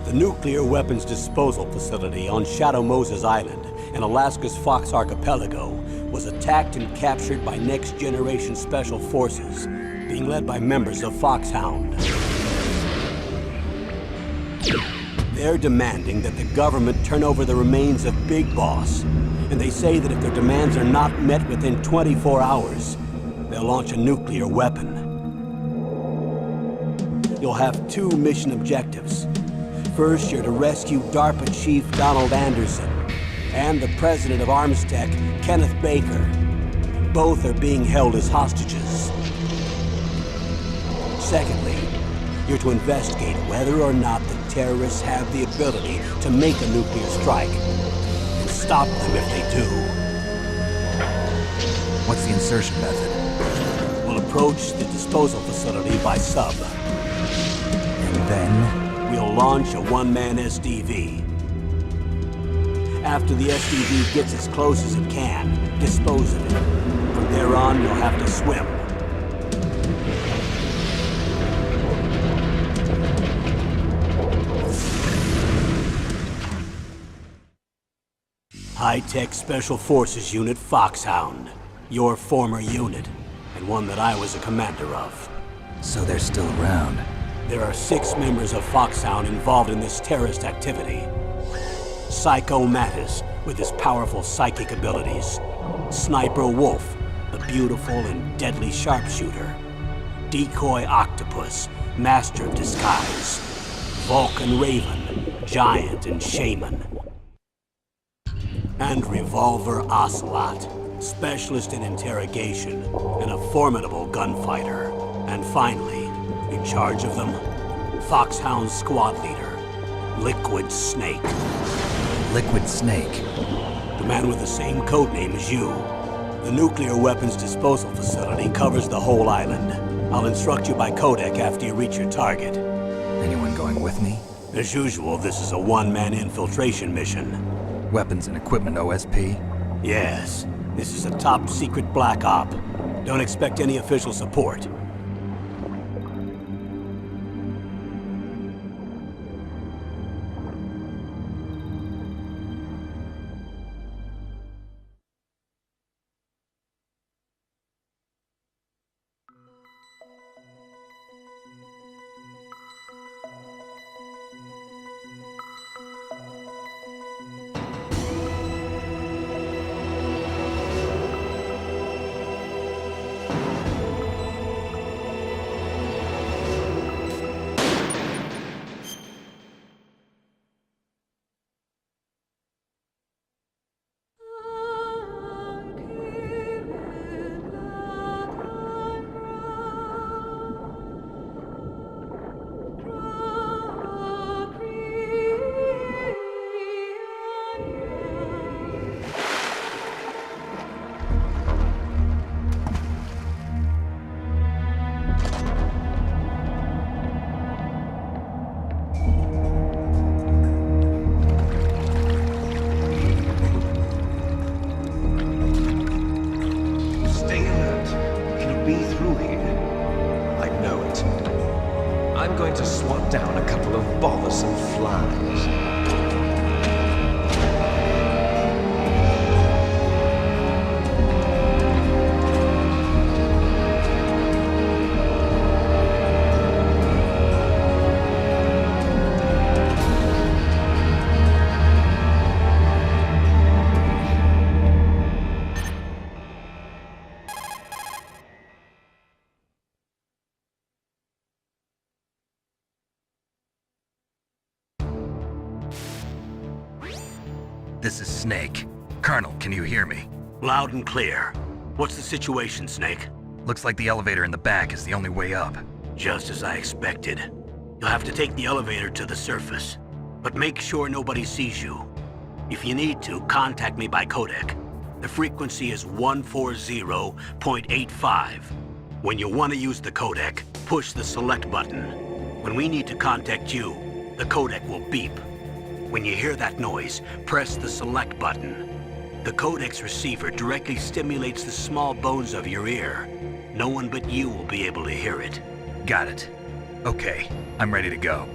The nuclear weapons disposal facility on Shadow Moses Island in Alaska's Fox Archipelago was attacked and captured by Next Generation Special Forces, being led by members of Foxhound. They're demanding that the government turn over the remains of Big Boss, and they say that if their demands are not met within 24 hours, they'll launch a nuclear weapon. You'll have two mission objectives. First, you're to rescue DARPA Chief Donald Anderson and the President of Armstech, Kenneth Baker. Both are being held as hostages. Secondly, you're to investigate whether or not the terrorists have the ability to make a nuclear strike and stop them if they do. What's the insertion method? We'll approach the disposal facility by sub. And then? We'll launch a one-man SDV. After the SDV gets as close as it can, dispose of it. From there on, you'll have to swim. High-Tech Special Forces Unit Foxhound. Your former unit, and one that I was a commander of. So they're still around. There are 6 members of Foxhound involved in this terrorist activity. Psycho Mattis, with his powerful psychic abilities. Sniper Wolf, the beautiful and deadly sharpshooter. Decoy Octopus, master of disguise. Vulcan Raven, giant and shaman. And Revolver Ocelot, specialist in interrogation and a formidable gunfighter. And finally, in charge of them, Foxhound's squad leader, Liquid Snake. Liquid Snake? The man with the same codename as you. The nuclear weapons disposal facility covers the whole island. I'll instruct you by codec after you reach your target. Anyone going with me? As usual, this is a one-man infiltration mission. Weapons and equipment OSP? Yes. This is a top-secret black op. Don't expect any official support. To swat down a couple of bothersome flies. This is Snake. Colonel, can you hear me? Loud and clear. What's the situation, Snake? Looks like the elevator in the back is the only way up. Just as I expected. You'll have to take the elevator to the surface, but make sure nobody sees you. If you need to, contact me by codec. The frequency is 140.85. When you want to use the codec, push the select button. When we need to contact you, the codec will beep. When you hear that noise, press the select button. The codec's receiver directly stimulates the small bones of your ear. No one but you will be able to hear it. Got it. Okay, I'm ready to go.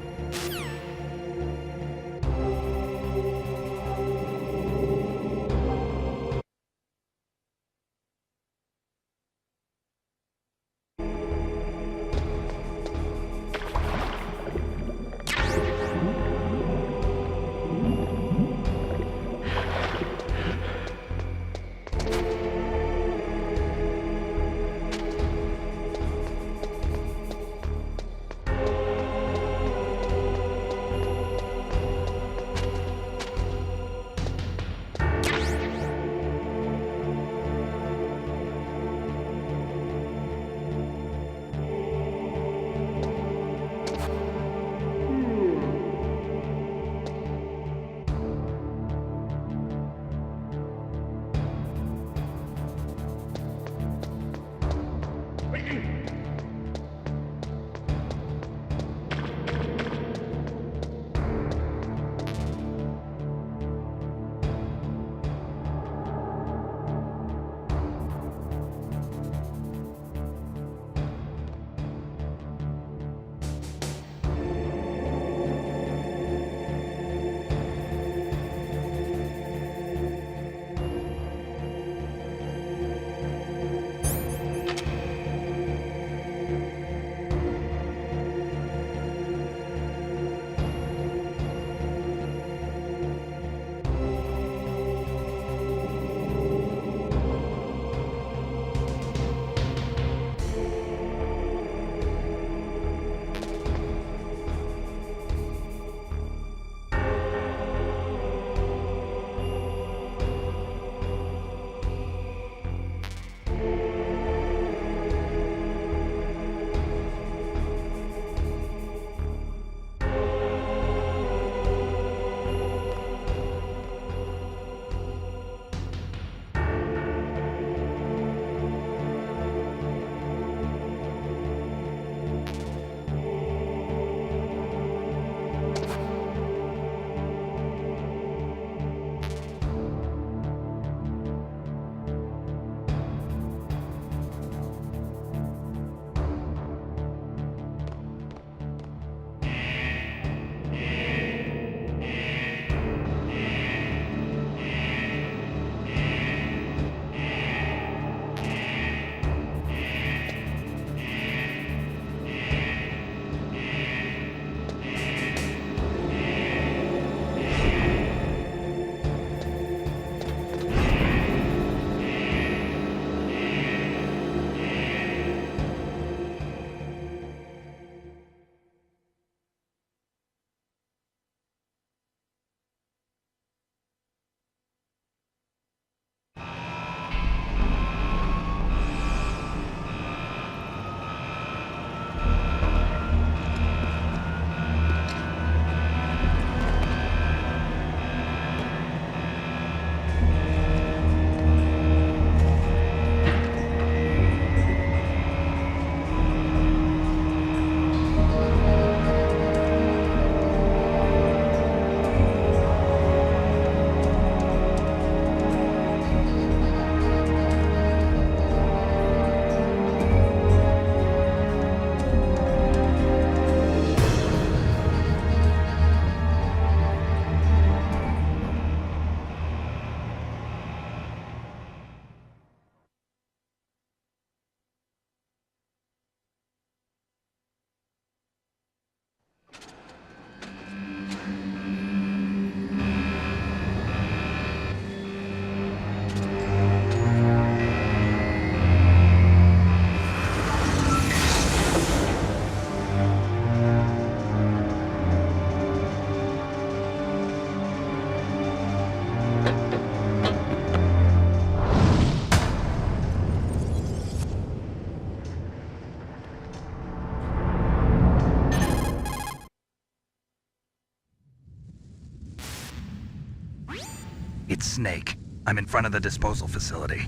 It's Snake. I'm in front of the disposal facility.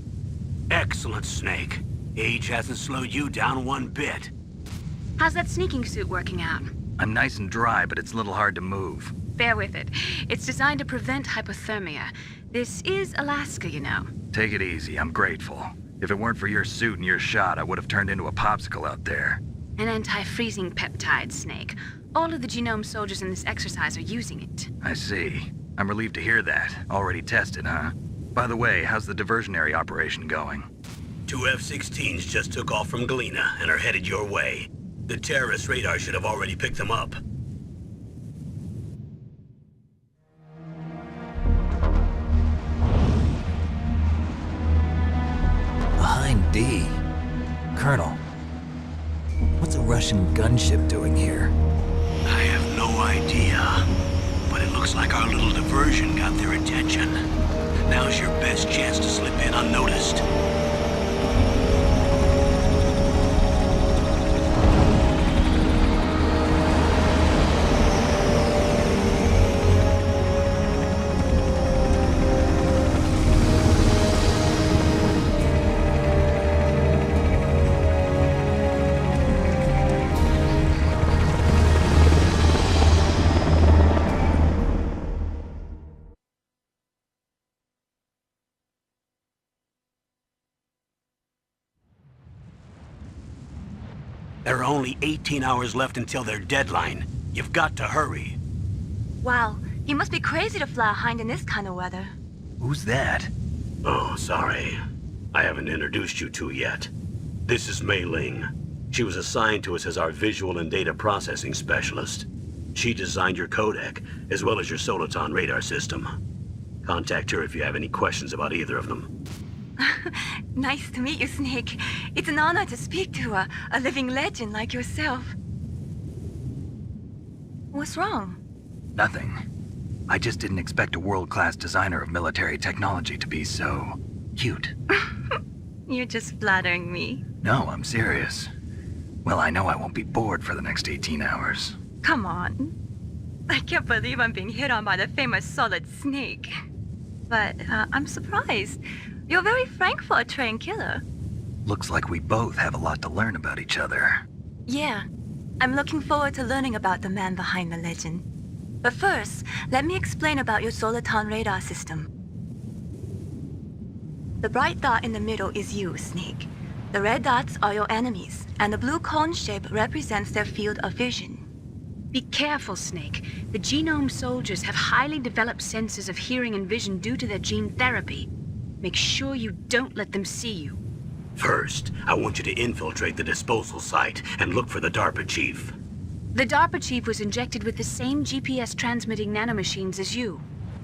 Excellent, Snake. Age hasn't slowed you down one bit. How's that sneaking suit working out? I'm nice and dry, but it's a little hard to move. Bear with it. It's designed to prevent hypothermia. This is Alaska, you know. Take it easy, I'm grateful. If it weren't for your suit and your shot, I would have turned into a popsicle out there. An anti-freezing peptide, Snake. All of the genome soldiers in this exercise are using it. I see. I'm relieved to hear that. Already tested, huh? By the way, how's the diversionary operation going? 2 F-16s just took off from Galena and are headed your way. The terrorist radar should have already picked them up. Behind D. Colonel, what's a Russian gunship doing here? I have no idea, but it looks like our little diversion got their attention. Now's your best chance to slip in unnoticed. There are only 18 hours left until their deadline. You've got to hurry. Wow, you must be crazy to fly a hind in this kind of weather. Who's that? Oh, sorry. I haven't introduced you to yet. This is Mei Ling. She was assigned to us as our visual and data processing specialist. She designed your codec, as well as your Soliton radar system. Contact her if you have any questions about either of them. Nice to meet you, Snake. It's an honor to speak to a living legend like yourself. What's wrong? Nothing. I just didn't expect a world-class designer of military technology to be so cute. You're just flattering me. No, I'm serious. Well, I know I won't be bored for the next 18 hours. Come on. I can't believe I'm being hit on by the famous Solid Snake. But I'm surprised. You're very frank for a trained killer. Looks like we both have a lot to learn about each other. Yeah, I'm looking forward to learning about the man behind the legend. But first, let me explain about your Soliton radar system. The bright dot in the middle is you, Snake. The red dots are your enemies, and the blue cone shape represents their field of vision. Be careful, Snake. The genome soldiers have highly developed senses of hearing and vision due to their gene therapy. Make sure you don't let them see you. First, I want you to infiltrate the disposal site and look for the DARPA chief. The DARPA chief was injected with the same GPS transmitting nanomachines as you.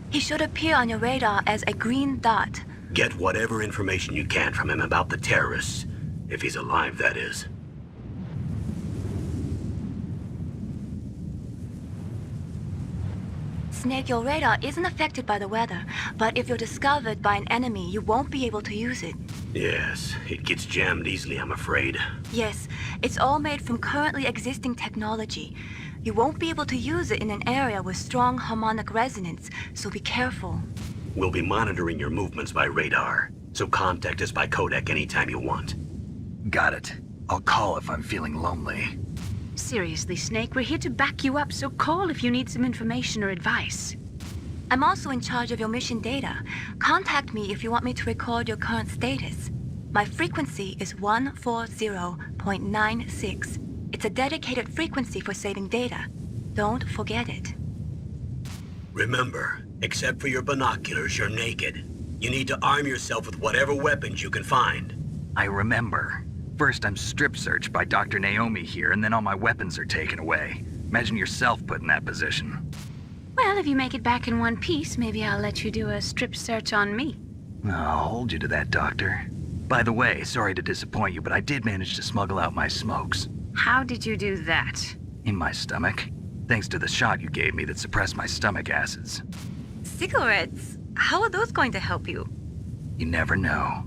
He should appear on your radar as a green dot. Get whatever information you can from him about the terrorists. If he's alive, that is. Snake, your radar isn't affected by the weather, but if you're discovered by an enemy, you won't be able to use it. Yes, it gets jammed easily, I'm afraid. Yes, it's all made from currently existing technology. You won't be able to use it in an area with strong harmonic resonance, so be careful. We'll be monitoring your movements by radar, so contact us by codec anytime you want. Got it. I'll call if I'm feeling lonely. Seriously, Snake, we're here to back you up, so call if you need some information or advice. I'm also in charge of your mission data. Contact me if you want me to record your current status. My frequency is 140.96. It's a dedicated frequency for saving data. Don't forget it. Remember, except for your binoculars, you're naked. You need to arm yourself with whatever weapons you can find. I remember. First, I'm strip searched by Dr. Naomi here, and then all my weapons are taken away. Imagine yourself put in that position. Well, if you make it back in one piece, maybe I'll let you do a strip search on me. I'll hold you to that, Doctor. By the way, sorry to disappoint you, but I did manage to smuggle out my smokes. How did you do that? In my stomach. Thanks to the shot you gave me that suppressed my stomach acids. Cigarettes? How are those going to help you? You never know.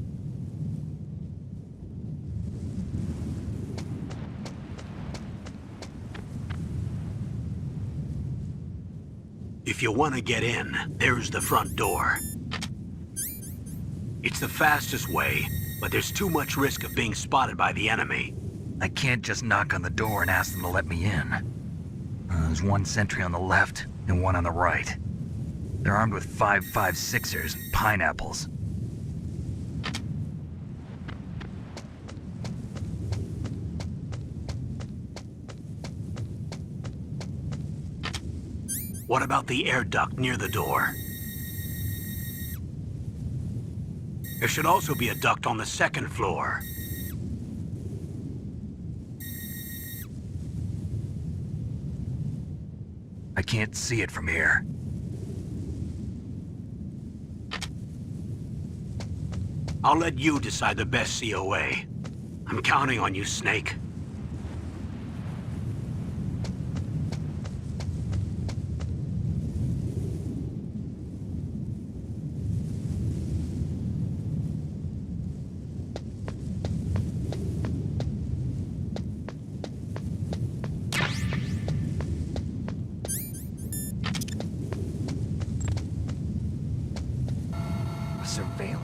If you want to get in, there's the front door. It's the fastest way, but there's too much risk of being spotted by the enemy. I can't just knock on the door and ask them to let me in. There's one sentry on the left and one on the right. They're armed with 5.56ers and pineapples. What about the air duct near the door? There should also be a duct on the second floor. I can't see it from here. I'll let you decide the best COA. I'm counting on you, Snake. Surveillance.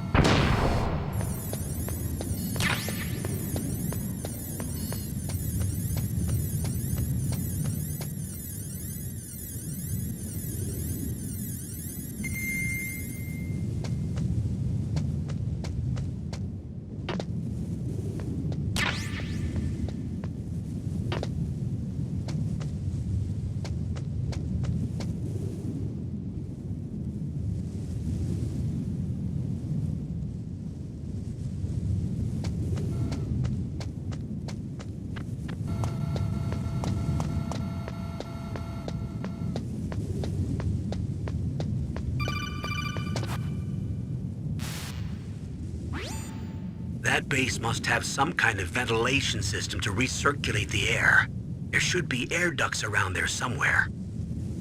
That base must have some kind of ventilation system to recirculate the air. There should be air ducts around there somewhere.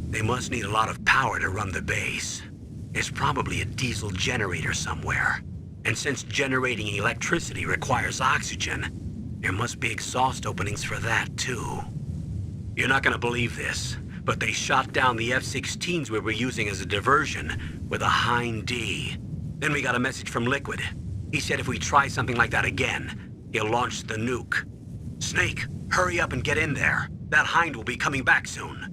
They must need a lot of power to run the base. There's probably a diesel generator somewhere. And since generating electricity requires oxygen, there must be exhaust openings for that too. You're not gonna believe this, but they shot down the F-16s we were using as a diversion with a Hind D. Then we got a message from Liquid. He said if we try something like that again, he'll launch the nuke. Snake, hurry up and get in there. That Hind will be coming back soon.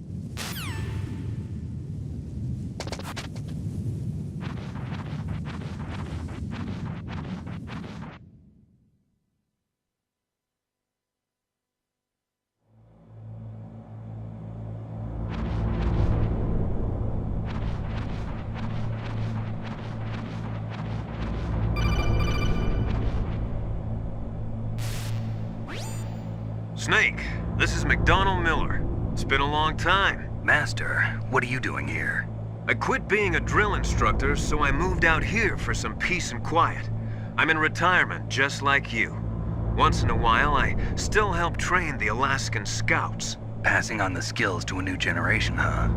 Snake, this is McDonald Miller. It's been a long time. Master, what are you doing here? I quit being a drill instructor, so I moved out here for some peace and quiet. I'm in retirement, just like you. Once in a while, I still help train the Alaskan Scouts. Passing on the skills to a new generation, huh?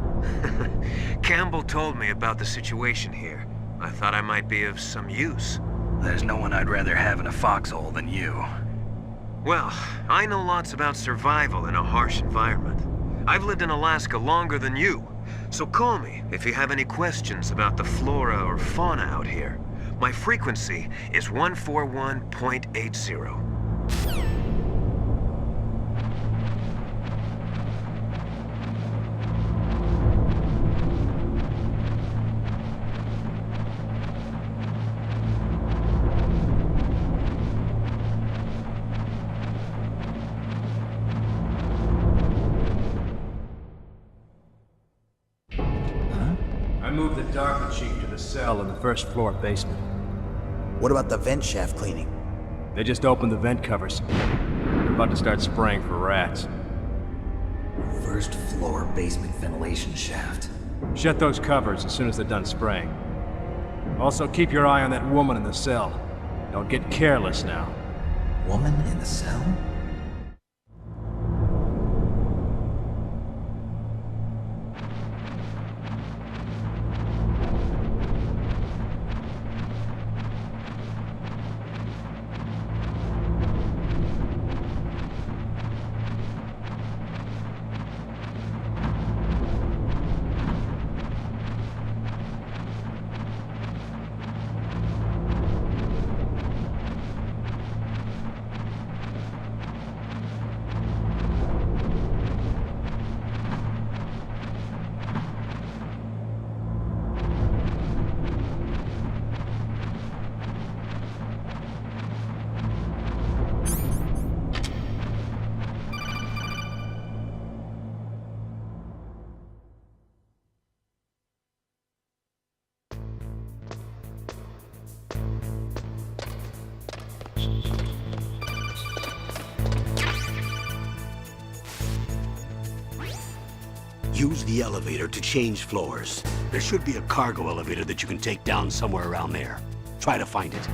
Campbell told me about the situation here. I thought I might be of some use. There's no one I'd rather have in a foxhole than you. Well, I know lots about survival in a harsh environment. I've lived in Alaska longer than you, so call me if you have any questions about the flora or fauna out here. My frequency is 141.80. I moved the Darker Chief to the cell in the first floor basement. What about the vent shaft cleaning? They just opened the vent covers. They're about to start spraying for rats. First floor basement ventilation shaft. Shut those covers as soon as they're done spraying. Also, keep your eye on that woman in the cell. Don't get careless now. Woman in the cell? Use the elevator to change floors. There should be a cargo elevator that you can take down somewhere around there. Try to find it.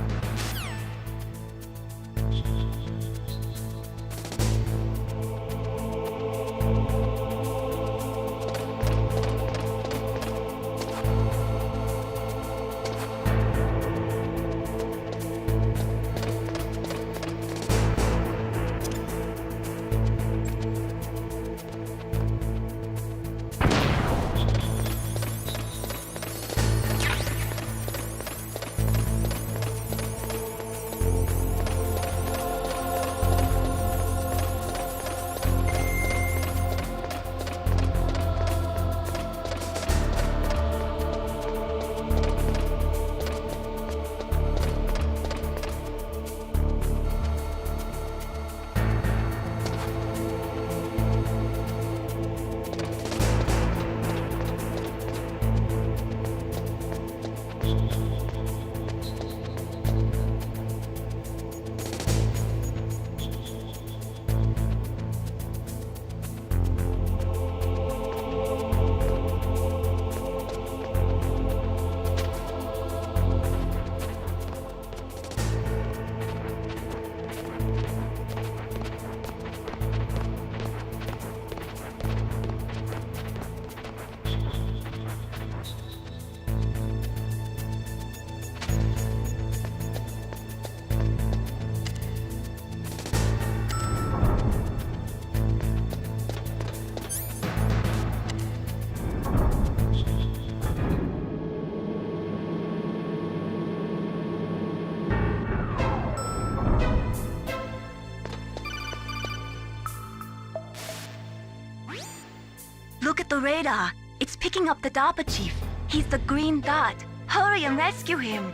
Look at the radar. It's picking up the DARPA chief. He's the green dot. Hurry and rescue him.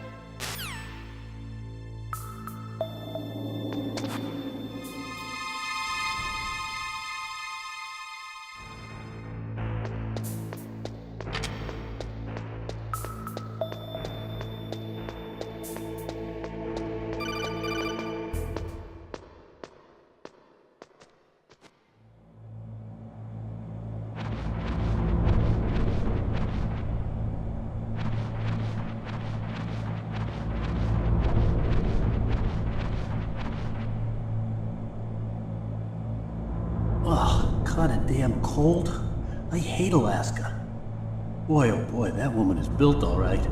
Ugh, kinda damn cold. I hate Alaska. Boy, oh boy, that woman is built all right.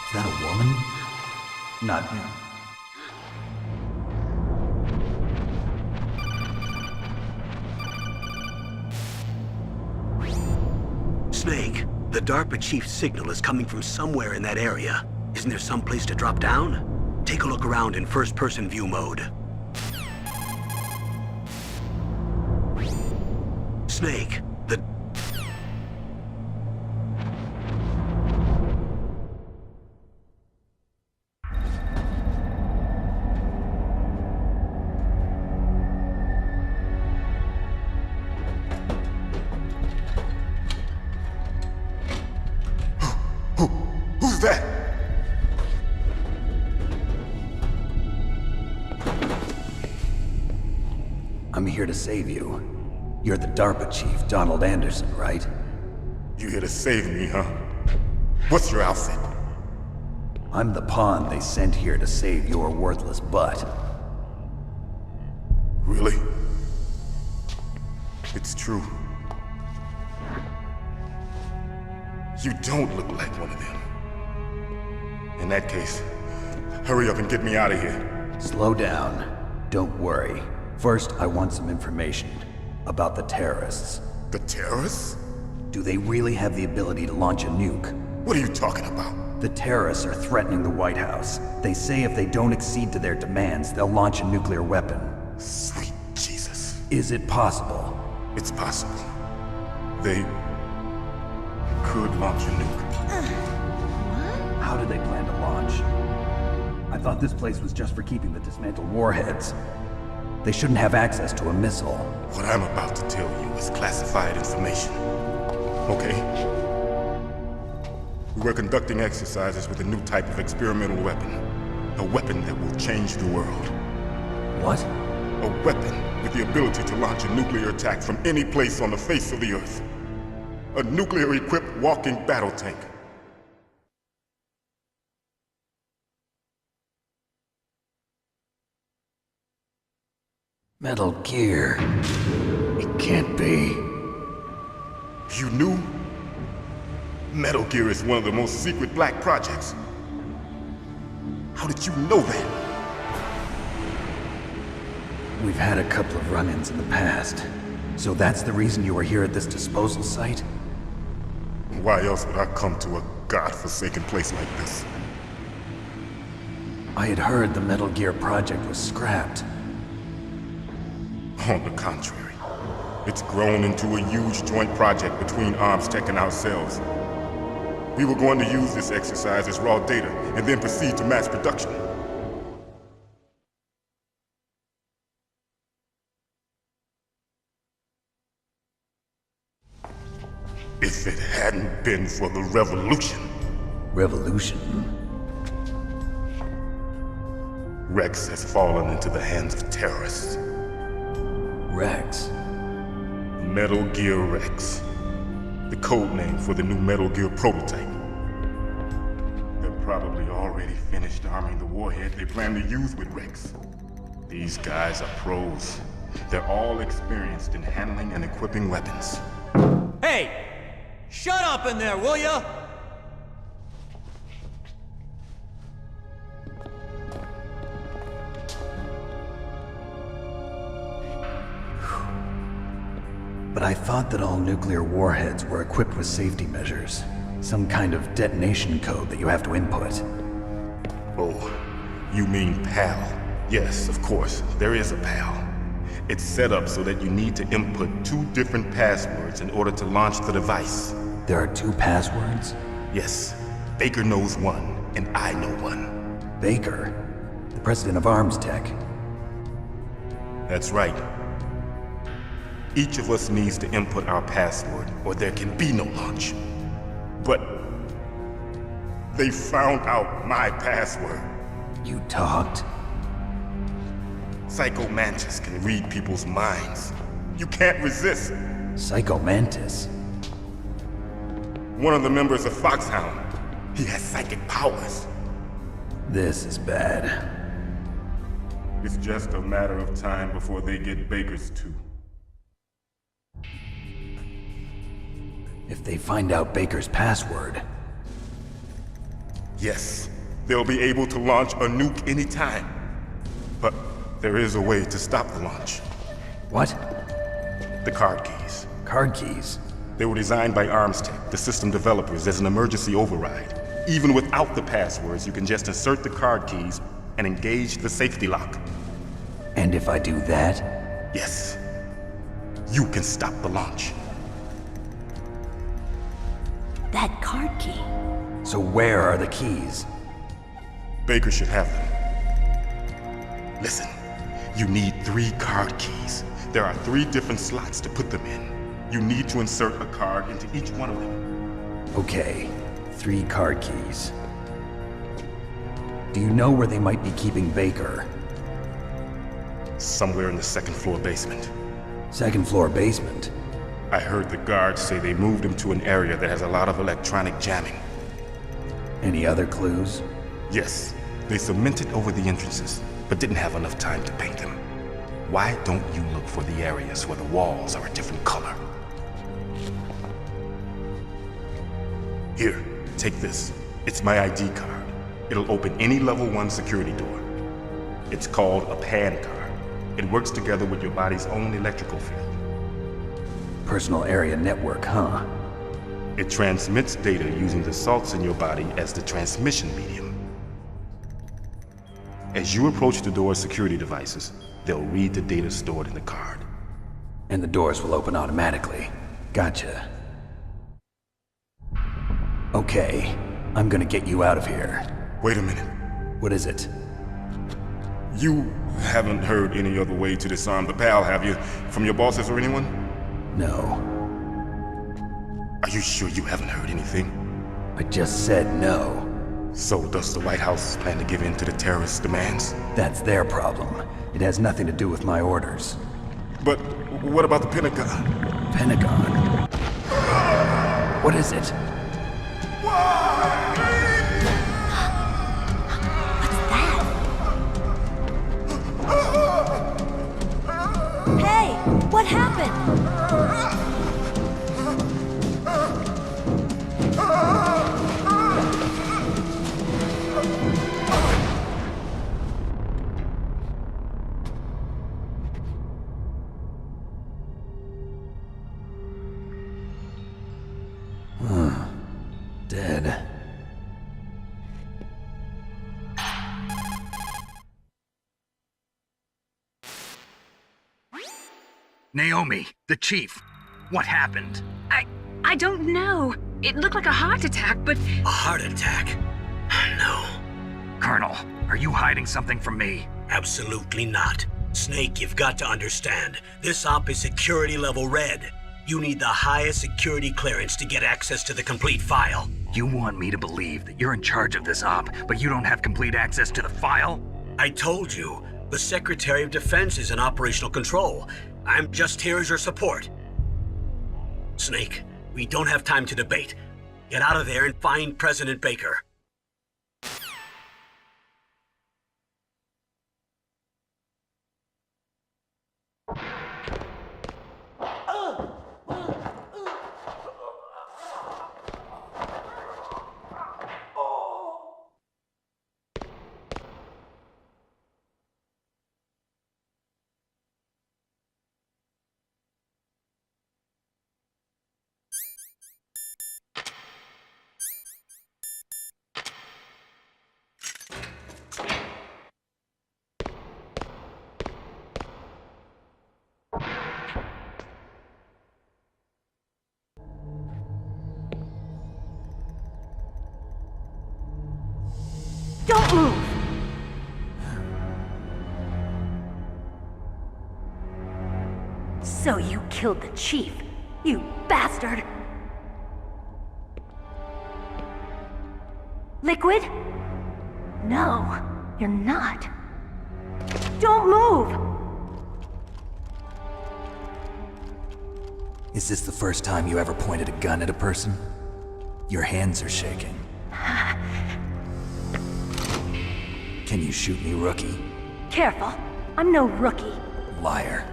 Is that a woman? Not him. Snake, the DARPA chief's signal is coming from somewhere in that area. Isn't there some place to drop down? Take a look around in first-person view mode. Snake, the... Who's that? I'm here to save you. You're the DARPA chief, Donald Anderson, right? You here to save me, huh? What's your outfit? I'm the pawn they sent here to save your worthless butt. Really? It's true. You don't look like one of them. In that case, hurry up and get me out of here. Slow down. Don't worry. First, I want some information about the terrorists. The terrorists? Do they really have the ability to launch a nuke? What are you talking about? The terrorists are threatening the White House. They say if they don't accede to their demands, they'll launch a nuclear weapon. Sweet Jesus. Is it possible? It's possible. They could launch a nuke. How do they plan to launch? I thought this place was just for keeping the dismantled warheads. They shouldn't have access to a missile. What I'm about to tell you is classified information. Okay? We were conducting exercises with a new type of experimental weapon. A weapon that will change the world. What? A weapon with the ability to launch a nuclear attack from any place on the face of the Earth. A nuclear-equipped walking battle tank. Metal Gear. It can't be. You knew? Metal Gear is one of the most secret black projects. How did you know that? We've had a couple of run-ins in the past. So that's the reason you were here at this disposal site? Why else would I come to a godforsaken place like this? I had heard the Metal Gear project was scrapped. On the contrary, it's grown into a huge joint project between ArmsTech and ourselves. We were going to use this exercise as raw data and then proceed to mass production. If it hadn't been for the revolution. Revolution? Rex has fallen into the hands of terrorists. Rex? Metal Gear Rex. The code name for the new Metal Gear prototype. They're probably already finished arming the warhead they plan to use with Rex. These guys are pros. They're all experienced in handling and equipping weapons. Hey! Shut up in there, will ya? But I thought that all nuclear warheads were equipped with safety measures. Some kind of detonation code that you have to input. Oh, you mean PAL? Yes, of course, there is a PAL. It's set up so that you need to input 2 different passwords in order to launch the device. There are 2 passwords? Yes. Baker knows one, and I know one. Baker? The president of ArmsTech? That's right. Each of us needs to input our password, or there can be no launch. But they found out my password. You talked? Psycho Mantis can read people's minds. You can't resist. Psycho Mantis? One of the members of Foxhound. He has psychic powers. This is bad. It's just a matter of time before they get Baker's too. If they find out Baker's password... Yes, they'll be able to launch a nuke anytime. But there is a way to stop the launch. What? The card keys. Card keys? They were designed by ArmsTech, the system developers, as an emergency override. Even without the passwords, you can just insert the card keys and engage the safety lock. And if I do that? Yes. You can stop the launch. That card key. So where are the keys? Baker should have them. Listen, you need 3 card keys. There are 3 different slots to put them in. You need to insert a card into each one of them. Okay, 3 card keys. Do you know where they might be keeping Baker? Somewhere in the 2nd floor basement. 2nd floor basement? I heard the guards say they moved him to an area that has a lot of electronic jamming. Any other clues? Yes. They cemented over the entrances, but didn't have enough time to paint them. Why don't you look for the areas where the walls are a different color? Here, take this. It's my ID card. It'll open any level 1 security door. It's called a PAN card. It works together with your body's own electrical field. Personal area network, huh? It transmits data using the salts in your body as the transmission medium. As you approach the door's security devices, they'll read the data stored in the card. And the doors will open automatically. Gotcha. Okay, I'm gonna get you out of here. Wait a minute. What is it? You haven't heard any other way to disarm the PAL, have you? From your bosses or anyone? No. Are you sure you haven't heard anything? I just said no. So does the White House plan to give in to the terrorists' demands? That's their problem. It has nothing to do with my orders. But what about the Pentagon? Pentagon? What is it? Hey, what happened? Dead. Naomi, the chief. What happened? I don't know. It looked like a heart attack, but... A heart attack? No. Colonel, are you hiding something from me? Absolutely not. Snake, you've got to understand. This op is security level red. You need the highest security clearance to get access to the complete file. You want me to believe that you're in charge of this op, but you don't have complete access to the file? I told you. The Secretary of Defense is in operational control. I'm just here as your support. Snake, we don't have time to debate. Get out of there and find President Baker. Don't move! So you killed the chief, you bastard! Liquid? No, you're not. Don't move! Is this the first time you ever pointed a gun at a person? Your hands are shaking. Can you shoot me, rookie? Careful, I'm no rookie. Liar.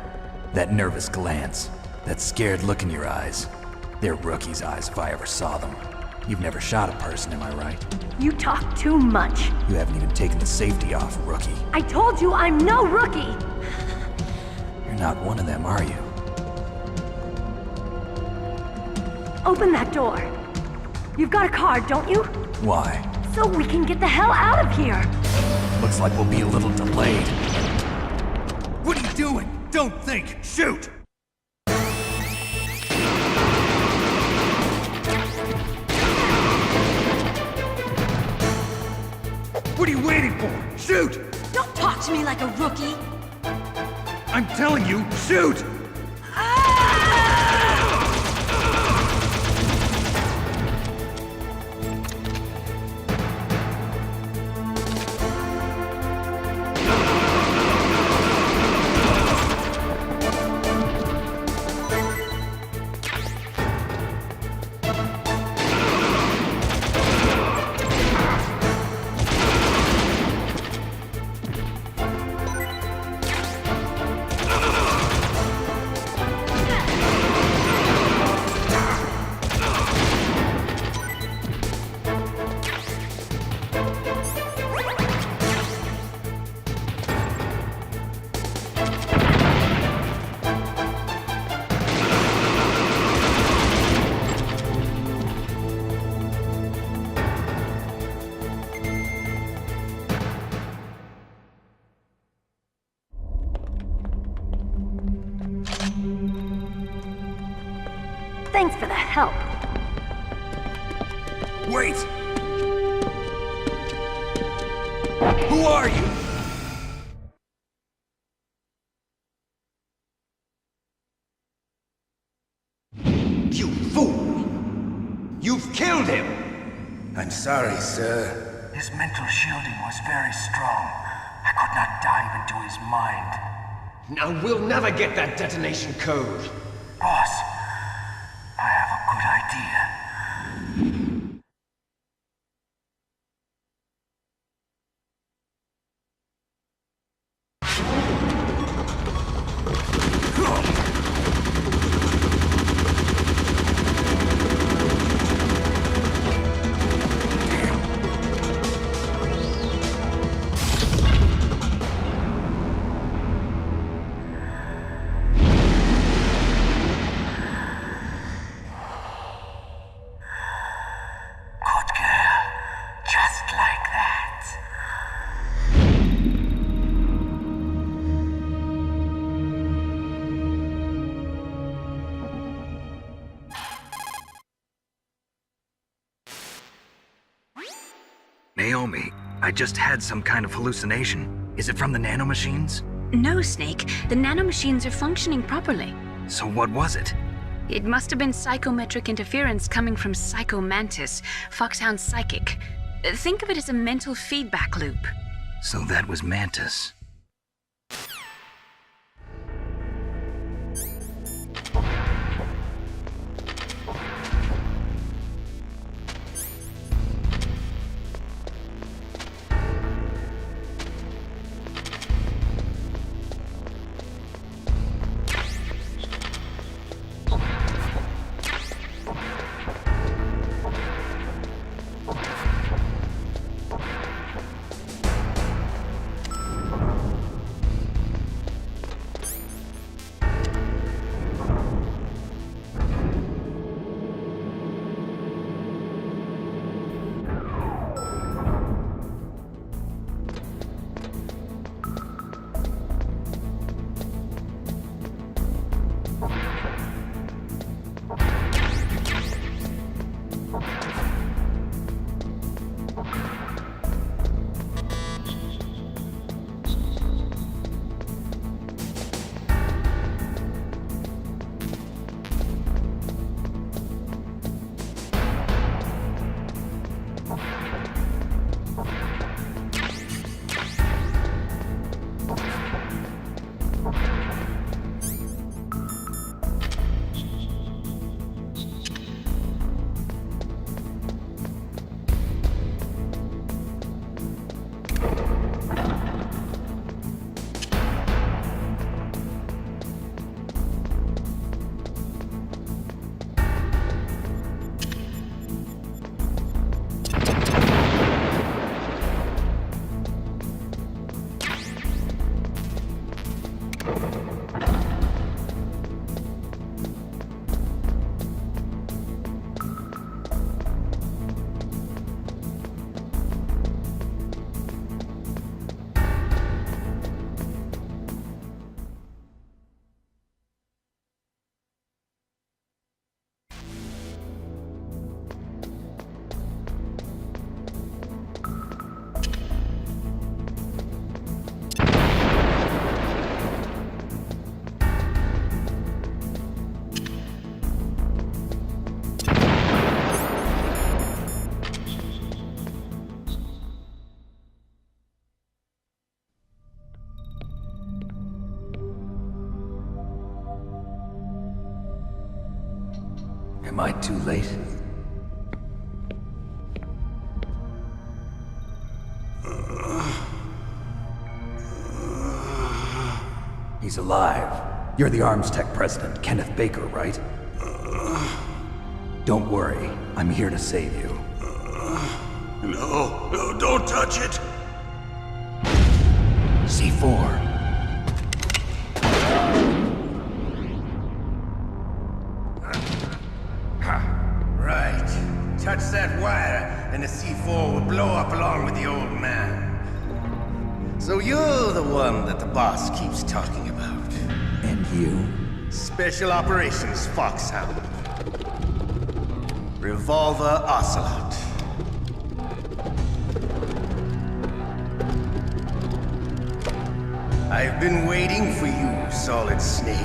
That nervous glance, that scared look in your eyes. They're rookie's eyes if I ever saw them. You've never shot a person, am I right? You talk too much. You haven't even taken the safety off, rookie. I told you I'm no rookie! You're not one of them, are you? Open that door. You've got a card, don't you? Why? So we can get the hell out of here! Looks like we'll be a little delayed. What are you doing? Don't think! Shoot! What are you waiting for? Shoot! Don't talk to me like a rookie! I'm telling you, shoot! Thanks for the help. Wait! Who are you? You fool! You've killed him! I'm sorry, sir. His mental shielding was very strong. I could not dive into his mind. Now we'll never get that detonation code. Boss, I have a good idea. Naomi, I just had some kind of hallucination. Is it from the nanomachines? No, Snake. The nanomachines are functioning properly. So what was it? It must have been psychometric interference coming from Psycho Mantis, Foxhound's psychic. Think of it as a mental feedback loop. So that was Mantis. Am I too late? He's alive. You're the Arms Tech president, Kenneth Baker, right? Don't worry. I'm here to save you. No, don't touch it! C4. Right. Touch that wire, and the C4 will blow up along with the old man. So you're the one that the boss keeps talking about. And you? Special Operations Foxhound. Revolver Ocelot. I've been waiting for you, Solid Snake.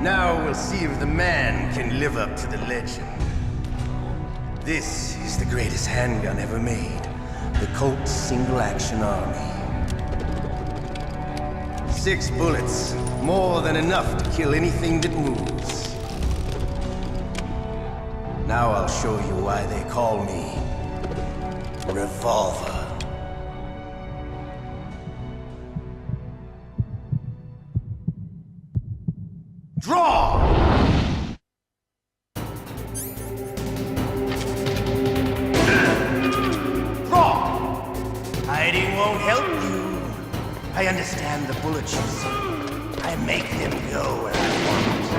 Now we'll see if the man can live up to the legend. This is the greatest handgun ever made. The Colt Single Action Army. 6 bullets, more than enough to kill anything that moves. Now I'll show you why they call me Revolver. Draw! Draw! Hiding won't help you. I understand the bullets you see. I make them go where I want.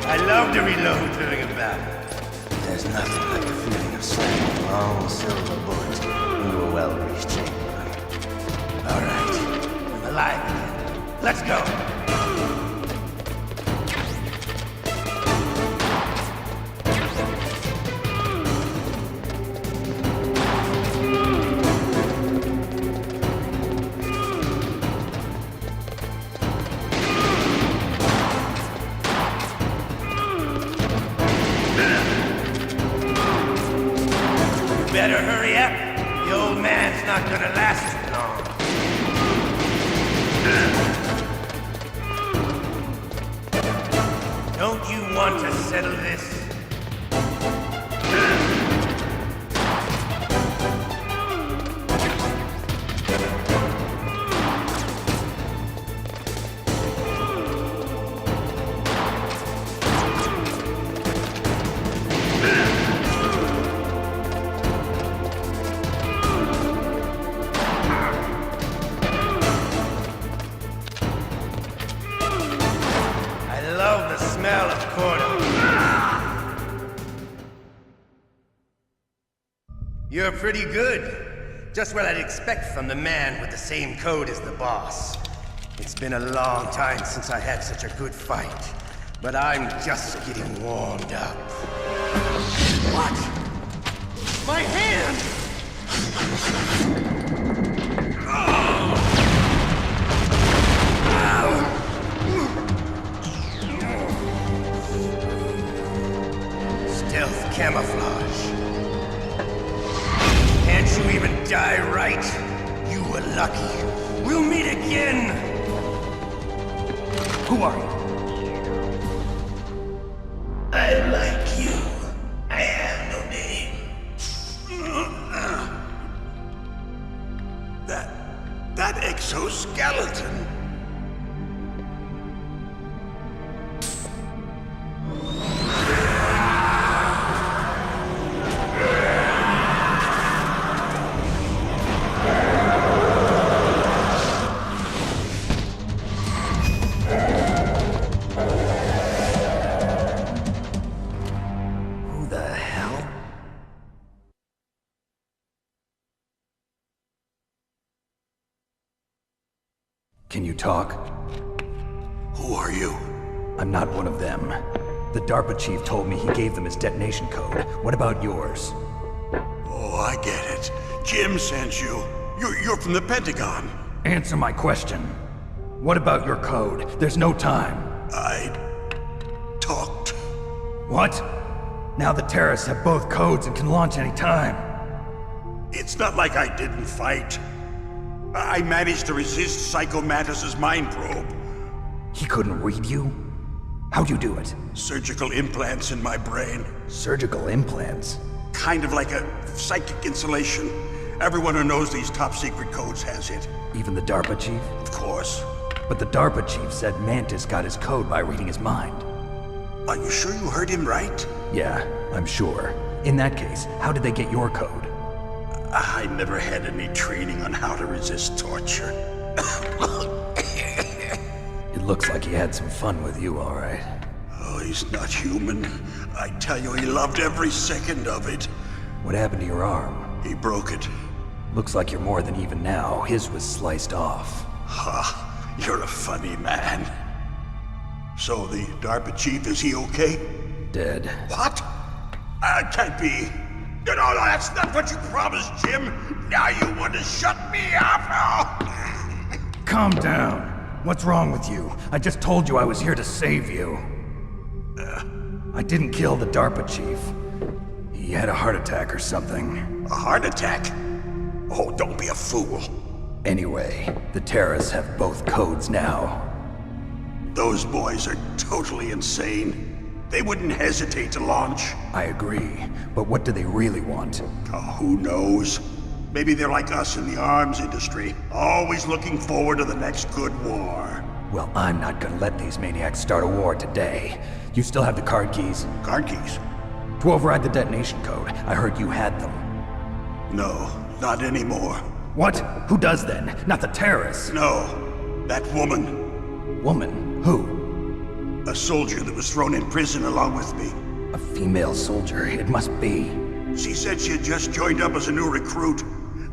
I love to reload during a battle. There's nothing like the feeling of slamming a long silver bullet into a well-greased chamber. All right, I'm alive again. Let's go. Better hurry up. The old man's not gonna last too long. Don't you want to settle this? I love the smell of corn. You're pretty good. Just what I'd expect from the man with the same code as the boss. It's been a long time since I had such a good fight, but I'm just getting warmed up. What? My hand! Stealth camouflage. Can't you even die right? You were lucky. We'll meet again! Who are you? I'm like you. I have no name. That exoskeleton. Who the hell? Can you talk? Who are you? I'm not one of them. The DARPA chief told me he gave them his detonation code. What about yours? Oh, I get it. Jim sent you. You're from the Pentagon. Answer my question. What about your code? There's no time. I talked. What? Now the terrorists have both codes and can launch any time. It's not like I didn't fight. I managed to resist Psycho Mantis's mind probe. He couldn't read you? How'd you do it? Surgical implants in my brain. Surgical implants? Kind of like a psychic insulation. Everyone who knows these top secret codes has it. Even the DARPA chief? Of course. But the DARPA chief said Mantis got his code by reading his mind. Are you sure you heard him right? Yeah, I'm sure. In that case, how did they get your code? I never had any training on how to resist torture. It looks like he had some fun with you, all right. Oh, he's not human. I tell you, he loved every second of it. What happened to your arm? He broke it. Looks like you're more than even now. His was sliced off. Ha, you're a funny man. So the DARPA chief, is he okay? Dead. What? Can't be. No, that's not what you promised, Jim. Now you want to shut me up? Calm down. What's wrong with you? I just told you I was here to save you. I didn't kill the DARPA chief. He had a heart attack or something. A heart attack? Oh, don't be a fool. Anyway, the terrorists have both codes now. Those boys are totally insane. They wouldn't hesitate to launch. I agree, but what do they really want? Oh, who knows? Maybe they're like us in the arms industry, always looking forward to the next good war. Well, I'm not gonna let these maniacs start a war today. You still have the card keys? Card keys? To override the detonation code. I heard you had them. No, not anymore. What? Who does then? Not the terrorists? No, that woman. Woman? Who? A soldier that was thrown in prison along with me. A female soldier, it must be. She said she had just joined up as a new recruit.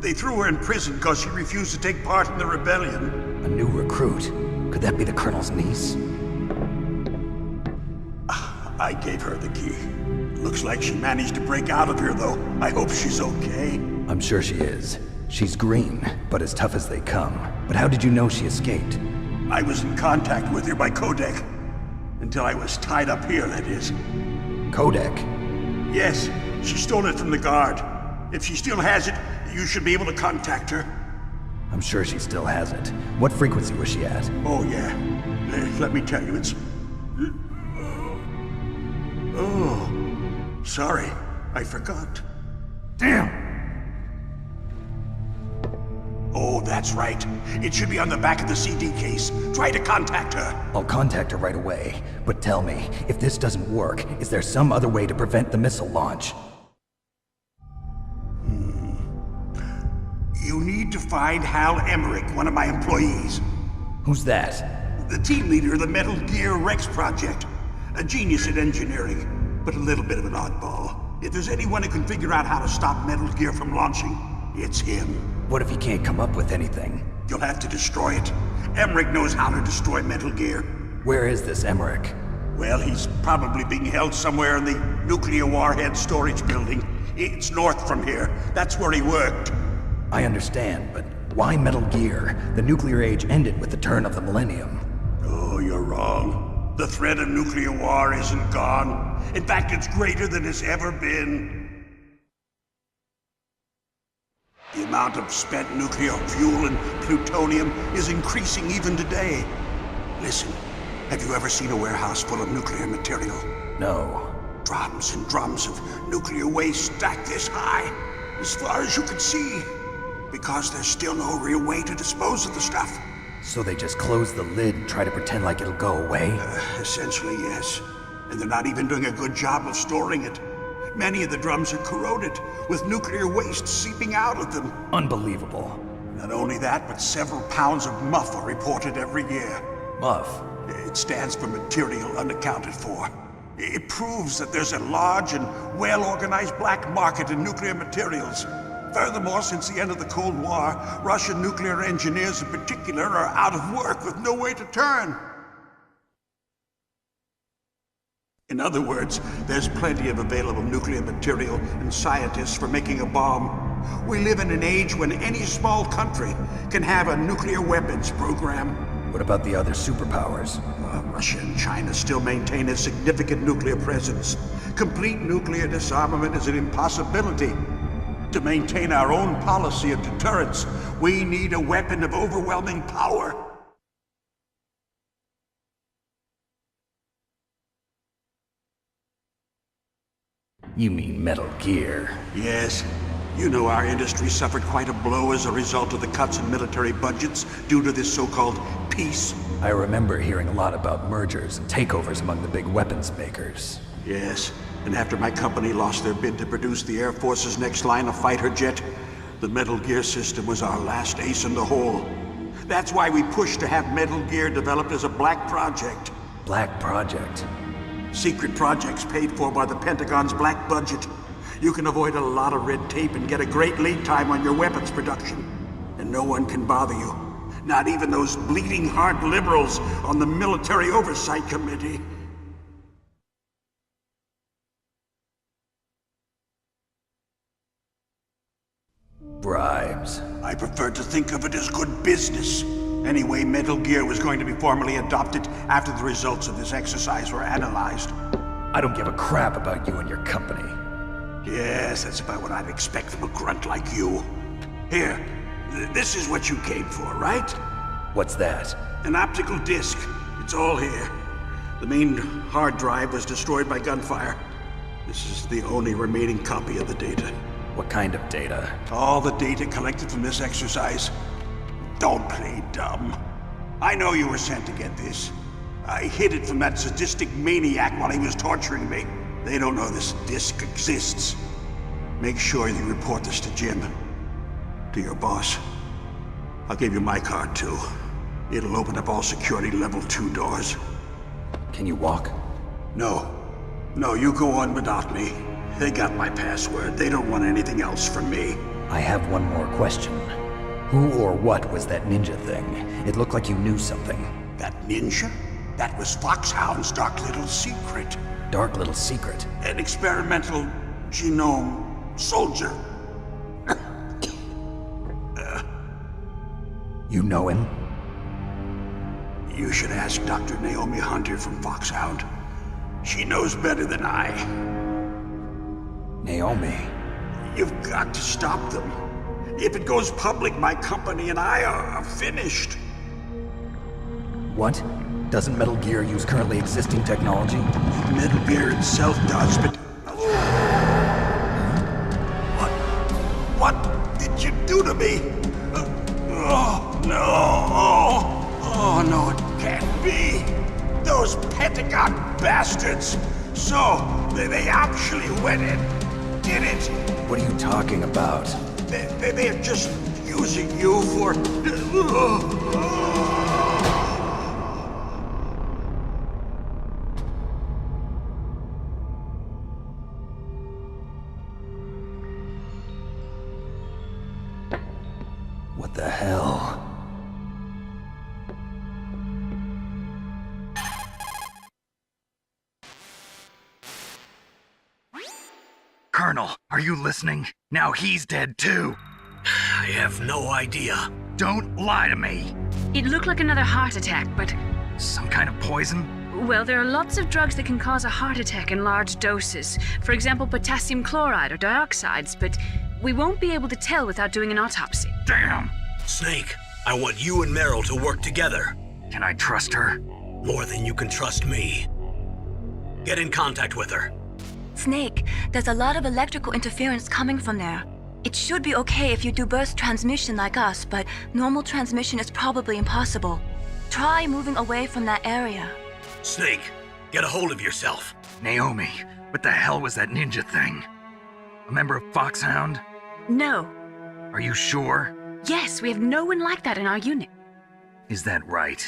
They threw her in prison because she refused to take part in the rebellion. A new recruit? Could that be the Colonel's niece? I gave her the key. Looks like she managed to break out of here, though. I hope she's okay. I'm sure she is. She's green, but as tough as they come. But how did you know she escaped? I was in contact with her by codec. Until I was tied up here, that is. Codec? Yes, she stole it from the guard. If she still has it, you should be able to contact her. I'm sure she still has it. What frequency was she at? Oh, yeah. Let me tell you, it's... Oh, sorry. I forgot. Damn! Oh, that's right. It should be on the back of the CD case. Try to contact her. I'll contact her right away. But tell me, if this doesn't work, is there some other way to prevent the missile launch? You need to find Hal Emmerich, one of my employees. Who's that? The team leader of the Metal Gear Rex project. A genius at engineering, but a little bit of an oddball. If there's anyone who can figure out how to stop Metal Gear from launching, it's him. What if he can't come up with anything? You'll have to destroy it. Emmerich knows how to destroy Metal Gear. Where is this Emmerich? Well, he's probably being held somewhere in the nuclear warhead storage building. It's north from here. That's where he worked. I understand, but why Metal Gear? The nuclear age ended with the turn of the millennium. Oh, you're wrong. The threat of nuclear war isn't gone. In fact, it's greater than it's ever been. The amount of spent nuclear fuel and plutonium is increasing even today. Listen, have you ever seen a warehouse full of nuclear material? No. Drums and drums of nuclear waste stacked this high, as far as you can see. Because there's still no real way to dispose of the stuff. So they just close the lid and try to pretend like it'll go away? Essentially, yes. And they're not even doing a good job of storing it. Many of the drums are corroded, with nuclear waste seeping out of them. Unbelievable. Not only that, but several pounds of MUF are reported every year. MUF? It stands for material unaccounted for. It proves that there's a large and well-organized black market in nuclear materials. Furthermore, since the end of the Cold War, Russian nuclear engineers in particular are out of work with no way to turn. In other words, there's plenty of available nuclear material and scientists for making a bomb. We live in an age when any small country can have a nuclear weapons program. What about the other superpowers? Russia and China still maintain a significant nuclear presence. Complete nuclear disarmament is an impossibility. To maintain our own policy of deterrence, we need a weapon of overwhelming power. You mean Metal Gear? Yes. You know our industry suffered quite a blow as a result of the cuts in military budgets due to this so-called peace. I remember hearing a lot about mergers and takeovers among the big weapons makers. Yes, and after my company lost their bid to produce the Air Force's next line of fighter jet, The Metal Gear system was our last ace in the hole. That's why we pushed to have Metal Gear developed as a black project. Black Project? Secret projects paid for by the Pentagon's black budget. You can avoid a lot of red tape and get a great lead time on your weapons production. And no one can bother you. Not even those bleeding heart liberals on the Military Oversight Committee. Bribes. I prefer to think of it as good business. Anyway, Metal Gear was going to be formally adopted after the results of this exercise were analyzed. I don't give a crap about you and your company. Yes, that's about what I'd expect from a grunt like you. Here, this is what you came for, right? What's that? An optical disc. It's all here. The main hard drive was destroyed by gunfire. This is the only remaining copy of the data. What kind of data? All the data collected from this exercise. Don't play dumb. I know you were sent to get this. I hid it from that sadistic maniac while he was torturing me. They don't know this disc exists. Make sure you report this to Jim. To your boss. I'll give you my card too. It'll open up all security level 2 doors. Can you walk? No. No, you go on without me. They got my password. They don't want anything else from me. I have one more question. Who or what was that ninja thing? It looked like you knew something. That ninja? That was Foxhound's dark little secret. Dark little secret? An experimental genome soldier. You know him? You should ask Dr. Naomi Hunter from Foxhound. She knows better than I. Naomi? You've got to stop them. If it goes public, my company and I are finished. What? Doesn't Metal Gear use currently existing technology? Metal Gear itself does, but... What did you do to me? Oh, no. Oh, no, it can't be. Those Pentagon bastards. So, they actually went and did it. What are you talking about? They're just using you for... What the hell? Colonel, are you listening? Now he's dead too. I have no idea. Don't lie to me. It looked like another heart attack, but... Some kind of poison? Well, there are lots of drugs that can cause a heart attack in large doses. For example, potassium chloride or dioxides, but we won't be able to tell without doing an autopsy. Damn! Snake, I want you and Meryl to work together. Can I trust her? More than you can trust me. Get in contact with her. Snake, there's a lot of electrical interference coming from there. It should be okay if you do burst transmission like us, but normal transmission is probably impossible. Try moving away from that area. Snake, get a hold of yourself. Naomi, what the hell was that ninja thing? A member of Foxhound? No. Are you sure? Yes, we have no one like that in our unit. Is that right?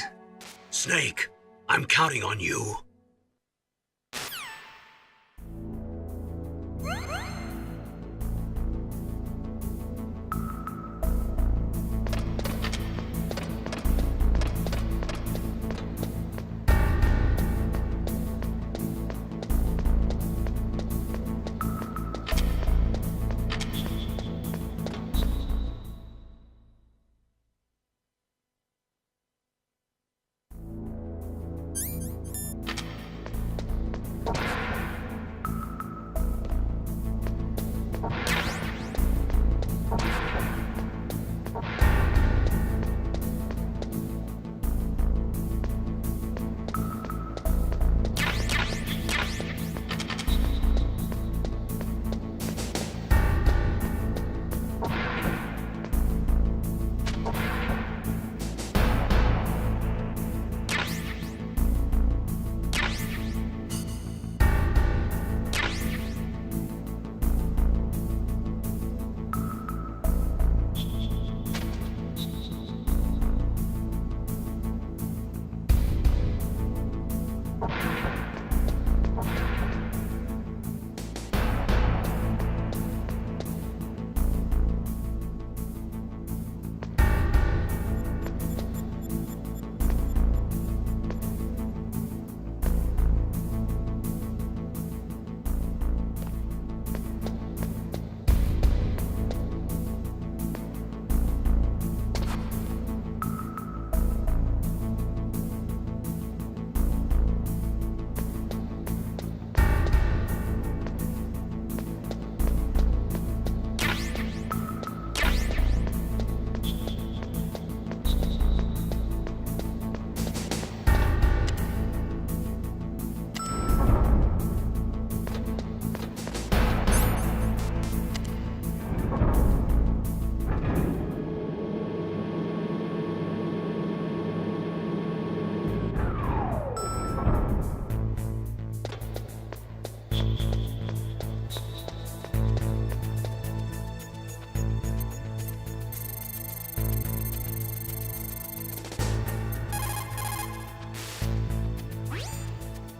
Snake, I'm counting on you.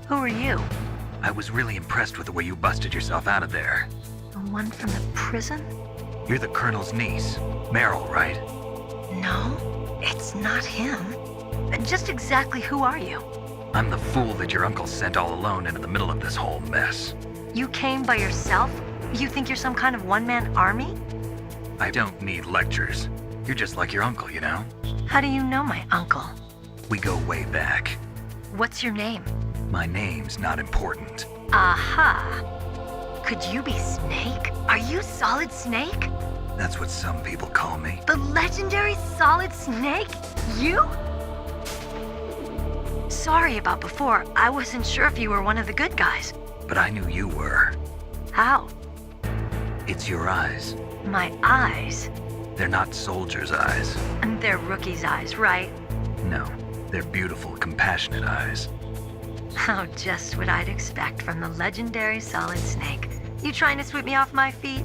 Who are you? I was really impressed with the way you busted yourself out of there. The one from the prison? You're the Colonel's niece, Meryl, right? No, it's not him. Just exactly who are you? I'm the fool that your uncle sent all alone into the middle of this whole mess. You came by yourself? You think you're some kind of one-man army? I don't need lectures. You're just like your uncle, you know? How do you know my uncle? We go way back. What's your name? My name's not important. Aha! Could you be Snake? Are you Solid Snake? That's what some people call me. The legendary Solid Snake? You? Sorry about before. I wasn't sure if you were one of the good guys. But I knew you were. How? It's your eyes. My eyes? They're not soldiers' eyes. And they're rookies' eyes, right? No, they're beautiful, compassionate eyes. Oh, just what I'd expect from the legendary Solid Snake. You trying to sweep me off my feet?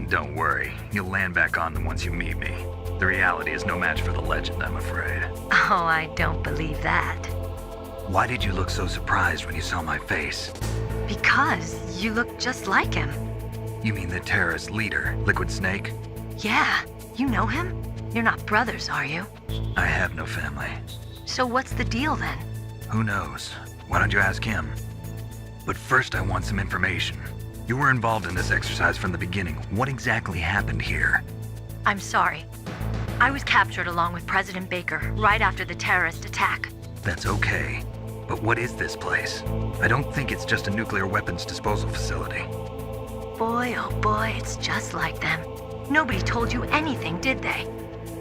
Don't worry, you'll land back on them once you meet me. The reality is no match for the legend, I'm afraid. Oh, I don't believe that. Why did you look so surprised when you saw my face? Because you look just like him. You mean the terrorist leader, Liquid Snake? Yeah, you know him? You're not brothers, are you? I have no family. So what's the deal then? Who knows? Why don't you ask him? But first I want some information. You were involved in this exercise from the beginning. What exactly happened here? I'm sorry. I was captured along with President Baker right after the terrorist attack. That's okay. But what is this place? I don't think it's just a nuclear weapons disposal facility. Boy, oh boy, it's just like them. Nobody told you anything, did they?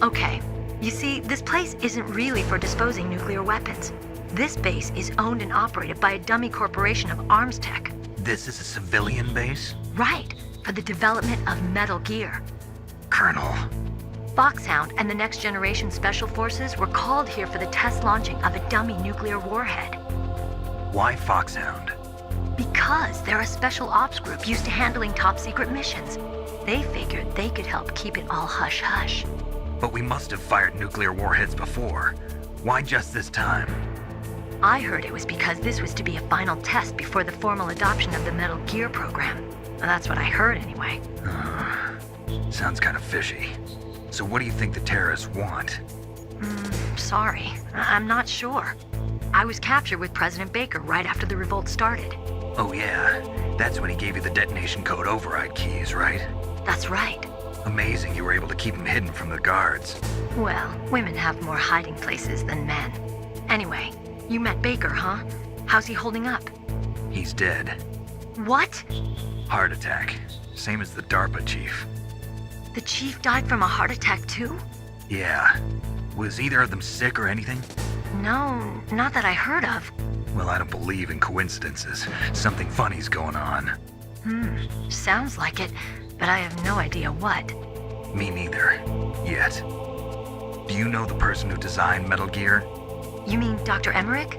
Okay, you see, this place isn't really for disposing nuclear weapons. This base is owned and operated by a dummy corporation of arms tech. This is a civilian base? Right, for the development of Metal Gear. Colonel. Foxhound and the Next Generation Special Forces were called here for the test launching of a dummy nuclear warhead. Why Foxhound? Because they're a special ops group used to handling top secret missions. They figured they could help keep it all hush-hush. But we must have fired nuclear warheads before. Why just this time? I heard it was because this was to be a final test before the formal adoption of the Metal Gear program. That's what I heard anyway. Sounds kind of fishy. So what do you think the terrorists want? Sorry, I'm not sure. I was captured with President Baker right after the revolt started. Oh yeah, that's when he gave you the detonation code override keys, right? That's right. Amazing you were able to keep him hidden from the guards. Well, women have more hiding places than men. Anyway, you met Baker, huh? How's he holding up? He's dead. What? Heart attack. Same as the DARPA chief. The chief died from a heart attack too? Yeah. Was either of them sick or anything? No, not that I heard of. Well, I don't believe in coincidences. Something funny's going on. Sounds like it, but I have no idea what. Me neither. Yet. Do you know the person who designed Metal Gear? You mean Dr. Emmerich?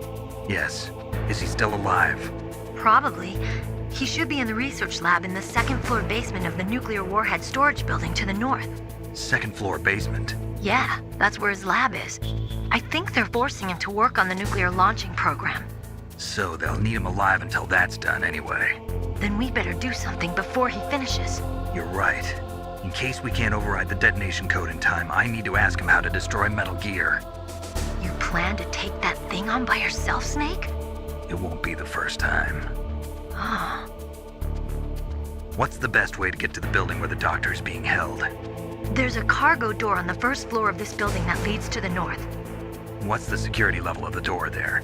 Yes. Is he still alive? Probably. He should be in the research lab in the second floor basement of the nuclear warhead storage building to the north. Second floor basement? Yeah, that's where his lab is. I think they're forcing him to work on the nuclear launching program. So they'll need him alive until that's done anyway. Then we better do something before he finishes. You're right. In case we can't override the detonation code in time, I need to ask him how to destroy Metal Gear. You plan to take that thing on by yourself, Snake? It won't be the first time. Ah. What's the best way to get to the building where the doctor is being held? There's a cargo door on the first floor of this building that leads to the north. What's the security level of the door there?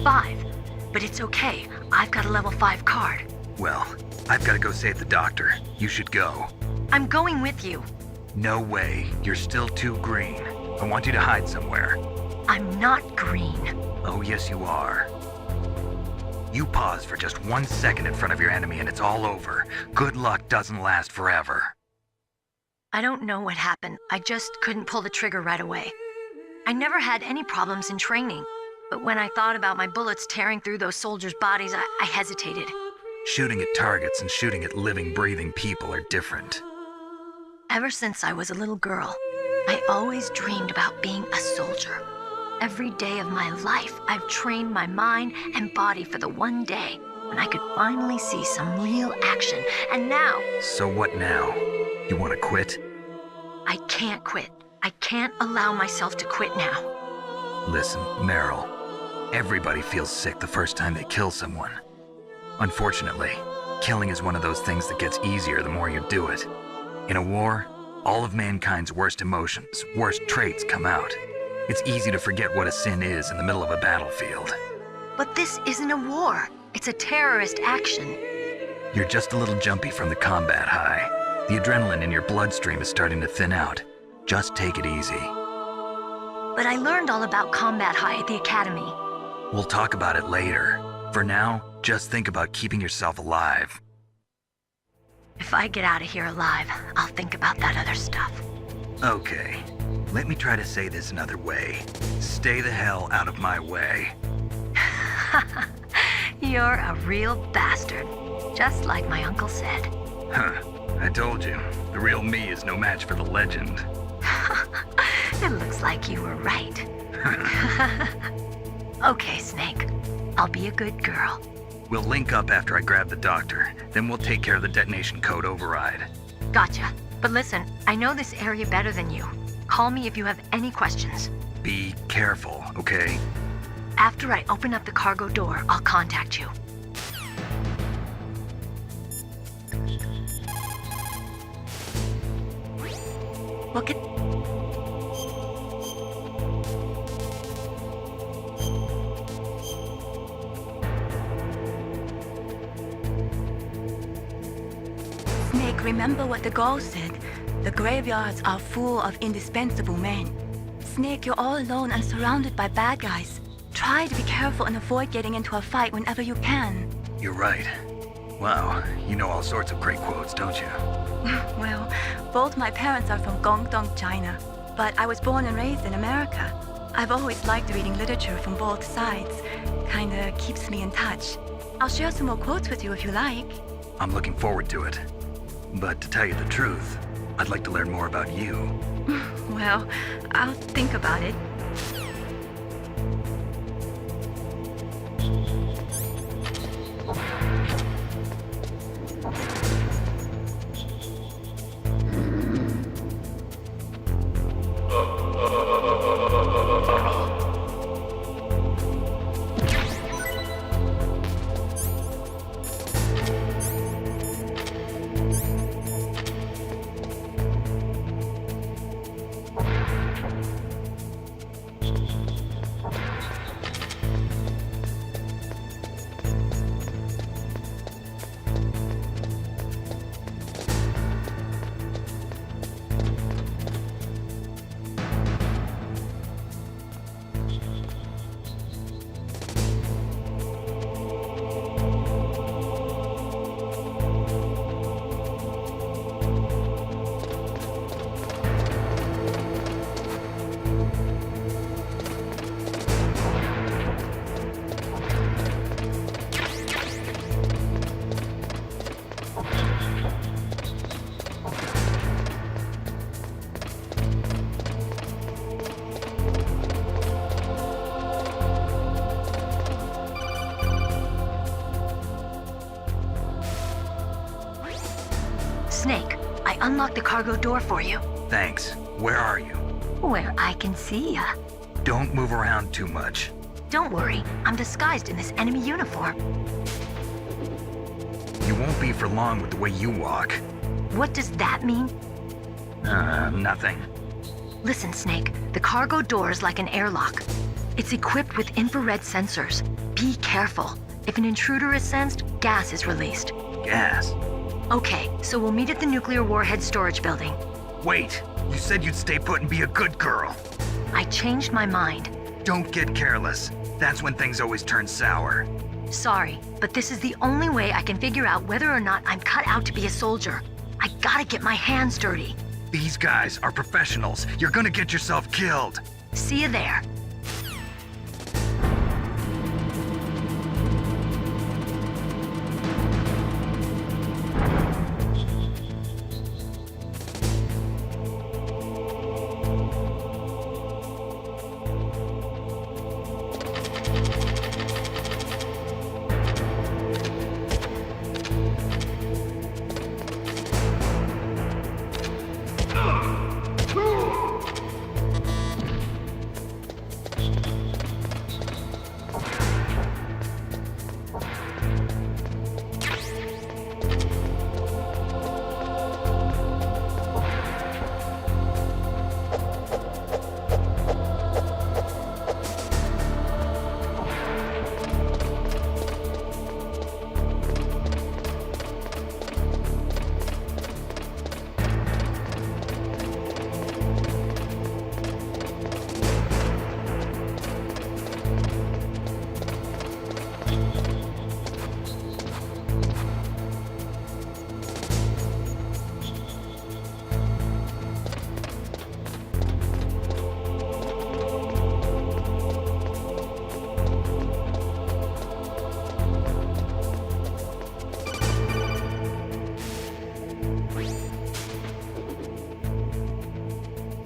5. But it's okay. I've got a level 5 card. Well, I've got to go save the doctor. You should go. I'm going with you. No way. You're still too green. I want you to hide somewhere. I'm not green. Oh, yes, you are. You pause for just 1 second in front of your enemy and it's all over. Good luck doesn't last forever. I don't know what happened. I just couldn't pull the trigger right away. I never had any problems in training, but when I thought about my bullets tearing through those soldiers' bodies, I hesitated. Shooting at targets and shooting at living, breathing people are different. Ever since I was a little girl, I always dreamed about being a soldier. Every day of my life, I've trained my mind and body for the one day when I could finally see some real action, and now... So what now? You want to quit? I can't quit. I can't allow myself to quit now. Listen, Meryl. Everybody feels sick the first time they kill someone. Unfortunately, killing is one of those things that gets easier the more you do it. In a war, all of mankind's worst emotions, worst traits come out. It's easy to forget what a sin is in the middle of a battlefield. But this isn't a war. It's a terrorist action. You're just a little jumpy from the combat high. The adrenaline in your bloodstream is starting to thin out. Just take it easy. But I learned all about combat high at the academy. We'll talk about it later. For now, just think about keeping yourself alive. If I get out of here alive, I'll think about that other stuff. Okay, let me try to say this another way. Stay the hell out of my way. You're a real bastard, just like my uncle said. Huh, I told you, the real me is no match for the legend. It looks like you were right. Okay, Snake. I'll be a good girl. We'll link up after I grab the doctor, then we'll take care of the detonation code override. Gotcha. But listen, I know this area better than you. Call me if you have any questions. Be careful, okay? After I open up the cargo door, I'll contact you. Look at... Snake, remember what the girl said. The graveyards are full of indispensable men. Snake, you're all alone and surrounded by bad guys. Try to be careful and avoid getting into a fight whenever you can. You're right. Wow, you know all sorts of great quotes, don't you? Well, both my parents are from Guangdong, China, but I was born and raised in America. I've always liked reading literature from both sides. Kinda keeps me in touch. I'll share some more quotes with you if you like. I'm looking forward to it. But to tell you the truth, I'd like to learn more about you. Well, I'll think about it. Snake, I unlocked the cargo door for you. Thanks. Where are you? Where I can see ya. Don't move around too much. Don't worry, I'm disguised in this enemy uniform. You won't be for long with the way you walk. What does that mean? Nothing. Listen, Snake, the cargo door is like an airlock. It's equipped with infrared sensors. Be careful. If an intruder is sensed, gas is released. Gas? Okay, so we'll meet at the nuclear warhead storage building. Wait, you said you'd stay put and be a good girl. I changed my mind. Don't get careless. That's when things always turn sour. Sorry, but this is the only way I can figure out whether or not I'm cut out to be a soldier. I gotta get my hands dirty. These guys are professionals. You're gonna get yourself killed. See you there.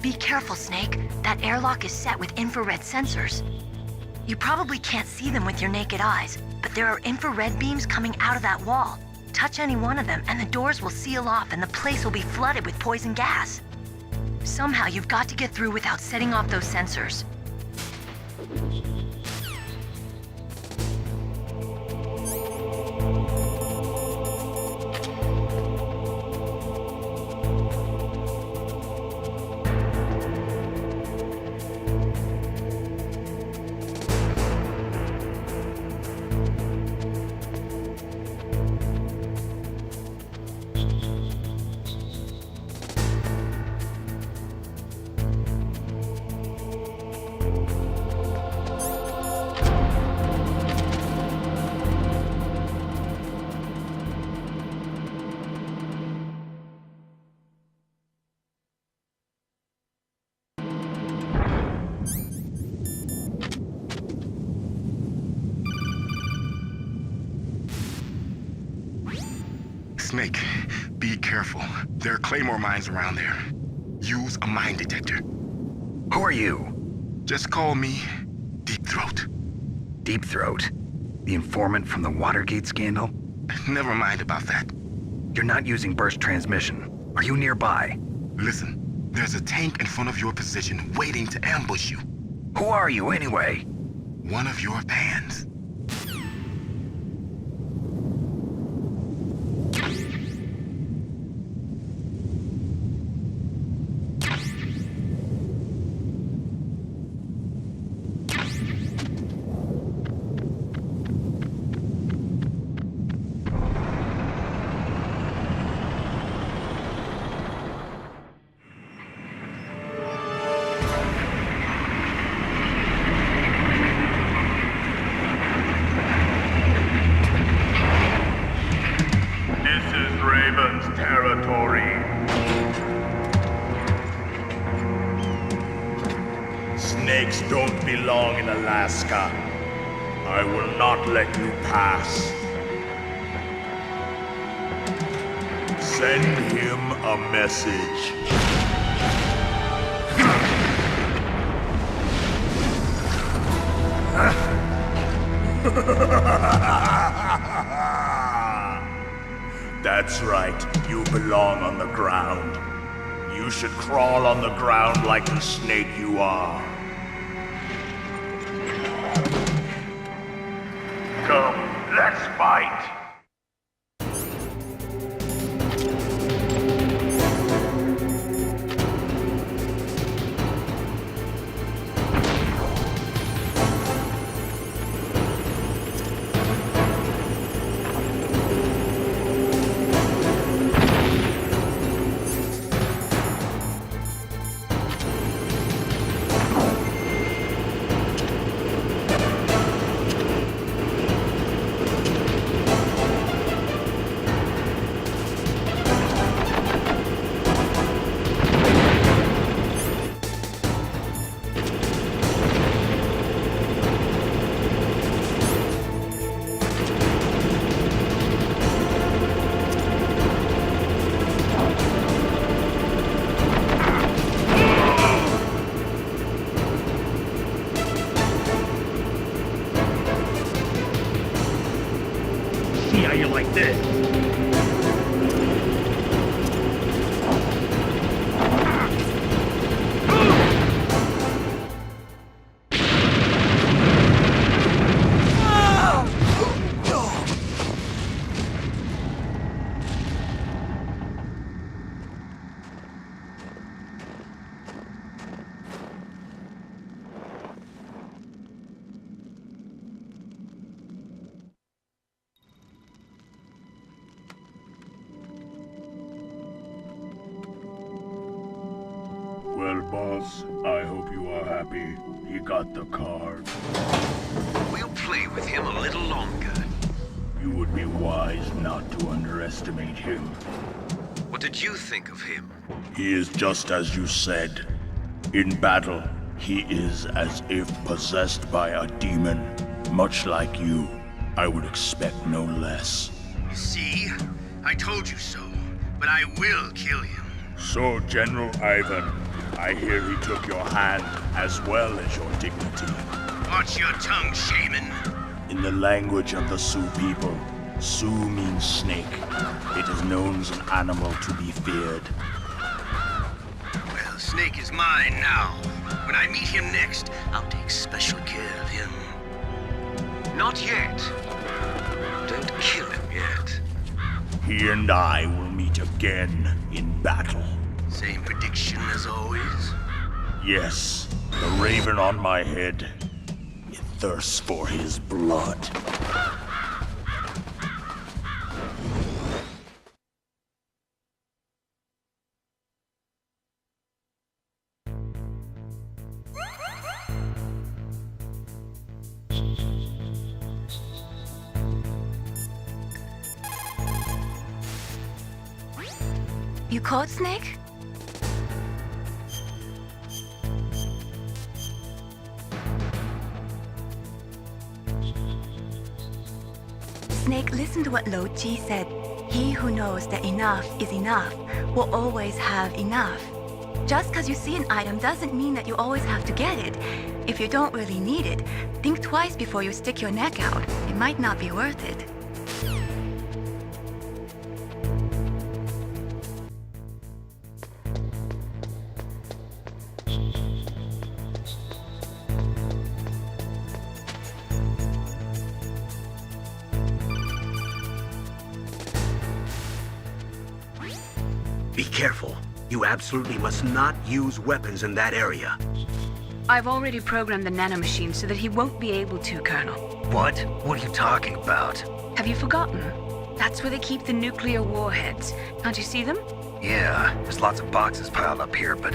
Be careful, Snake. That airlock is set with infrared sensors. You probably can't see them with your naked eyes, but there are infrared beams coming out of that wall. Touch any one of them and the doors will seal off and the place will be flooded with poison gas. Somehow you've got to get through without setting off those sensors. Snake, be careful. There are claymore mines around there. Use a mine detector. Who are you? Just call me Deep Throat. Deep Throat? The informant from the Watergate scandal? Never mind about that. You're not using burst transmission. Are you nearby? Listen, there's a tank in front of your position waiting to ambush you. Who are you anyway? One of your fans. Snakes don't belong in Alaska. I will not let you pass. Send him a message. That's right. You belong on the ground. You should crawl on the ground like the snake you are. Come, let's fight! See how you like this? Well, boss, I hope you are happy. He got the card. We'll play with him a little longer. You would be wise not to underestimate him. What did you think of him? He is just as you said. In battle, he is as if possessed by a demon. Much like you, I would expect no less. See? I told you so, but I will kill him. So, General Ivan, I hear he took your hand as well as your dignity. Watch your tongue, shaman. In the language of the Sioux people, Sioux means snake. It is known as an animal to be feared. Well, Snake is mine now. When I meet him next, I'll take special care of him. Not yet. Don't kill him yet. He and I will meet again in battle. Same prediction as always? Yes, the raven on my head. It thirsts for his blood. You called Snake? Snake, listen to what Lo Ji said. He who knows that enough is enough will always have enough. Just because you see an item doesn't mean that you always have to get it. If you don't really need it, think twice before you stick your neck out. It might not be worth it. Be careful. You absolutely must not use weapons in that area. I've already programmed the nanomachine so that he won't be able to, Colonel. What? What are you talking about? Have you forgotten? That's where they keep the nuclear warheads. Can't you see them? Yeah, there's lots of boxes piled up here, but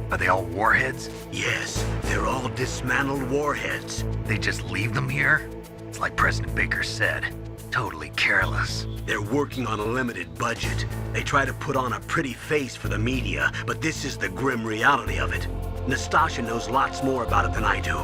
are they all warheads? Yes, they're all dismantled warheads. They just leave them here? It's like President Baker said. Totally careless. They're working on a limited budget. They try to put on a pretty face for the media, but this is the grim reality of it. Nastasha knows lots more about it than I do.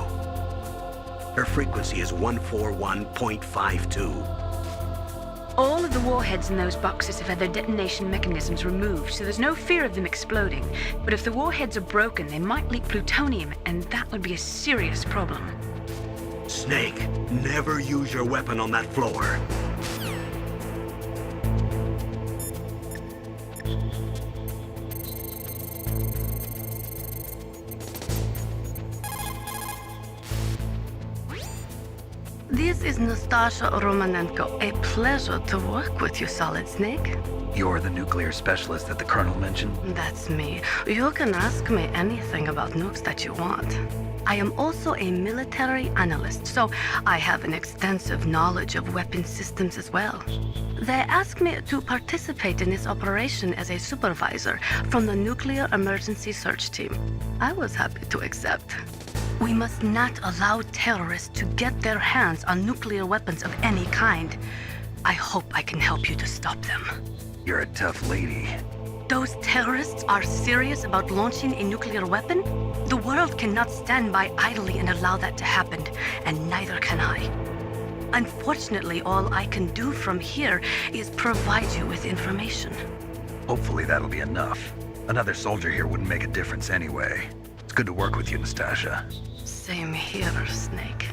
Her frequency is 141.52. All of the warheads in those boxes have had their detonation mechanisms removed, so there's no fear of them exploding. But if the warheads are broken, they might leak plutonium, and that would be a serious problem. Snake, never use your weapon on that floor. This is Nastasha Romanenko. A pleasure to work with you, Solid Snake. You're the nuclear specialist that the Colonel mentioned? That's me. You can ask me anything about nukes that you want. I am also a military analyst, so I have an extensive knowledge of weapon systems as well. They asked me to participate in this operation as a supervisor from the Nuclear Emergency Search Team. I was happy to accept. We must not allow terrorists to get their hands on nuclear weapons of any kind. I hope I can help you to stop them. You're a tough lady. Those terrorists are serious about launching a nuclear weapon? The world cannot stand by idly and allow that to happen, and neither can I. Unfortunately, all I can do from here is provide you with information. Hopefully that'll be enough. Another soldier here wouldn't make a difference anyway. It's good to work with you, Nastasha. Same here, Snake.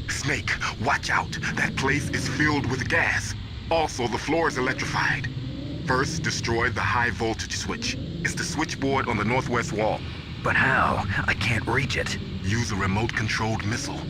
Snake, watch out. That place is filled with gas. Also, the floor is electrified. First, destroy the high voltage switch. It's the switchboard on the northwest wall. But how? I can't reach it. Use a remote-controlled missile.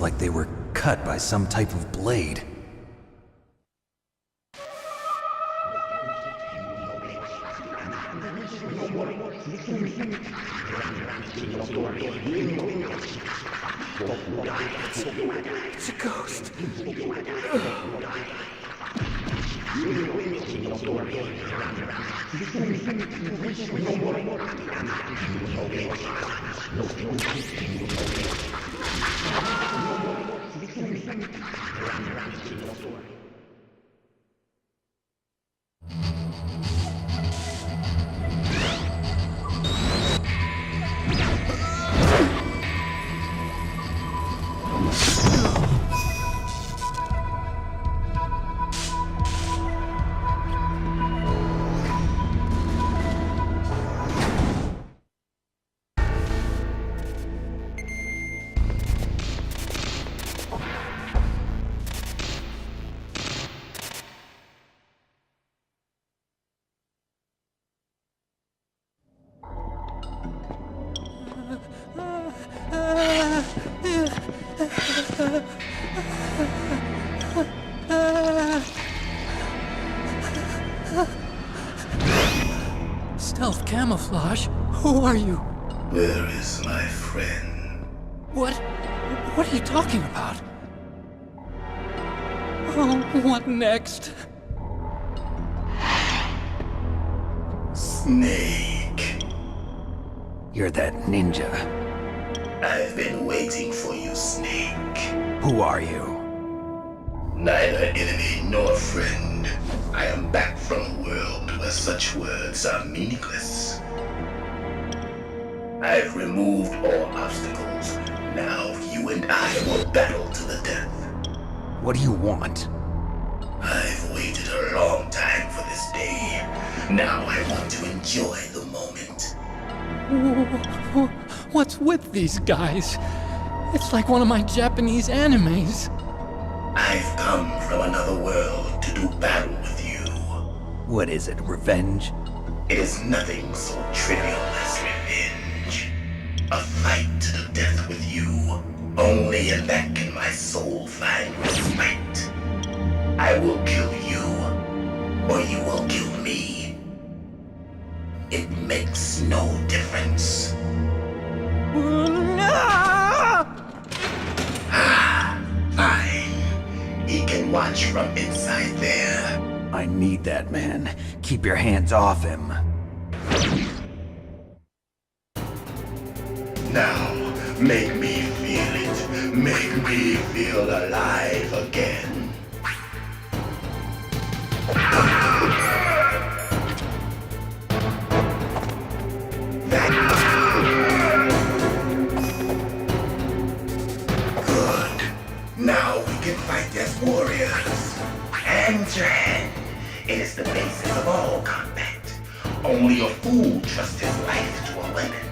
like they were cut by some type of blade. It's a ghost. Stealth camouflage? Who are you? Where is my friend? What are you talking about? Oh, what next? Snake. You're that ninja. I've been waiting for you, Snake. Who are you? Neither enemy nor friend. I am back from a world where such words are meaningless. I've removed all obstacles. Now you and I will battle to the death. What do you want? I've waited a long time for this day. Now I want to enjoy the moment. What's with these guys? It's like one of my Japanese animes. I've come from another world to do battle with you. What is it, revenge? It is nothing so trivial as revenge. A fight to the death with you. Only in that can my soul find respite. I will kill you, or you will kill me. It makes no difference. Fine. He can watch from inside there. I need that man. Keep your hands off him. Now, make me feel it. Make me feel alive again. Good. Now we can fight as warriors. Hand to hand. It is the basis of all combat. Only a fool trusts his life to a weapon.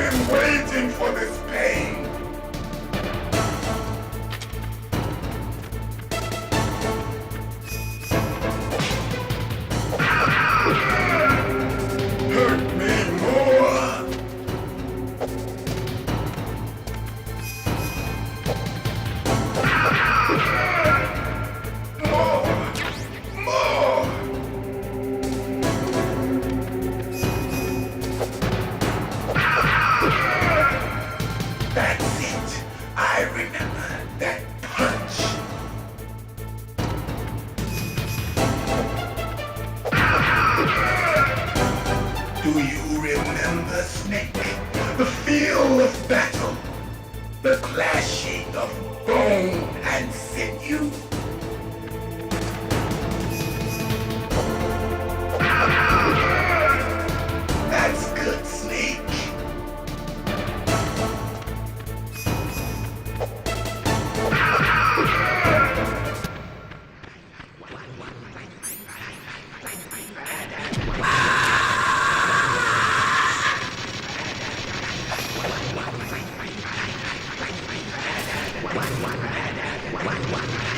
been waiting for this pain. Hurt me more. More. That's it. I remember that punch. Do you remember, Snake? The feel of battle. The clashing of bone and sinew. That's good, Snake.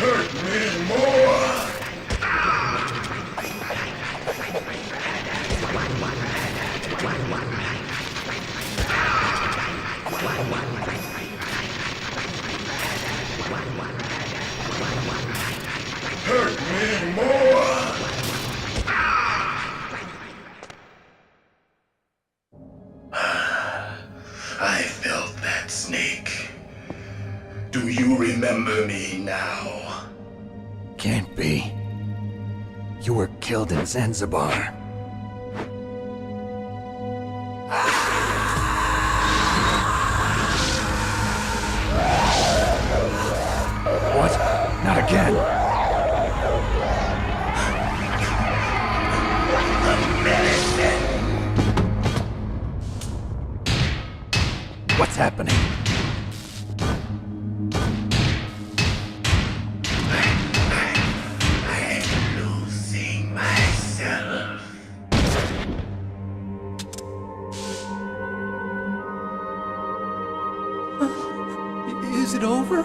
Hurt me more. Hurt me more. I felt that, Snake. Do you remember me now? Can't be. You were killed in Zanzibar. What? Not again. What's happening? I'm losing myself. Is it over?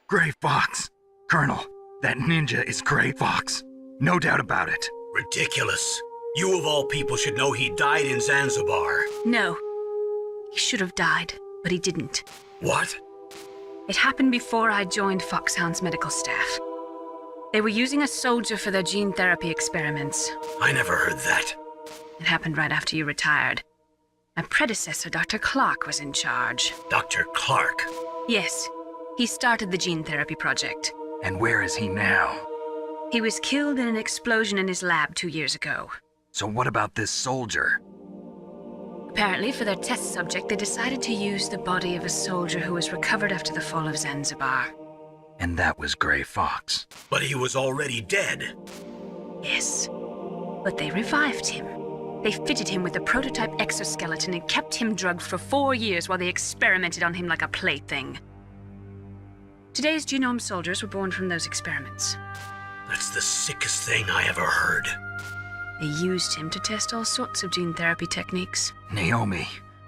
Gray Fox! Colonel, that ninja is Gray Fox. No doubt about it. Ridiculous. You of all people should know he died in Zanzibar. No. He should have died, but he didn't. What? It happened before I joined Foxhound's medical staff. They were using a soldier for their gene therapy experiments. I never heard that. It happened right after you retired. My predecessor, Dr. Clark, was in charge. Dr. Clark? Yes. He started the gene therapy project. And where is he now? He was killed in an explosion in his lab 2 years ago. So what about this soldier? Apparently, for their test subject, they decided to use the body of a soldier who was recovered after the fall of Zanzibar. And that was Gray Fox. But he was already dead. Yes. But they revived him. They fitted him with a prototype exoskeleton and kept him drugged for 4 years while they experimented on him like a plaything. Today's genome soldiers were born from those experiments. That's the sickest thing I ever heard. They used him to test all sorts of gene therapy techniques. Naomi,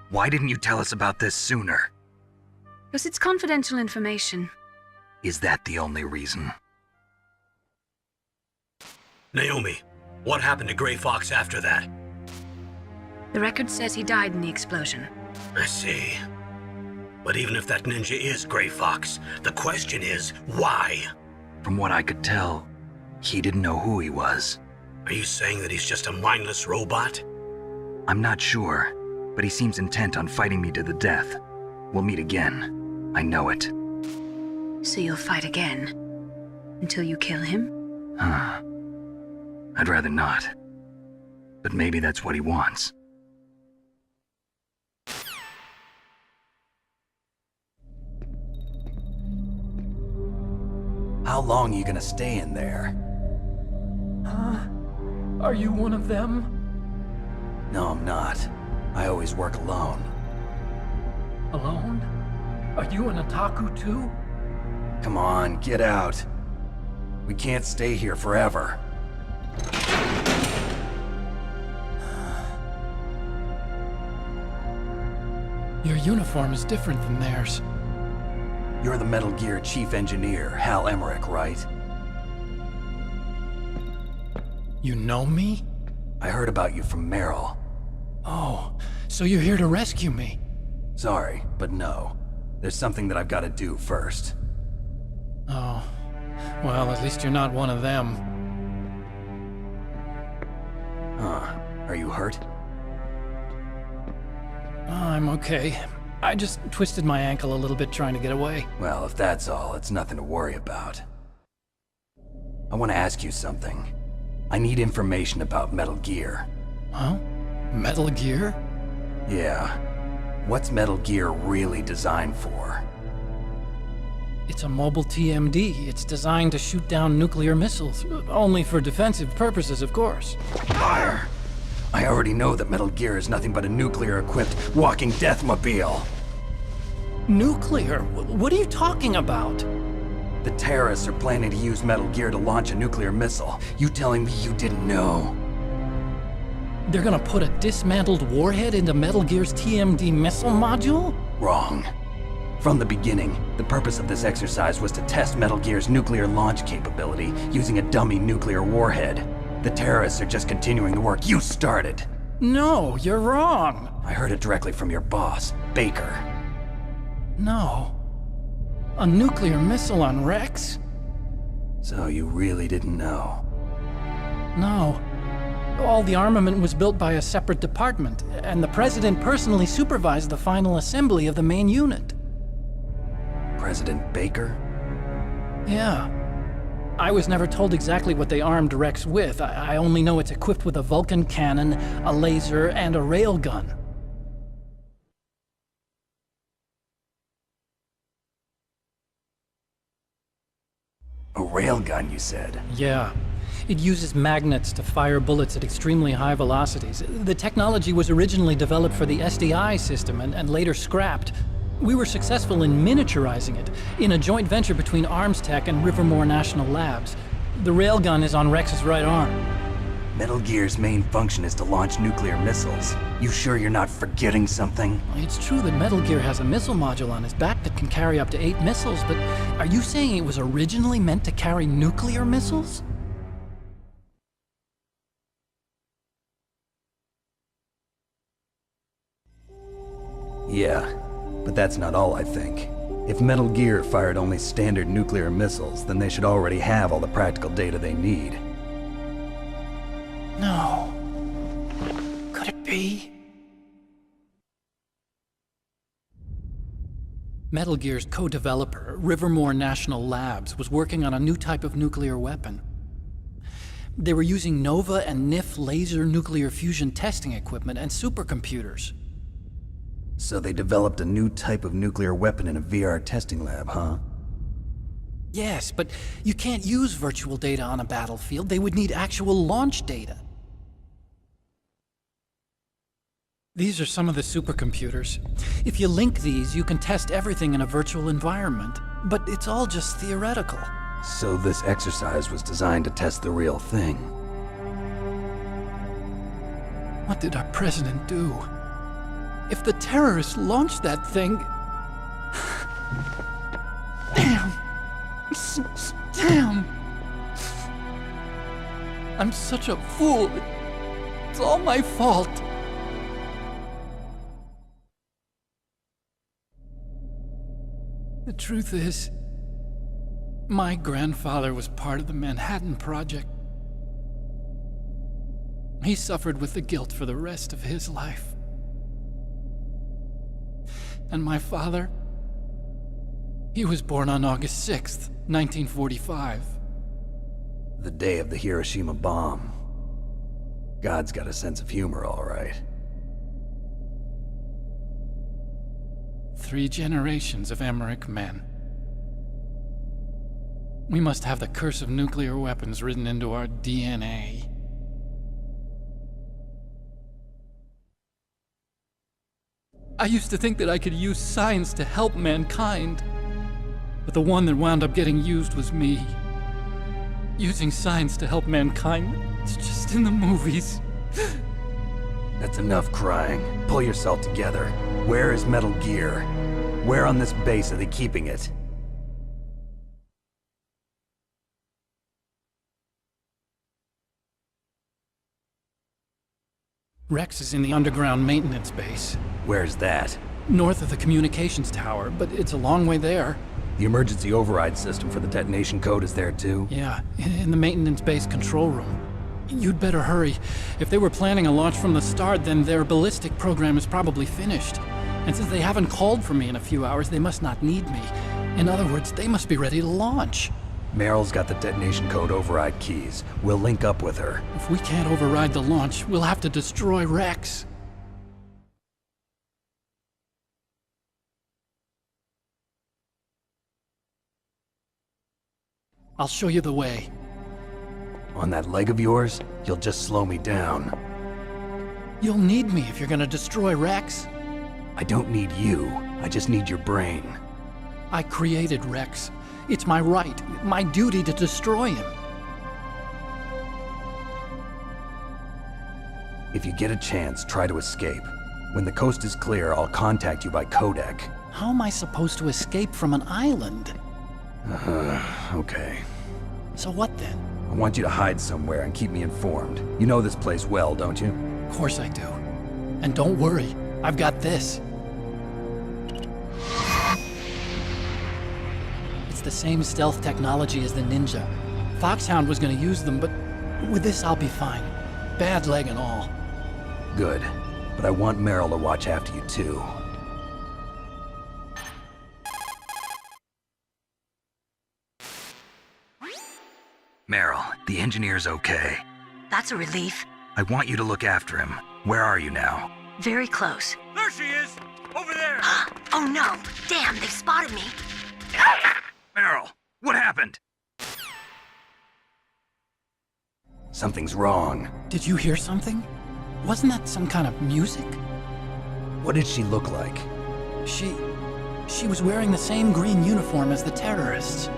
why didn't you tell us about this sooner? Because it's confidential information. Is that the only reason? Naomi, what happened to Gray Fox after that? The record says he died in the explosion. I see. But even if that ninja is Gray Fox, the question is, why? From what I could tell, he didn't know who he was. Are you saying that he's just a mindless robot? I'm not sure, but he seems intent on fighting me to the death. We'll meet again. I know it. So you'll fight again? Until you kill him? I'd rather not. But maybe that's what he wants. How long are you gonna stay in there? Are you one of them? No, I'm not. I always work alone. Alone? Are you an otaku too? Come on, get out. We can't stay here forever. Your uniform is different than theirs. You're the Metal Gear Chief Engineer, Hal Emmerich, right? You know me? I heard about you from Meryl. Oh, so you're here to rescue me? Sorry, but no. There's something that I've got to do first. Oh. Well, at least you're not one of them. Huh. Are you hurt? I'm okay. I just twisted my ankle a little bit trying to get away. Well, if that's all, it's nothing to worry about. I want to ask you something. I need information about Metal Gear. Huh? Metal Gear? Yeah. What's Metal Gear really designed for? It's a mobile TMD. It's designed to shoot down nuclear missiles. Only for defensive purposes, of course. Fire! I already know that Metal Gear is nothing but a nuclear-equipped walking deathmobile. Nuclear? What are you talking about? The terrorists are planning to use Metal Gear to launch a nuclear missile. You telling me you didn't know? They're gonna put a dismantled warhead into Metal Gear's TMD missile module? Wrong. From the beginning, the purpose of this exercise was to test Metal Gear's nuclear launch capability using a dummy nuclear warhead. The terrorists are just continuing the work you started. No, you're wrong. I heard it directly from your boss, Baker. No. A nuclear missile on Rex? So you really didn't know? No. All the armament was built by a separate department, and the President personally supervised the final assembly of the main unit. President Baker? Yeah. I was never told exactly what they armed Rex with. I only know it's equipped with a Vulcan cannon, a laser, and a railgun. A railgun, you said? Yeah. It uses magnets to fire bullets at extremely high velocities. The technology was originally developed for the SDI system and later scrapped. We were successful in miniaturizing it, in a joint venture between ArmsTech and Rivermore National Labs. The railgun is on Rex's right arm. Metal Gear's main function is to launch nuclear missiles. You sure you're not forgetting something? It's true that Metal Gear has a missile module on its back that can carry up to 8 missiles, but are you saying it was originally meant to carry nuclear missiles? Yeah, but that's not all I think. If Metal Gear fired only standard nuclear missiles, then they should already have all the practical data they need. No. Could it be? Metal Gear's co-developer, Rivermore National Labs, was working on a new type of nuclear weapon. They were using NOVA and NIF laser nuclear fusion testing equipment and supercomputers. So they developed a new type of nuclear weapon in a VR testing lab, huh? Yes, but you can't use virtual data on a battlefield. They would need actual launch data. These are some of the supercomputers. If you link these, you can test everything in a virtual environment. But it's all just theoretical. So this exercise was designed to test the real thing. What did our president do? If the terrorists launched that thing... Damn! Damn! I'm such a fool. It's all my fault. The truth is, my grandfather was part of the Manhattan Project. He suffered with the guilt for the rest of his life. And my father, he was born on August 6th, 1945. The day of the Hiroshima bomb. God's got a sense of humor, all right. 3 generations of Emmerich men. We must have the curse of nuclear weapons written into our DNA. I used to think that I could use science to help mankind. But the one that wound up getting used was me. Using science to help mankind, it's just in the movies. That's enough crying. Pull yourself together. Where is Metal Gear? Where on this base are they keeping it? Rex is in the underground maintenance base. Where's that? North of the communications tower, but it's a long way there. The emergency override system for the detonation code is there too? Yeah, in the maintenance base control room. You'd better hurry. If they were planning a launch from the start, then their ballistic program is probably finished. And since they haven't called for me in a few hours, they must not need me. In other words, they must be ready to launch. Meryl's got the detonation code override keys. We'll link up with her. If we can't override the launch, we'll have to destroy Rex. I'll show you the way. On that leg of yours, you'll just slow me down. You'll need me if you're gonna destroy Rex. I don't need you. I just need your brain. I created Rex. It's my right, my duty to destroy him. If you get a chance, try to escape. When the coast is clear, I'll contact you by codec. How am I supposed to escape from an island? Okay. So what then? I want you to hide somewhere and keep me informed. You know this place well, don't you? Of course I do. And don't worry, I've got this. It's the same stealth technology as the Ninja. Foxhound was gonna use them, but with this I'll be fine. Bad leg and all. Good. But I want Meryl to watch after you too. Meryl, the engineer's okay. That's a relief. I want you to look after him. Where are you now? Very close. There she is! Over there! Oh no! Damn, they've spotted me! Meryl, what happened? Something's wrong. Did you hear something? Wasn't that some kind of music? What did she look like? She was wearing the same green uniform as the terrorists.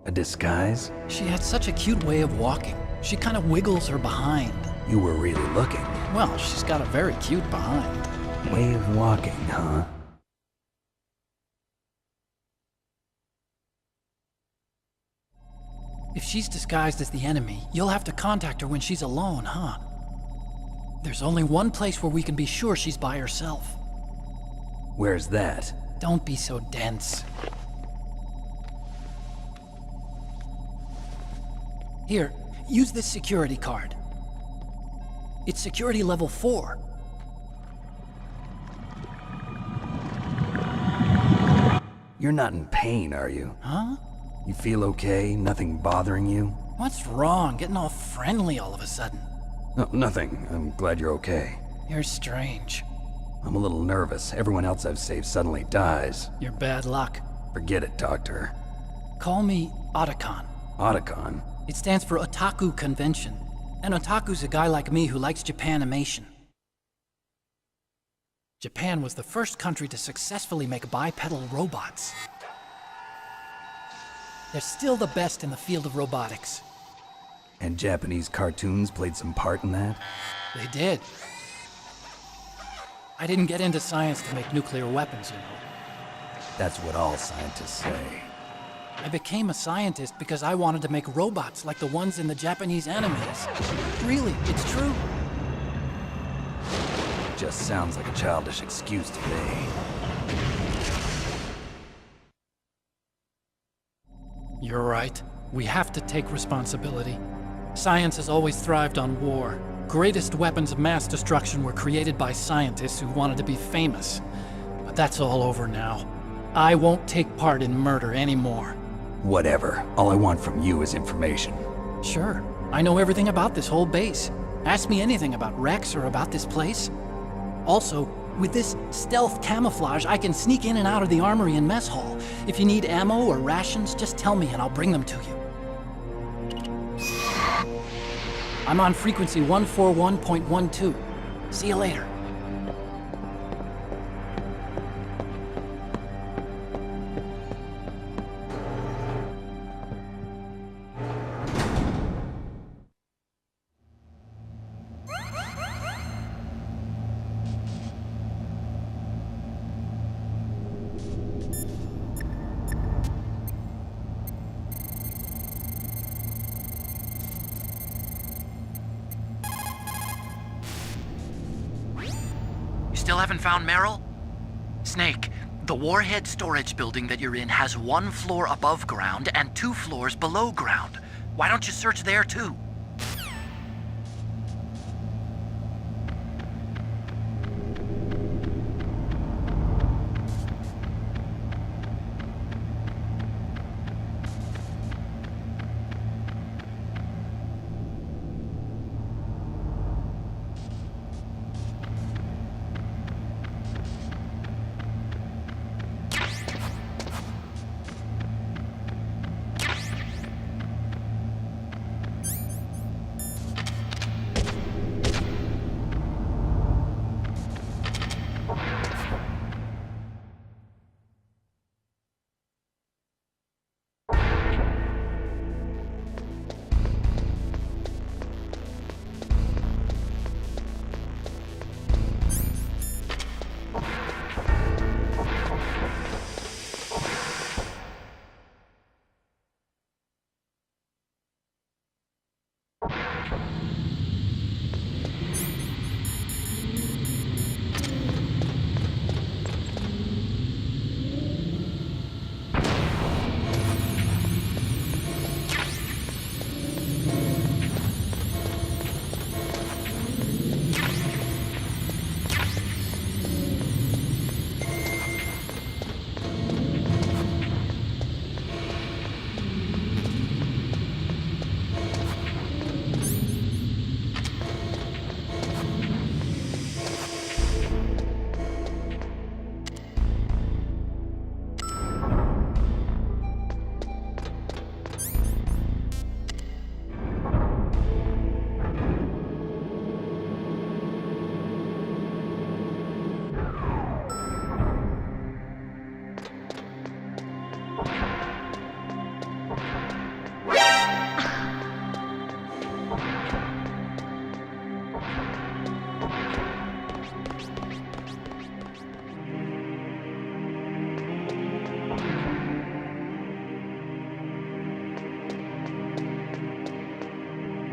A disguise? She had such a cute way of walking. She kind of wiggles her behind. You were really looking. Well, she's got a very cute behind. Way of walking, huh? If she's disguised as the enemy, you'll have to contact her when she's alone, huh? There's only one place where we can be sure she's by herself. Where's that? Don't be so dense. Here, use this security card. It's security level 4. You're not in pain, are you? Huh? You feel okay? Nothing bothering you? What's wrong? Getting all friendly all of a sudden. No, nothing. I'm glad you're okay. You're strange. I'm a little nervous. Everyone else I've saved suddenly dies. You're bad luck. Forget it, Doctor. Call me Otacon. Otacon? It stands for Otaku Convention. An otaku's a guy like me who likes Japanimation. Japan was the first country to successfully make bipedal robots. They're still the best in the field of robotics. And Japanese cartoons played some part in that? They did. I didn't get into science to make nuclear weapons, you know. That's what all scientists say. I became a scientist because I wanted to make robots like the ones in the Japanese animes. Really, it's true. Just sounds like a childish excuse to me. You're right. We have to take responsibility. Science has always thrived on war. Greatest weapons of mass destruction were created by scientists who wanted to be famous. But that's all over now. I won't take part in murder anymore. Whatever. All I want from you is information. Sure. I know everything about this whole base. Ask me anything about Rex or about this place. Also, with this stealth camouflage, I can sneak in and out of the armory and mess hall. If you need ammo or rations, just tell me and I'll bring them to you. I'm on frequency 141.12. See you later. Still haven't found Meryl? Snake, the warhead storage building that you're in has 1 floor above ground and 2 floors below ground. Why don't you search there too?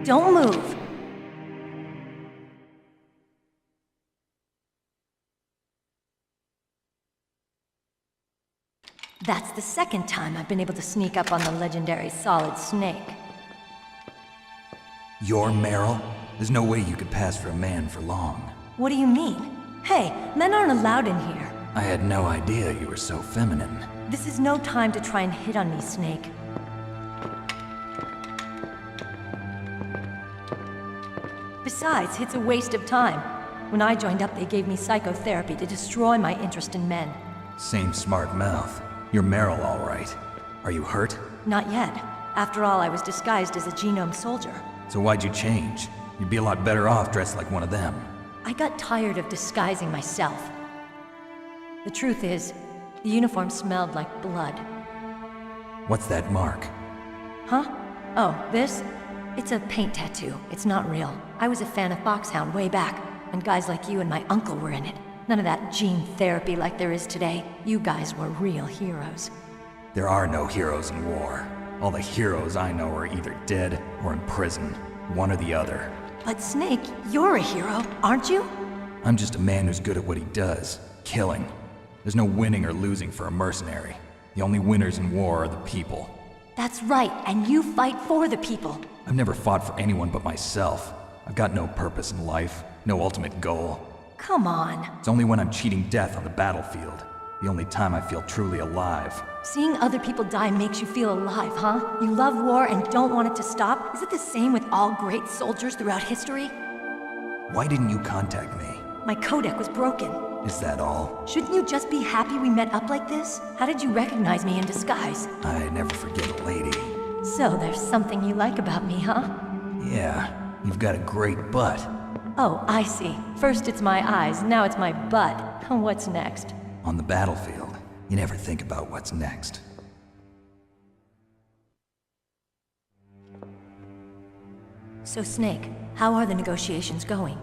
Don't move. That's the second time I've been able to sneak up on the legendary Solid Snake. You're Meryl? There's no way you could pass for a man for long. What do you mean? Hey, men aren't allowed in here. I had no idea you were so feminine. This is no time to try and hit on me, Snake. Besides, it's a waste of time. When I joined up, they gave me psychotherapy to destroy my interest in men. Same smart mouth. You're Meryl, all right. Are you hurt? Not yet. After all, I was disguised as a genome soldier. So why'd you change? You'd be a lot better off dressed like one of them. I got tired of disguising myself. The truth is, the uniform smelled like blood. What's that mark? Huh? Oh, this? It's a paint tattoo. It's not real. I was a fan of Foxhound way back, when guys like you and my uncle were in it. None of that gene therapy like there is today. You guys were real heroes. There are no heroes in war. All the heroes I know are either dead or in prison. One or the other. But Snake, you're a hero, aren't you? I'm just a man who's good at what he does. Killing. There's no winning or losing for a mercenary. The only winners in war are the people. That's right, and you fight for the people. I've never fought for anyone but myself. I've got no purpose in life, no ultimate goal. Come on. It's only when I'm cheating death on the battlefield. The only time I feel truly alive. Seeing other people die makes you feel alive, huh? You love war and don't want it to stop? Is it the same with all great soldiers throughout history? Why didn't you contact me? My codec was broken. Is that all? Shouldn't you just be happy we met up like this? How did you recognize me in disguise? I never forget a lady. So there's something you like about me, huh? Yeah, You've got a great butt. Oh, I see. First it's my eyes, now it's my butt. What's next? On the battlefield, you never think about what's next. So, Snake, how are the negotiations going?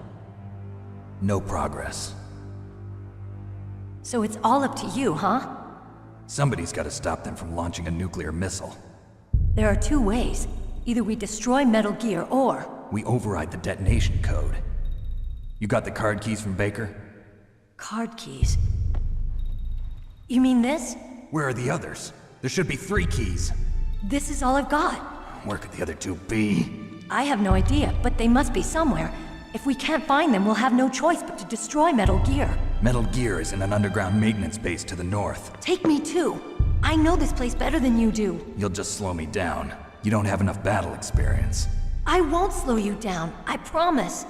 No progress. So it's all up to you, huh? Somebody's got to stop them from launching a nuclear missile. There are two ways. Either we destroy Metal Gear, or... we override the detonation code. You got the card keys from Baker? Card keys? You mean this? Where are the others? There should be 3 keys. This is all I've got. Where could the other 2 be? I have no idea, but they must be somewhere. If we can't find them, we'll have no choice but to destroy Metal Gear. Metal Gear is in an underground maintenance base to the north. Take me too. I know this place better than you do. You'll just slow me down. You don't have enough battle experience. I won't slow you down, I promise.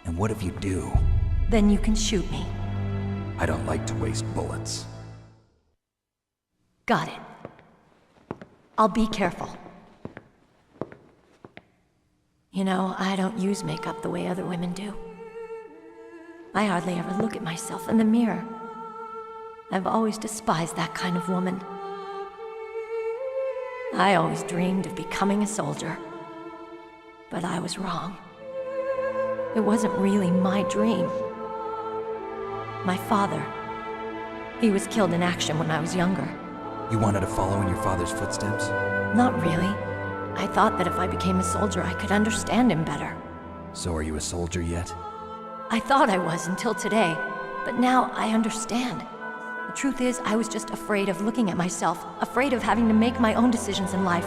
And what if you do? Then you can shoot me. I don't like to waste bullets. Got it. I'll be careful. You know, I don't use makeup the way other women do. I hardly ever look at myself in the mirror. I've always despised that kind of woman. I always dreamed of becoming a soldier. But I was wrong. It wasn't really my dream. My father, he was killed in action when I was younger. You wanted to follow in your father's footsteps? Not really. I thought that if I became a soldier, I could understand him better. So are you a soldier yet? I thought I was until today, but now I understand. The truth is, I was just afraid of looking at myself, afraid of having to make my own decisions in life.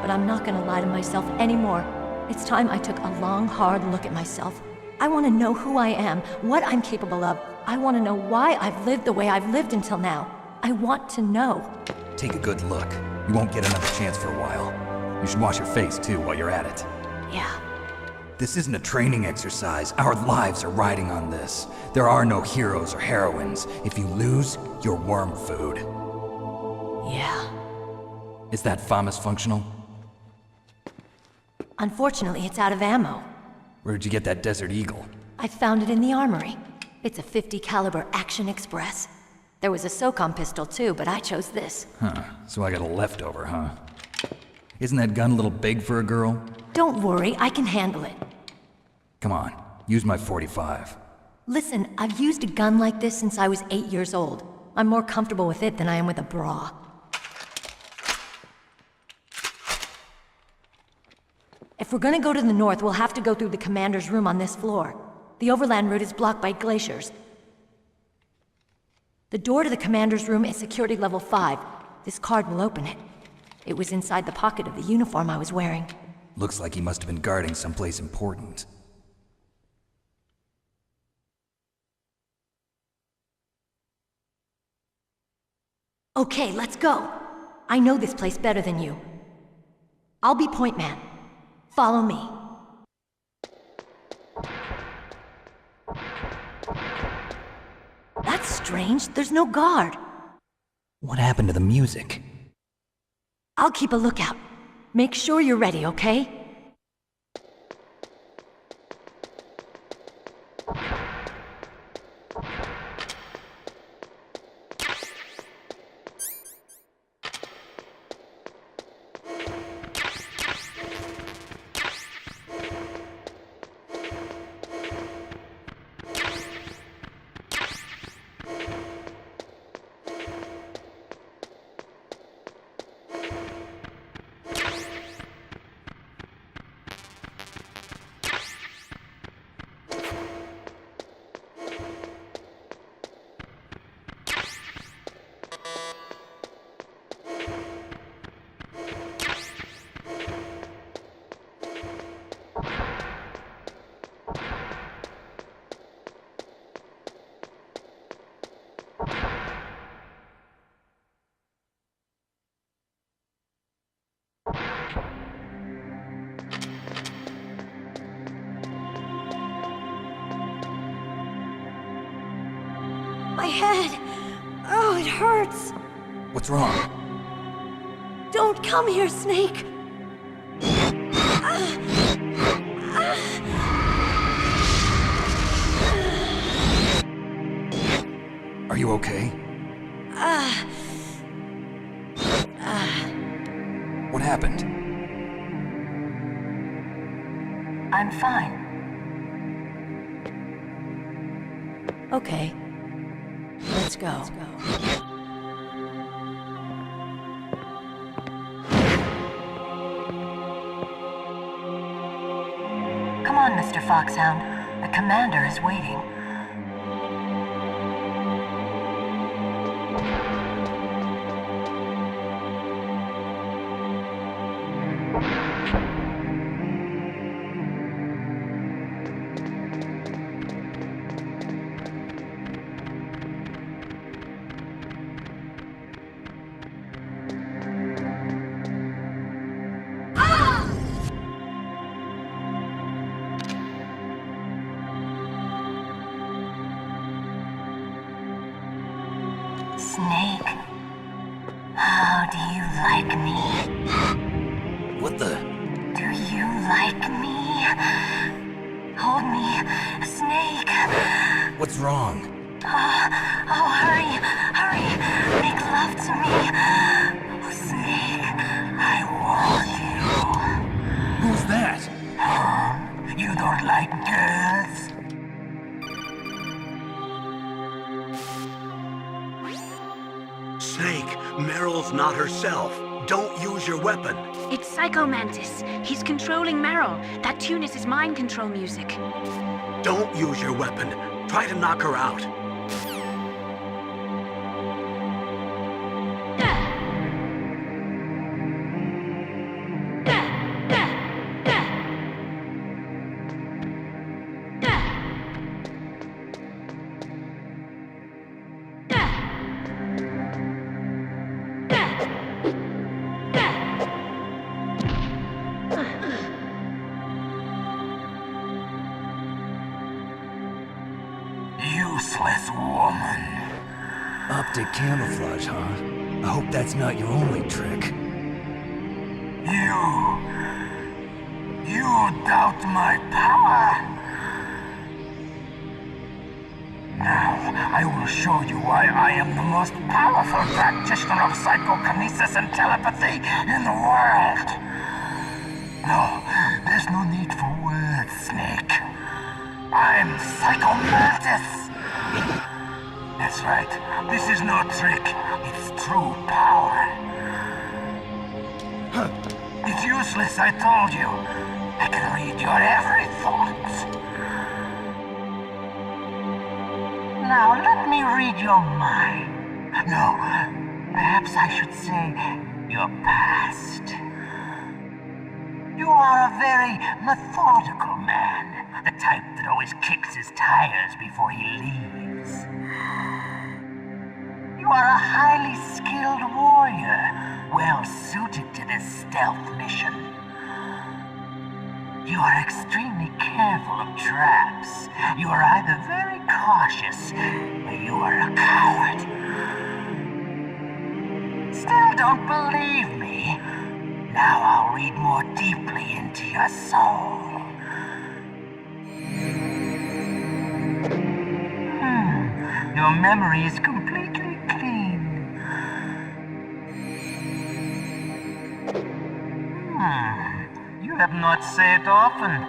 But I'm not gonna lie to myself anymore. It's time I took a long, hard look at myself. I want to know who I am, what I'm capable of. I want to know why I've lived the way I've lived until now. I want to know. Take a good look. You won't get another chance for a while. You should wash your face, too, while you're at it. Yeah. This isn't a training exercise. Our lives are riding on this. There are no heroes or heroines. If you lose, you're worm food. Yeah. Is that FAMAS functional? Unfortunately, it's out of ammo. Where'd you get that Desert Eagle? I found it in the armory. It's a .50 caliber Action Express. There was a SOCOM pistol too, but I chose this. Huh, so I got a leftover, huh? Isn't that gun a little big for a girl? Don't worry, I can handle it. Come on, use my .45. Listen, I've used a gun like this since I was 8 years old. I'm more comfortable with it than I am with a bra. If we're gonna go to the north, we'll have to go through the commander's room on this floor. The overland route is blocked by glaciers. The door to the commander's room is security level 5. This card will open it. It was inside the pocket of the uniform I was wearing. Looks like he must have been guarding someplace important. Okay, let's go. I know this place better than you. I'll be point man. Follow me. That's strange. There's no guard. What happened to the music? I'll keep a lookout. Make sure you're ready, okay? My head! Oh, it hurts! What's wrong? Don't come here, Snake! you okay? What happened? I'm fine. Okay. Let's go. Come on, Mr. Foxhound. The commander is waiting. Snake, how do you like me? What the? Do you like me? Hold me, Snake. What's wrong? Oh, hurry, hurry, make love to me. Oh, Snake, I want you. Who's that? Oh, you don't like girls? Snake, Meryl's not herself. Don't use your weapon. It's Psycho Mantis. He's controlling Meryl. That tune is his mind control music. Don't use your weapon. Try to knock her out. Useless woman. Optic camouflage, huh? I hope that's not your only trick. You doubt my power? Now, I will show you why I am the most powerful practitioner of psychokinesis and telepathy in the world. No, there's no need for words, Snake. I'm Psycho Mantis! That's right. This is no trick. It's true power. It's useless, I told you. I can read your every thought. Now, let me read your mind. No, perhaps I should say your past. You are a very methodical man. The type that always kicks his tires before he leaves. You are a highly skilled warrior, well suited to this stealth mission. You are extremely careful of traps. You are either very cautious, or you are a coward. Still don't believe me? Now I'll read more deeply into your soul. Your memory is completely clean. You have not said often.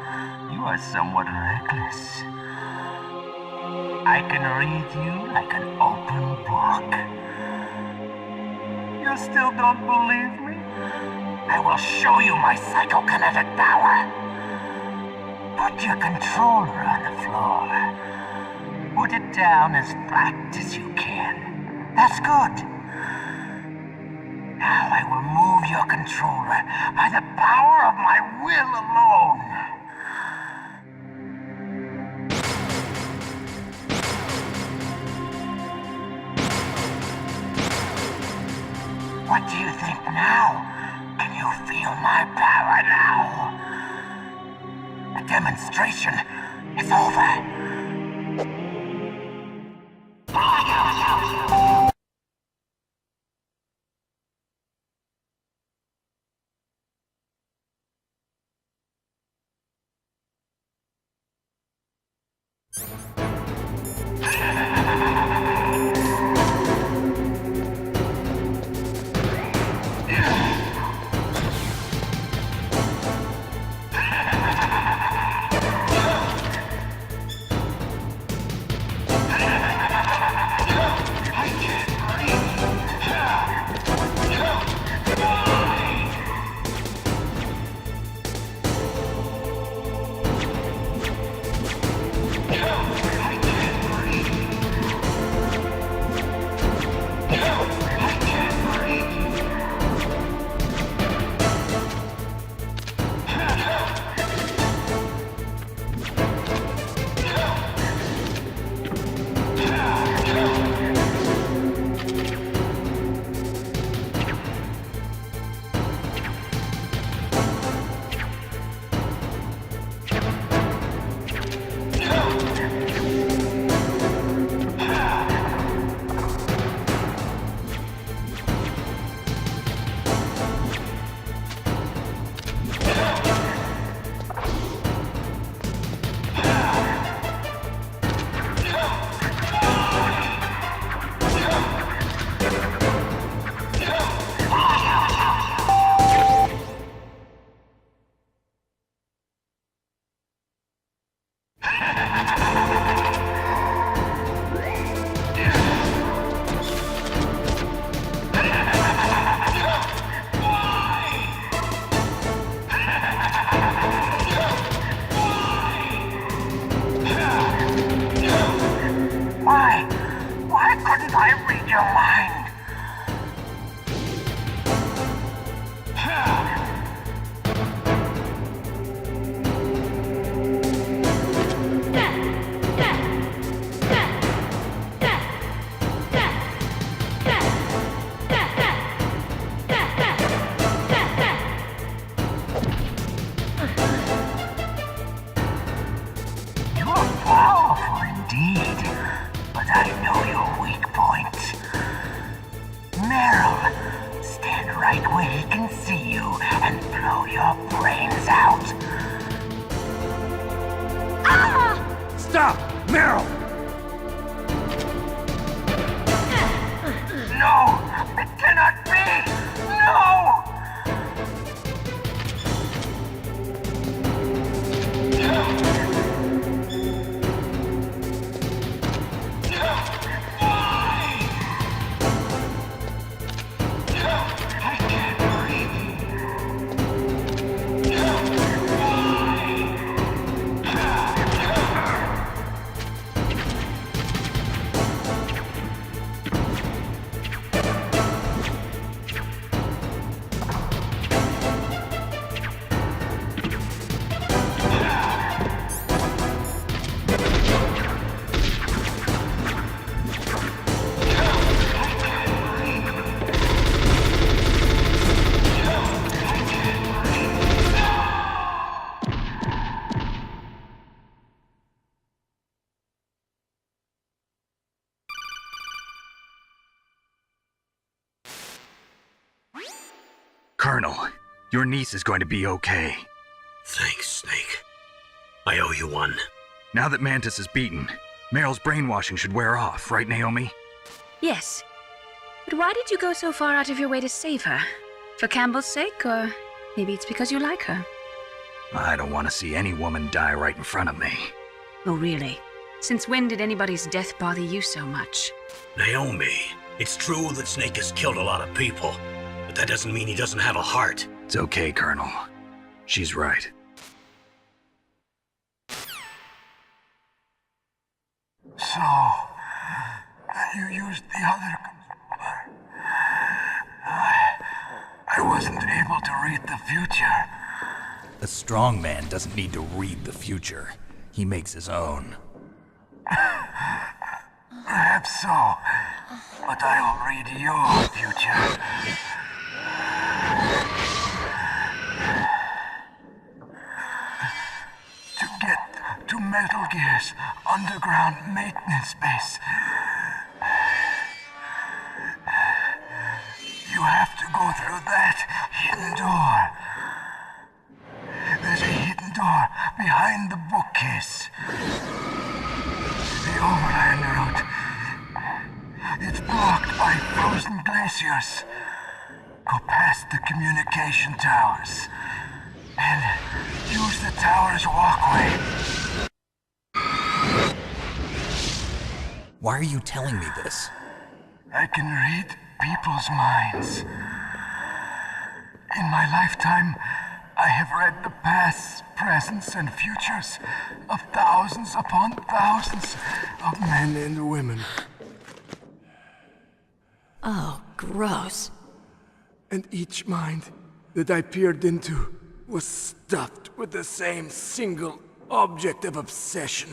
You are somewhat reckless. I can read you like an open book. You still don't believe me? I will show you my psychokinetic power. Put your controller on the floor. Put it down as flat as you can. That's good. Now I will move your controller by the power of my will alone. What do you think now? Can you feel my power now? The demonstration is over. Why couldn't I read your mind? You're powerful indeed, but I know your weak point. Meryl, stand right where he can see you and blow your brains out. Ah! Stop! Meryl! No! It cannot be! No! Colonel, your niece is going to be okay. Thanks, Snake. I owe you one. Now that Mantis is beaten, Meryl's brainwashing should wear off, right, Naomi? Yes. But why did you go so far out of your way to save her? For Campbell's sake, or maybe it's because you like her? I don't want to see any woman die right in front of me. Oh, really? Since when did anybody's death bother you so much? Naomi, it's true that Snake has killed a lot of people, but that doesn't mean he doesn't have a heart. It's okay, Colonel. She's right. So, you used the other controller. I wasn't able to read the future. A strong man doesn't need to read the future. He makes his own. Perhaps so, but I'll read your future. To get to Metal Gear's underground maintenance base, you have to go through that hidden door. There's a hidden door behind the bookcase. The overland route. It's blocked by frozen glaciers. Go past the communication towers. And use the tower's walkway. Why are you telling me this? I can read people's minds. In my lifetime, I have read the pasts, presents, and futures of thousands upon thousands of men and women. Oh, gross. And each mind that I peered into was stuffed with the same single object of obsession.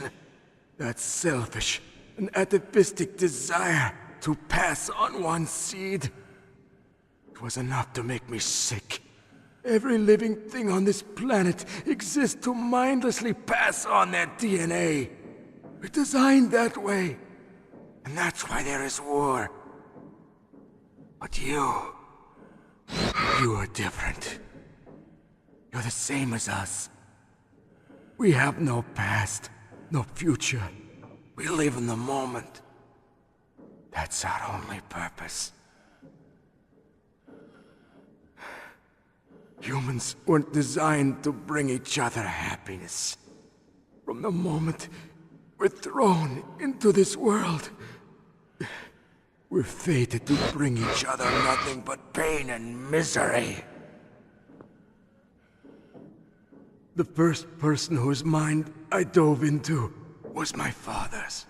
That selfish and atavistic desire to pass on one seed. It was enough to make me sick. Every living thing on this planet exists to mindlessly pass on their DNA. We're designed that way. And that's why there is war. But you are different. You're the same as us. We have no past, no future. We live in the moment. That's our only purpose. Humans weren't designed to bring each other happiness. From the moment we're thrown into this world, we're fated to bring each other nothing but pain and misery. The first person whose mind I dove into was my father's.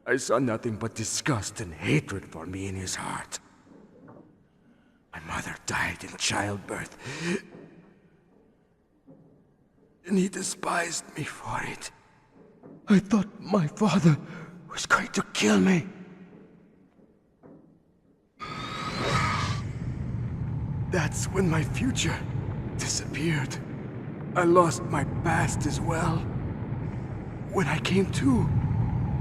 I saw nothing but disgust and hatred for me in his heart. My mother died in childbirth, and he despised me for it. I thought my father was going to kill me. That's when my future disappeared. I lost my past as well. When I came to,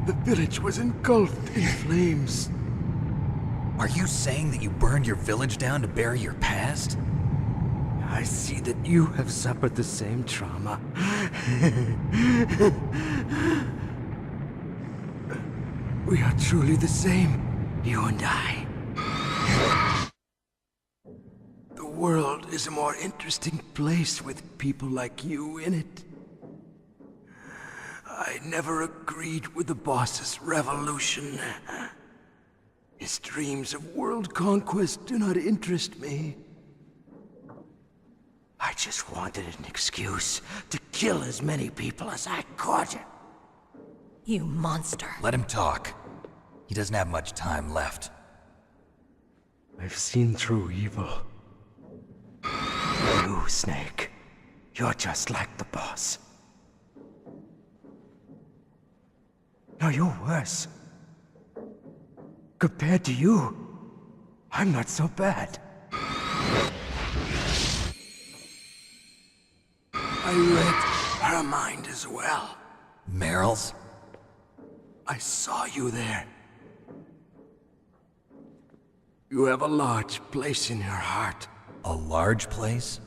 the village was engulfed in flames. Are you saying that you burned your village down to bury your past? I see that you have suffered the same trauma. We are truly the same, you and I. The world is a more interesting place with people like you in it. I never agreed with the boss's revolution. His dreams of world conquest do not interest me. I just wanted an excuse to kill as many people as I could. You monster. Let him talk. He doesn't have much time left. I've seen true evil. You, Snake. You're just like the boss. No, you're worse. Compared to you, I'm not so bad. I read her mind as well. Meryl's? I saw you there. You have a large place in her heart. A large place?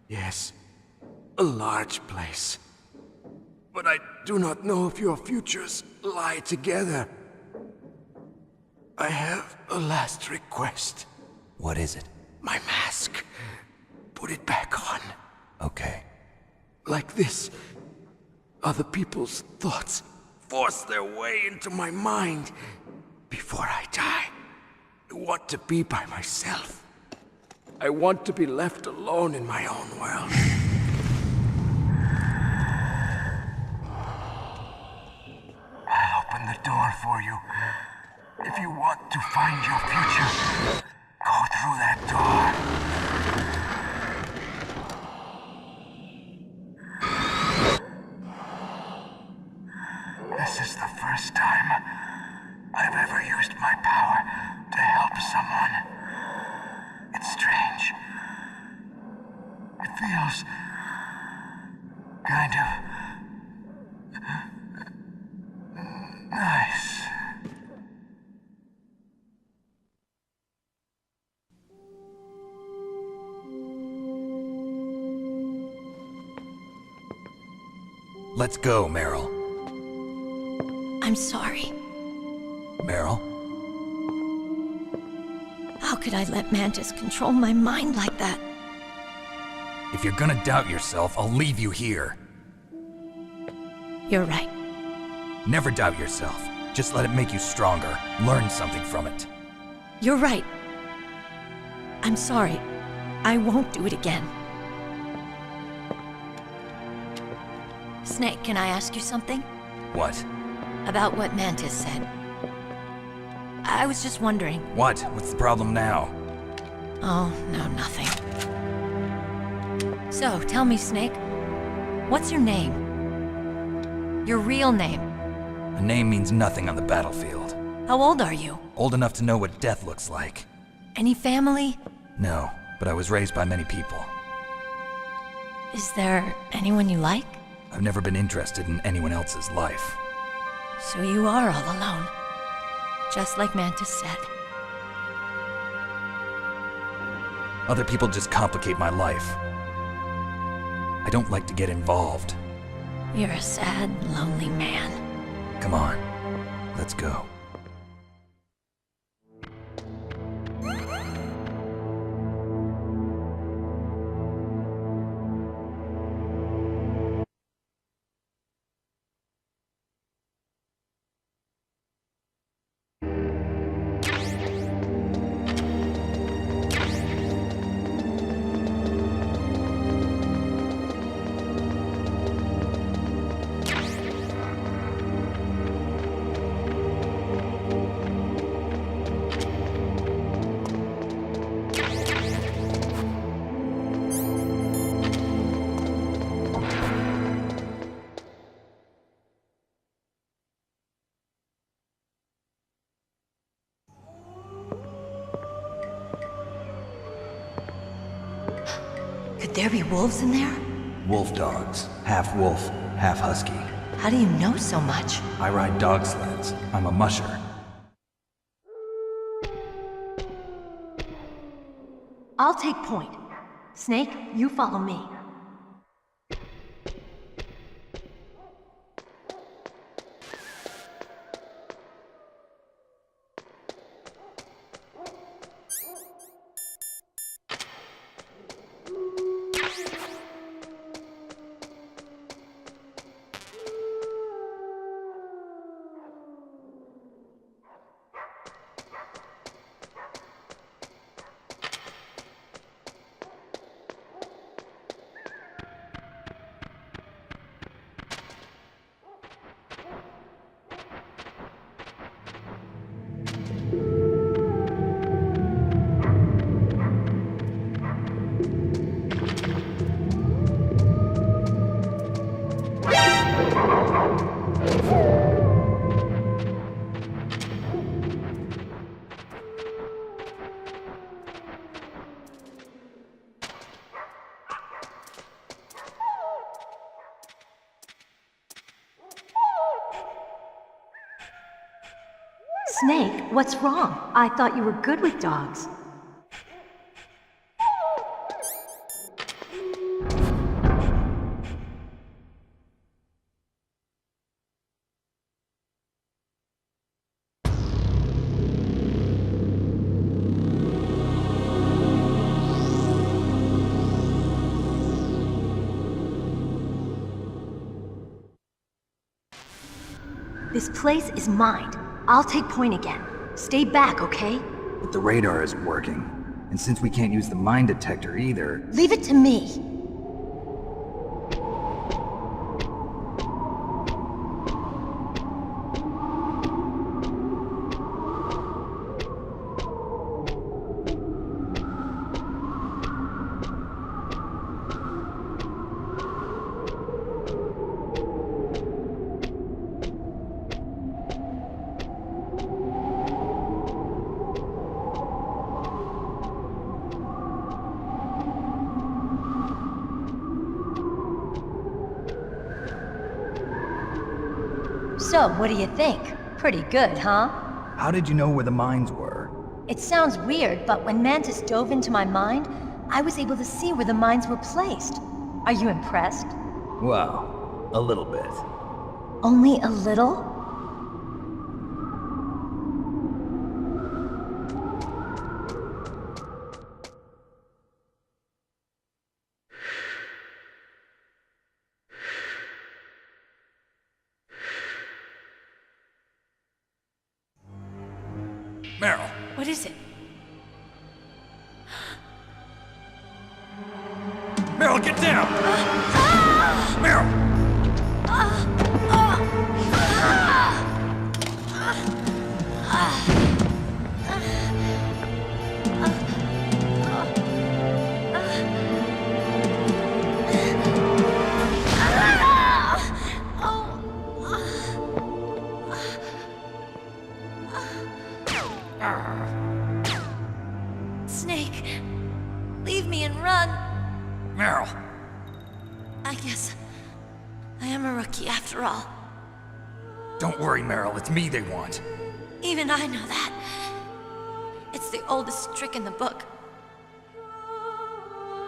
Yes, a large place. But I do not know if your futures lie together. I have a last request. What is it? My mask. Put it back on. Okay. Like this, other people's thoughts force their way into my mind. Before I die, I want to be by myself. I want to be left alone in my own world. I'll open the door for you. If you want to find your future, go through that door. This is the first time I've ever used my power to help someone. It's strange. It feels kind of nice. Let's go, Meryl. I'm sorry. Meryl? could I let Mantis control my mind like that? If you're gonna doubt yourself, I'll leave you here. You're right. Never doubt yourself. Just let it make you stronger. Learn something from it. You're right. I'm sorry. I won't do it again. Snake, can I ask you something? What? About what Mantis said. I was just wondering. What? What's the problem now? Oh, no, nothing. So, tell me, Snake. What's your name? Your real name? A name means nothing on the battlefield. How old are you? Old enough to know what death looks like. Any family? No, but I was raised by many people. Is there anyone you like? I've never been interested in anyone else's life. So you are all alone. Just like Mantis said. Other people just complicate my life. I don't like to get involved. You're a sad, lonely man. Come on, let's go. Could there be wolves in there? Wolf dogs. Half wolf, half husky. How do you know so much? I ride dog sleds. I'm a musher. I'll take point. Snake, you follow me. Snake, what's wrong? I thought you were good with dogs. This place is mine. I'll take point again. Stay back, okay? But the radar isn't working. And since we can't use the mine detector either... Leave it to me. So, what do you think? Pretty good, huh? How did you know where the mines were? It sounds weird, but when Mantis dove into my mind, I was able to see where the mines were placed. Are you impressed? Well, a little bit. Only a little? Meryl. What is it? Meryl, get down! Meryl! Snake, leave me and run. Meryl! I guess I am a rookie after all. Don't worry, Meryl. It's me they want. Even I know that. It's the oldest trick in the book.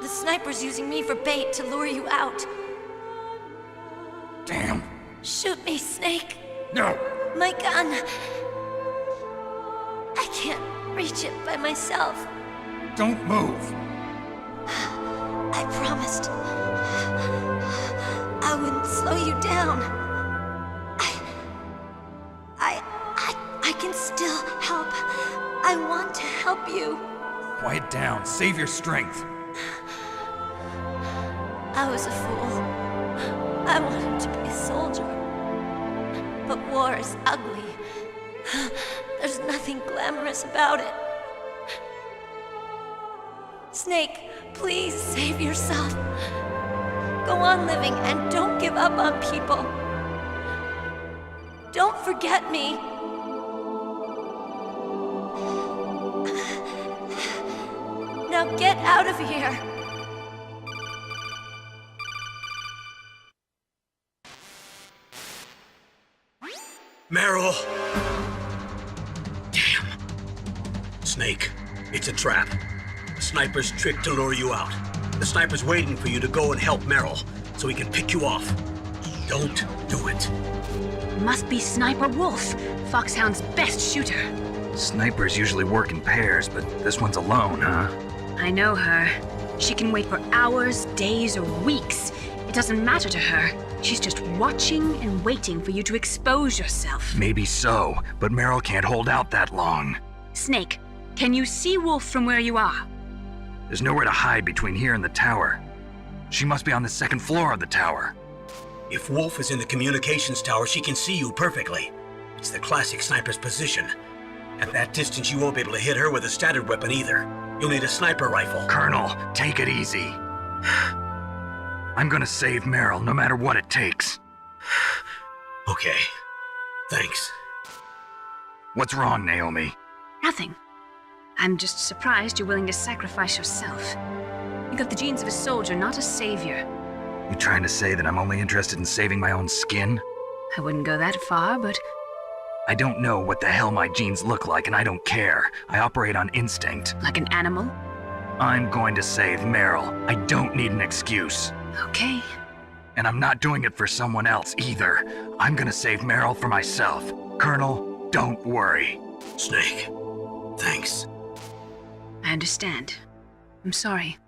The sniper's using me for bait to lure you out. Damn. Shoot me, Snake. No! My gun. I can't reach it by myself. Don't move. I promised I wouldn't slow you down. I can still help. I want to help you. Quiet down. Save your strength. I was a fool. I wanted to be a soldier. But war is ugly. There's nothing glamorous about it. Snake, please save yourself. Go on living and don't give up on people. Don't forget me. Now get out of here. Meryl! Damn. Snake, it's a trap. The sniper's trick to lure you out. The sniper's waiting for you to go and help Meryl, so he can pick you off. Don't do it. Must be Sniper Wolf, Foxhound's best shooter. Snipers usually work in pairs, but this one's alone, huh? I know her. She can wait for hours, days, or weeks. It doesn't matter to her. She's just watching and waiting for you to expose yourself. Maybe so, but Meryl can't hold out that long. Snake, can you see Wolf from where you are? There's nowhere to hide between here and the tower. She must be on the second floor of the tower. If Wolf is in the communications tower, she can see you perfectly. It's the classic sniper's position. At that distance, you won't be able to hit her with a standard weapon either. You'll need a sniper rifle. Colonel, take it easy. I'm gonna save Meryl, no matter what it takes. Okay. Thanks. What's wrong, Naomi? Nothing. I'm just surprised you're willing to sacrifice yourself. You got the genes of a soldier, not a savior. You trying to say that I'm only interested in saving my own skin? I wouldn't go that far, but... I don't know what the hell my genes look like, and I don't care. I operate on instinct. Like an animal? I'm going to save Meryl. I don't need an excuse. Okay. And I'm not doing it for someone else either. I'm gonna save Meryl for myself. Colonel, don't worry. Snake, thanks. I understand. I'm sorry.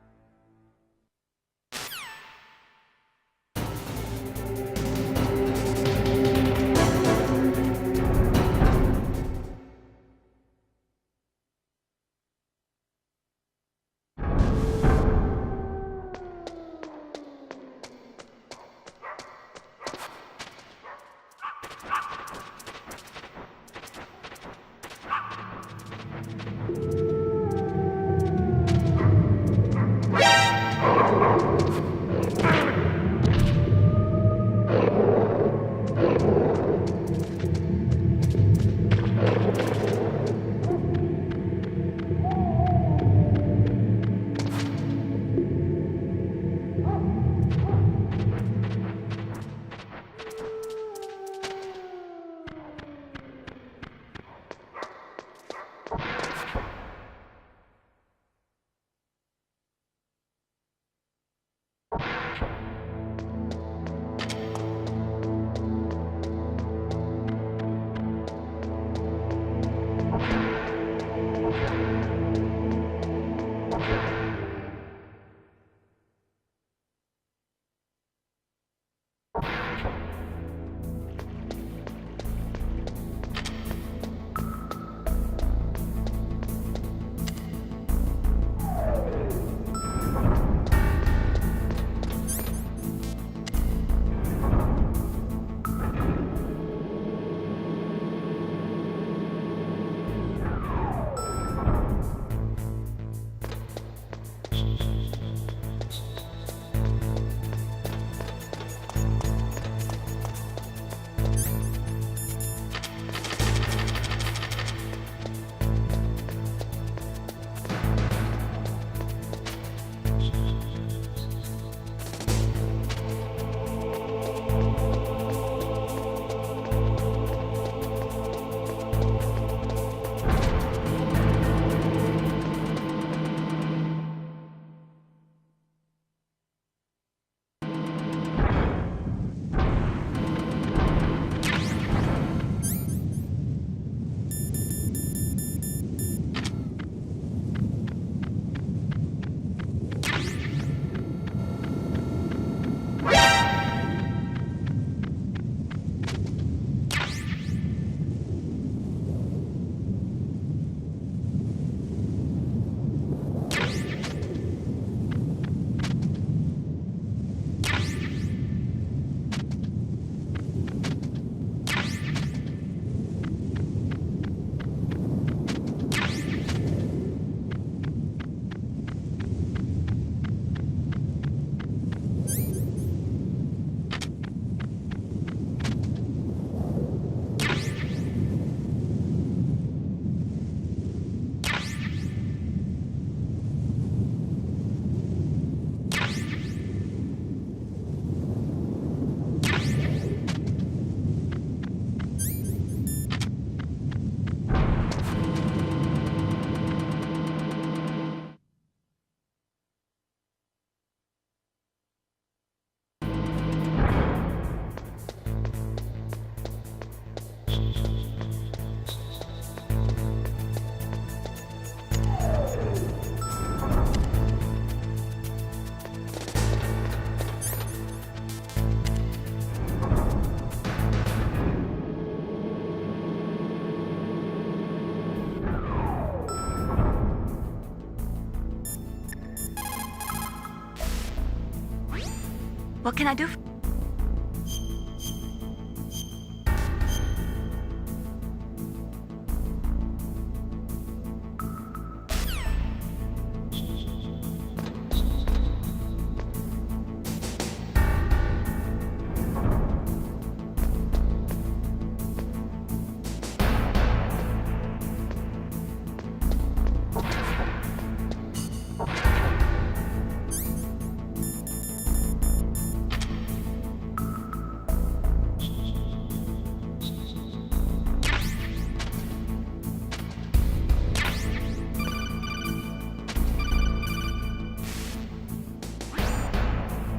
What can I do?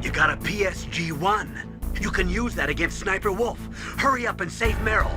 You got a PSG-1. You can use that against Sniper Wolf. Hurry up and save Meryl.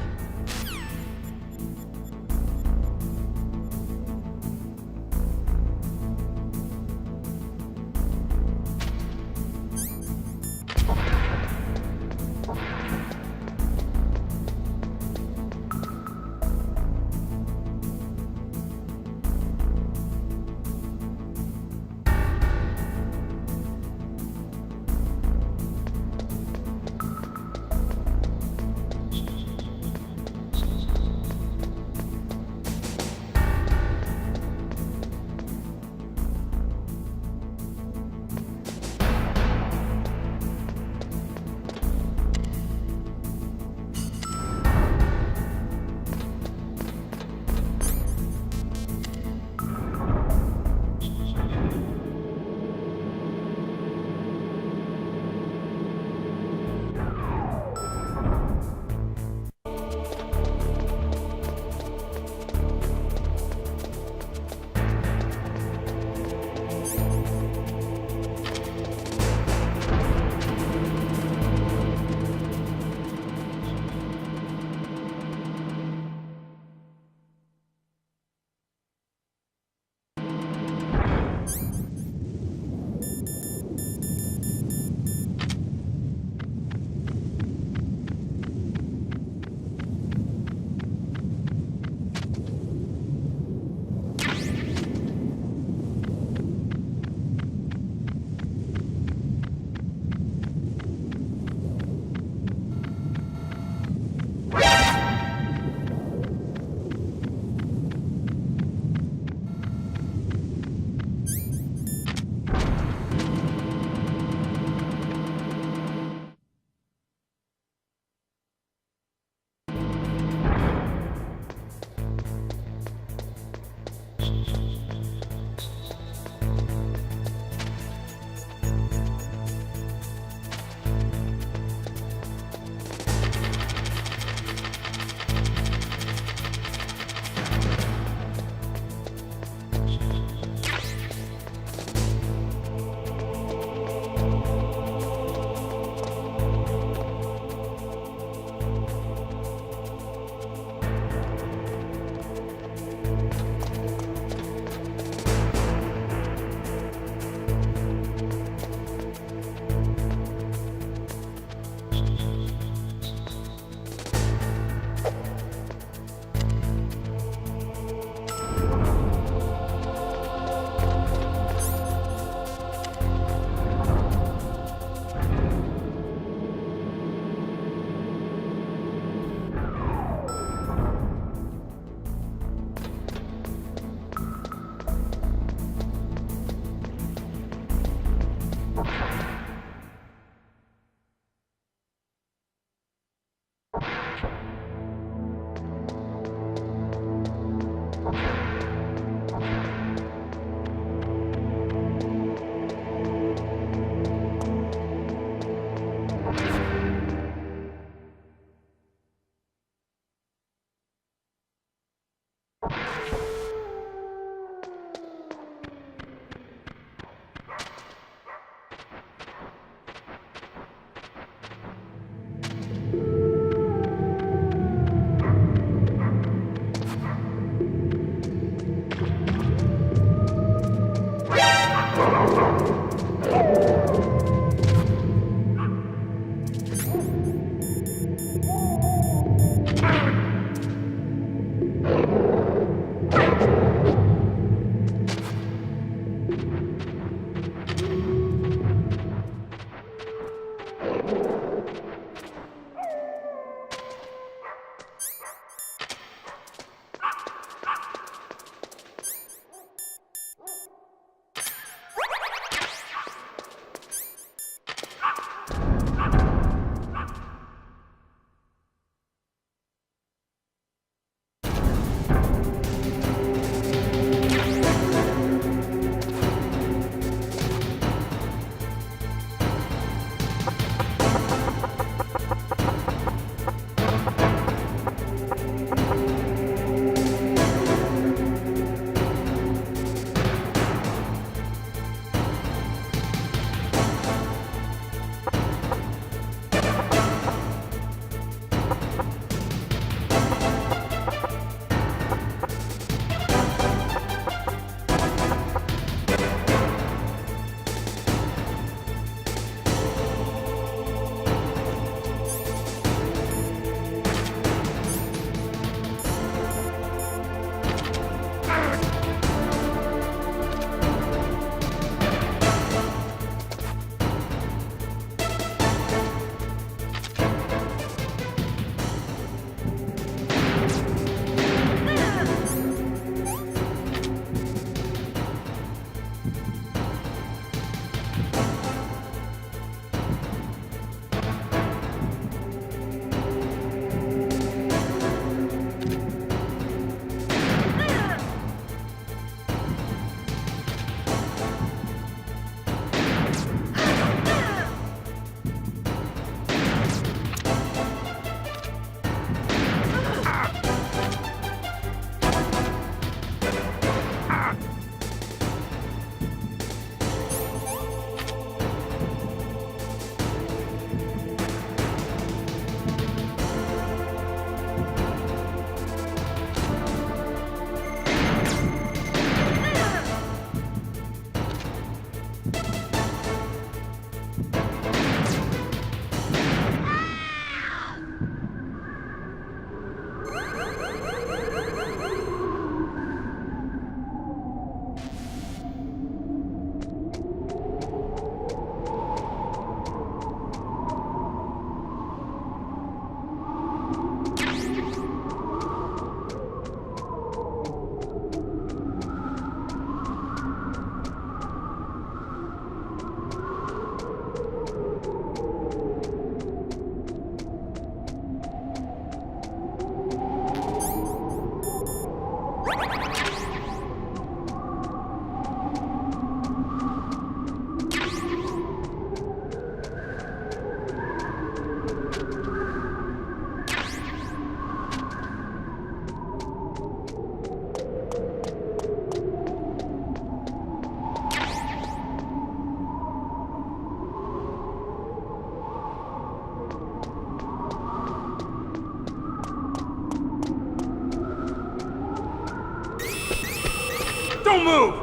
Don't move!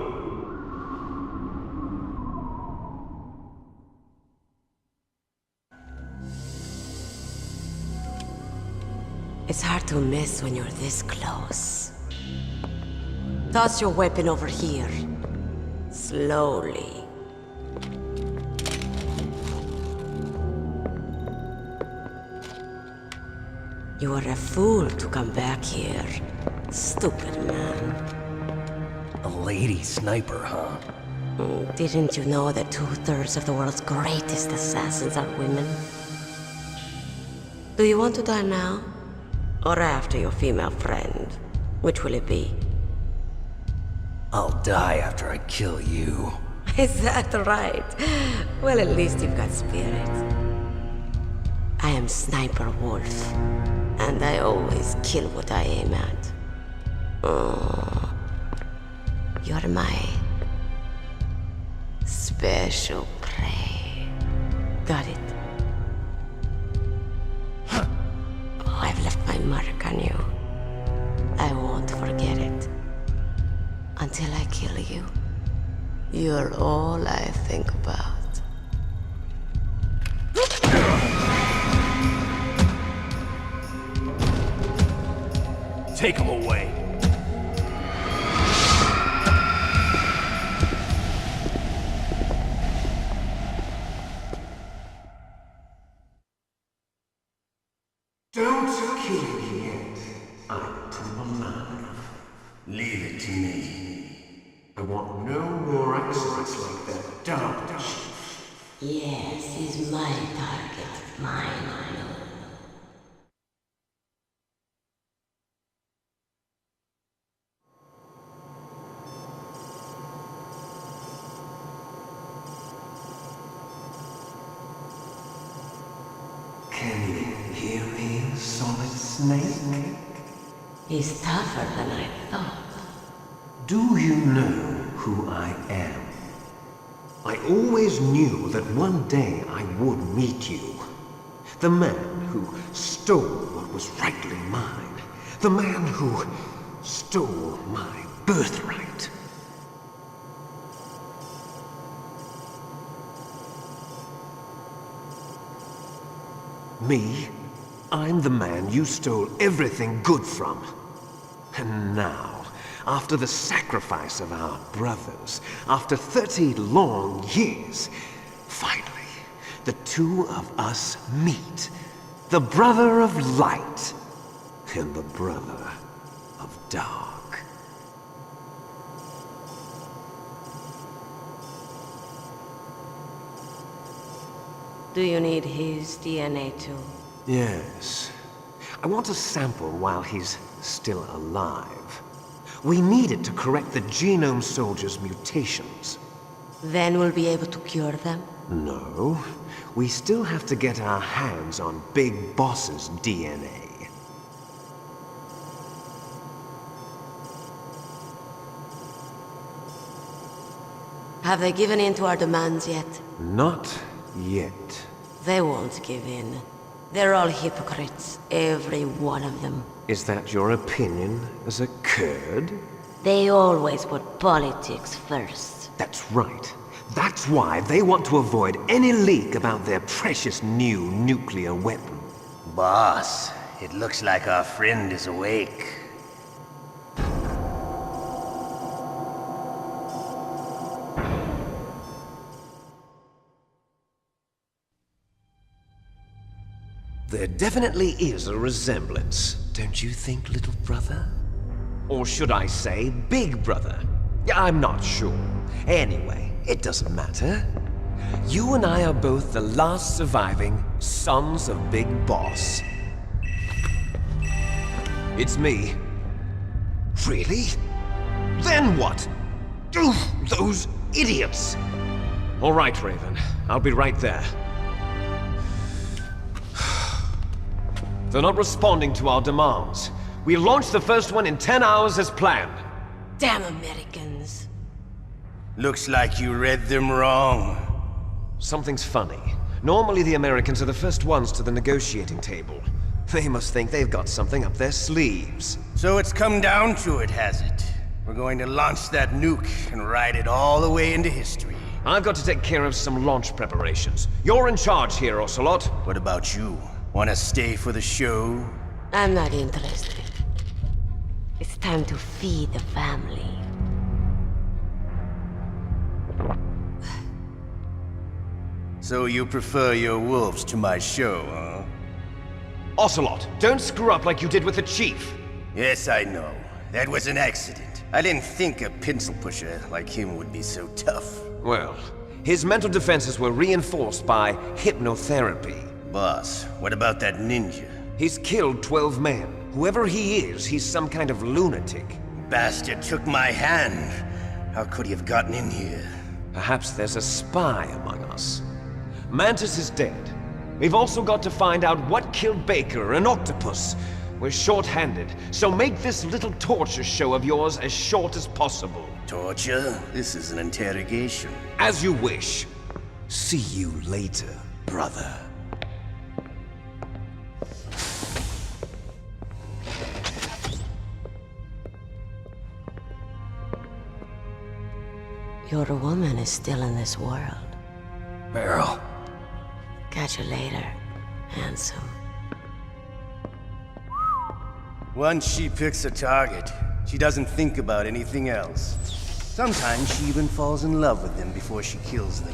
It's hard to miss when you're this close. Toss your weapon over here. Slowly. You were a fool to come back here. Stupid man. A lady sniper, huh? Didn't you know that 2/3 of the world's greatest assassins are women? Do you want to die now? Or after your female friend? Which will it be? I'll die after I kill you. Is that right? Well, at least you've got spirit. I am Sniper Wolf, and I always kill what I aim at. Oh, you're my special prey. Got it. I've left my mark on you. I won't forget it. Until I kill you. You're all I think about. Take him away. Don't kill me yet. I'm alive. Leave it to me. I want no more accidents like that Dark Chief. Yes, he's my target. Mine. Can you hear me, Solid Snake? He's tougher than I thought. Do you know who I am? I always knew that one day I would meet you. The man who stole what was rightly mine. The man who stole my birthright. Me? I'm the man you stole everything good from. And now, after the sacrifice of our brothers, after 30 long years, finally, the two of us meet. The brother of light and the brother of dark. Do you need his DNA too? Yes. I want a sample while he's still alive. We need it to correct the Genome Soldier's mutations. Then we'll be able to cure them? No. We still have to get our hands on Big Boss's DNA. Have they given in to our demands yet? Not yet. They won't give in. They're all hypocrites, every one of them. Is that your opinion as a Kurd? They always put politics first. That's right. That's why they want to avoid any leak about their precious new nuclear weapon. Boss, it looks like our friend is awake. There definitely is a resemblance, don't you think, little brother? Or should I say, big brother? I'm not sure. Anyway, it doesn't matter. You and I are both the last surviving sons of Big Boss. It's me. Really? Then what? Those idiots! All right, Raven. I'll be right there. They're not responding to our demands. We launched the first one in 10 hours as planned. Damn Americans. Looks like you read them wrong. Something's funny. Normally the Americans are the first ones to the negotiating table. They must think they've got something up their sleeves. So it's come down to it, has it? We're going to launch that nuke and ride it all the way into history. I've got to take care of some launch preparations. You're in charge here, Ocelot. What about you? Wanna stay for the show? I'm not interested. It's time to feed the family. So you prefer your wolves to my show, huh? Ocelot, don't screw up like you did with the Chief. Yes, I know. That was an accident. I didn't think a pencil pusher like him would be so tough. Well, his mental defenses were reinforced by hypnotherapy. Boss, what about that ninja? He's killed 12 men. Whoever he is, he's some kind of lunatic. Bastard took my hand. How could he have gotten in here? Perhaps there's a spy among us. Mantis is dead. We've also got to find out what killed Baker and Octopus. We're short-handed, so make this little torture show of yours as short as possible. Torture? This is an interrogation. As you wish. See you later, brother. Your woman is still in this world. Meryl. Catch you later, handsome. Once she picks a target, she doesn't think about anything else. Sometimes she even falls in love with them before she kills them.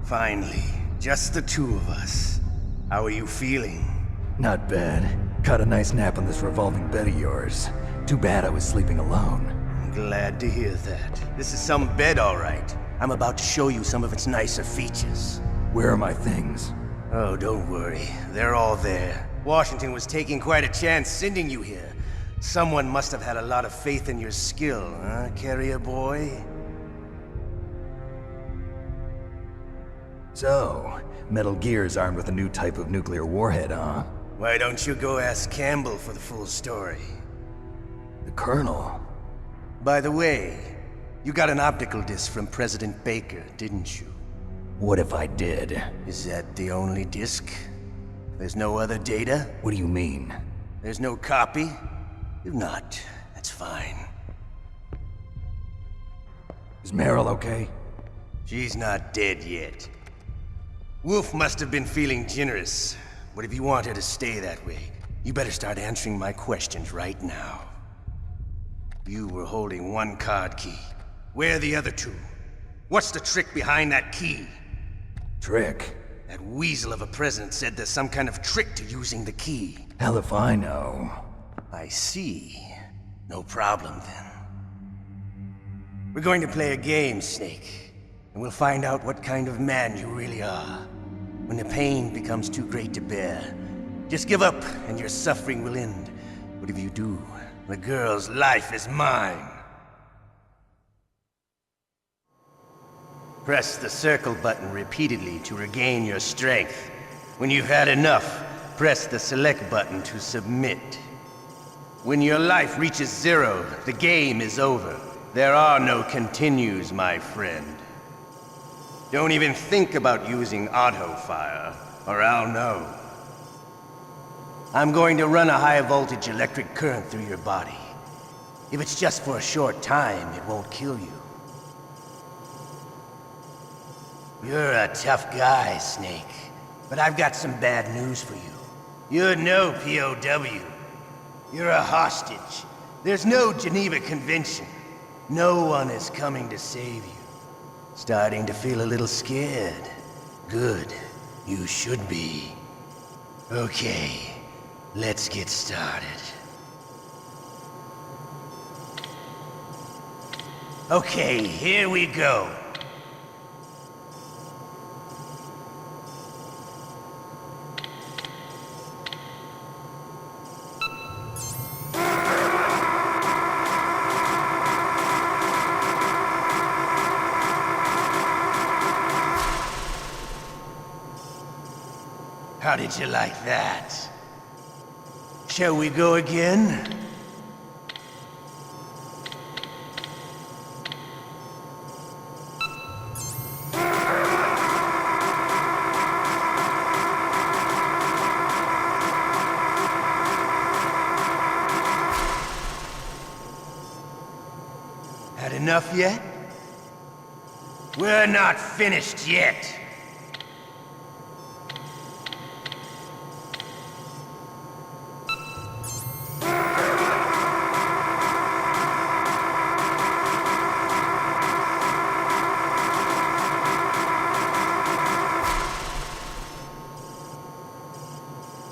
Finally, just the two of us. How are you feeling? Not bad. Caught a nice nap on this revolving bed of yours. Too bad I was sleeping alone. I'm glad to hear that. This is some bed, all right. I'm about to show you some of its nicer features. Where are my things? Oh, don't worry. They're all there. Washington was taking quite a chance sending you here. Someone must have had a lot of faith in your skill, huh, carrier boy? So, Metal Gear's armed with a new type of nuclear warhead, huh? Why don't you go ask Campbell for the full story? The Colonel? By the way, you got an optical disc from President Baker, didn't you? What if I did? Is that the only disc? There's no other data? What do you mean? There's no copy? If not, that's fine. Is Meryl okay? She's not dead yet. Wolf must have been feeling generous. But if you want her to stay that way, you better start answering my questions right now. You were holding one card key. Where are the other two? What's the trick behind that key? Trick? That weasel of a president said there's some kind of trick to using the key. Hell if I know. I see. No problem then. We're going to play a game, Snake. And we'll find out what kind of man you really are. When the pain becomes too great to bear, just give up and your suffering will end. But if you do, the girl's life is mine. Press the circle button repeatedly to regain your strength. When you've had enough, press the select button to submit. When your life reaches 0, the game is over. There are no continues, my friend. Don't even think about using auto-fire, or I'll know. I'm going to run a high-voltage electric current through your body. If it's just for a short time, it won't kill you. You're a tough guy, Snake. But I've got some bad news for you. You're no POW. You're a hostage. There's no Geneva Convention. No one is coming to save you. Starting to feel a little scared. Good. You should be. Okay, let's get started. Okay, here we go. How did you like that? Shall we go again? enough yet? We're not finished yet.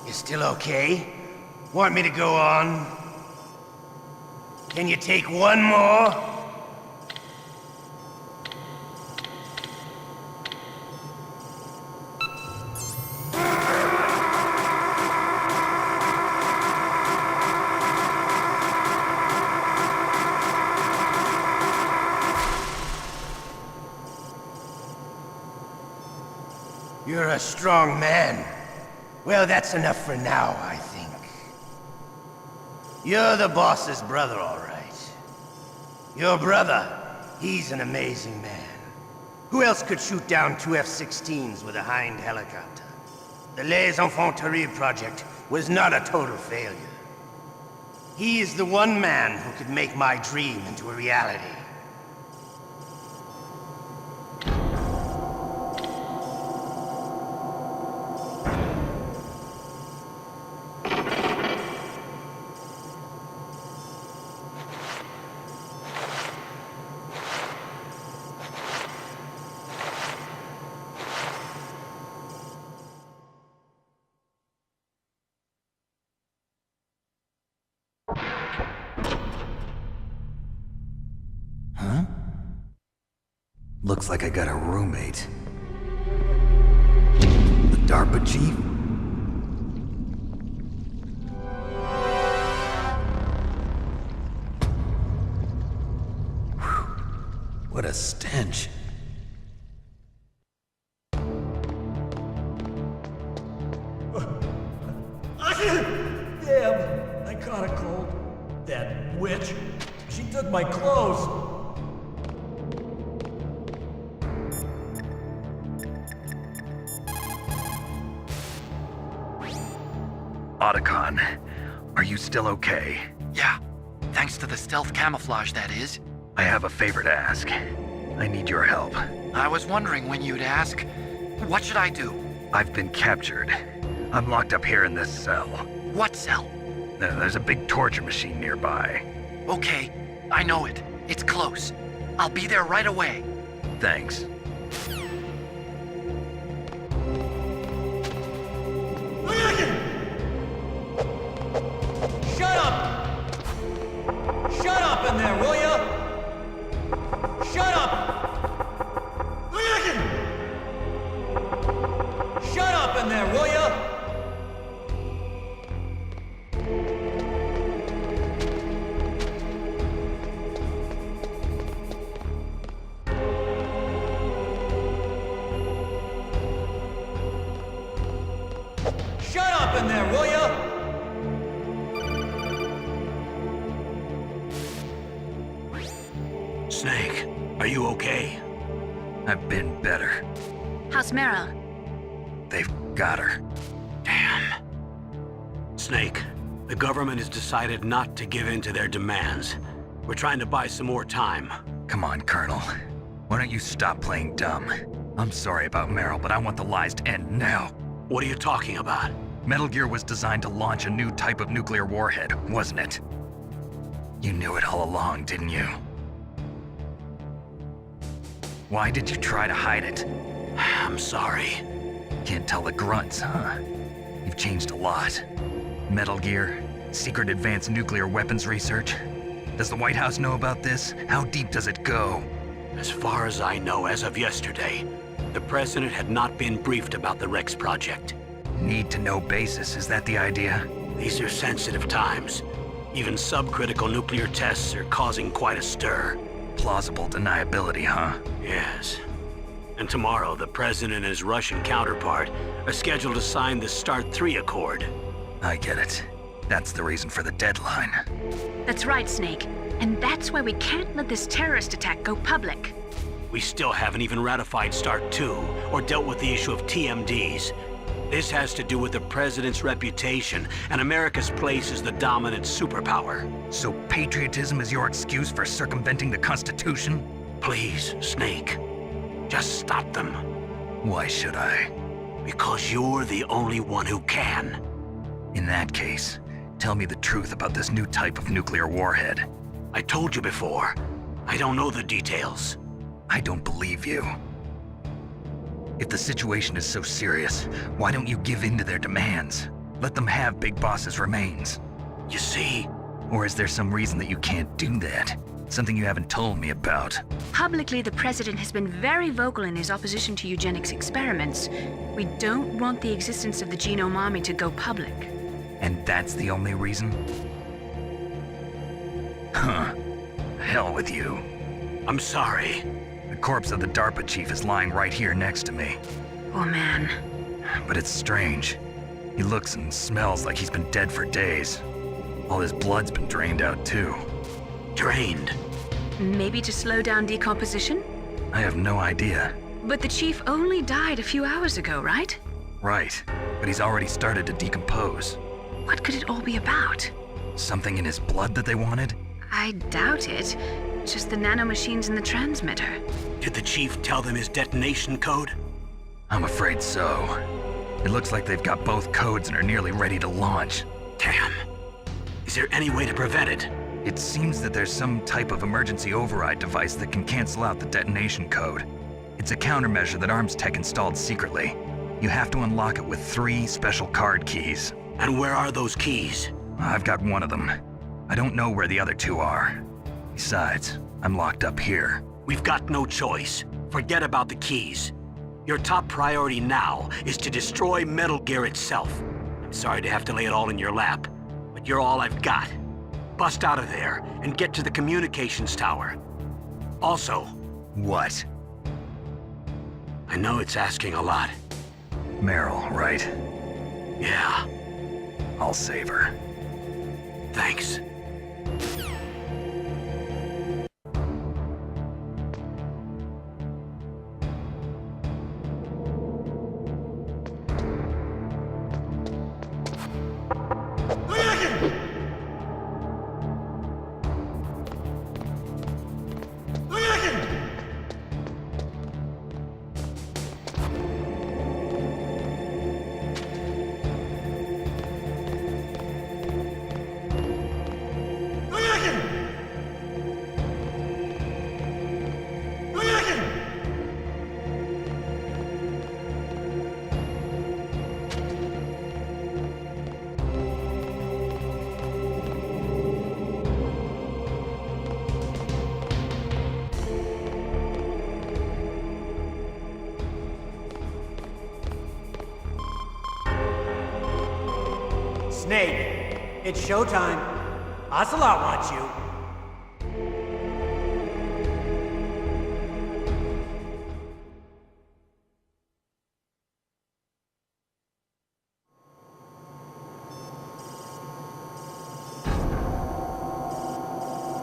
You still okay? Want me to go on? Can you take one more? You're a strong man. Well, that's enough for now, I think. You're the boss's brother, all right. Your brother, he's an amazing man. Who else could shoot down 2 F-16s with a Hind helicopter? The Les Enfants Terribles project was not a total failure. He is the one man who could make my dream into a reality. Looks like I got a roommate. The DARPA chief? Whew. What a stench. Damn, I caught a cold. That witch. She took my clothes. Otacon, are you still okay? Yeah, thanks to the stealth camouflage, that is. I have a favor to ask. I need your help. I was wondering when you'd ask. What should I do? I've been captured. I'm locked up here in this cell. What cell? There's a big torture machine nearby. Okay, I know it. It's close. I'll be there right away. Thanks. Shut up in there, will ya? Shut up! Shut up in there, will ya? Shut up in there, will ya? Snake, are you okay? I've been better. How's Meryl? They've got her. Damn. Snake, the government has decided not to give in to their demands. We're trying to buy some more time. Come on, Colonel. Why don't you stop playing dumb? I'm sorry about Meryl, but I want the lies to end now. What are you talking about? Metal Gear was designed to launch a new type of nuclear warhead, wasn't it? You knew it all along, didn't you? Why did you try to hide it? I'm sorry. Can't tell the grunts, huh? You've changed a lot. Metal Gear, secret advanced nuclear weapons research. Does the White House know about this? How deep does it go? As far as I know, as of yesterday, the President had not been briefed about the Rex project. Need-to-know basis, is that the idea? These are sensitive times. Even subcritical nuclear tests are causing quite a stir. Plausible deniability, huh? Yes. And tomorrow, the President and his Russian counterpart are scheduled to sign the START 3 Accord. I get it. That's the reason for the deadline. That's right, Snake. And that's why we can't let this terrorist attack go public. We still haven't even ratified START 2 or dealt with the issue of TMDs. This has to do with the president's reputation and America's place as the dominant superpower. So patriotism is your excuse for circumventing the Constitution? Please, Snake. Just stop them. Why should I? Because you're the only one who can. In that case, tell me the truth about this new type of nuclear warhead. I told you before. I don't know the details. I don't believe you. If the situation is so serious, why don't you give in to their demands? Let them have Big Boss's remains. You see? Or is there some reason that you can't do that? Something you haven't told me about. Publicly, the president has been very vocal in his opposition to eugenics experiments. We don't want the existence of the Genome Army to go public. And that's the only reason? Huh. Hell with you. I'm sorry. The corpse of the DARPA chief is lying right here next to me. Oh man. But it's strange. He looks and smells like he's been dead for days. All his blood's been drained out too. Drained? Maybe to slow down decomposition? I have no idea. But the chief only died a few hours ago, right? Right, but he's already started to decompose. What could it all be about? Something in his blood that they wanted? I doubt it. Just the nanomachines in the transmitter. Did the chief tell them his detonation code? I'm afraid so. It looks like they've got both codes and are nearly ready to launch. Damn. Is there any way to prevent it? It seems that there's some type of emergency override device that can cancel out the detonation code. It's a countermeasure that Arms Tech installed secretly. You have to unlock it with 3 special card keys. And where are those keys? I've got one of them. I don't know where the other 2 are. Besides, I'm locked up here. We've got no choice. Forget about the keys. Your top priority now is to destroy Metal Gear itself. I'm sorry to have to lay it all in your lap, but you're all I've got. Bust out of there and get to the communications tower. Also... What? I know it's asking a lot. Meryl, right? Yeah. I'll save her. Thanks. Snake, it's showtime. Ocelot wants you.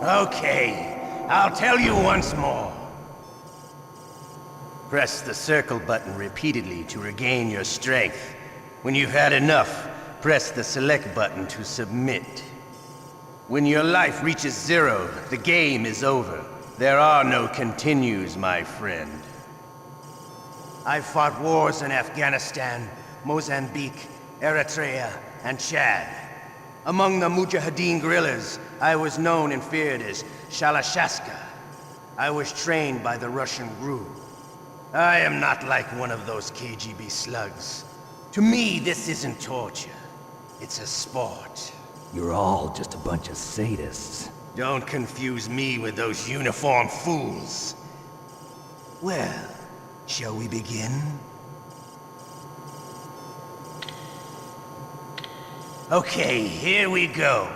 Okay, I'll tell you once more. Press the circle button repeatedly to regain your strength. When you've had enough, press the select button to submit. When your life reaches 0, the game is over. There are no continues, my friend. I've fought wars in Afghanistan, Mozambique, Eritrea, and Chad. Among the Mujahideen guerrillas, I was known and feared as Shalashashka. I was trained by the Russian GRU. I am not like one of those KGB slugs. To me, this isn't torture. It's a sport. You're all just a bunch of sadists. Don't confuse me with those uniformed fools. Well, shall we begin? Okay, here we go.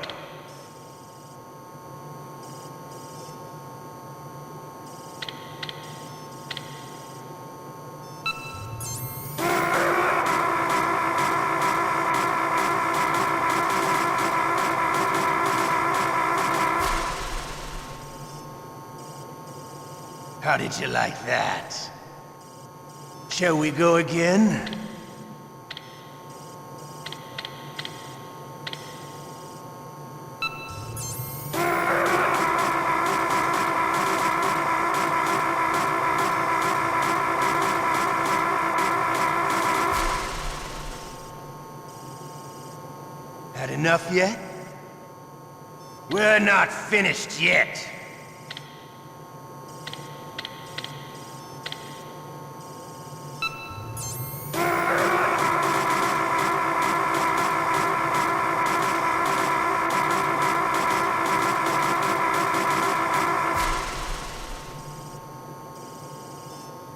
How did you like that? Shall we go again? enough yet? We're not finished yet.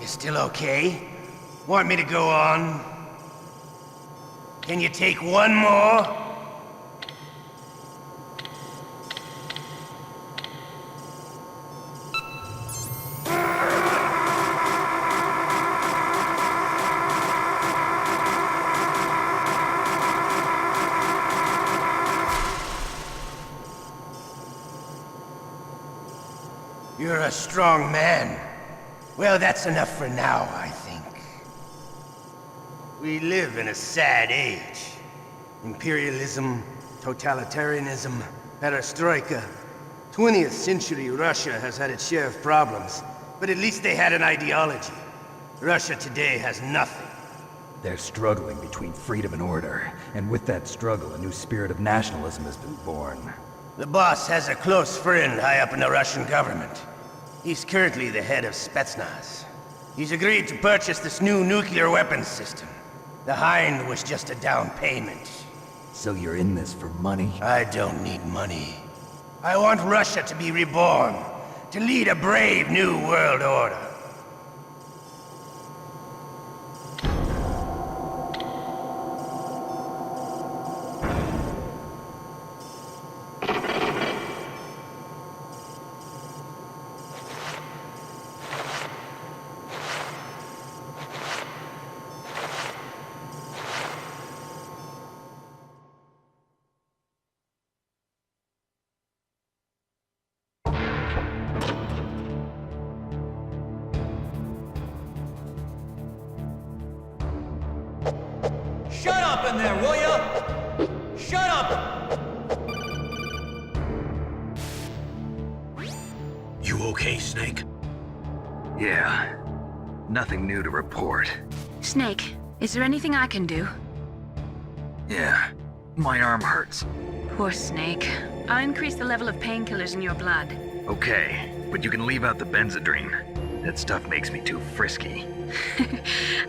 You still okay? Want me to go on? Can you take one more? You're a strong man. Well, that's enough for now, I think. We live in a sad age. Imperialism, totalitarianism, perestroika. 20th century Russia has had its share of problems, but at least they had an ideology. Russia today has nothing. They're struggling between freedom and order, and with that struggle, a new spirit of nationalism has been born. The boss has a close friend high up in the Russian government. He's currently the head of Spetsnaz. He's agreed to purchase this new nuclear weapons system. The Hind was just a down payment. So you're in this for money? I don't need money. I want Russia to be reborn, to lead a brave new world order. Shut up in there, will ya? Shut up! You okay, Snake? Yeah. Nothing new to report. Snake, is there anything I can do? Yeah. My arm hurts. Poor Snake. I'll increase the level of painkillers in your blood. Okay, but you can leave out the Benzedrine. That stuff makes me too frisky.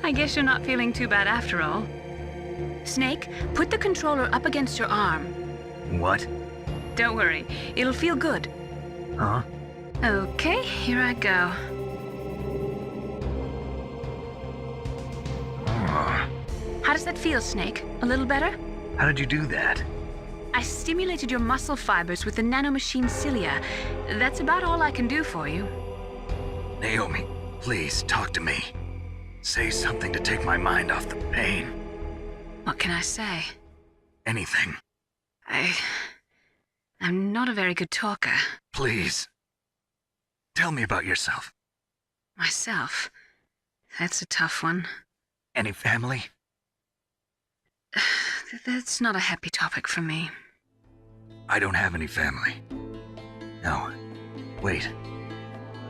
I guess you're not feeling too bad after all. Snake, put the controller up against your arm. What? Don't worry, it'll feel good. Huh? Okay, here I go. How does that feel, Snake? A little better? How did you do that? I stimulated your muscle fibers with the nanomachine cilia. That's about all I can do for you. Naomi, please talk to me. Say something to take my mind off the pain. What can I say? Anything. I'm not a very good talker. Please. Tell me about yourself. Myself? That's a tough one. Any family? That's not a happy topic for me. I don't have any family. No. Wait.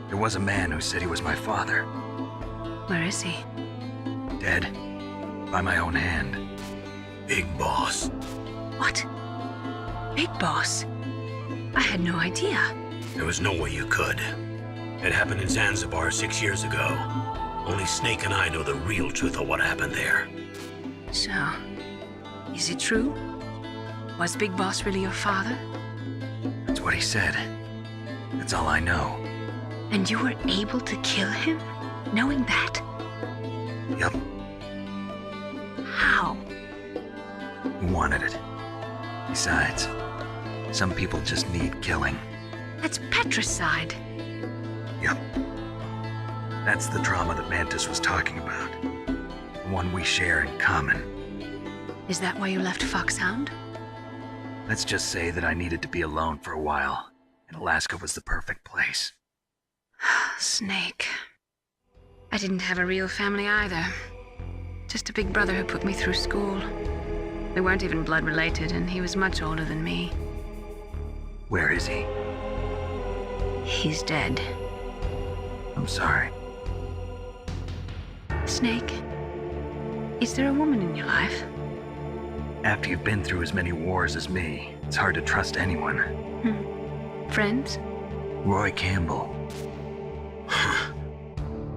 There was a man who said he was my father. Where is he? Dead. By my own hand. Big Boss. What? Big Boss? I had no idea. There was no way you could. It happened in Zanzibar 6 years ago. Only Snake and I know the real truth of what happened there. So, is it true? Was Big Boss really your father? That's what he said. That's all I know. And you were able to kill him, knowing that? Yup. How? He wanted it. Besides, some people just need killing. That's patricide. Yup. That's the trauma that Mantis was talking about. The one we share in common. Is that why you left Foxhound? Let's just say that I needed to be alone for a while, and Alaska was the perfect place. Snake. I didn't have a real family either. Just a big brother who put me through school. We weren't even blood related, and he was much older than me. Where is he? He's dead. I'm sorry. Snake, is there a woman in your life? After you've been through as many wars as me, it's hard to trust anyone. Friends? Roy Campbell.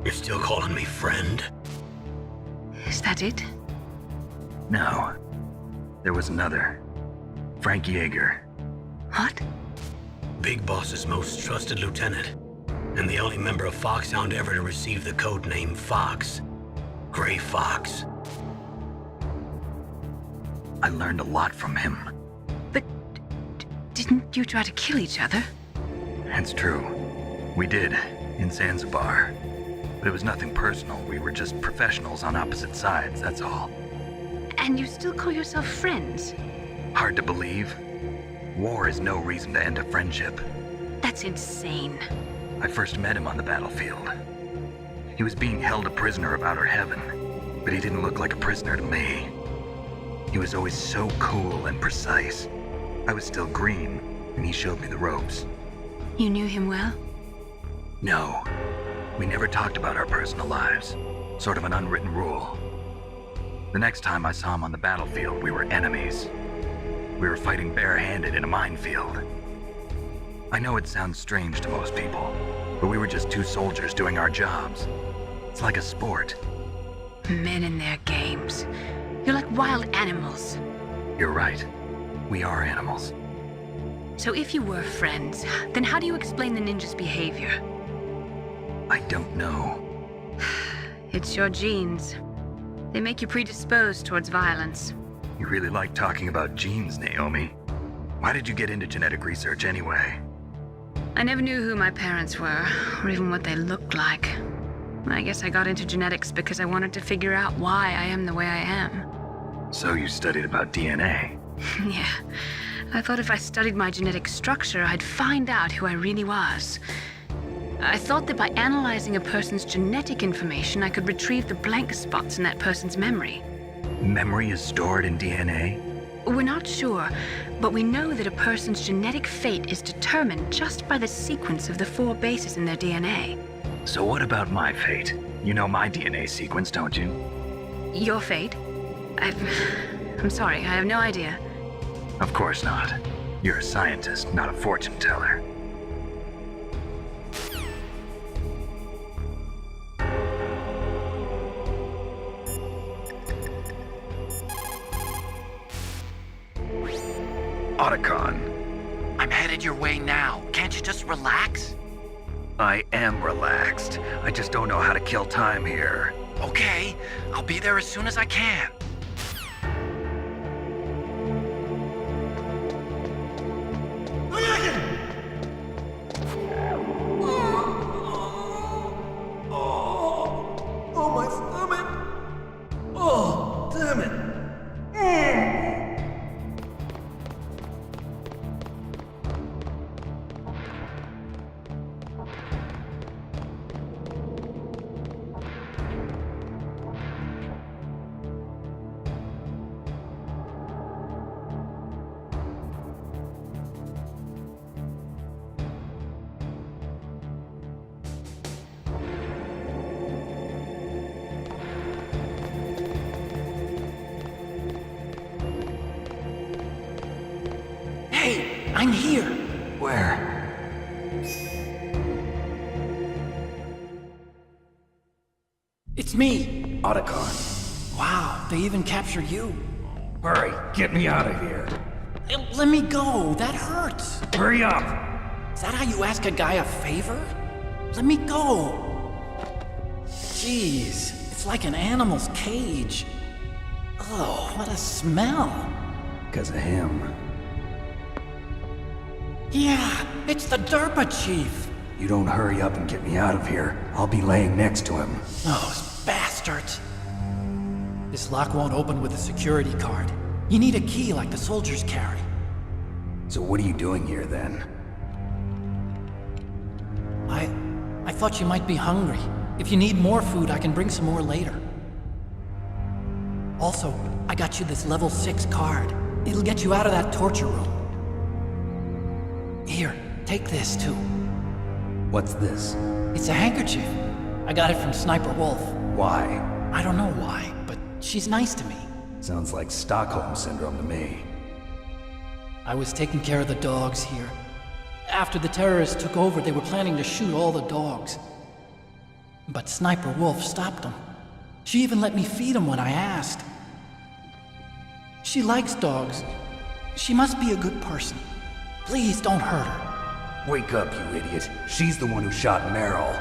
You're still calling me friend? Is that it? No. There was another. Frank Yeager. What? Big Boss's most trusted lieutenant, and the only member of Foxhound ever to receive the code name Fox. Gray Fox. I learned a lot from him. But didn't you try to kill each other? That's true. We did, in Zanzibar. But it was nothing personal. We were just professionals on opposite sides, that's all. And you still call yourself friends? Hard to believe. War is no reason to end a friendship. That's insane. I first met him on the battlefield. He was being held a prisoner of outer heaven, but he didn't look like a prisoner to me. He was always so cool and precise. I was still green, and he showed me the ropes. You knew him well? No. We never talked about our personal lives. Sort of an unwritten rule. The next time I saw him on the battlefield, we were enemies. We were fighting barehanded in a minefield. I know it sounds strange to most people, but we were just two soldiers doing our jobs. It's like a sport. Men and their games. You're like wild animals. You're right. We are animals. So if you were friends, then how do you explain the ninja's behavior? I don't know. It's your genes. They make you predisposed towards violence. You really like talking about genes, Naomi. Why did you get into genetic research anyway? I never knew who my parents were, or even what they looked like. I guess I got into genetics because I wanted to figure out why I am the way I am. So you studied about DNA? Yeah. I thought if I studied my genetic structure, I'd find out who I really was. I thought that by analyzing a person's genetic information, I could retrieve the blank spots in that person's memory. Memory is stored in DNA? We're not sure, but we know that a person's genetic fate is determined just by the sequence of the 4 bases in their DNA. So what about my fate? You know my DNA sequence, don't you? Your fate? I'm sorry, I have no idea. Of course not. You're a scientist, not a fortune teller. Otacon. I'm headed your way now. Can't you just relax? I am relaxed. I just don't know how to kill time here. Okay, I'll be there as soon as I can. Oh, my stomach! Oh, damn it! Hey, I'm here. Where? It's me. Otacon. Wow, they even captured you. Hurry, get me out of here. Let me go. That hurts. Hurry up. Is that how you ask a guy a favor? Let me go. Jeez, it's like an animal's cage. Oh, what a smell. Because of him. Yeah, it's the DARPA chief. You don't hurry up and get me out of here, I'll be laying next to him. Those bastards. This lock won't open with a security card. You need a key like the soldiers carry. So what are you doing here then? I thought you might be hungry. If you need more food, I can bring some more later. Also, I got you this level 6 card. It'll get you out of that torture room. Here, take this too. What's this? It's a handkerchief. I got it from Sniper Wolf. Why? I don't know why, but she's nice to me. Sounds like Stockholm Syndrome to me. I was taking care of the dogs here. After the terrorists took over, they were planning to shoot all the dogs. But Sniper Wolf stopped them. She even let me feed them when I asked. She likes dogs. She must be a good person. Please don't hurt her. Wake up, you idiot. She's the one who shot Meryl.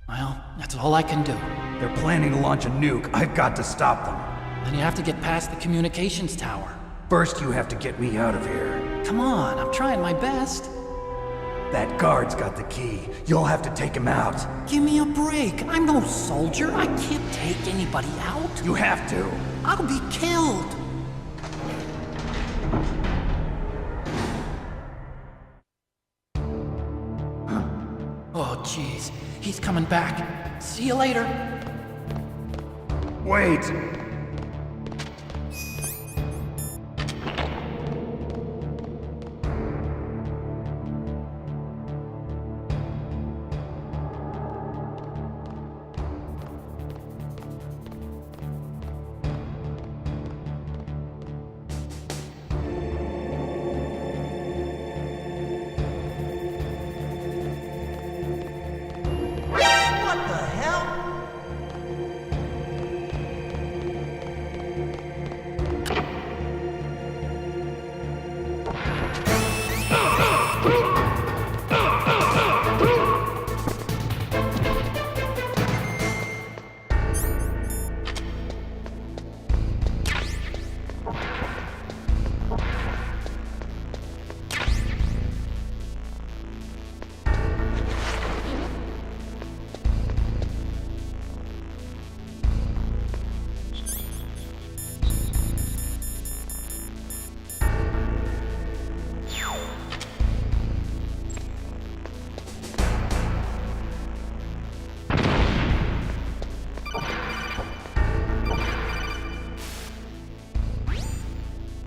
Well, that's all I can do. They're planning to launch a nuke. I've got to stop them. Then you have to get past the communications tower. First, you have to get me out of here. Come on, I'm trying my best. That guard's got the key. You'll have to take him out. Give me a break. I'm no soldier. I can't take anybody out. You have to. I'll be killed. Oh, jeez. He's coming back. See you later. Wait! What the hell?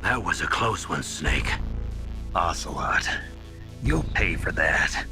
That was a close one, Snake. Ocelot, you'll pay for that.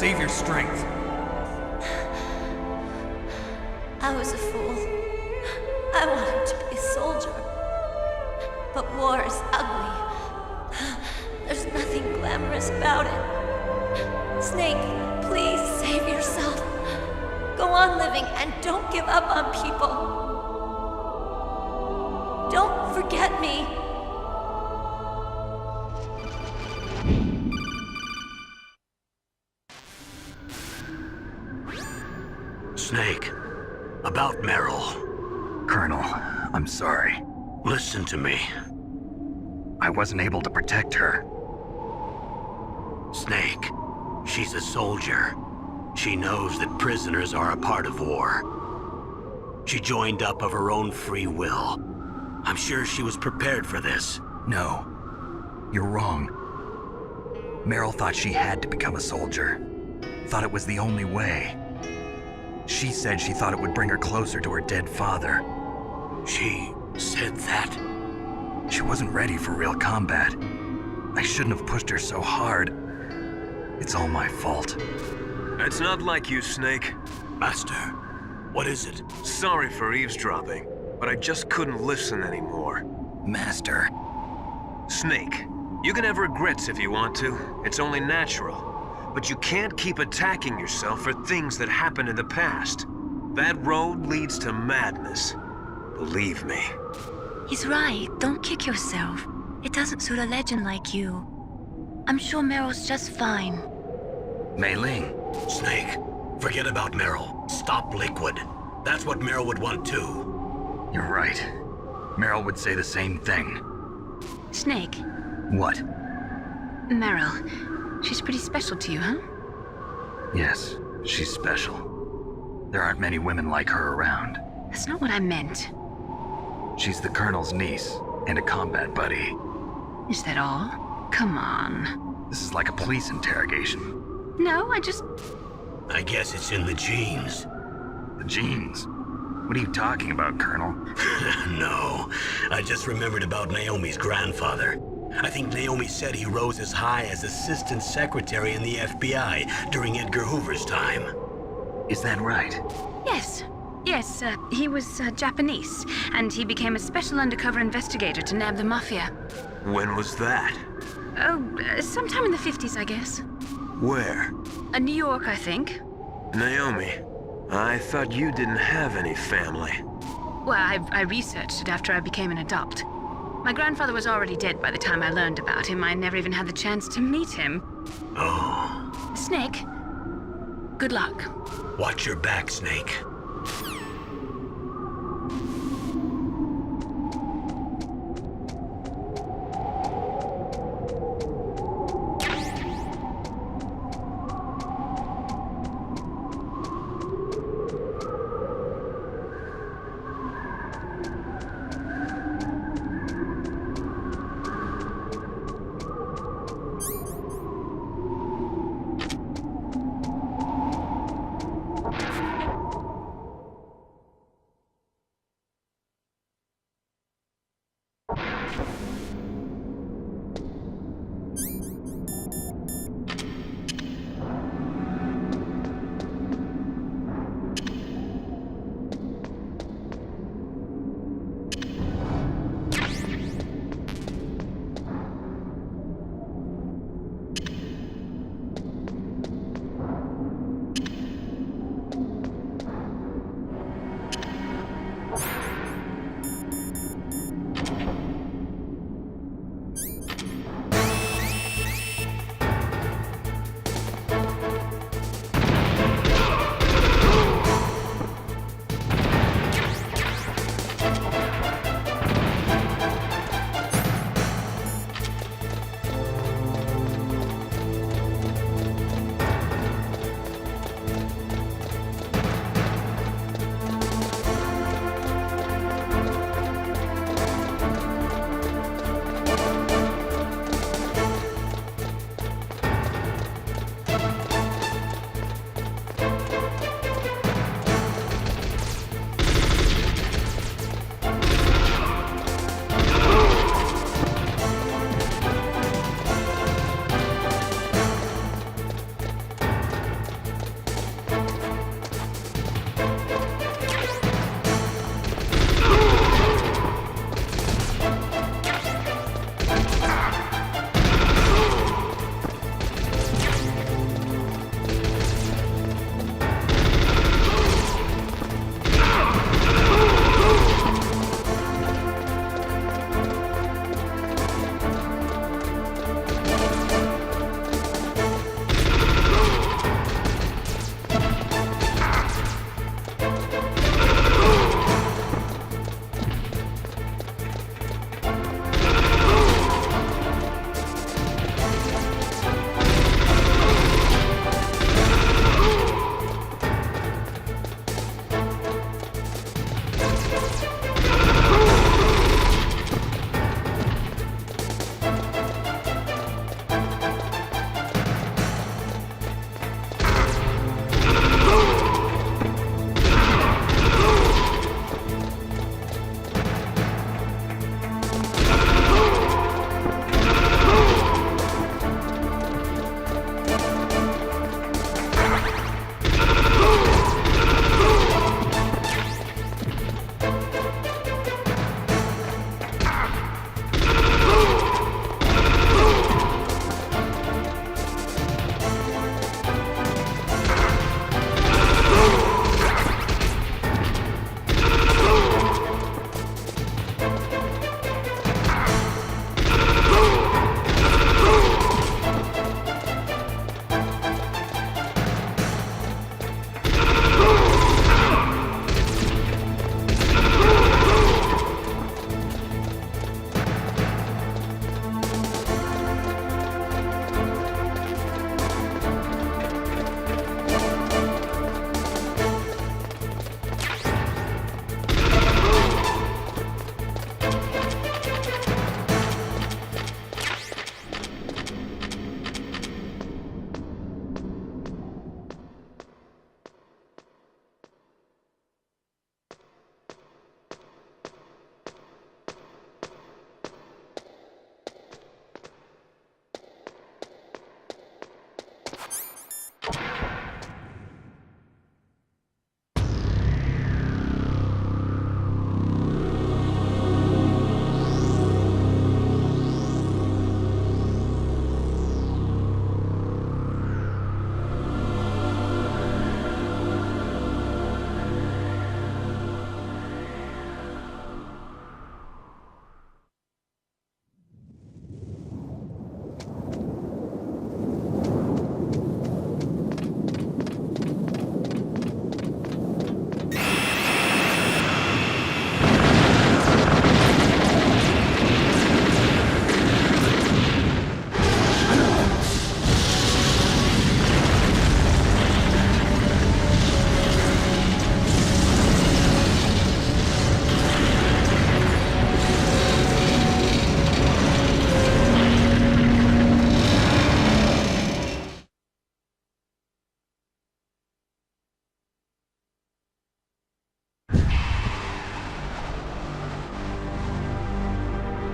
Save your strength. I was a fool. I wanted to be a soldier. But war is ugly. There's nothing glamorous about it. Snake, please save yourself. Go on living and don't give up on people. Don't forget me. Snake, about Meryl. Colonel, I'm sorry. Listen to me. I wasn't able to protect her. Snake, she's a soldier. She knows that prisoners are a part of war. She joined up of her own free will. I'm sure she was prepared for this. No, you're wrong. Meryl thought she had to become a soldier. Thought it was the only way. She said she thought it would bring her closer to her dead father. She said that? She wasn't ready for real combat. I shouldn't have pushed her so hard. It's all my fault. It's not like you, Snake. Master, what is it? Sorry for eavesdropping, but I just couldn't listen anymore. Master. Snake, you can have regrets if you want to. It's only natural. But you can't keep attacking yourself for things that happened in the past. That road leads to madness. Believe me. He's right. Don't kick yourself. It doesn't suit a legend like you. I'm sure Meryl's just fine. Mei Ling. Snake, forget about Meryl. Stop Liquid. That's what Meryl would want too. You're right. Meryl would say the same thing. Snake. What? Meryl. She's pretty special to you, huh? Yes, she's special. There aren't many women like her around. That's not what I meant. She's the Colonel's niece and a combat buddy. Is that all? Come on. This is like a police interrogation. No, I guess it's in the genes. The genes? What are you talking about, Colonel? No, I just remembered about Naomi's grandfather. I think Naomi said he rose as high as assistant secretary in the FBI during Edgar Hoover's time. Is that right? Yes. Yes, he was Japanese, and he became a special undercover investigator to nab the mafia. When was that? Oh, sometime in the 50s, I guess. Where? New York, I think. Naomi, I thought you didn't have any family. Well, I researched it after I became an adopt. My grandfather was already dead by the time I learned about him. I never even had the chance to meet him. Oh. Snake, good luck. Watch your back, Snake.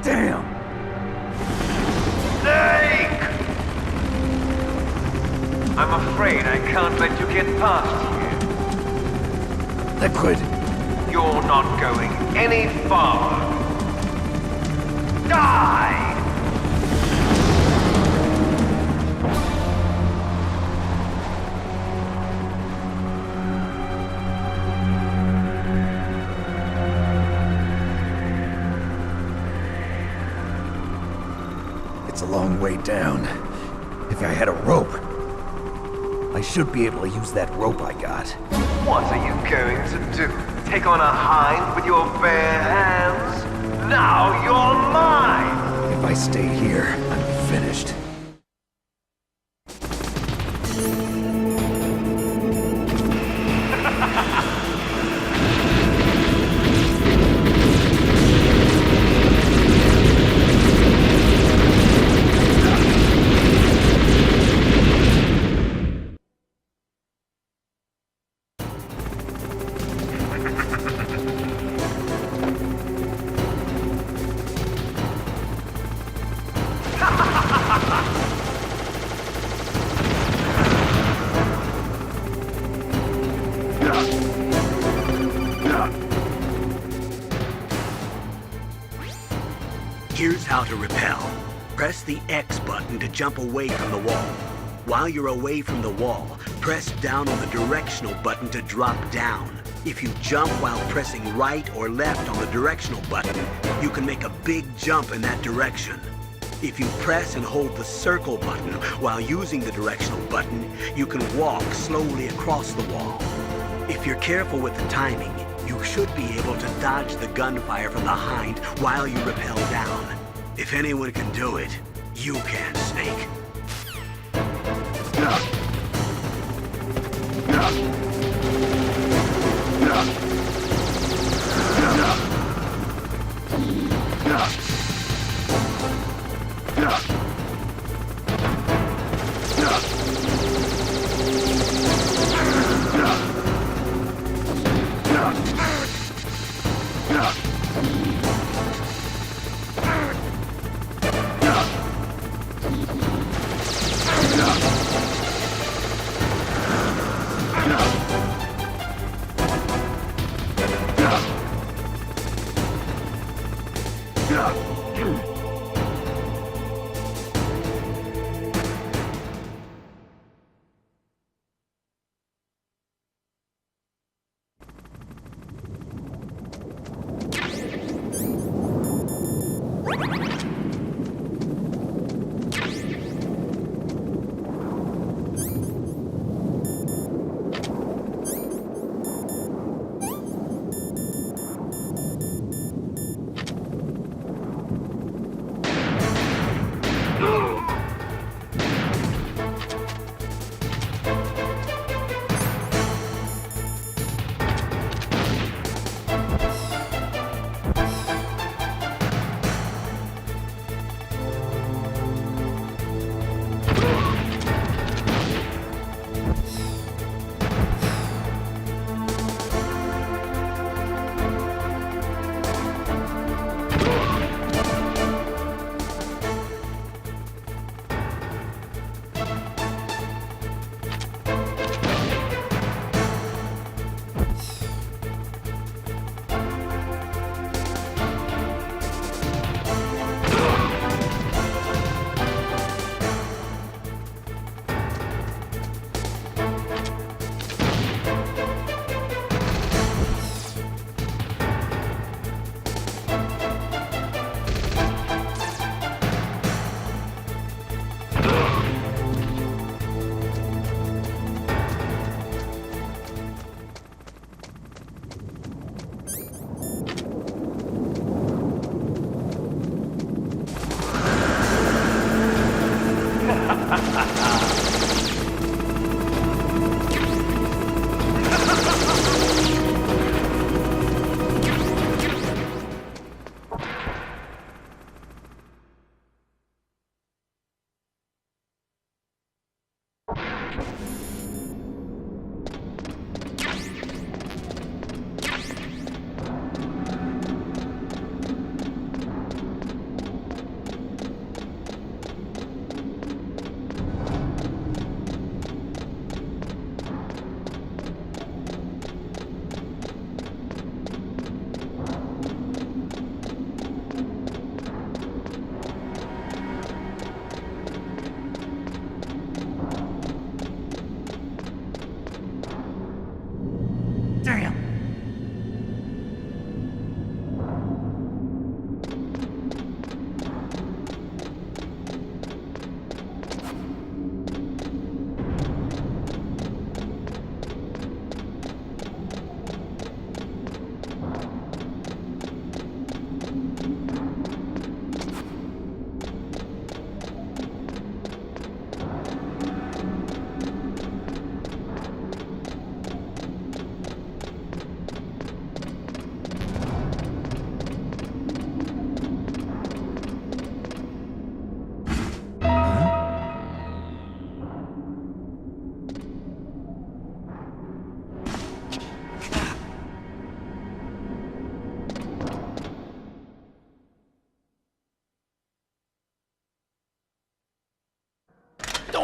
Damn! Snake! I'm afraid I can't let you get past here. Liquid! You're not going any farther. Die! It's a long way down. If I had a rope, I should be able to use that rope I got. What are you going to do? Take on a hind with your bare hands? Now you're mine! If I stay here, I'm finished. Here's how to repel. Press the X button to jump away from the wall. While you're away from the wall, press down on the directional button to drop down. If you jump while pressing right or left on the directional button, you can make a big jump in that direction. If you press and hold the circle button while using the directional button, you can walk slowly across the wall. If you're careful with the timing, you should be able to dodge the gunfire from the hind while you rappel down. If anyone can do it, you can, Snake.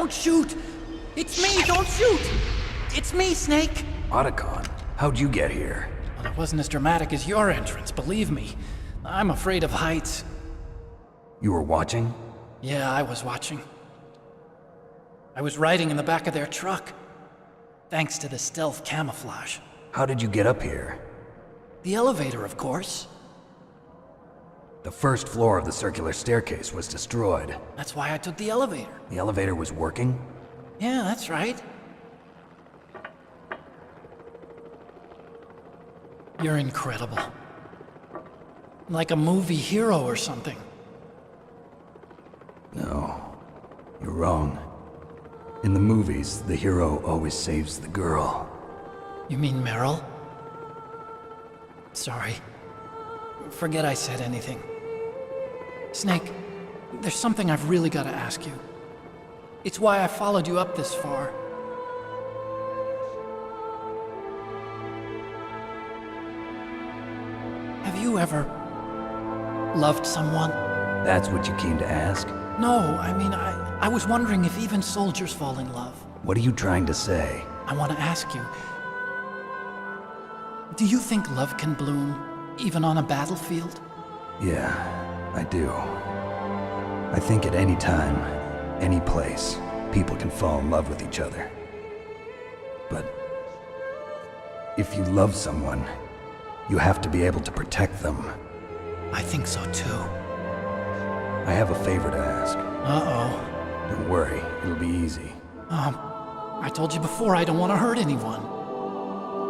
Don't shoot! It's me, don't shoot! It's me, Snake! Otacon, how'd you get here? Well, it wasn't as dramatic as your entrance, believe me. I'm afraid of heights. You were watching? Yeah, I was watching. I was riding in the back of their truck. Thanks to the stealth camouflage. How did you get up here? The elevator, of course. The first floor of the circular staircase was destroyed. That's why I took the elevator. The elevator was working? Yeah, that's right. You're incredible. Like a movie hero or something. No, you're wrong. In the movies, the hero always saves the girl. You mean Meryl? Sorry. Forget I said anything. Snake, there's something I've really got to ask you. It's why I followed you up this far. Have you ever loved someone? That's what you came to ask? No, I mean, I was wondering if even soldiers fall in love. What are you trying to say? I want to ask you, do you think love can bloom, even on a battlefield? Yeah, I do. I think at any time, any place, people can fall in love with each other. But if you love someone, you have to be able to protect them. I think so too. I have a favor to ask. Uh-oh. Don't worry, it'll be easy. I told you before I don't want to hurt anyone.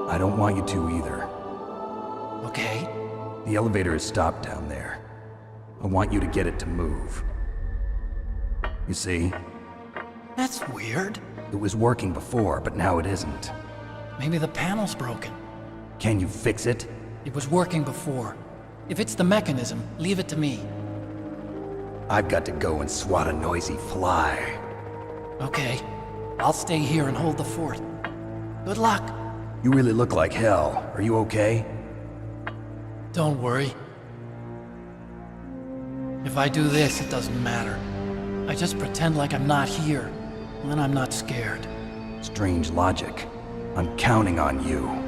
I don't want you to either. Okay. The elevator is stopped down there. I want you to get it to move. You see? That's weird. It was working before, but now it isn't. Maybe the panel's broken. Can you fix it? It was working before. If it's the mechanism, leave it to me. I've got to go and swat a noisy fly. Okay. I'll stay here and hold the fort. Good luck. You really look like hell. Are you okay? Don't worry. If I do this, it doesn't matter. I just pretend like I'm not here, and then I'm not scared. Strange logic. I'm counting on you.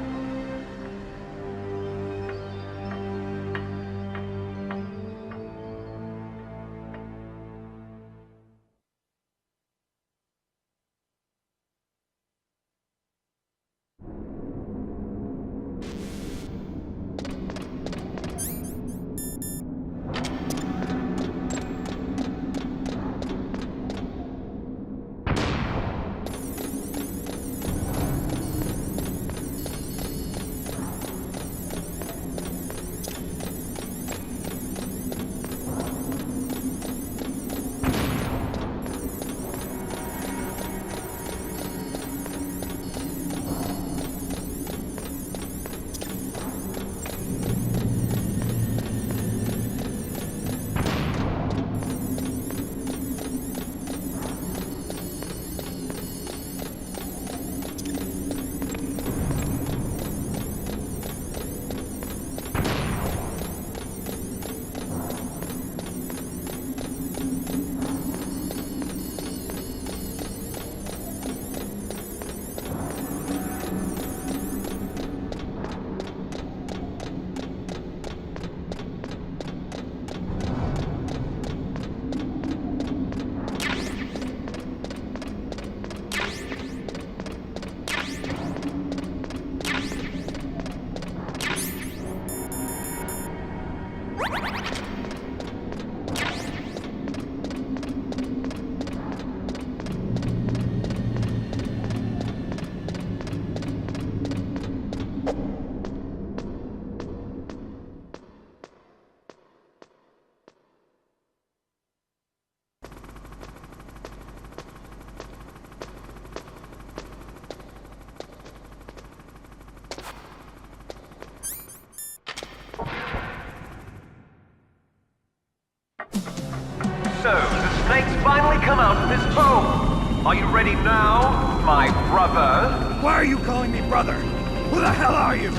So, the snake's finally come out of his home. Are you ready now, my brother? Why are you calling me brother? Who the hell are you?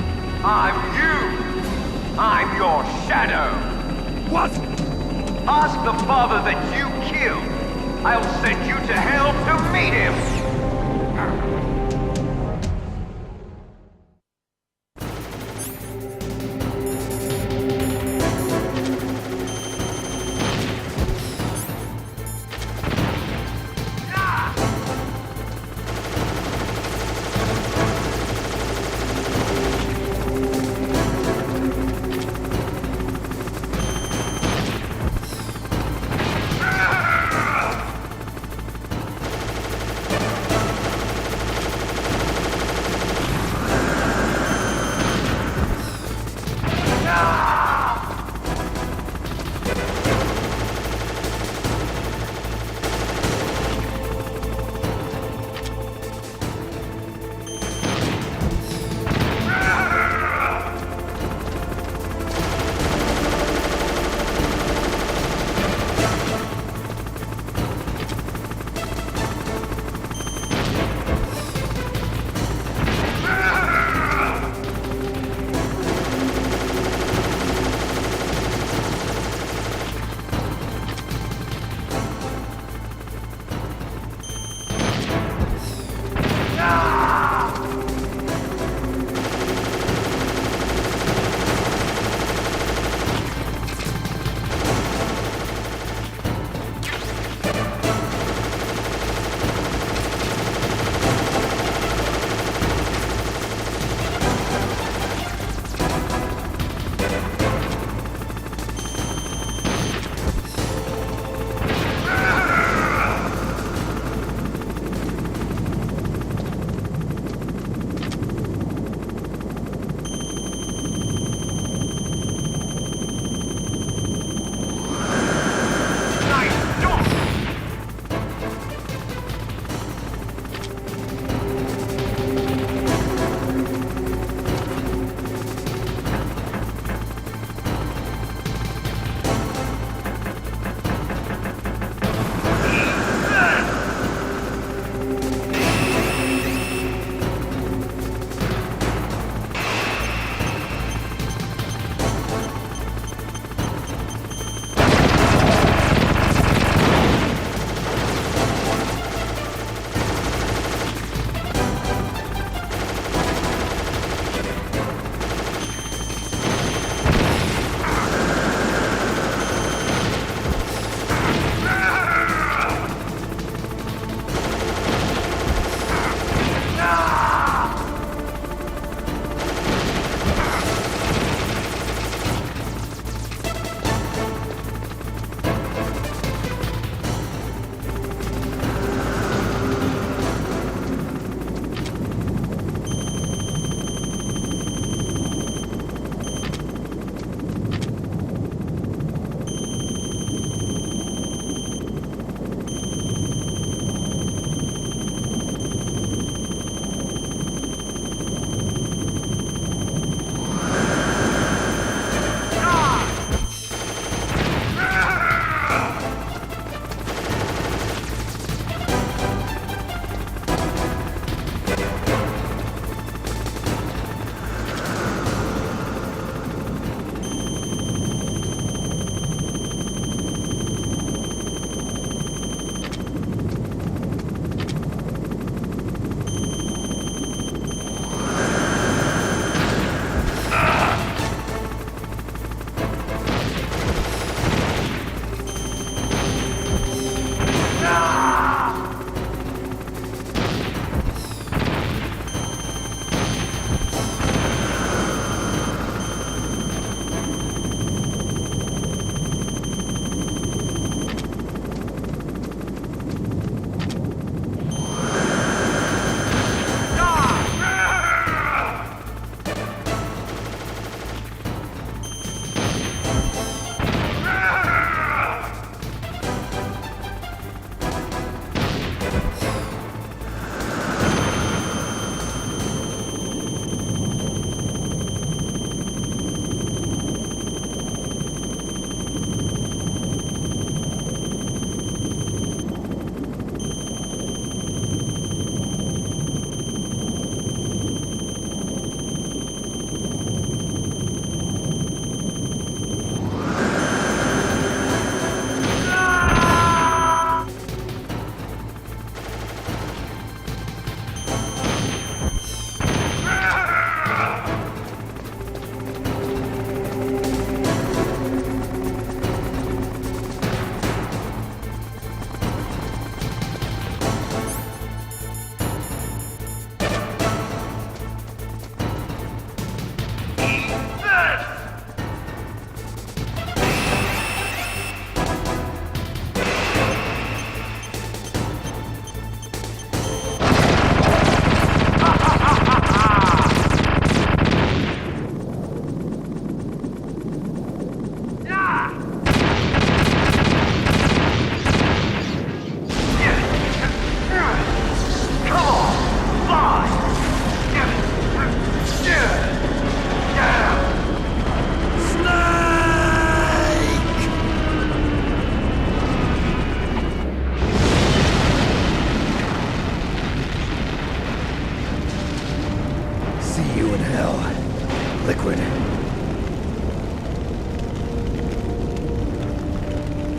I'm you. I'm your shadow. What? Ask the father that you killed. I'll send you to hell to meet him!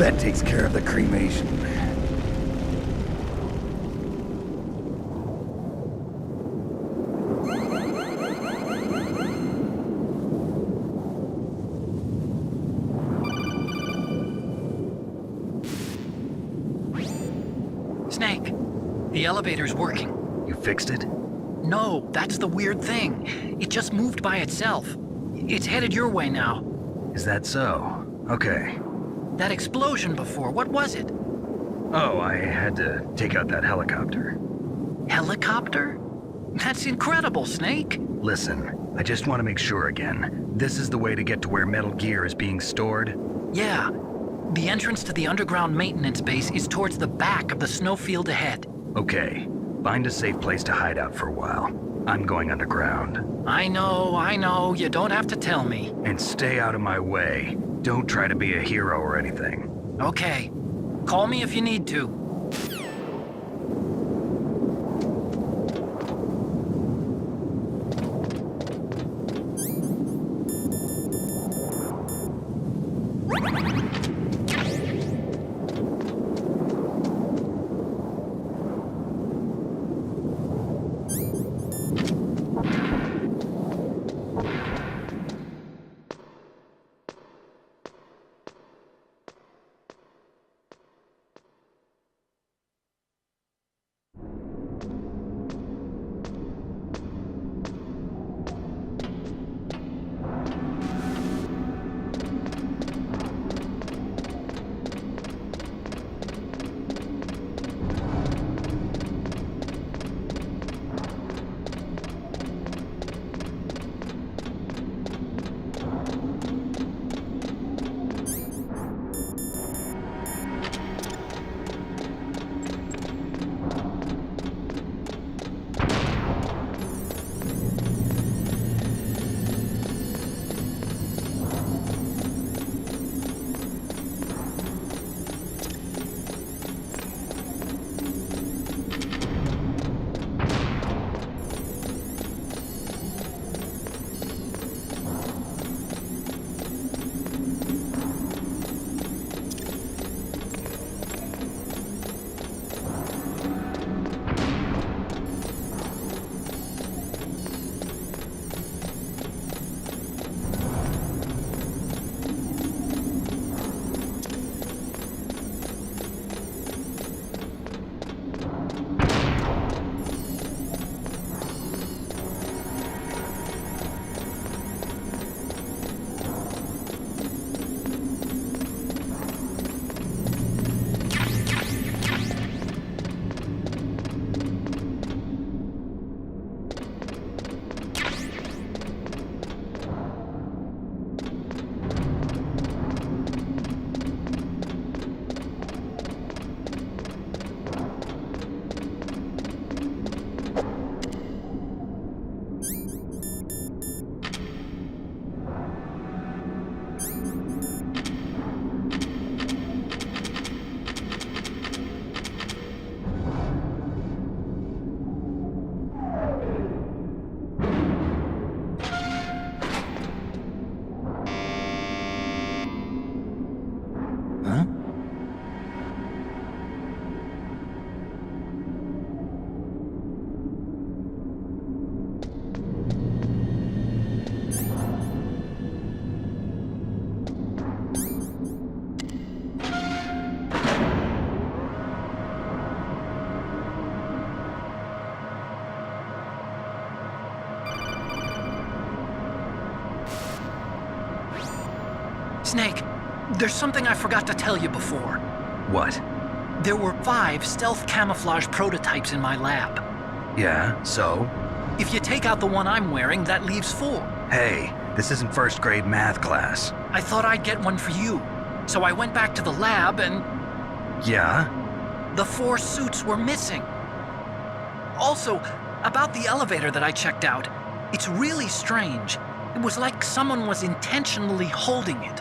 That takes care of the cremation. Snake, the elevator's working. You fixed it? No, that's the weird thing. It just moved by itself. It's headed your way now. Is that so? Okay. That explosion before, what was it? Oh, I had to take out that helicopter. Helicopter? That's incredible, Snake. Listen, I just want to make sure again. This is the way to get to where Metal Gear is being stored? Yeah. The entrance to the underground maintenance base is towards the back of the snowfield ahead. Okay. Find a safe place to hide out for a while. I'm going underground. I know. You don't have to tell me. And stay out of my way. Don't try to be a hero or anything. Okay. Call me if you need to. Snake, there's something I forgot to tell you before. What? There were 5 stealth camouflage prototypes in my lab. Yeah, so? If you take out the one I'm wearing, that leaves 4. Hey, this isn't first grade math class. I thought I'd get one for you. So I went back to the lab and... Yeah? The 4 suits were missing. Also, about the elevator that I checked out, it's really strange. It was like someone was intentionally holding it.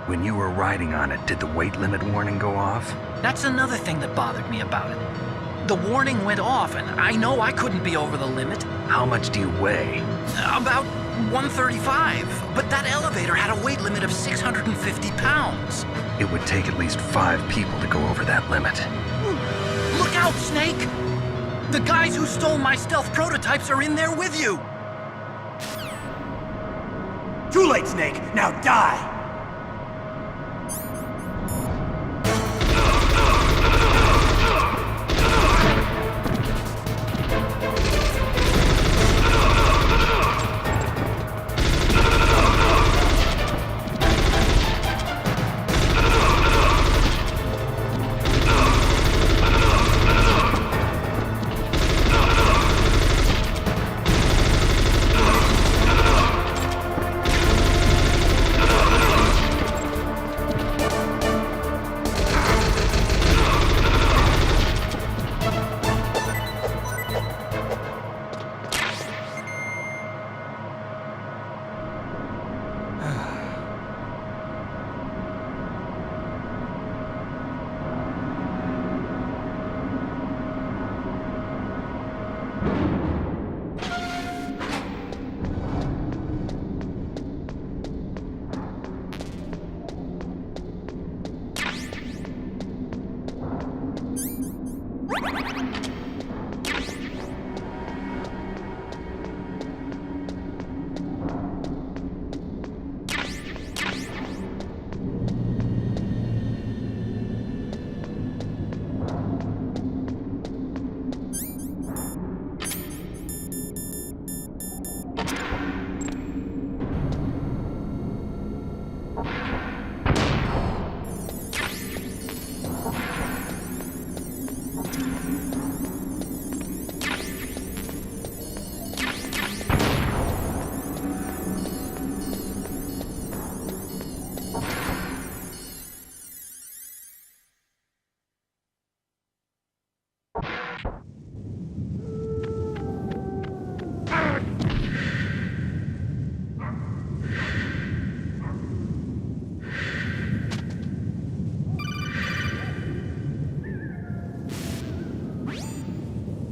When you were riding on it, did the weight limit warning go off? That's another thing that bothered me about it. The warning went off, and I know I couldn't be over the limit. How much do you weigh? About 135, but that elevator had a weight limit of 650 pounds. It would take at least 5 people to go over that limit. Look out, Snake! The guys who stole my stealth prototypes are in there with you! Too late, Snake! Now die!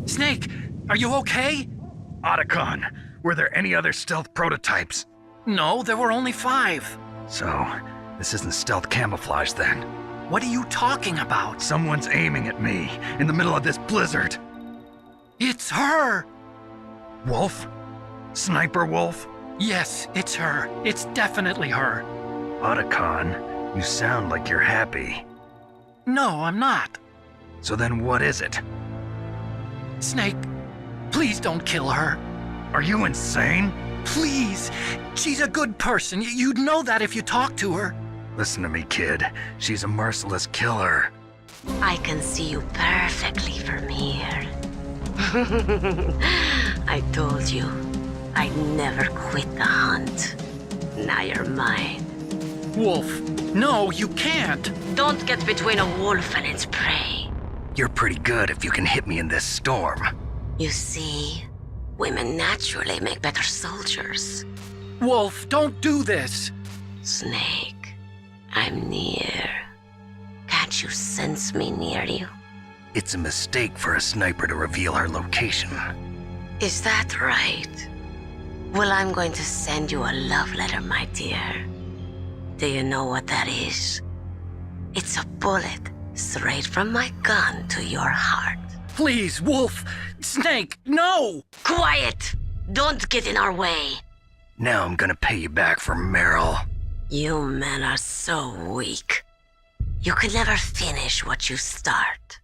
Snake, are you okay? Otacon, were there any other stealth prototypes? No, there were only 5. So, this isn't stealth camouflage then? What are you talking about? Someone's aiming at me, in the middle of this blizzard. It's her! Wolf? Sniper Wolf? Yes, it's her. It's definitely her. Otacon, you sound like you're happy. No, I'm not. So then what is it? Snake, please don't kill her. Are you insane? Please. She's a good person. You'd know that if you talked to her. Listen to me, kid. She's a merciless killer. I can see you perfectly from here. I told you, I'd never quit the hunt. Now you're mine. Wolf, no, you can't. Don't get between a wolf and its prey. You're pretty good if you can hit me in this storm. You see, women naturally make better soldiers. Wolf, don't do this. Snake, I'm near. Can't you sense me near you? It's a mistake for a sniper to reveal her location. Is that right? Well, I'm going to send you a love letter, my dear. Do you know what that is? It's a bullet straight from my gun to your heart. Please, Wolf! Snake, no! Quiet! Don't get in our way. Now I'm gonna pay you back for Meryl. You men are so weak. You could never finish what you start.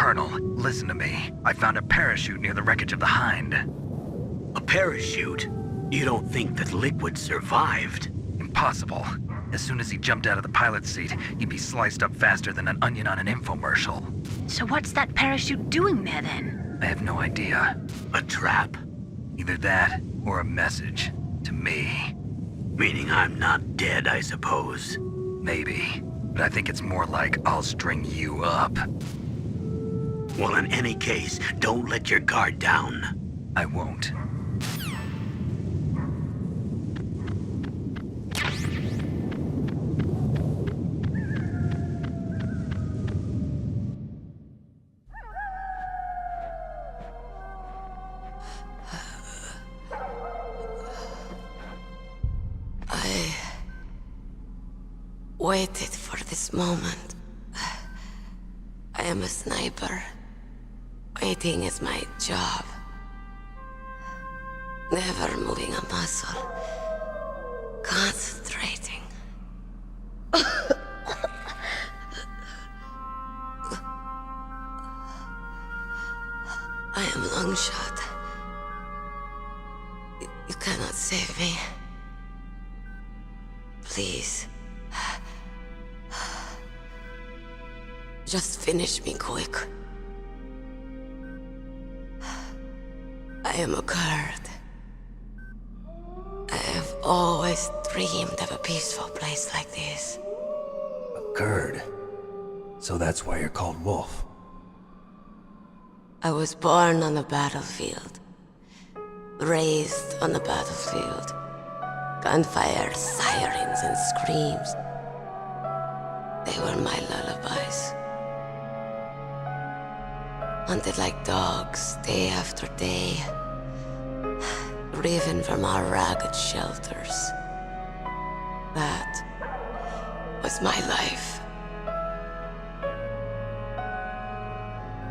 Colonel, listen to me. I found a parachute near the wreckage of the Hind. A parachute? You don't think that Liquid survived? Impossible. As soon as he jumped out of the pilot's seat, he'd be sliced up faster than an onion on an infomercial. So what's that parachute doing there then? I have no idea. A trap? Either that, or a message. To me. Meaning I'm not dead, I suppose. Maybe. But I think it's more like I'll string you up. Well, in any case, don't let your guard down. I won't. I waited for this moment. I am a sniper. Waiting is my job. Never moving a muscle. Concentrating. I am Longshot. You cannot save me. Please. Just finish me quick. I am a Kurd. I have always dreamed of a peaceful place like this. A Kurd? So that's why you're called Wolf. I was born on the battlefield. Raised on the battlefield. Gunfire, sirens, and screams. They were my lullabies. Hunted like dogs, day after day. Driven from our ragged shelters. That was my life.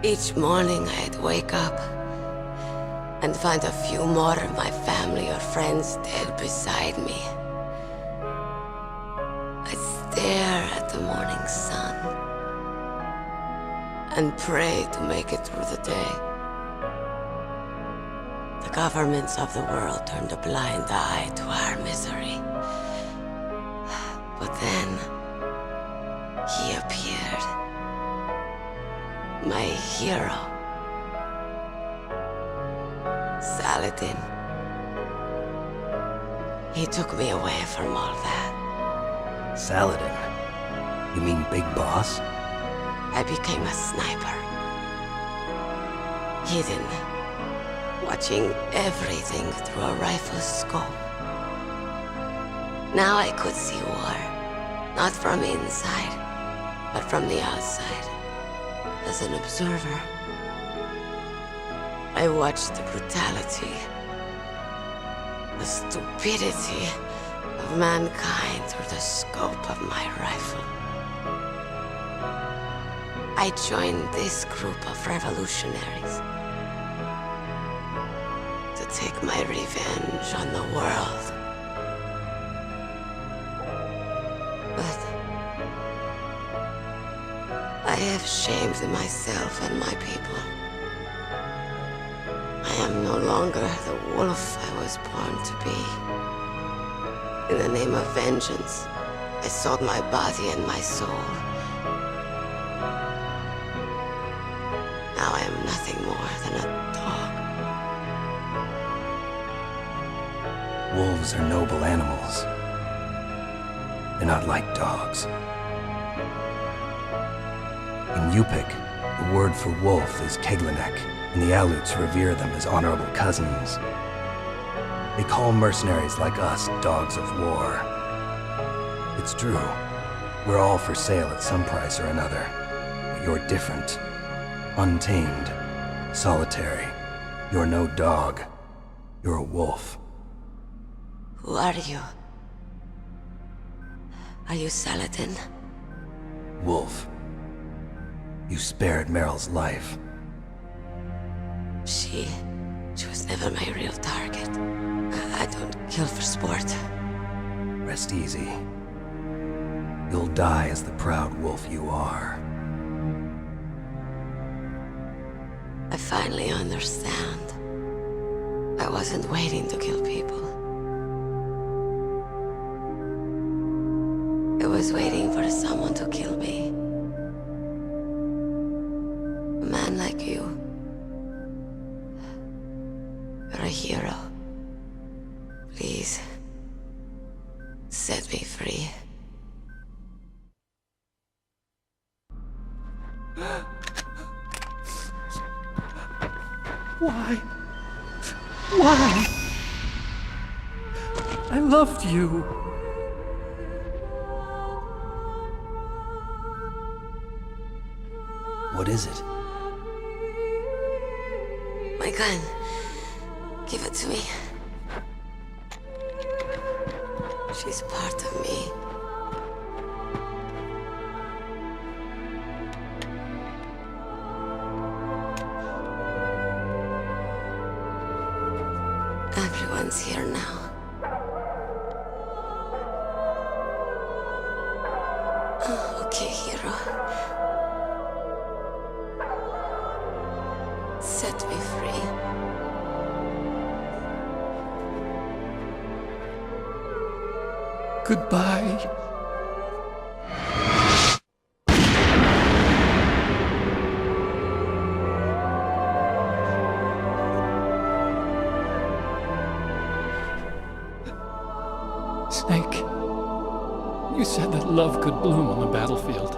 Each morning I'd wake up and find a few more of my family or friends dead beside me. I'd stare at the morning sun and pray to make it through the day. The governments of the world turned a blind eye to our misery. But then, he appeared. My hero. Saladin. He took me away from all that. Saladin? You mean Big Boss? I became a sniper. Hidden. Watching everything through a rifle's scope. Now I could see war. Not from inside, but from the outside. As an observer. I watched the brutality, the stupidity of mankind through the scope of my rifle. I joined this group of revolutionaries to take my revenge on the world. But I have shamed myself and my people. I am no longer the wolf I was born to be. In the name of vengeance, I sold my body and my soul. Now I am nothing more than a dog. Wolves are noble animals. They're not like dogs. In Yupik, the word for wolf is Keglenek, and the Aleuts revere them as honorable cousins. They call mercenaries like us dogs of war. It's true. We're all for sale at some price or another. But you're different. Untamed. Solitary. You're no dog. You're a wolf. Who are you? Are you Saladin? Wolf. You spared Meryl's life. She was never my real target. I don't kill for sport. Rest easy. You'll die as the proud wolf you are. I finally understand. I wasn't waiting to kill people. I was waiting for someone to kill me. A man like you. You're a hero. Please, set me free. Why? Why? I loved you. What is it? My gun. Give it to me. She's part of me. Everyone's here now. Oh, okay, hero. Set me free. Goodbye. Snake, you said that love could bloom on the battlefield.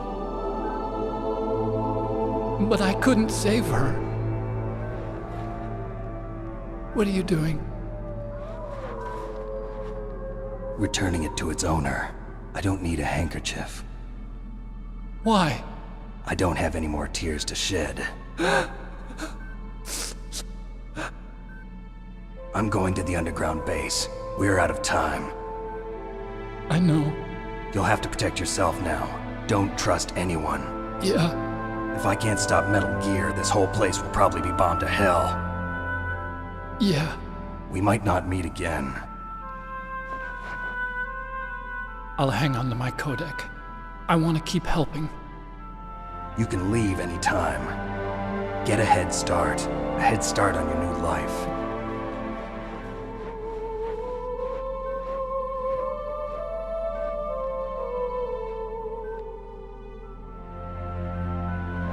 But I couldn't save her. What are you doing? Returning it to its owner. I don't need a handkerchief. Why? I don't have any more tears to shed. I'm going to the underground base. We're out of time. I know. You'll have to protect yourself now. Don't trust anyone. Yeah. If I can't stop Metal Gear, this whole place will probably be bombed to hell. Yeah. We might not meet again. I'll hang on to my codec. I want to keep helping. You can leave anytime. Get a head start. A head start on your new life.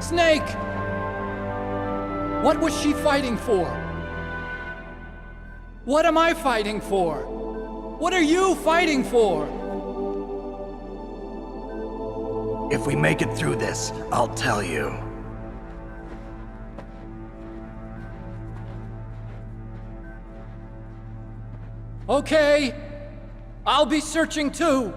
Snake! What was she fighting for? What am I fighting for? What are you fighting for? If we make it through this, I'll tell you. Okay. I'll be searching too.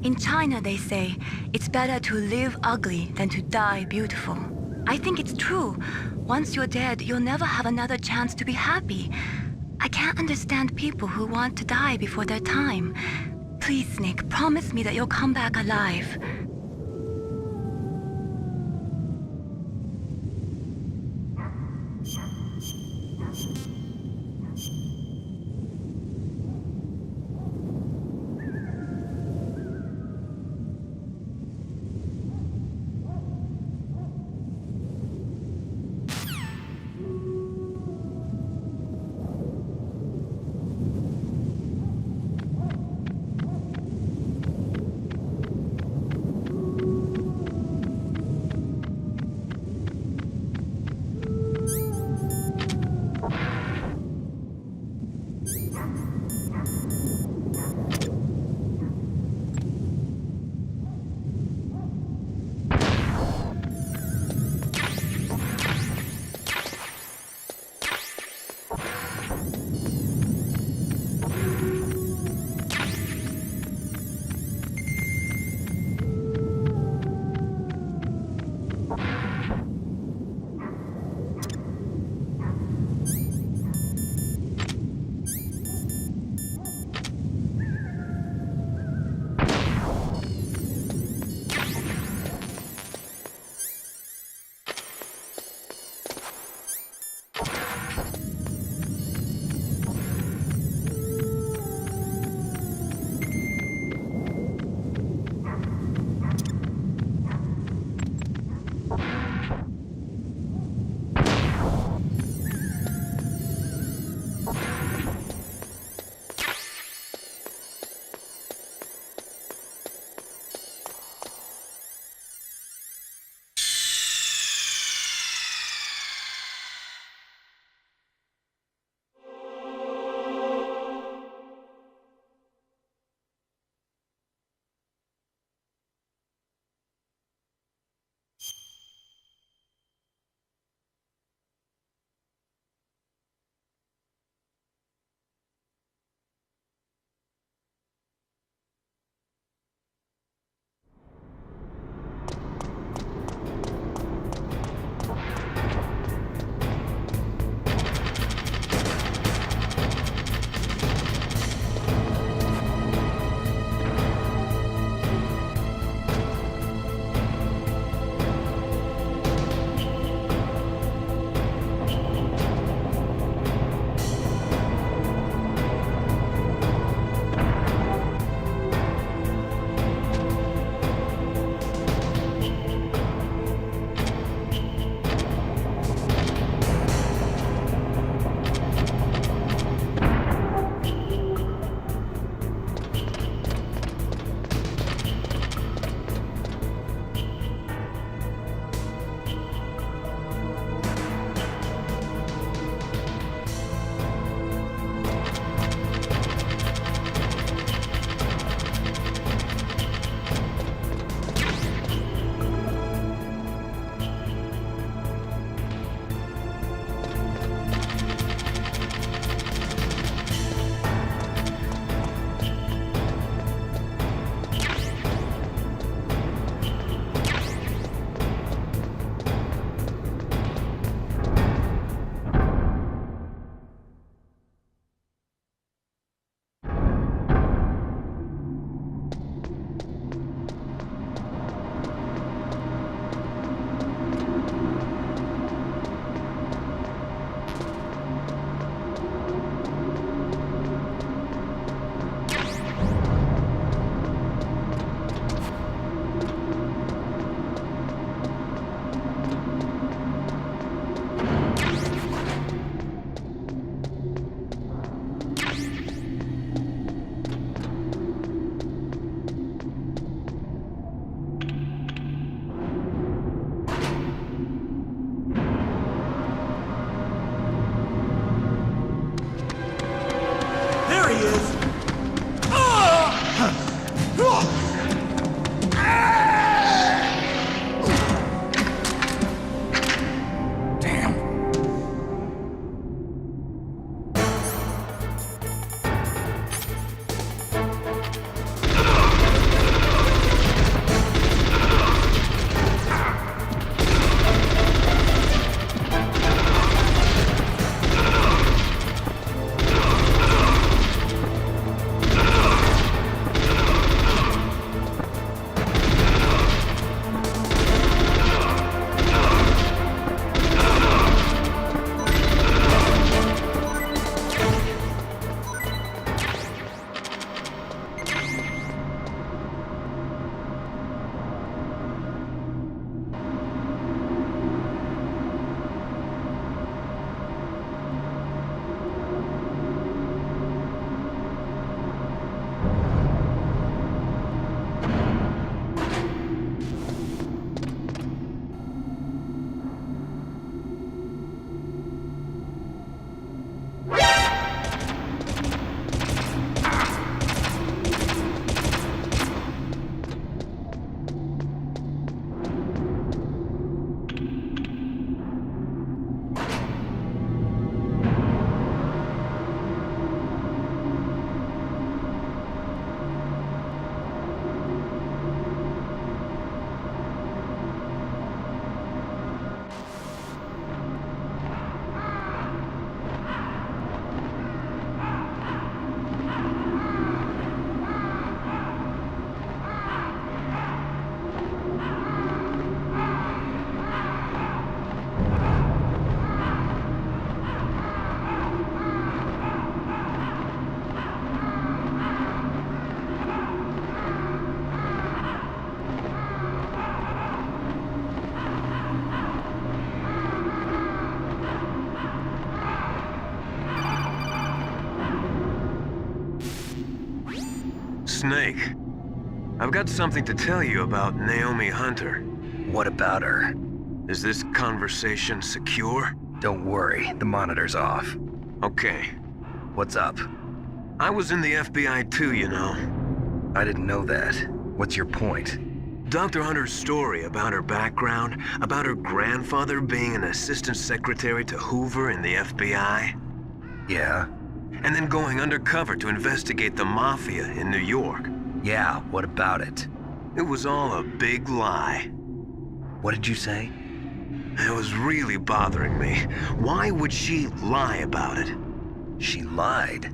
In China, they say, it's better to live ugly than to die beautiful. I think it's true. Once you're dead, you'll never have another chance to be happy. I can't understand people who want to die before their time. Please, Snake, promise me that you'll come back alive. Snake. I've got something to tell you about Naomi Hunter. What about her? Is this conversation secure? Don't worry, the monitor's off. Okay. What's up? I was in the FBI too, you know. I didn't know that. What's your point? Dr. Hunter's story about her background, about her grandfather being an assistant secretary to Hoover in the FBI. Yeah? And then going undercover to investigate the Mafia in New York. Yeah, what about it? It was all a big lie. What did you say? It was really bothering me. Why would she lie about it? She lied?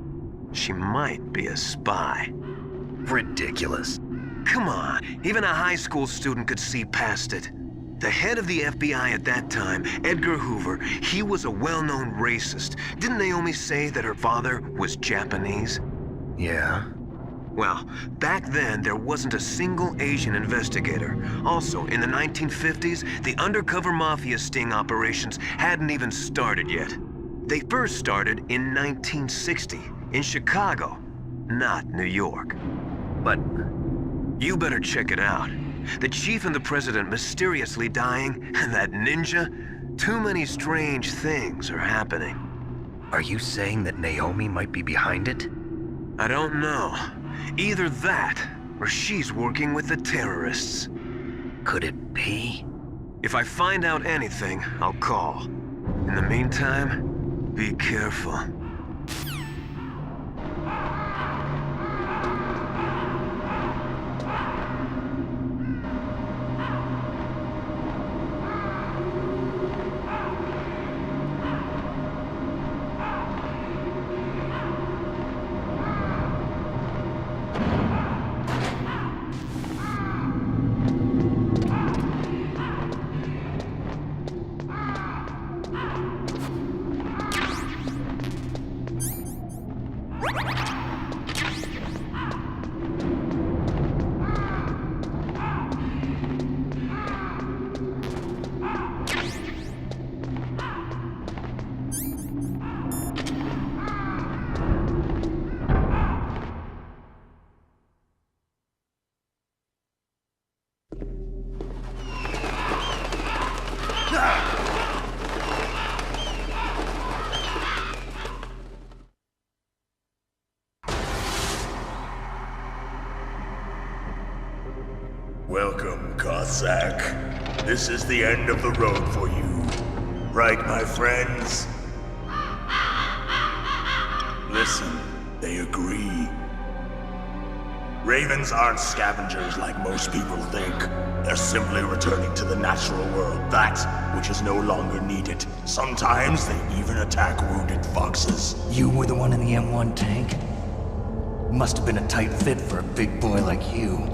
She might be a spy. Ridiculous. Come on, even a high school student could see past it. The head of the FBI at that time, Edgar Hoover, he was a well-known racist. Didn't Naomi say that her father was Japanese? Yeah. Well, back then, there wasn't a single Asian investigator. Also, in the 1950s, the undercover mafia sting operations hadn't even started yet. They first started in 1960, in Chicago, not New York. But you better check it out. The chief and the president mysteriously dying, and that ninja? Too many strange things are happening. Are you saying that Naomi might be behind it? I don't know. Either that, or she's working with the terrorists. Could it be? If I find out anything, I'll call. In the meantime, be careful. Welcome, Cossack. This is the end of the road for you. Right, my friends? Listen, they agree. Ravens aren't scavengers like most people think. They're simply returning to the natural world, that which is no longer needed. Sometimes they even attack wounded foxes. You were the one in the M1 tank? Must have been a tight fit for a big boy like you.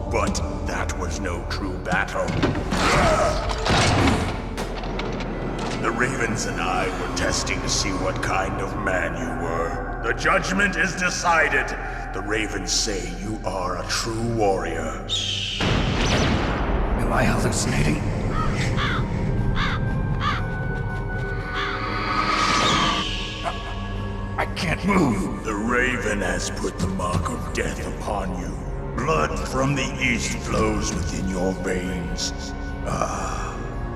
But that was no true battle. The Ravens and I were testing to see what kind of man you were. The judgment is decided. The Ravens say you are a true warrior. Am I hallucinating? I can't move. The Raven has put the mark of death upon you. Blood from the east flows within your veins.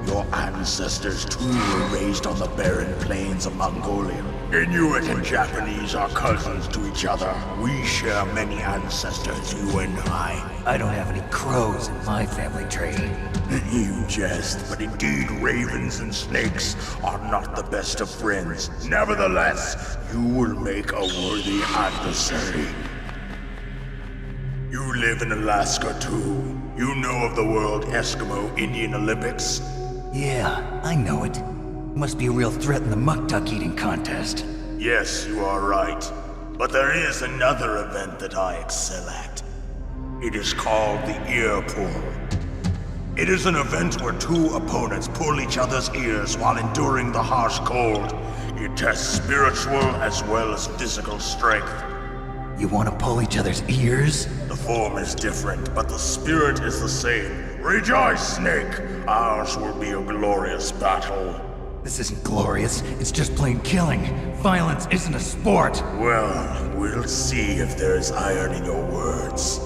Your ancestors too were raised on the barren plains of Mongolia. Inuit and Japanese are cousins to each other. We share many ancestors, you and I. I don't have any crows in my family tree. You jest, but indeed ravens and snakes are not the best of friends. Nevertheless, you will make a worthy adversary. You live in Alaska too. You know of the World Eskimo Indian Olympics? Yeah, I know it. Must be a real threat in the muck-duck eating contest. Yes, you are right. But there is another event that I excel at. It is called the ear pull. It is an event where two opponents pull each other's ears while enduring the harsh cold. It tests spiritual as well as physical strength. You want to pull each other's ears? The form is different, but the spirit is the same. Rejoice, Snake! Ours will be a glorious battle. This isn't glorious, it's just plain killing. Violence isn't a sport. Well, we'll see if there's iron in your words.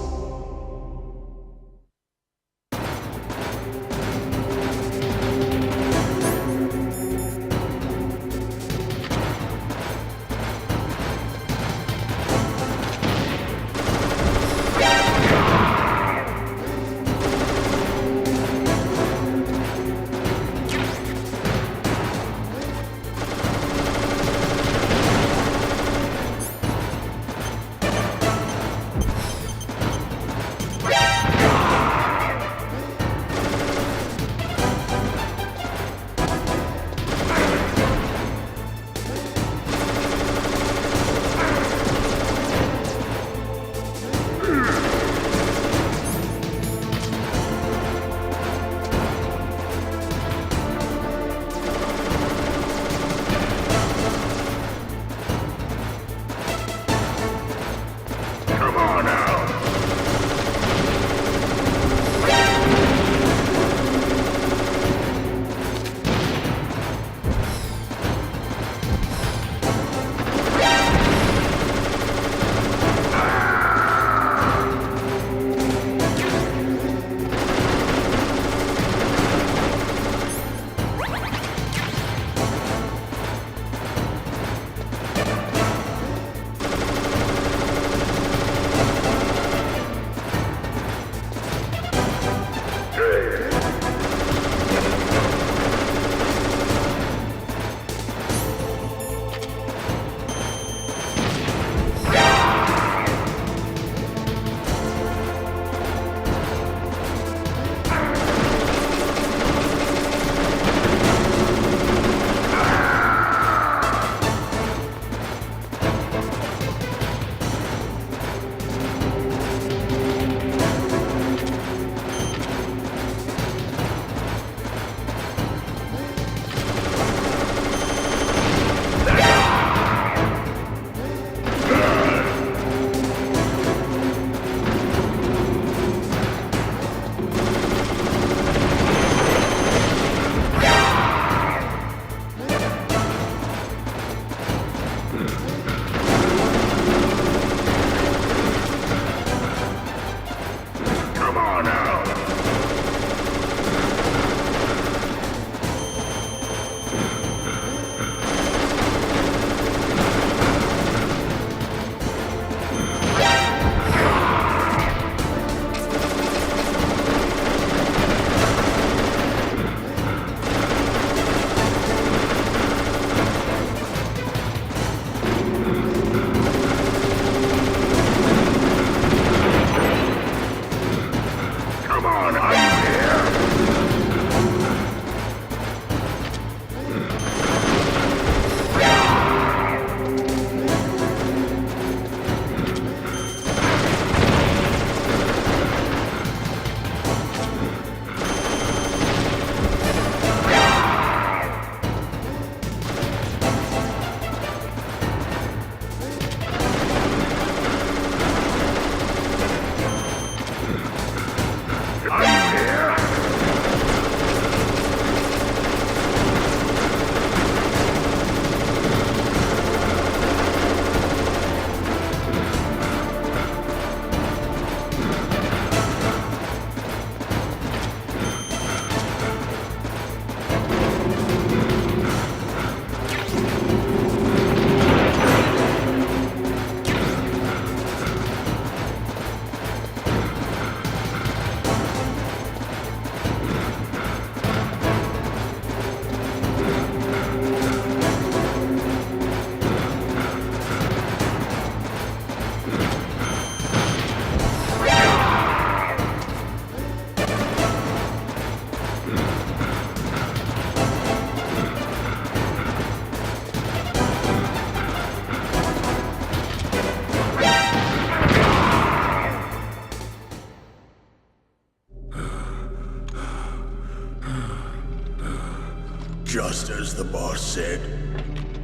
Just as the boss said,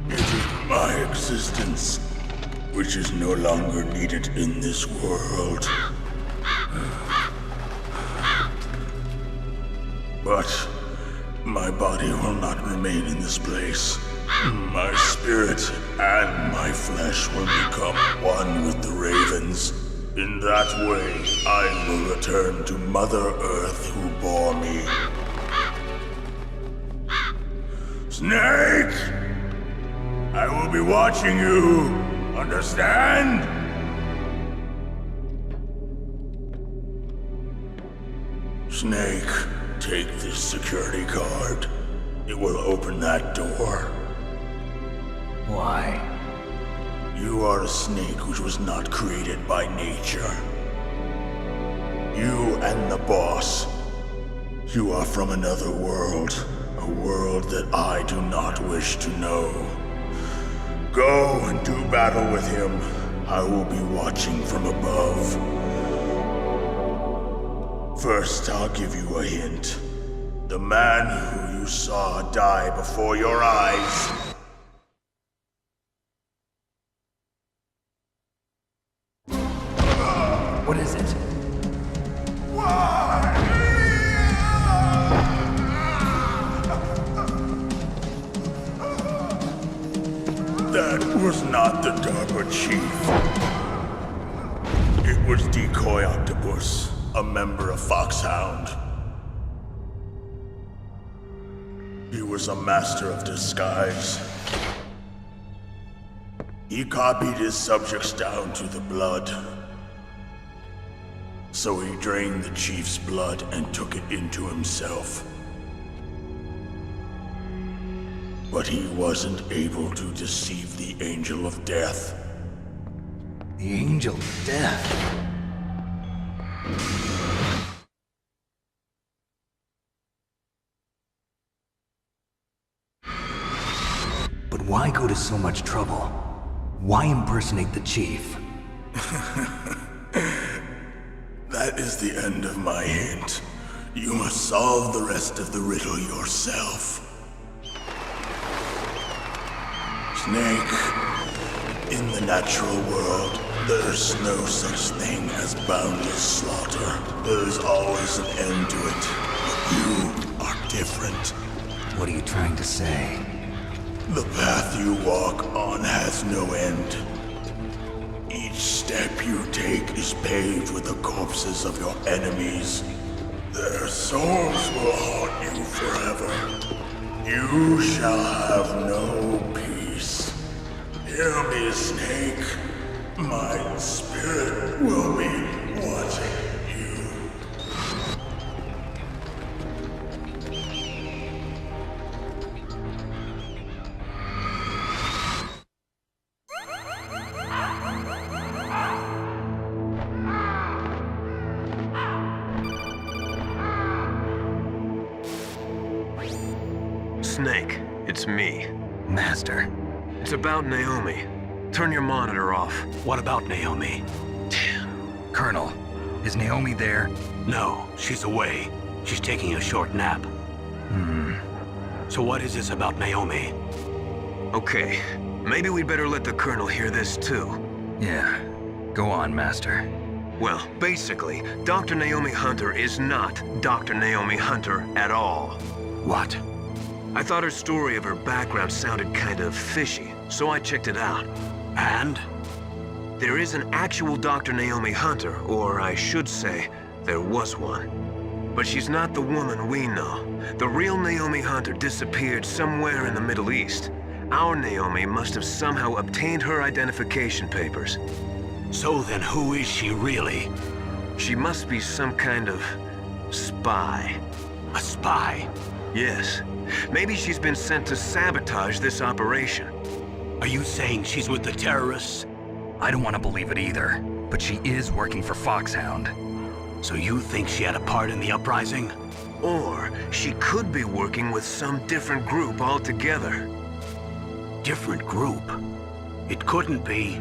it is my existence which is no longer needed in this world. But my body will not remain remain in this place, my spirit and my flesh will become one with the ravens. In that way, I will return to Mother Earth who bore me. Snake! I will be watching you. Understand? Snake, take this security card. It will open that door. Why? You are a snake which was not created by nature. You and the boss. You are from another world. A world that I do not wish to know. Go and do battle with him. I will be watching from above. First, I'll give you a hint. The man who you saw die before your eyes. What is it? That was not the DARPA chief. It was Decoy Octopus, a member of Foxhound. He was a master of disguise. He copied his subjects down to the blood. So he drained the chief's blood and took it into himself. But he wasn't able to deceive the Angel of Death. The Angel of Death? But why go to so much trouble? Why impersonate the chief? That is the end of my hint. You must solve the rest of the riddle yourself. Snake, in the natural world, there's no such thing as boundless slaughter. There's always an end to it. But you are different. What are you trying to say? The path you walk on has no end. Each step you take is paved with the corpses of your enemies. Their souls will haunt you forever. You shall have no peace. Hear me, Snake. My spirit will be watching you. Snake, it's me. Master. It's about Naomi. Turn your monitor off. What about Naomi? Colonel, is Naomi there? No, she's away. She's taking a short nap. So what is this about Naomi? Okay, maybe we'd better let the Colonel hear this too. Yeah, go on, Master. Well, basically, Dr. Naomi Hunter is not Dr. Naomi Hunter at all. What? I thought her story of her background sounded kind of fishy, so I checked it out. And? There is an actual Dr. Naomi Hunter, or I should say, there was one. But she's not the woman we know. The real Naomi Hunter disappeared somewhere in the Middle East. Our Naomi must have somehow obtained her identification papers. So then who is she really? She must be some kind of spy. A spy? Yes. Maybe she's been sent to sabotage this operation. Are you saying she's with the terrorists? I don't want to believe it either, but she is working for Foxhound. So you think she had a part in the uprising? Or she could be working with some different group altogether. Different group? It couldn't be.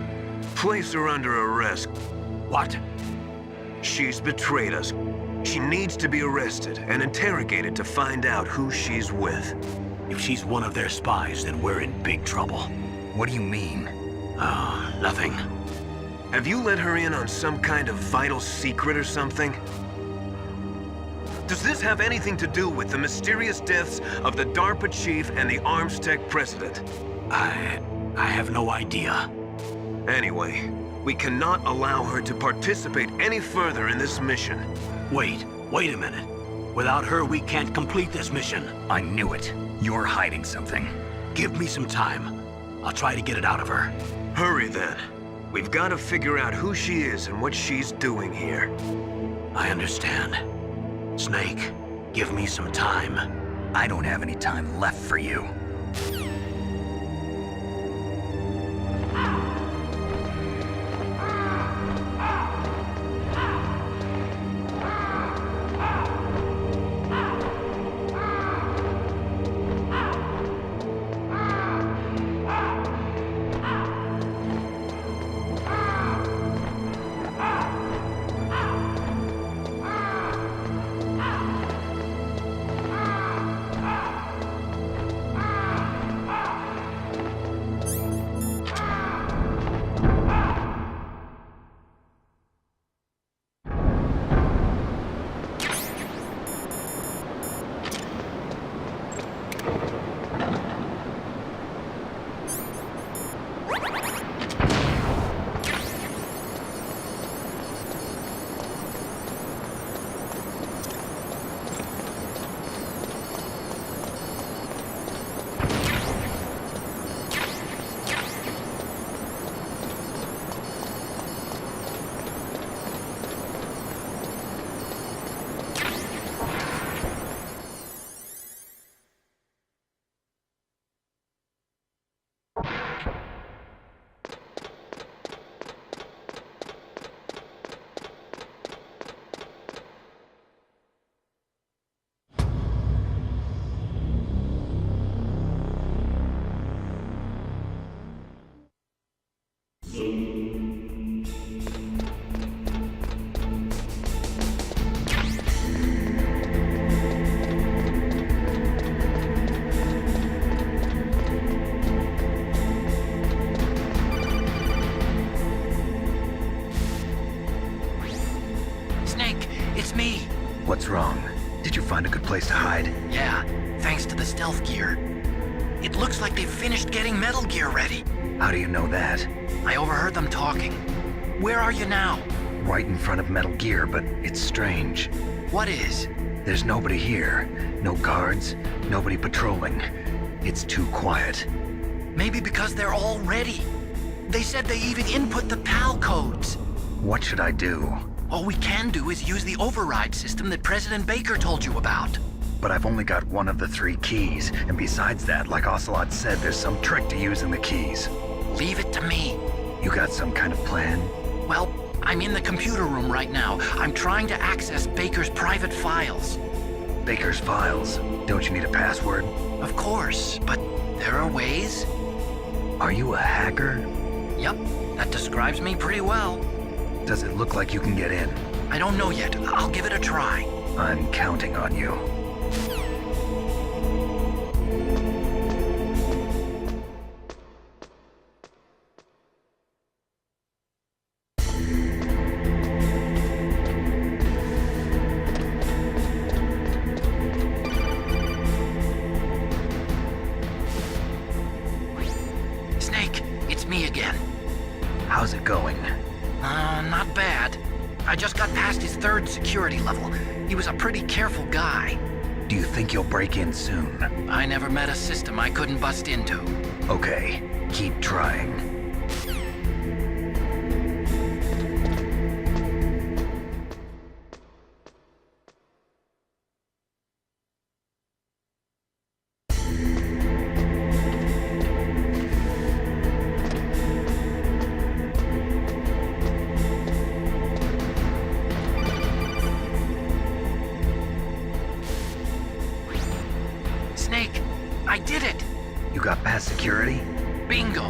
Place her under arrest. What? She's betrayed us. She needs to be arrested and interrogated to find out who she's with. If she's one of their spies, then we're in big trouble. What do you mean? Nothing. Have you let her in on some kind of vital secret or something? Does this have anything to do with the mysterious deaths of the DARPA chief and the Armstech president? I have no idea. Anyway, we cannot allow her to participate any further in this mission. Wait a minute. Without her, we can't complete this mission. I knew it. You're hiding something. Give me some time. I'll try to get it out of her. Hurry then. We've got to figure out who she is and what she's doing here. I understand. Snake, give me some time. I don't have any time left for you. What's wrong? Did you find a good place to hide? Yeah, thanks to the stealth gear. It looks like they've finished getting Metal Gear ready. How do you know that? I overheard them talking. Where are you now? Right in front of Metal Gear, but it's strange. What is? There's nobody here. No guards, nobody patrolling. It's too quiet. Maybe because they're all ready. They said they even input the PAL codes. What should I do? All we can do is use the override system that President Baker told you about. But I've only got one of the 3 keys, and besides that, like Ocelot said, there's some trick to using the keys. Leave it to me. You got some kind of plan? Well, I'm in the computer room right now. I'm trying to access Baker's private files. Baker's files? Don't you need a password? Of course, but there are ways. Are you a hacker? Yep, that describes me pretty well. Does it look like you can get in? I don't know yet. I'll give it a try. I'm counting on you. Snake, it's me again. How's it going? Not bad. I just got past his 3rd security level. He was a pretty careful guy. Do you think you'll break in soon? I never met a system I couldn't bust into. Okay, keep trying. Snake, I did it! You got past security? Bingo!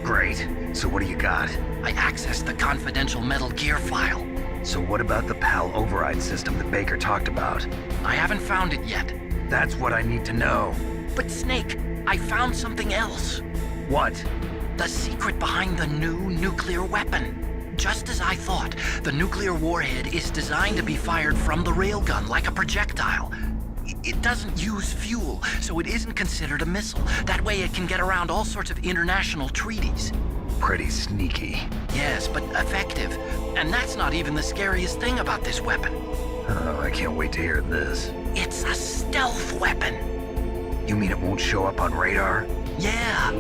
Great. So what do you got? I accessed the confidential Metal Gear file. So what about the PAL override system that Baker talked about? I haven't found it yet. That's what I need to know. But Snake, I found something else. What? The secret behind the new nuclear weapon. Just as I thought, the nuclear warhead is designed to be fired from the railgun like a projectile. It doesn't use fuel, so it isn't considered a missile. That way it can get around all sorts of international treaties. Pretty sneaky. Yes, but effective. And that's not even the scariest thing about this weapon. Oh, I can't wait to hear this. It's a stealth weapon. You mean it won't show up on radar? Yeah.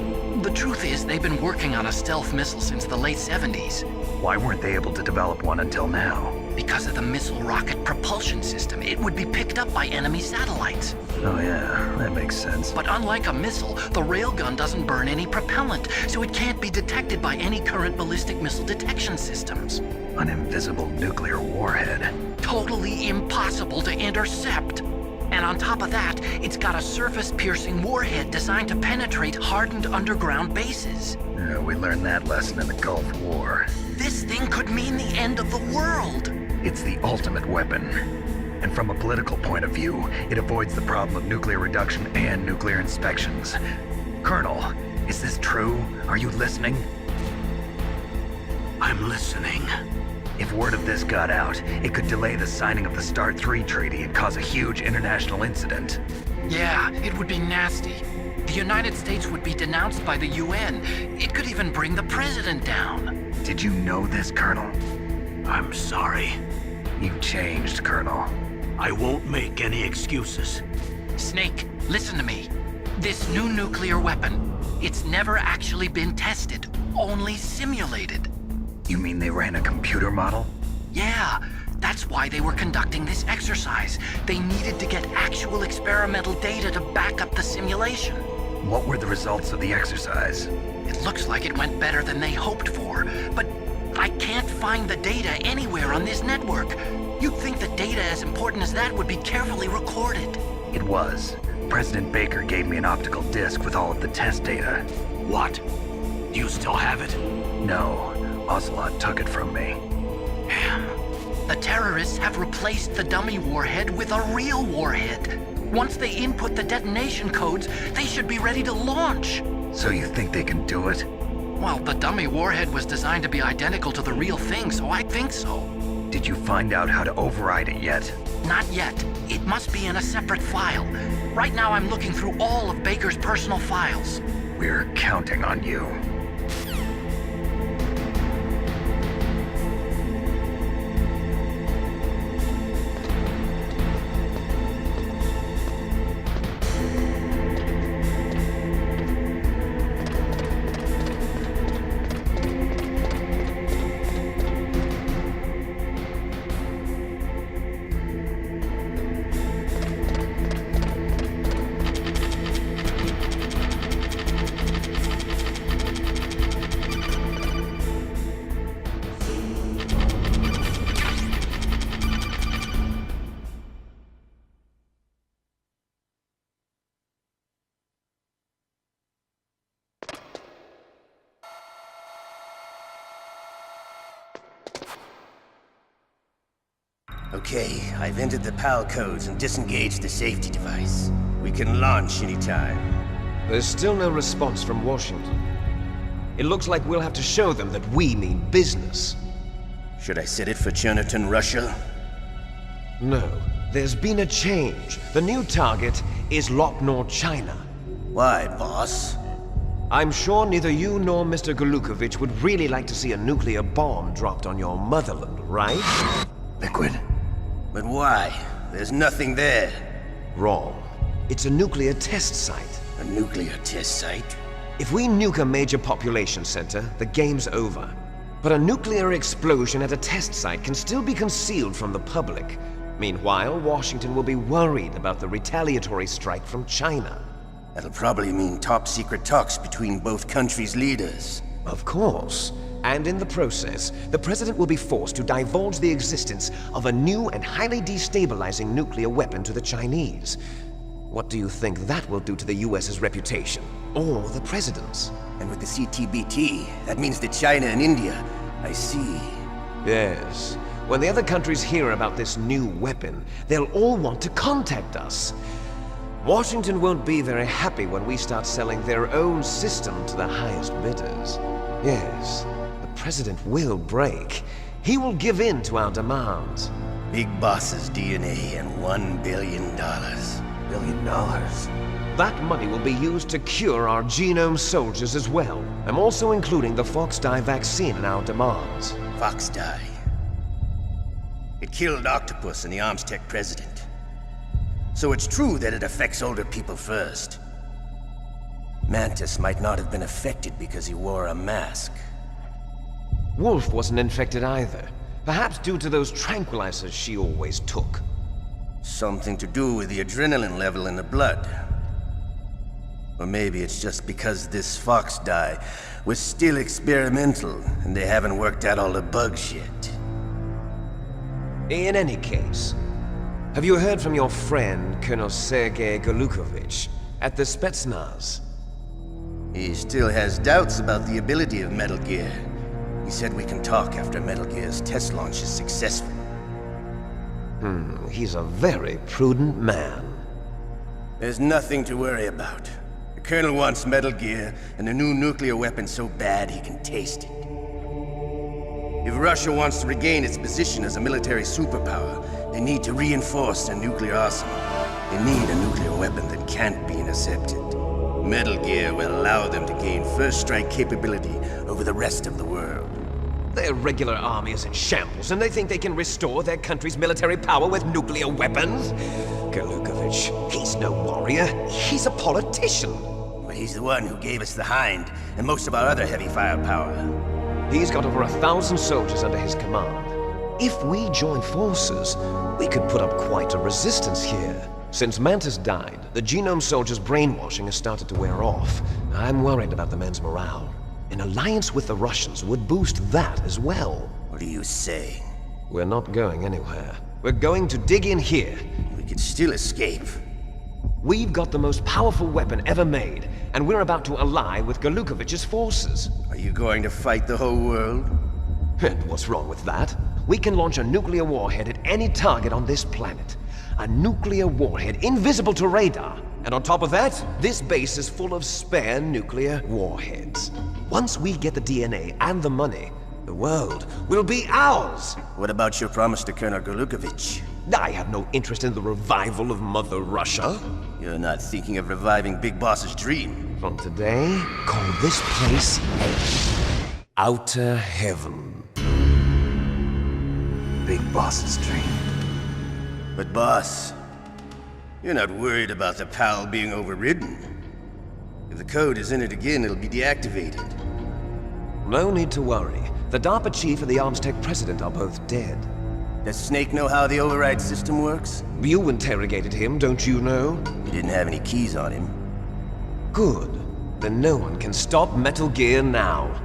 The truth is, they've been working on a stealth missile since the late 70s. Why weren't they able to develop one until now? Because of the missile rocket propulsion system, it would be picked up by enemy satellites. Oh yeah, that makes sense. But unlike a missile, the railgun doesn't burn any propellant, so it can't be detected by any current ballistic missile detection systems. An invisible nuclear warhead. Totally impossible to intercept. And on top of that, it's got a surface-piercing warhead designed to penetrate hardened underground bases. Yeah, we learned that lesson in the Gulf War. This thing could mean the end of the world. It's the ultimate weapon. And from a political point of view, it avoids the problem of nuclear reduction and nuclear inspections. Colonel, is this true? Are you listening? I'm listening. If word of this got out, it could delay the signing of the START III treaty and cause a huge international incident. Yeah, it would be nasty. The United States would be denounced by the UN. It could even bring the president down. Did you know this, Colonel? I'm sorry. You've changed, Colonel. I won't make any excuses. Snake, listen to me. This new nuclear weapon, it's never actually been tested, only simulated. You mean they ran a computer model? Yeah, that's why they were conducting this exercise. They needed to get actual experimental data to back up the simulation. What were the results of the exercise? It looks like it went better than they hoped for, but I can't find the data anywhere on this network. You'd think the data as important as that would be carefully recorded. It was. President Baker gave me an optical disc with all of the test data. What? Do you still have it? No. Ocelot took it from me. Damn. The terrorists have replaced the dummy warhead with a real warhead. Once they input the detonation codes, they should be ready to launch. So you think they can do it? Well, the dummy warhead was designed to be identical to the real thing, so I think so. Did you find out how to override it yet? Not yet. It must be in a separate file. Right now I'm looking through all of Baker's personal files. We're counting on you. Okay, I've entered the PAL codes and disengaged the safety device. We can launch anytime. There's still no response from Washington. It looks like we'll have to show them that we mean business. Should I set it for Cherniton, Russia? No, there's been a change. The new target is Lopnor, China. Why, boss? I'm sure neither you nor Mr. Golukovich would really like to see a nuclear bomb dropped on your motherland, right? Liquid. But why? There's nothing there. Wrong. It's a nuclear test site. A nuclear test site? If we nuke a major population center, the game's over. But a nuclear explosion at a test site can still be concealed from the public. Meanwhile, Washington will be worried about the retaliatory strike from China. That'll probably mean top-secret talks between both countries' leaders. Of course. And in the process, the President will be forced to divulge the existence of a new and highly destabilizing nuclear weapon to the Chinese. What do you think that will do to the US's reputation? Or the President's? And with the CTBT, that means that China and India. I see. Yes. When the other countries hear about this new weapon, they'll all want to contact us. Washington won't be very happy when we start selling their own system to the highest bidders. Yes. The President will break. He will give in to our demands. Big Boss's DNA and $1 billion. $1 billion? That money will be used to cure our genome soldiers as well. I'm also including the Foxdie vaccine in our demands. Foxdie? It killed Octopus and the Armstech president. So it's true that it affects older people first. Mantis might not have been affected because he wore a mask. Wolf wasn't infected either. Perhaps due to those tranquilizers she always took. Something to do with the adrenaline level in the blood. Or maybe it's just because this Foxdie was still experimental and they haven't worked out all the bugs yet. In any case, have you heard from your friend, Colonel Sergei Golukovich, at the Spetsnaz? He still has doubts about the ability of Metal Gear. He said we can talk after Metal Gear's test launch is successful. He's a very prudent man. There's nothing to worry about. The Colonel wants Metal Gear and a new nuclear weapon so bad he can taste it. If Russia wants to regain its position as a military superpower, they need to reinforce their nuclear arsenal. They need a nuclear weapon that can't be intercepted. Metal Gear will allow them to gain first strike capability over the rest of the world. Their regular army is in shambles, and they think they can restore their country's military power with nuclear weapons? Golukovich, he's no warrior. He's a politician. But he's the one who gave us the Hind and most of our other heavy firepower. He's got over 1,000 soldiers under his command. If we join forces, we could put up quite a resistance here. Since Mantis died, the genome soldiers' brainwashing has started to wear off. I'm worried about the men's morale. An alliance with the Russians would boost that as well. What are you saying? We're not going anywhere. We're going to dig in here. We could still escape. We've got the most powerful weapon ever made, and we're about to ally with Golukovich's forces. Are you going to fight the whole world? And what's wrong with that? We can launch a nuclear warhead at any target on this planet. A nuclear warhead invisible to radar. And on top of that, this base is full of spare nuclear warheads. Once we get the DNA and the money, the world will be ours! What about your promise to Colonel Golukovich? I have no interest in the revival of Mother Russia. You're not thinking of reviving Big Boss's dream. From today, call this place Outer Heaven. Big Boss's dream. But boss, you're not worried about the PAL being overridden. If the code is in it again, it'll be deactivated. No need to worry. The DARPA chief and the Armstech president are both dead. Does Snake know how the override system works? You interrogated him, don't you know? He didn't have any keys on him. Good. Then no one can stop Metal Gear now.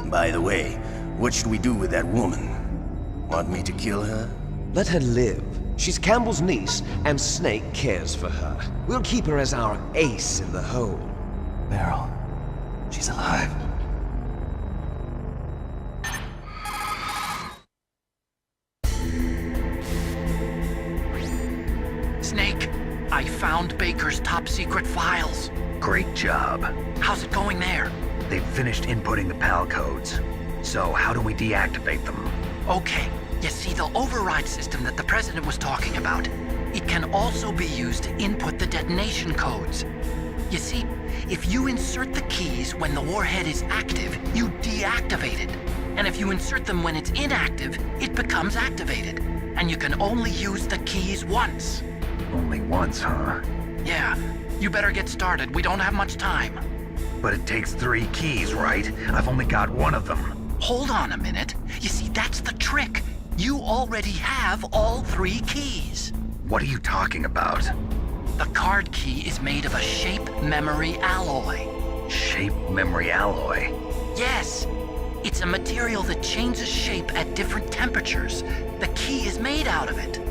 By the way, what should we do with that woman? Want me to kill her? Let her live. She's Campbell's niece, and Snake cares for her. We'll keep her as our ace in the hole. Meryl, she's alive. Snake, I found Baker's top secret files. Great job. How's it going there? They've finished inputting the PAL codes. So how do we deactivate them? Okay. You see, the override system that the President was talking about, it can also be used to input the detonation codes. You see, if you insert the keys when the warhead is active, you deactivate it. And if you insert them when it's inactive, it becomes activated. And you can only use the keys once. Only once, huh? Yeah. You better get started. We don't have much time. But it takes 3 keys, right? I've only got 1 of them. Hold on a minute. You see, that's the trick. You already have all 3 keys. What are you talking about? The card key is made of a shape memory alloy. Shape memory alloy? Yes. It's a material that changes shape at different temperatures. The key is made out of it.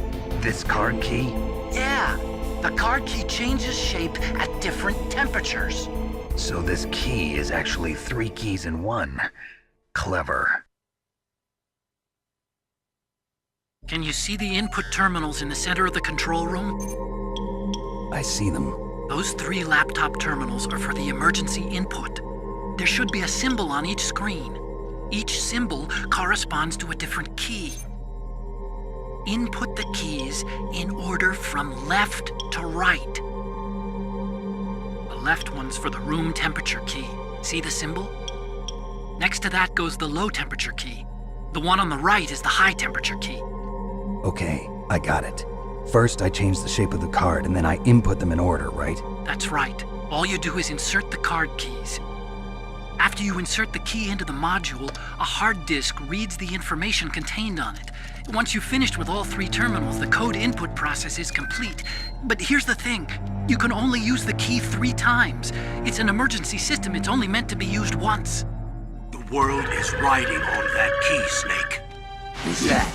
This card key? Yeah. The card key changes shape at different temperatures. So this key is actually 3 keys in 1. Clever. Can you see the input terminals in the center of the control room? I see them. Those 3 laptop terminals are for the emergency input. There should be a symbol on each screen. Each symbol corresponds to a different key. Input the keys in order from left to right. The left one's for the room temperature key. See the symbol? Next to that goes the low temperature key. The one on the right is the high temperature key. Okay, I got it. First, I change the shape of the card, and then I input them in order, right? That's right. All you do is insert the card keys. After you insert the key into the module, a hard disk reads the information contained on it. Once you've finished with all 3 terminals, the code input process is complete. But here's the thing. You can only use the key 3 times. It's an emergency system. It's only meant to be used once. The world is riding on that key, Snake. Who's that?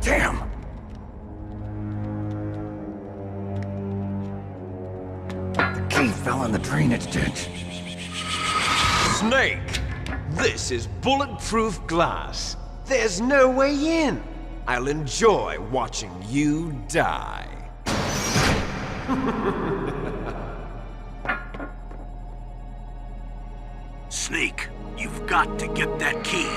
Damn! The key fell in the drainage ditch. Snake! This is bulletproof glass. There's no way in. I'll enjoy watching you die. Snake, you've got to get that key.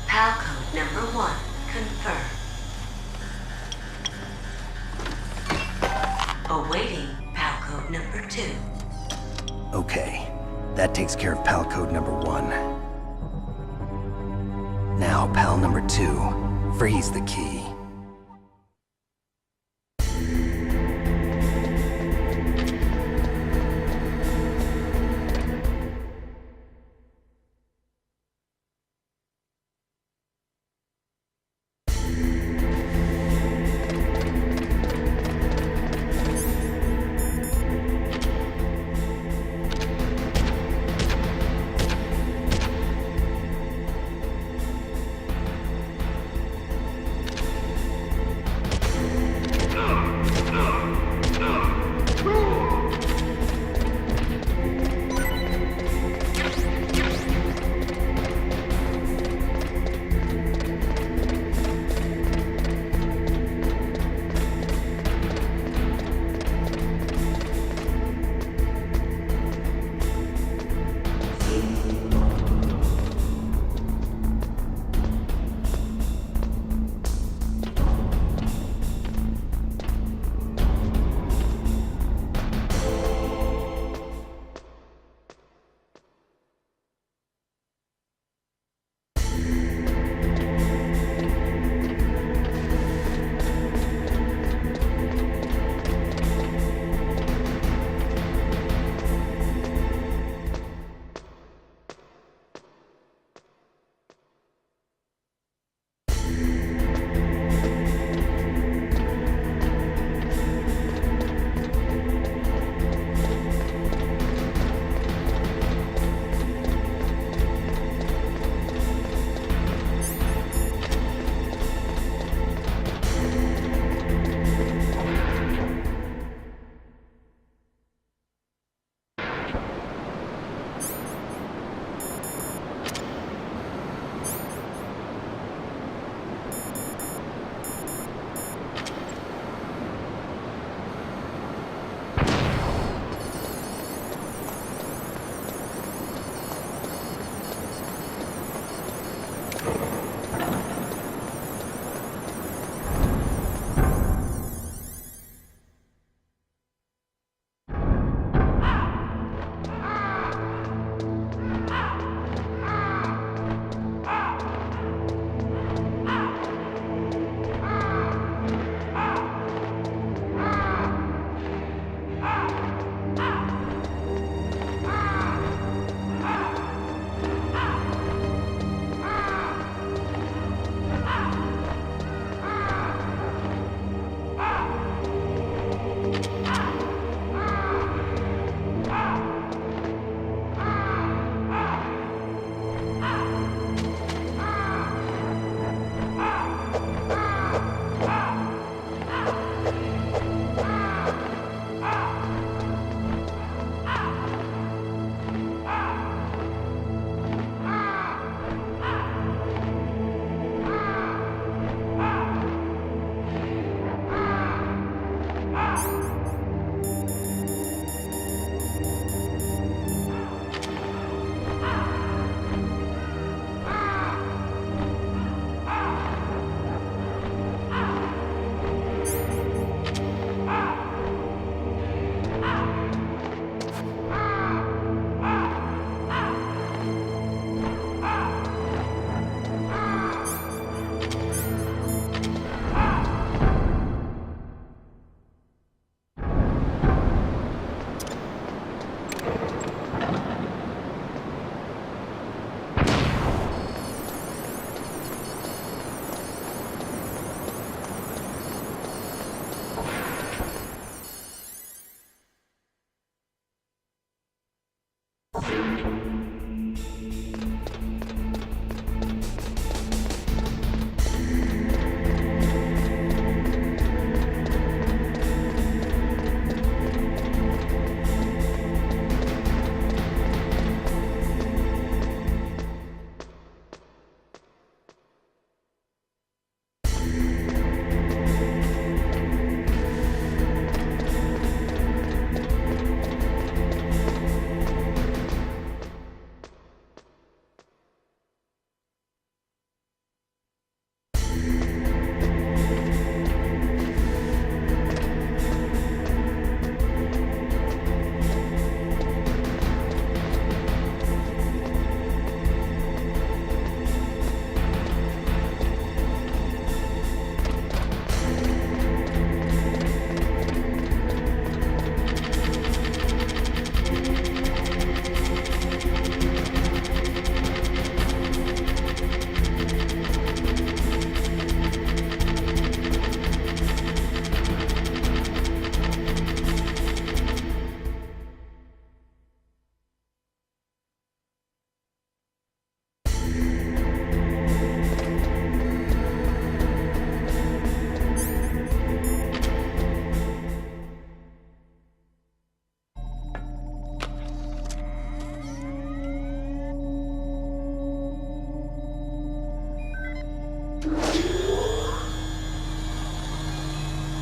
PAL code number 1 confirmed. Awaiting PAL code number 2. Okay, that takes care of PAL code number 1. Now, PAL number 2, freeze the key.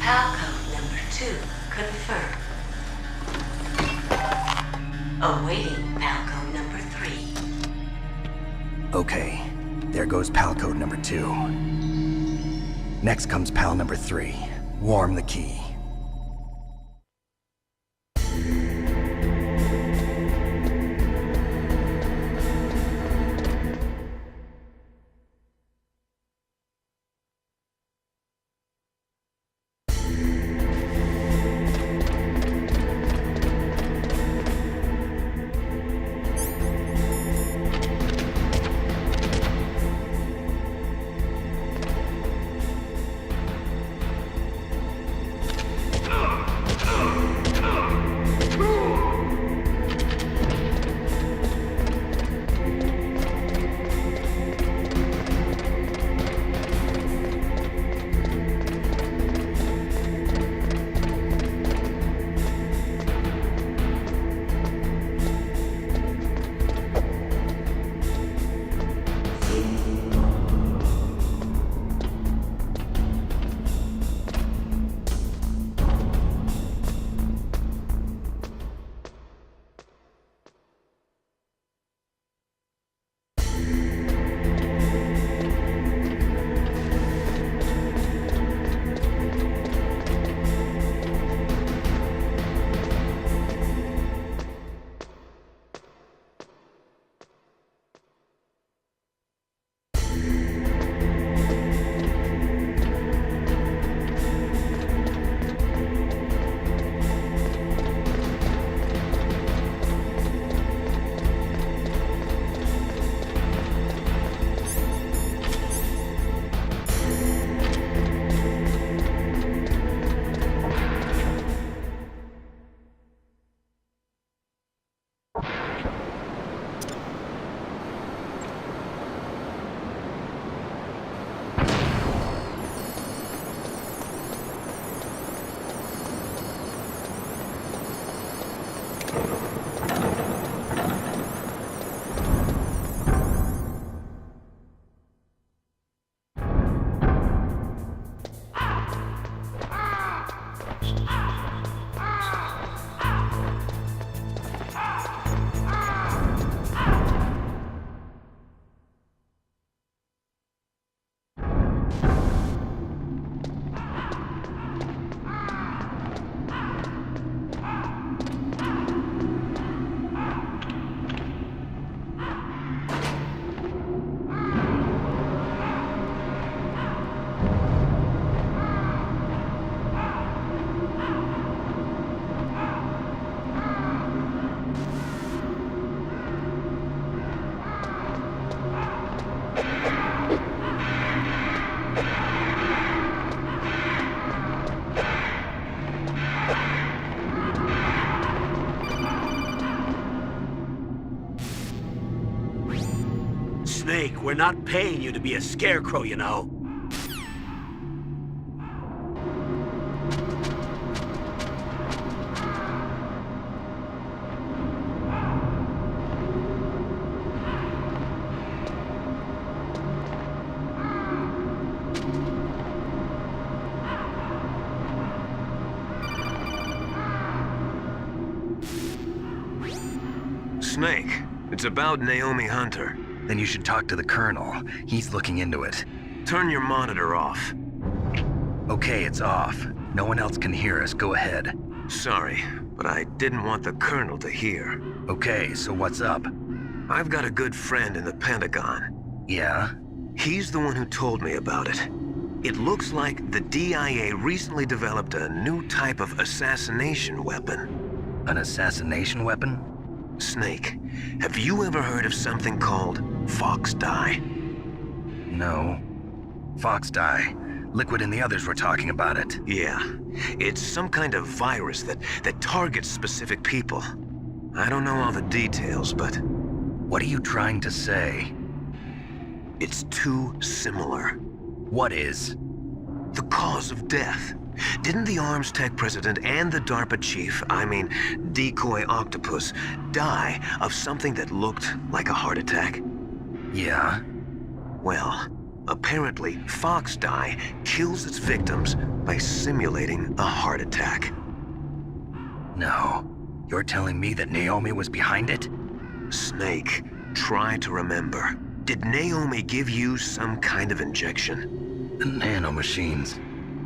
Palcode number 2 confirmed. Awaiting Palcode number 3. Okay, there goes pal code number 2. Next comes pal number 3. Warm the key. Snake, we're not paying you to be a scarecrow, you know. Snake, it's about Naomi Hunter. Then you should talk to the Colonel. He's looking into it. Turn your monitor off. Okay, it's off. No one else can hear us. Go ahead. Sorry, but I didn't want the Colonel to hear. Okay, so what's up? I've got a good friend in the Pentagon. Yeah? He's the one who told me about it. It looks like the DIA recently developed a new type of assassination weapon. An assassination weapon? Snake, have you ever heard of something called Fox Dye? No. Fox Dye. Liquid and the others were talking about it. Yeah. It's some kind of virus that targets specific people. I don't know all the details, but... What are you trying to say? It's too similar. What is? The cause of death. Didn't the Arms Tech president and the DARPA chief, I mean, Decoy Octopus, die of something that looked like a heart attack? Yeah? Well, apparently Fox Dye kills its victims by simulating a heart attack. No. You're telling me that Naomi was behind it? Snake, try to remember. Did Naomi give you some kind of injection? The nanomachines.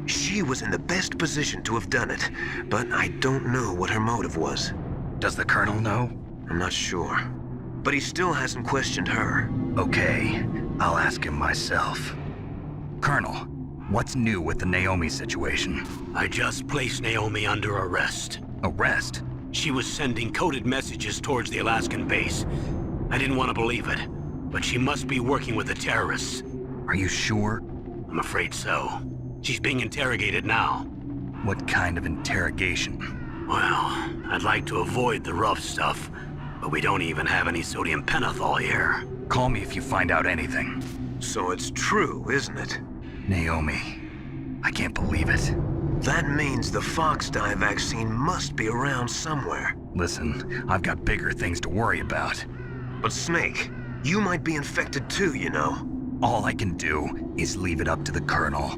She was in the best position to have done it, but I don't know what her motive was. Does the Colonel know? I'm not sure. But he still hasn't questioned her. Okay, I'll ask him myself. Colonel, what's new with the Naomi situation? I just placed Naomi under arrest. Arrest? She was sending coded messages towards the Alaskan base. I didn't want to believe it, but she must be working with the terrorists. Are you sure? I'm afraid so. She's being interrogated now. What kind of interrogation? Well, I'd like to avoid the rough stuff, but we don't even have any sodium pentothal here. Call me if you find out anything. So it's true, isn't it? Naomi. I can't believe it. That means the Fox Dye vaccine must be around somewhere. Listen, I've got bigger things to worry about. But Snake, you might be infected too, you know. All I can do is leave it up to the Colonel.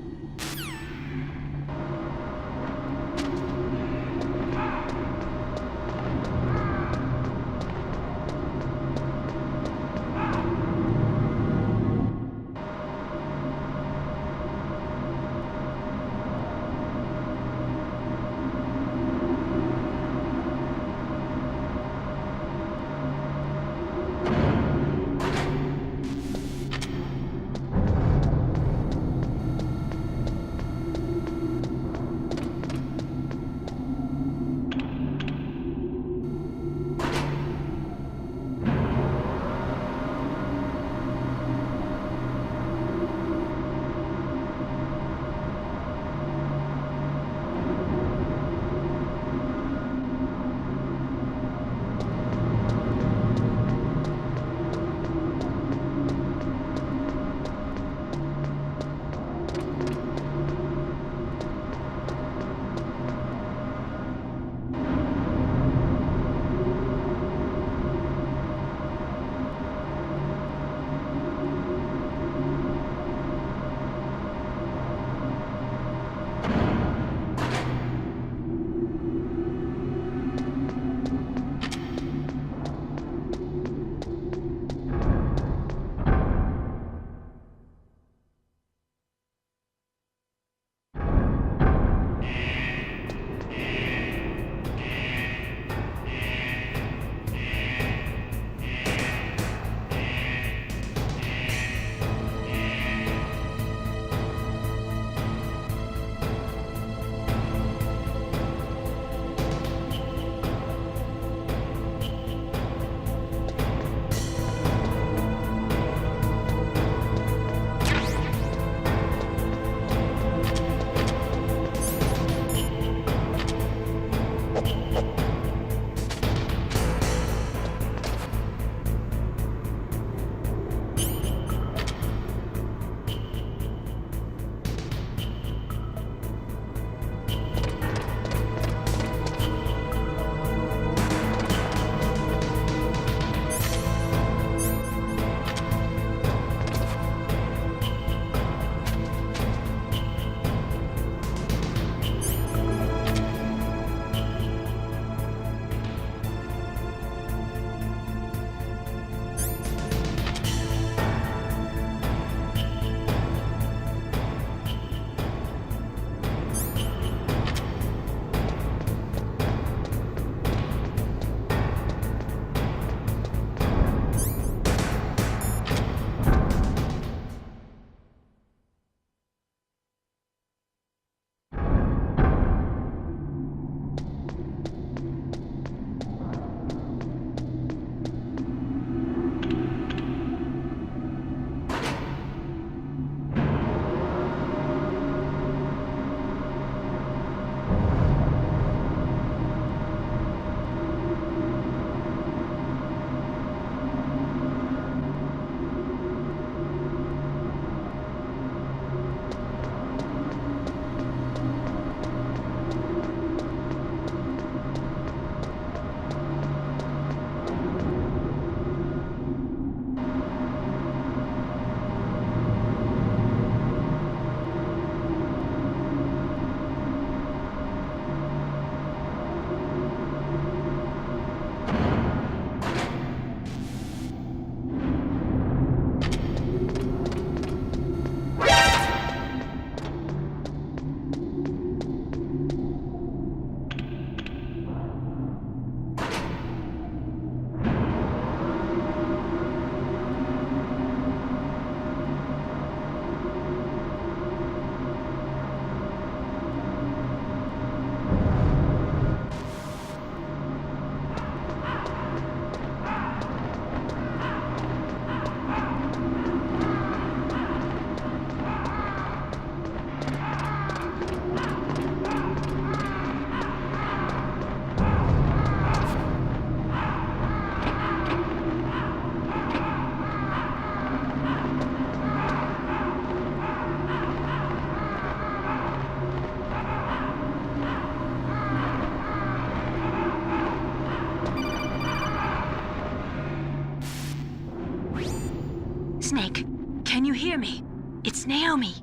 Snake, can you hear me? It's Naomi.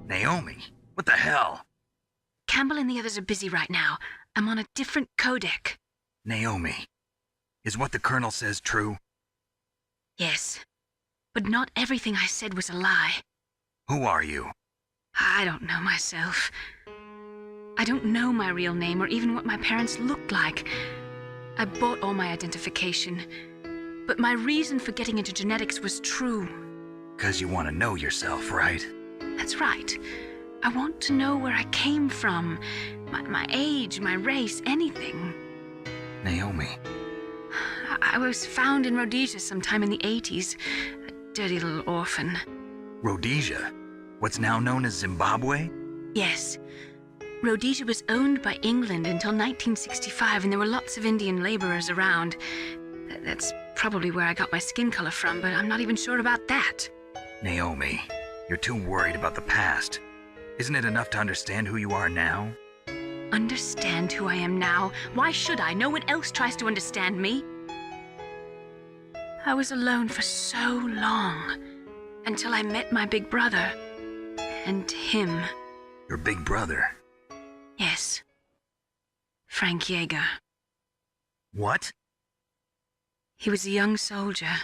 Naomi? What the hell? Campbell and the others are busy right now. I'm on a different codec. Naomi, is what the Colonel says true? Yes, but not everything I said was a lie. Who are you? I don't know myself. I don't know my real name or even what my parents looked like. I bought all my identification, but my reason for getting into genetics was true. 'Cause you want to know yourself, right? That's right. I want to know where I came from, my age, my race, anything. Naomi. I was found in Rhodesia sometime in the 80s, a dirty little orphan. Rhodesia? What's now known as Zimbabwe? Yes. Rhodesia was owned by England until 1965, and there were lots of Indian laborers around. That's probably where I got my skin color from, but I'm not even sure about that. Naomi, you're too worried about the past. Isn't it enough to understand who you are now? Understand who I am now? Why should I? No one else tries to understand me. I was alone for so long, until I met my big brother. And him. Your big brother? Yes. Frank Yeager. What? He was a young soldier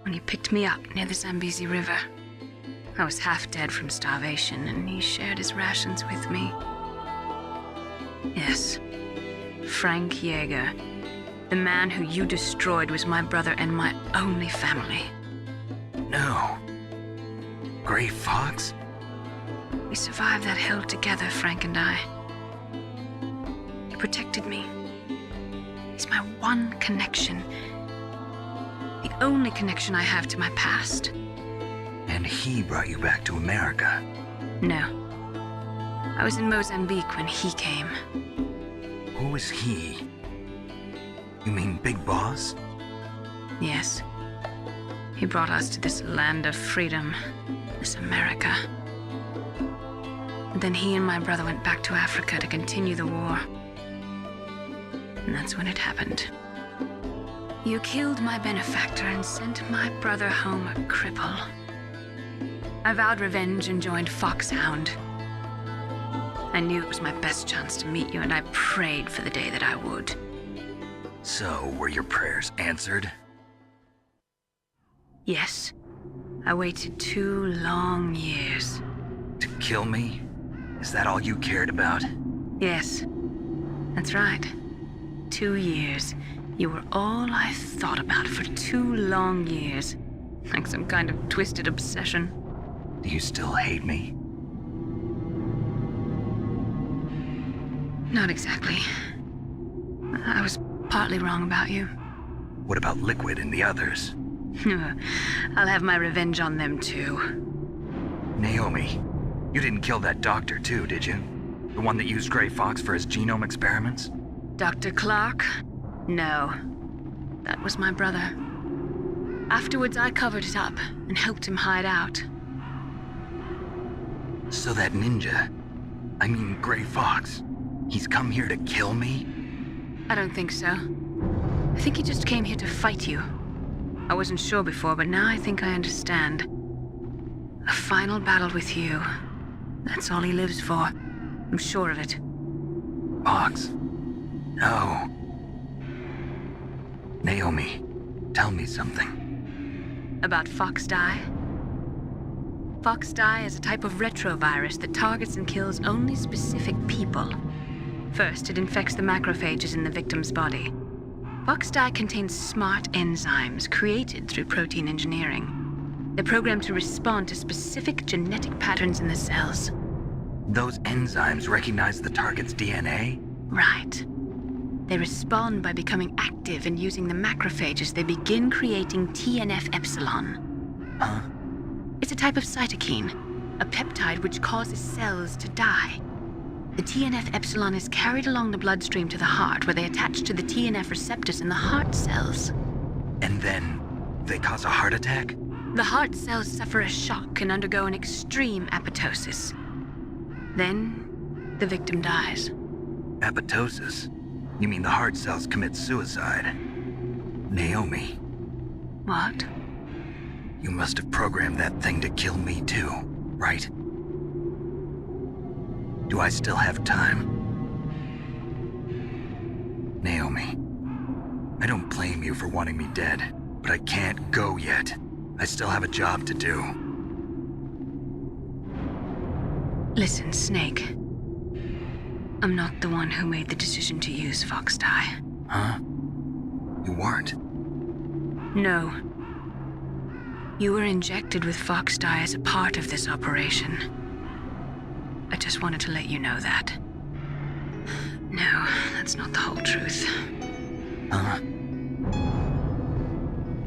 when he picked me up near the Zambezi River. I was half dead from starvation, and he shared his rations with me. Yes, Frank Yeager. The man who you destroyed was my brother and my only family. No. Gray Fox? We survived that hell together, Frank and I. He protected me. He's my one connection. The only connection I have to my past. And he brought you back to America? No. I was in Mozambique when he came. Who is he? You mean Big Boss? Yes. He brought us to this land of freedom, this America. And then he and my brother went back to Africa to continue the war. And that's when it happened. You killed my benefactor and sent my brother home a cripple. I vowed revenge and joined Foxhound. I knew it was my best chance to meet you, and I prayed for the day that I would. So, were your prayers answered? Yes. I waited 2 long years. To kill me? Is that all you cared about? Yes. That's right. 2 years. You were all I thought about for 2 long years. Like some kind of twisted obsession. Do you still hate me? Not exactly. I was partly wrong about you. What about Liquid and the others? I'll have my revenge on them too. Naomi, you didn't kill that doctor too, did you? The one that used Gray Fox for his genome experiments? Dr. Clark? No. That was my brother. Afterwards, I covered it up and helped him hide out. So that ninja, I mean Gray Fox, he's come here to kill me? I don't think so. I think he just came here to fight you. I wasn't sure before, but now I think I understand. A final battle with you. That's all he lives for. I'm sure of it. Fox? No. Naomi, tell me something. About Fox Die? Fox Die is a type of retrovirus that targets and kills only specific people. First, it infects the macrophages in the victim's body. Fox Die contains smart enzymes created through protein engineering. They're programmed to respond to specific genetic patterns in the cells. Those enzymes recognize the target's DNA? Right. They respond by becoming active and using the macrophages. They begin creating TNF-epsilon. Huh? It's a type of cytokine, a peptide which causes cells to die. The TNF-epsilon is carried along the bloodstream to the heart, where they attach to the TNF receptors in the heart cells. And then they cause a heart attack? The heart cells suffer a shock and undergo an extreme apoptosis. Then, the victim dies. Apoptosis? You mean the heart cells commit suicide? Naomi. What? You must have programmed that thing to kill me too, right? Do I still have time? Naomi, I don't blame you for wanting me dead, but I can't go yet. I still have a job to do. Listen, Snake. I'm not the one who made the decision to use Fox Die. Huh? You weren't? No. You were injected with Fox Die as a part of this operation. I just wanted to let you know that. No, that's not the whole truth. Huh?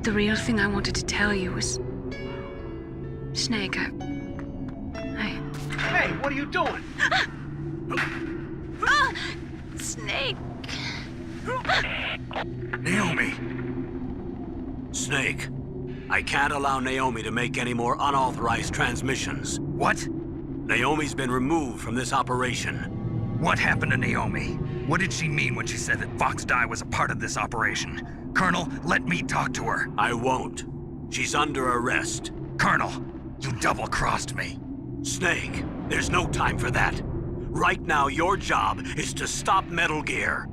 The real thing I wanted to tell you was... Snake, Hey, what are you doing? Snake! Naomi! Snake, I can't allow Naomi to make any more unauthorized transmissions. What? Naomi's been removed from this operation. What happened to Naomi? What did she mean when she said that Fox Die was a part of this operation? Colonel, let me talk to her. I won't. She's under arrest. Colonel, you double-crossed me. Snake, there's no time for that. Right now, your job is to stop Metal Gear.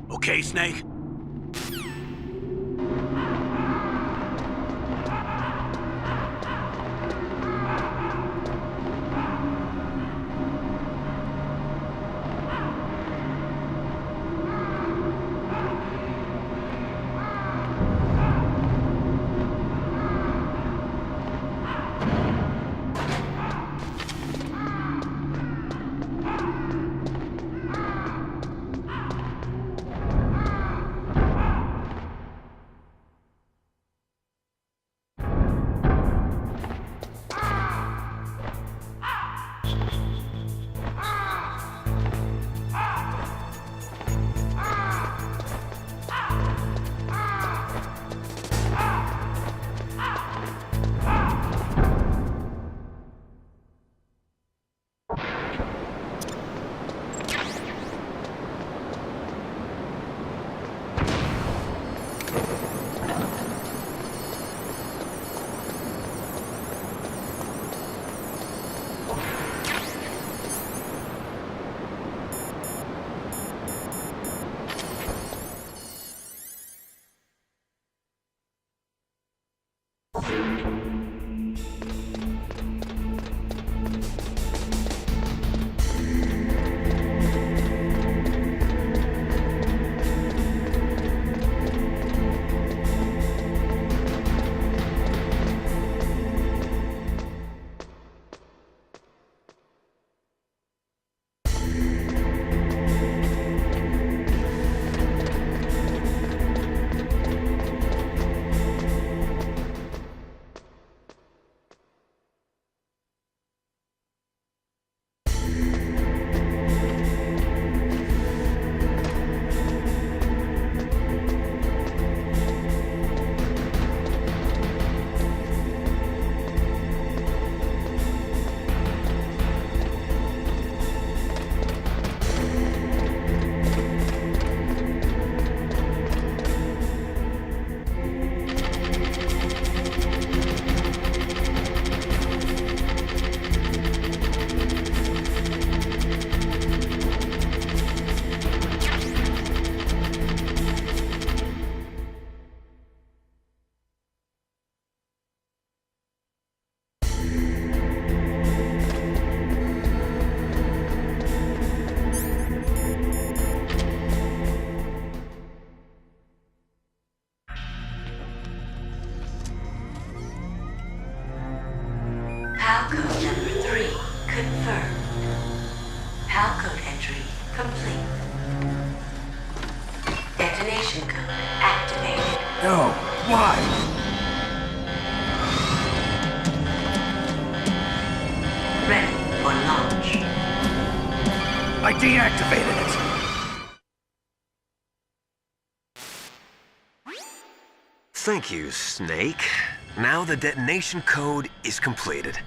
Okay, Snake? PAL code number 3 confirmed. PAL code entry complete. Detonation code activated. No, why? Ready for launch. I deactivated it. Thank you, Snake. Now the detonation code is completed.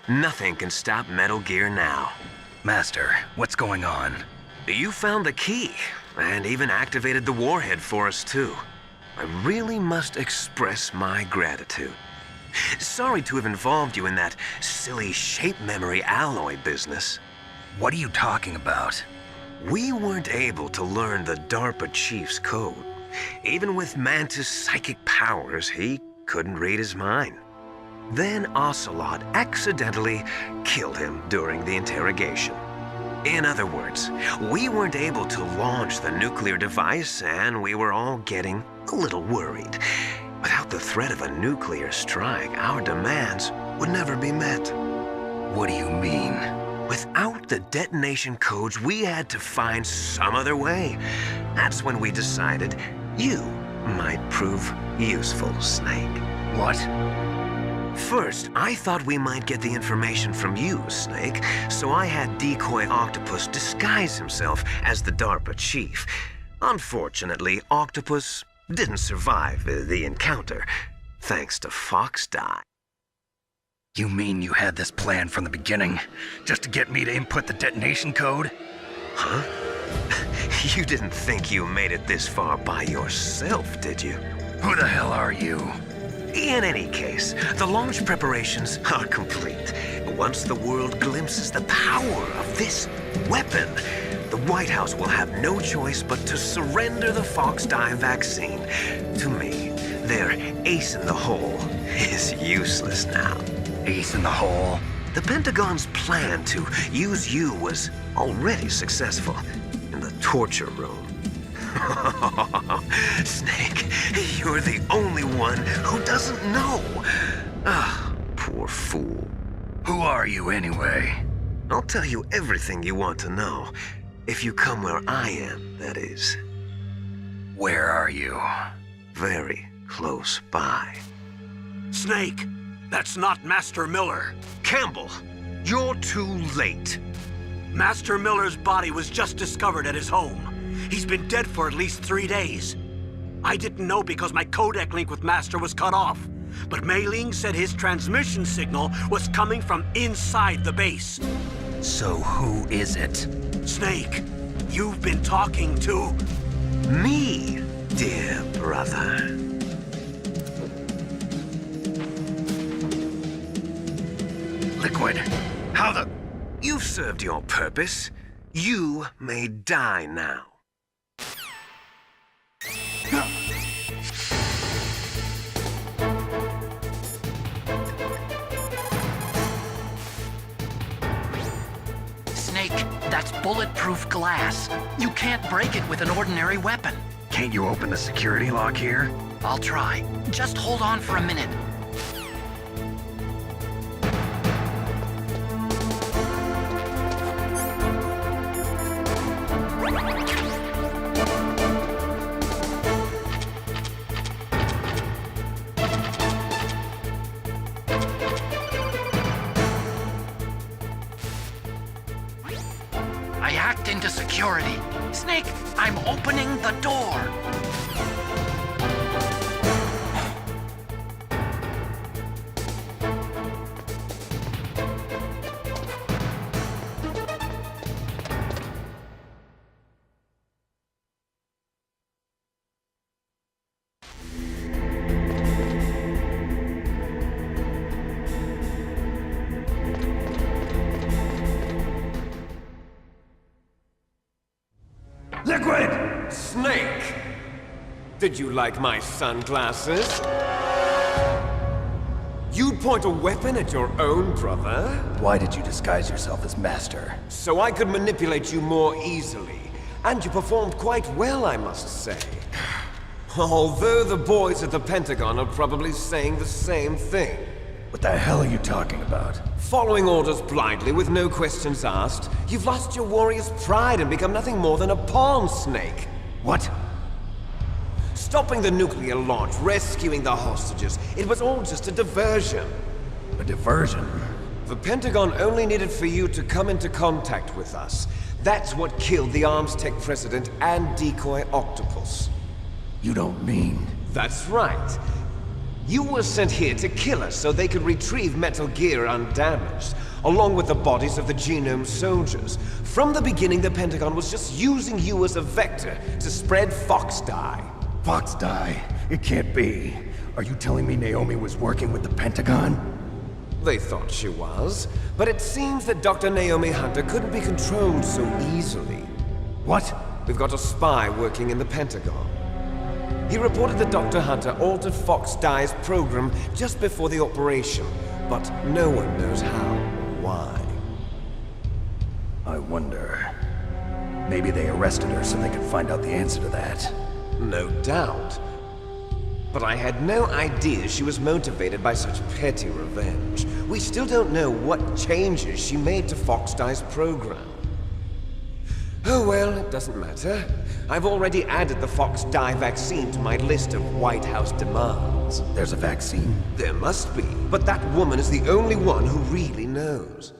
Nothing can stop Metal Gear now. Master, what's going on? You found the key, and even activated the warhead for us, too. I really must express my gratitude. Sorry to have involved you in that silly shape memory alloy business. What are you talking about? We weren't able to learn the DARPA chief's code. Even with Mantis' psychic powers, he couldn't read his mind. Then Ocelot accidentally killed him during the interrogation. In other words, we weren't able to launch the nuclear device, and we were all getting a little worried. Without the threat of a nuclear strike, our demands would never be met. What do you mean? Without the detonation codes, we had to find some other way. That's when we decided you might prove useful, Snake. What? First, I thought we might get the information from you, Snake, so I had Decoy Octopus disguise himself as the DARPA chief. Unfortunately, Octopus didn't survive the encounter, thanks to Foxdie. You mean you had this plan from the beginning, just to get me to input the detonation code? Huh? You didn't think you made it this far by yourself, did you? Who the hell are you? In any case, the launch preparations are complete. Once the world glimpses the power of this weapon, the White House will have no choice but to surrender the Foxdie vaccine to me. Their ace in the hole is useless now. Ace in the hole? The Pentagon's plan to use you was already successful in the torture room. Snake, you're the only one who doesn't know. Ah, poor fool. Who are you anyway? I'll tell you everything you want to know. If you come where I am, that is. Where are you? Very close by. Snake, that's not Master Miller. Campbell, you're too late. Master Miller's body was just discovered at his home. He's been dead for at least 3 days. I didn't know because my codec link with Master was cut off. But Mei Ling said his transmission signal was coming from inside the base. So who is it? Snake, you've been talking to... me, dear brother. Liquid, how the... You've served your purpose. You may die now. Snake, that's bulletproof glass. You can't break it with an ordinary weapon. Can't you open the security lock here? I'll try. Just hold on for a minute. I hacked into security. Snake, I'm opening the door. Liquid! Snake! Did you like my sunglasses? You'd point a weapon at your own brother? Why did you disguise yourself as Master? So I could manipulate you more easily. And you performed quite well, I must say. Although the boys at the Pentagon are probably saying the same thing. What the hell are you talking about? Following orders blindly with no questions asked, you've lost your warrior's pride and become nothing more than a pawn, Snake. What? Stopping the nuclear launch, rescuing the hostages, it was all just a diversion. A diversion? The Pentagon only needed for you to come into contact with us. That's what killed the Arms Tech president and Decoy Octopus. You don't mean... That's right. You were sent here to kill us so they could retrieve Metal Gear undamaged, along with the bodies of the Genome soldiers. From the beginning, the Pentagon was just using you as a vector to spread Foxdie. Foxdie? It can't be. Are you telling me Naomi was working with the Pentagon? They thought she was, but it seems that Dr. Naomi Hunter couldn't be controlled so easily. What? We've got a spy working in the Pentagon. He reported that Dr. Hunter altered Fox Dye's program just before the operation, but no one knows how or why. I wonder... maybe they arrested her so they could find out the answer to that. No doubt. But I had no idea she was motivated by such petty revenge. We still don't know what changes she made to Fox Dye's program. Oh well, it doesn't matter. I've already added the Fox Dye vaccine to my list of White House demands. There's a vaccine? There must be, but that woman is the only one who really knows.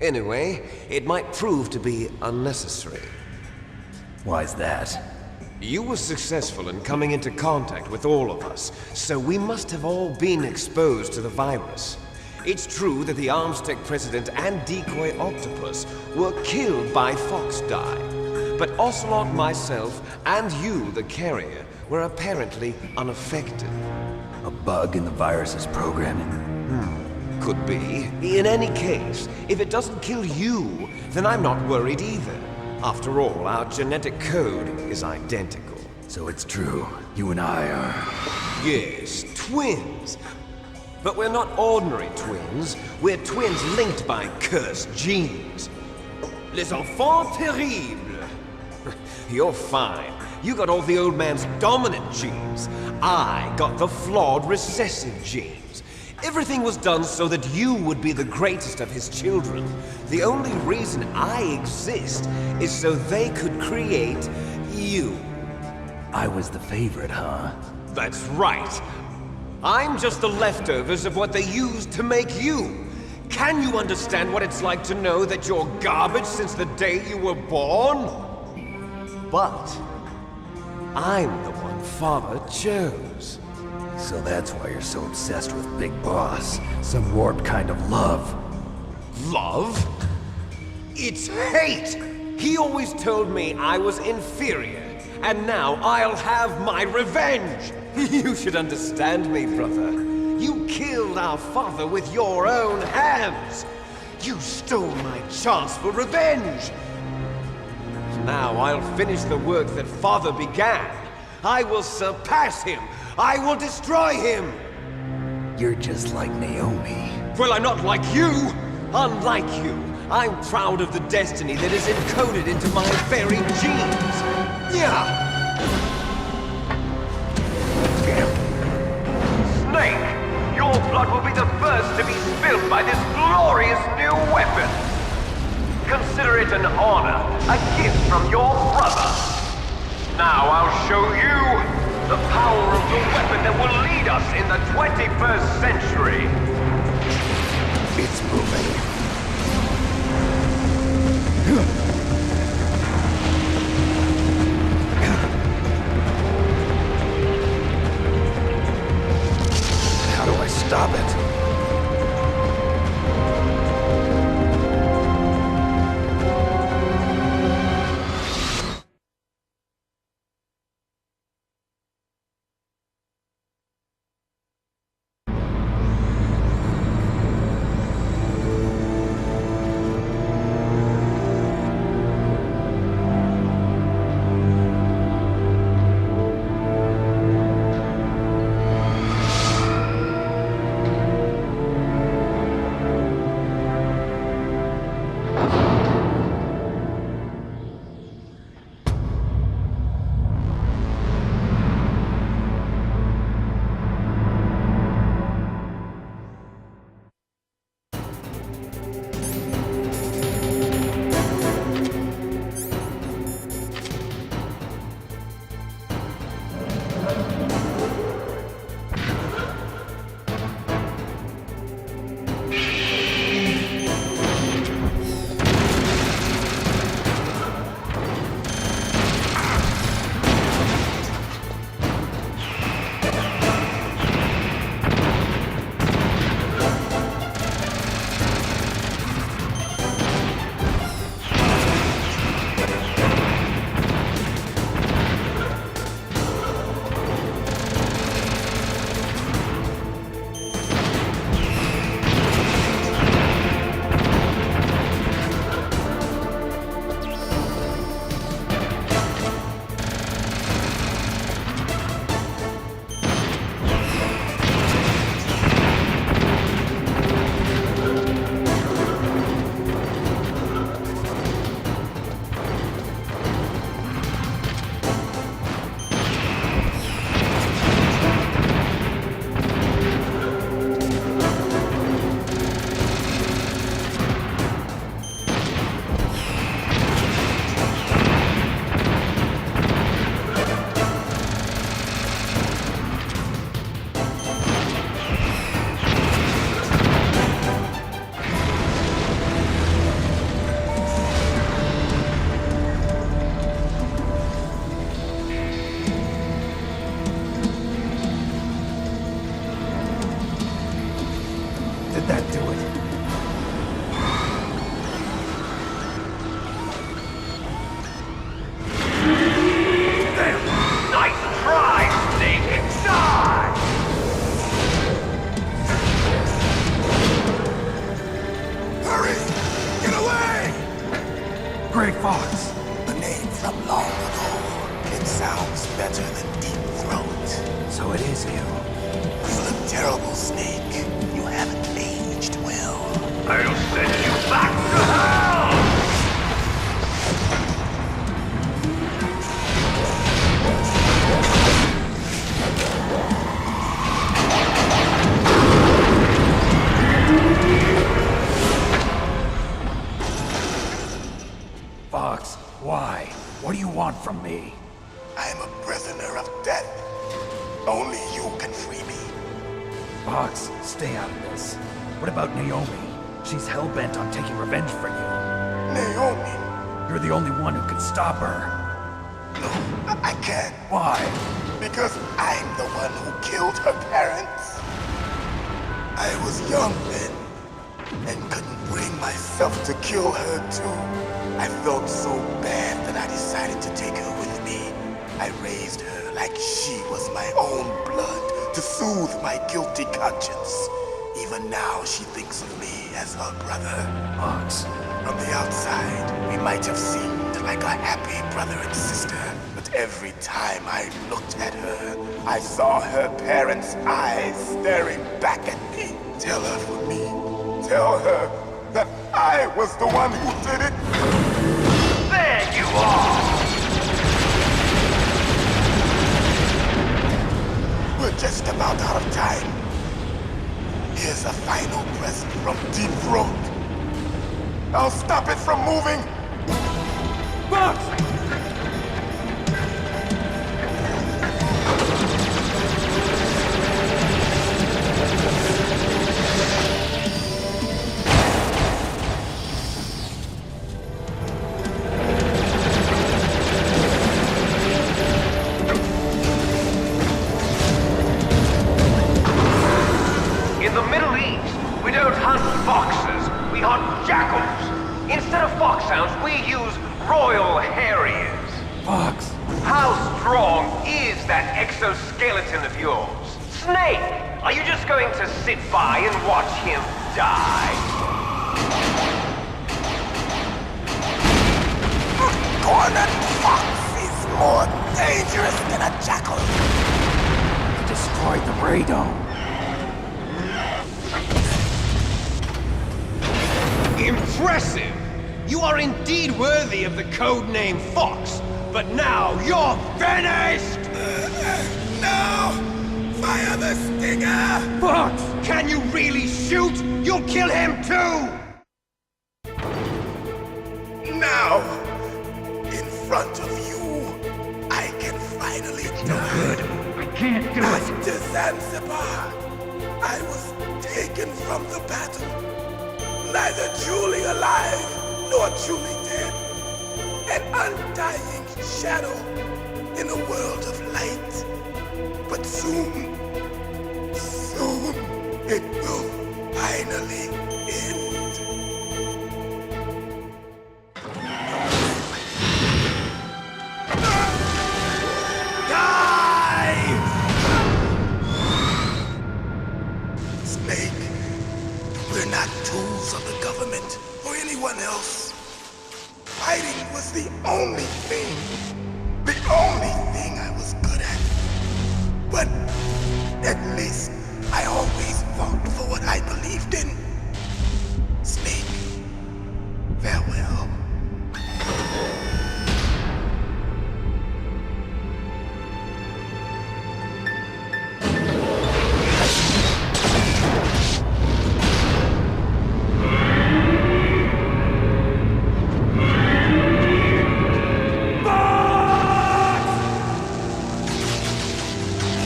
Anyway, it might prove to be unnecessary. Why's that? You were successful in coming into contact with all of us, so we must have all been exposed to the virus. It's true that the Armstech president and decoy octopus were killed by Fox Dye, but Ocelot, myself, and you, the carrier, were apparently unaffected. A bug in the virus's programming? Could be. In any case, if it doesn't kill you, then I'm not worried either. After all, our genetic code is identical. So it's true. You and I are... Yes, twins. But we're not ordinary twins. We're twins linked by cursed genes. Les enfants terribles. You're fine. You got all the old man's dominant genes. I got the flawed recessive genes. Everything was done so that you would be the greatest of his children. The only reason I exist is so they could create you. I was the favorite, huh? That's right. I'm just the leftovers of what they used to make you. Can you understand what it's like to know that you're garbage since the day you were born? But I'm the one Father chose. So that's why you're so obsessed with Big Boss. Some warped kind of love. Love? It's hate! He always told me I was inferior, and now I'll have my revenge! You should understand me, brother. You killed our father with your own hands! You stole my chance for revenge! Now I'll finish the work that Father began. I will surpass him! I will destroy him! You're just like Naomi. Well, I'm not like you! Unlike you, I'm proud of the destiny that is encoded into my very genes! Yeah! Snake, your blood will be the first to be spilled by this glorious new weapon! Consider it an honor, a gift from your brother! Now I'll show you the power of the weapon that will lead us in the 21st century! It's moving. How do I stop it? me? I'm a prisoner of death. Only you can free me. Fox, stay out of this. What about Naomi? She's hell-bent on taking revenge for you. Naomi? You're the only one who can stop her. No, I can't. Why? Because I'm the one who killed her parents. I was young then, and couldn't bring myself to kill her too. I felt so bad that I decided to take her with me. I raised her like she was my own blood to soothe my guilty conscience. Even now, she thinks of me as her brother. Fox. From the outside, we might have seemed like a happy brother and sister, but every time I looked at her, I saw her parents' eyes staring back at me. Tell her for me. Tell her that I was the one who did it. There you are! We're just about out of time. Here's a final present from Deep Throat. I'll stop it from moving. Fox! In the Middle East, we don't hunt foxes, we hunt jackals. Instead of foxhounds, we use Royal Harriers. Fox! How strong is that exoskeleton of yours? Snake, are you just going to sit by and watch him die? A cornered fox is more dangerous than a jackal. He destroyed the radome. Impressive! You are indeed worthy of the codename Fox, but now you're finished! No! Fire the stinger! Fox! Can you really shoot? You'll kill him too! Now, in front of you, I can finally die. Good. I can't do it. After Zanzibar, I was taken from the battle. Neither truly alive nor truly dead. An undying shadow in a world of light. But soon, it will finally end. Die! Snake, we're not tools of the government or anyone else. Fighting was the only thing I was good at. But at least I always fought for what I believed in. Snake, farewell.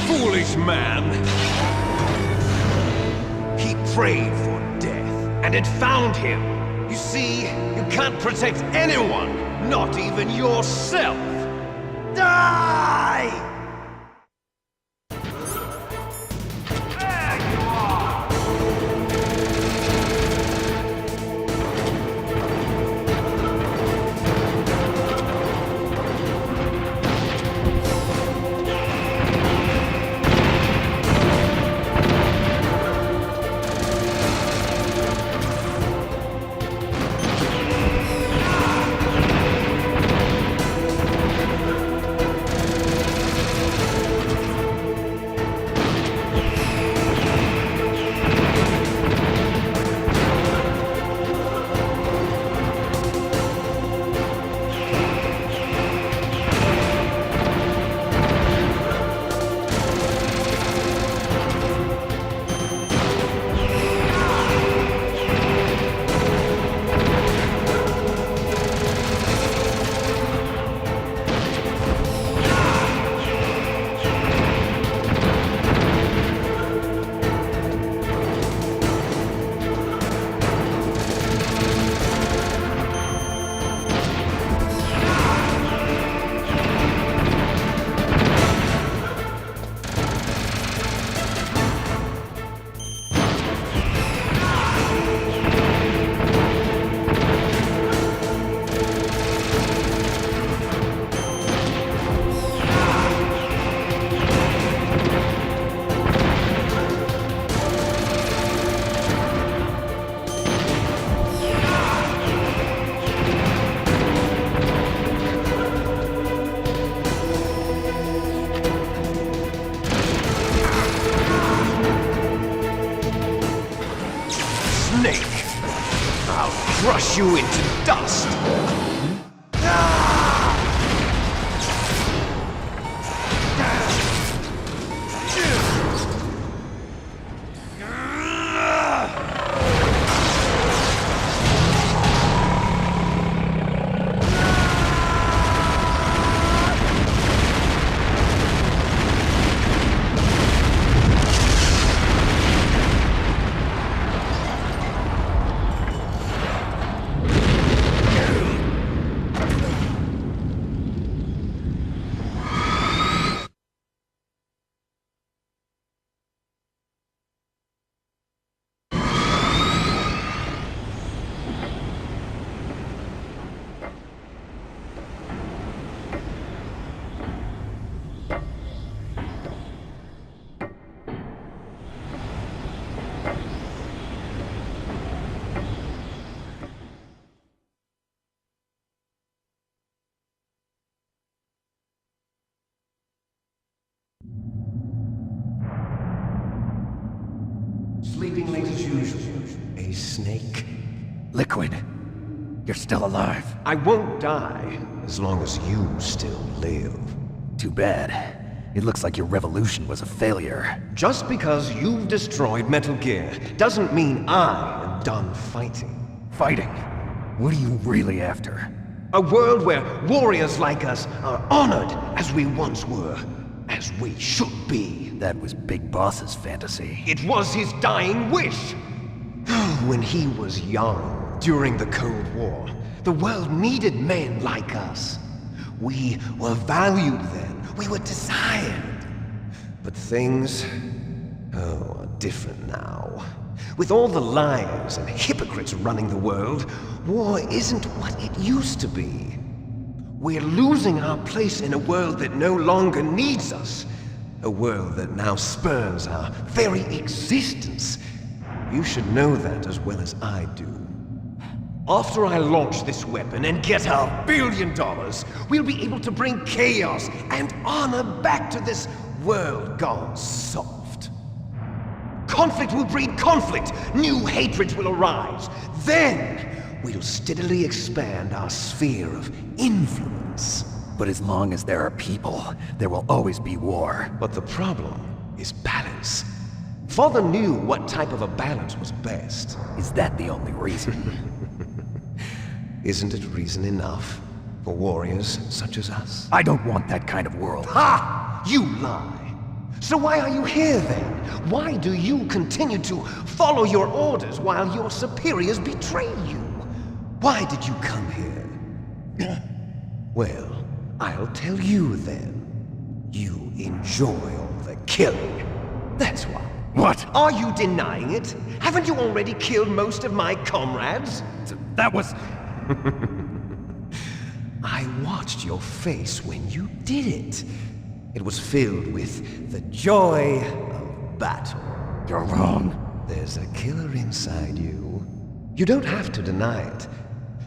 Foolish man! He prayed for death, and it found him. You see, you can't protect anyone, not even yourself. Die! crunch you into dust! Sleeping late as usual. A snake? Liquid, you're still alive. I won't die as long as you still live. Too bad. It looks like your revolution was a failure. Just because you've destroyed Metal Gear doesn't mean I am done fighting. Fighting? What are you really after? A world where warriors like us are honored as we once were. As we should be. That was Big Boss's fantasy. It was his dying wish! When he was young, during the Cold War, the world needed men like us. We were valued then. We were desired. But things, are different now. With all the liars and hypocrites running the world, war isn't what it used to be. We're losing our place in a world that no longer needs us. A world that now spurns our very existence. You should know that as well as I do. After I launch this weapon and get our $1 billion, we'll be able to bring chaos and honor back to this world gone soft. Conflict will breed conflict. New hatreds will arise. Then we'll steadily expand our sphere of influence. But as long as there are people, there will always be war. But the problem is balance. Father knew what type of a balance was best. Is that the only reason? Isn't it reason enough for warriors such as us? I don't want that kind of world. Ha! You lie! So why are you here then? Why do you continue to follow your orders while your superiors betray you? Why did you come here? Well, I'll tell you then. You enjoy all the killing. That's why. What? Are you denying it? Haven't you already killed most of my comrades? That was... I watched your face when you did it. It was filled with the joy of battle. You're wrong. There's a killer inside you. You don't have to deny it.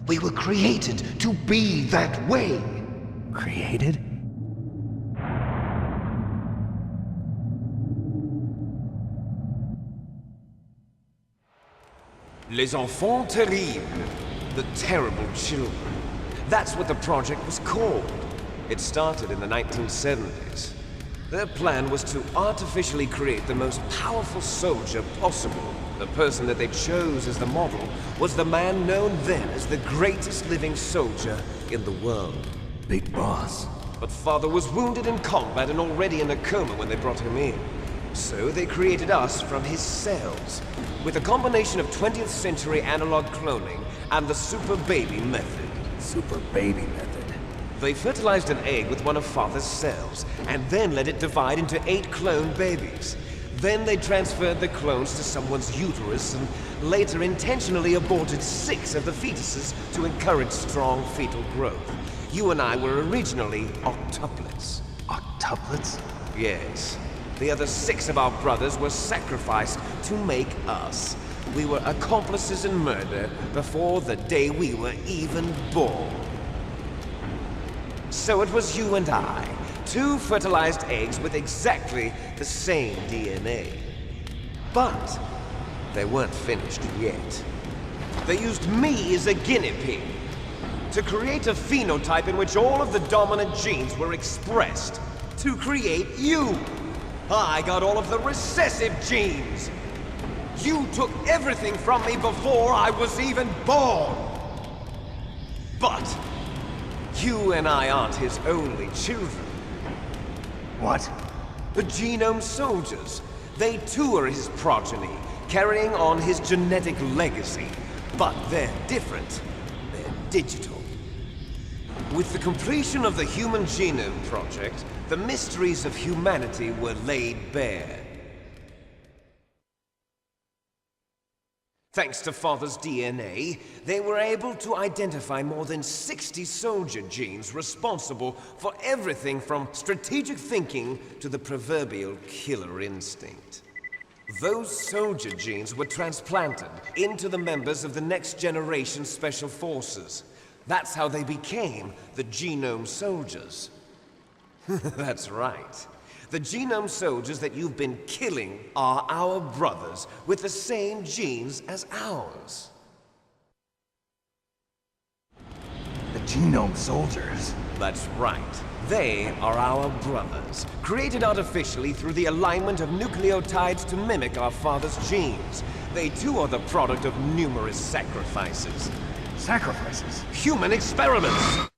We were created to be that way. Created? Les enfants terribles. The terrible children. That's what the project was called. It started in the 1970s. Their plan was to artificially create the most powerful soldier possible. The person that they chose as the model was the man known then as the greatest living soldier in the world. Big Boss. But Father was wounded in combat and already in a coma when they brought him in. So they created us from his cells, with a combination of 20th century analog cloning and the Super Baby method. Super Baby method? They fertilized an egg with one of Father's cells, and then let it divide into 8 clone babies. Then they transferred the clones to someone's uterus, and later intentionally aborted 6 of the fetuses to encourage strong fetal growth. You and I were originally octuplets. Octuplets? Yes. The other 6 of our brothers were sacrificed to make us. We were accomplices in murder before the day we were even born. So it was you and I, 2 fertilized eggs with exactly the same DNA. But they weren't finished yet. They used me as a guinea pig to create a phenotype in which all of the dominant genes were expressed. To create you. I got all of the recessive genes. You took everything from me before I was even born. But you and I aren't his only children. What? The Genome Soldiers. They too are his progeny, carrying on his genetic legacy. But they're different. They're digital. With the completion of the Human Genome Project, the mysteries of humanity were laid bare. Thanks to Father's DNA, they were able to identify more than 60 soldier genes responsible for everything from strategic thinking to the proverbial killer instinct. Those soldier genes were transplanted into the members of the Next Generation Special Forces. That's how they became the Genome Soldiers. That's right. The Genome Soldiers that you've been killing are our brothers with the same genes as ours. The Genome Soldiers? That's right. They are our brothers, created artificially through the alignment of nucleotides to mimic our father's genes. They too are the product of numerous sacrifices. Sacrifices? Human experiments!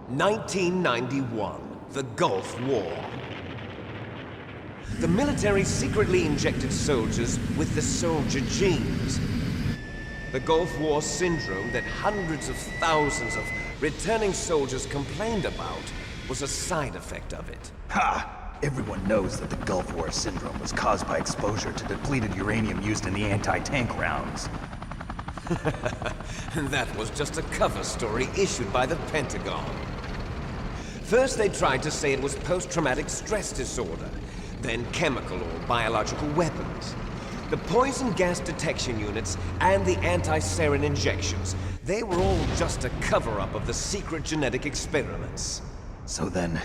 1991, the Gulf War. The military secretly injected soldiers with the soldier genes. The Gulf War syndrome that hundreds of thousands of returning soldiers complained about was a side effect of it. Ha! Everyone knows that the Gulf War syndrome was caused by exposure to depleted uranium used in the anti-tank rounds. That was just a cover story issued by the Pentagon. First they tried to say it was post-traumatic stress disorder, then chemical or biological weapons. The poison gas detection units and the anti-sarin injections, they were all just a cover-up of the secret genetic experiments. So then,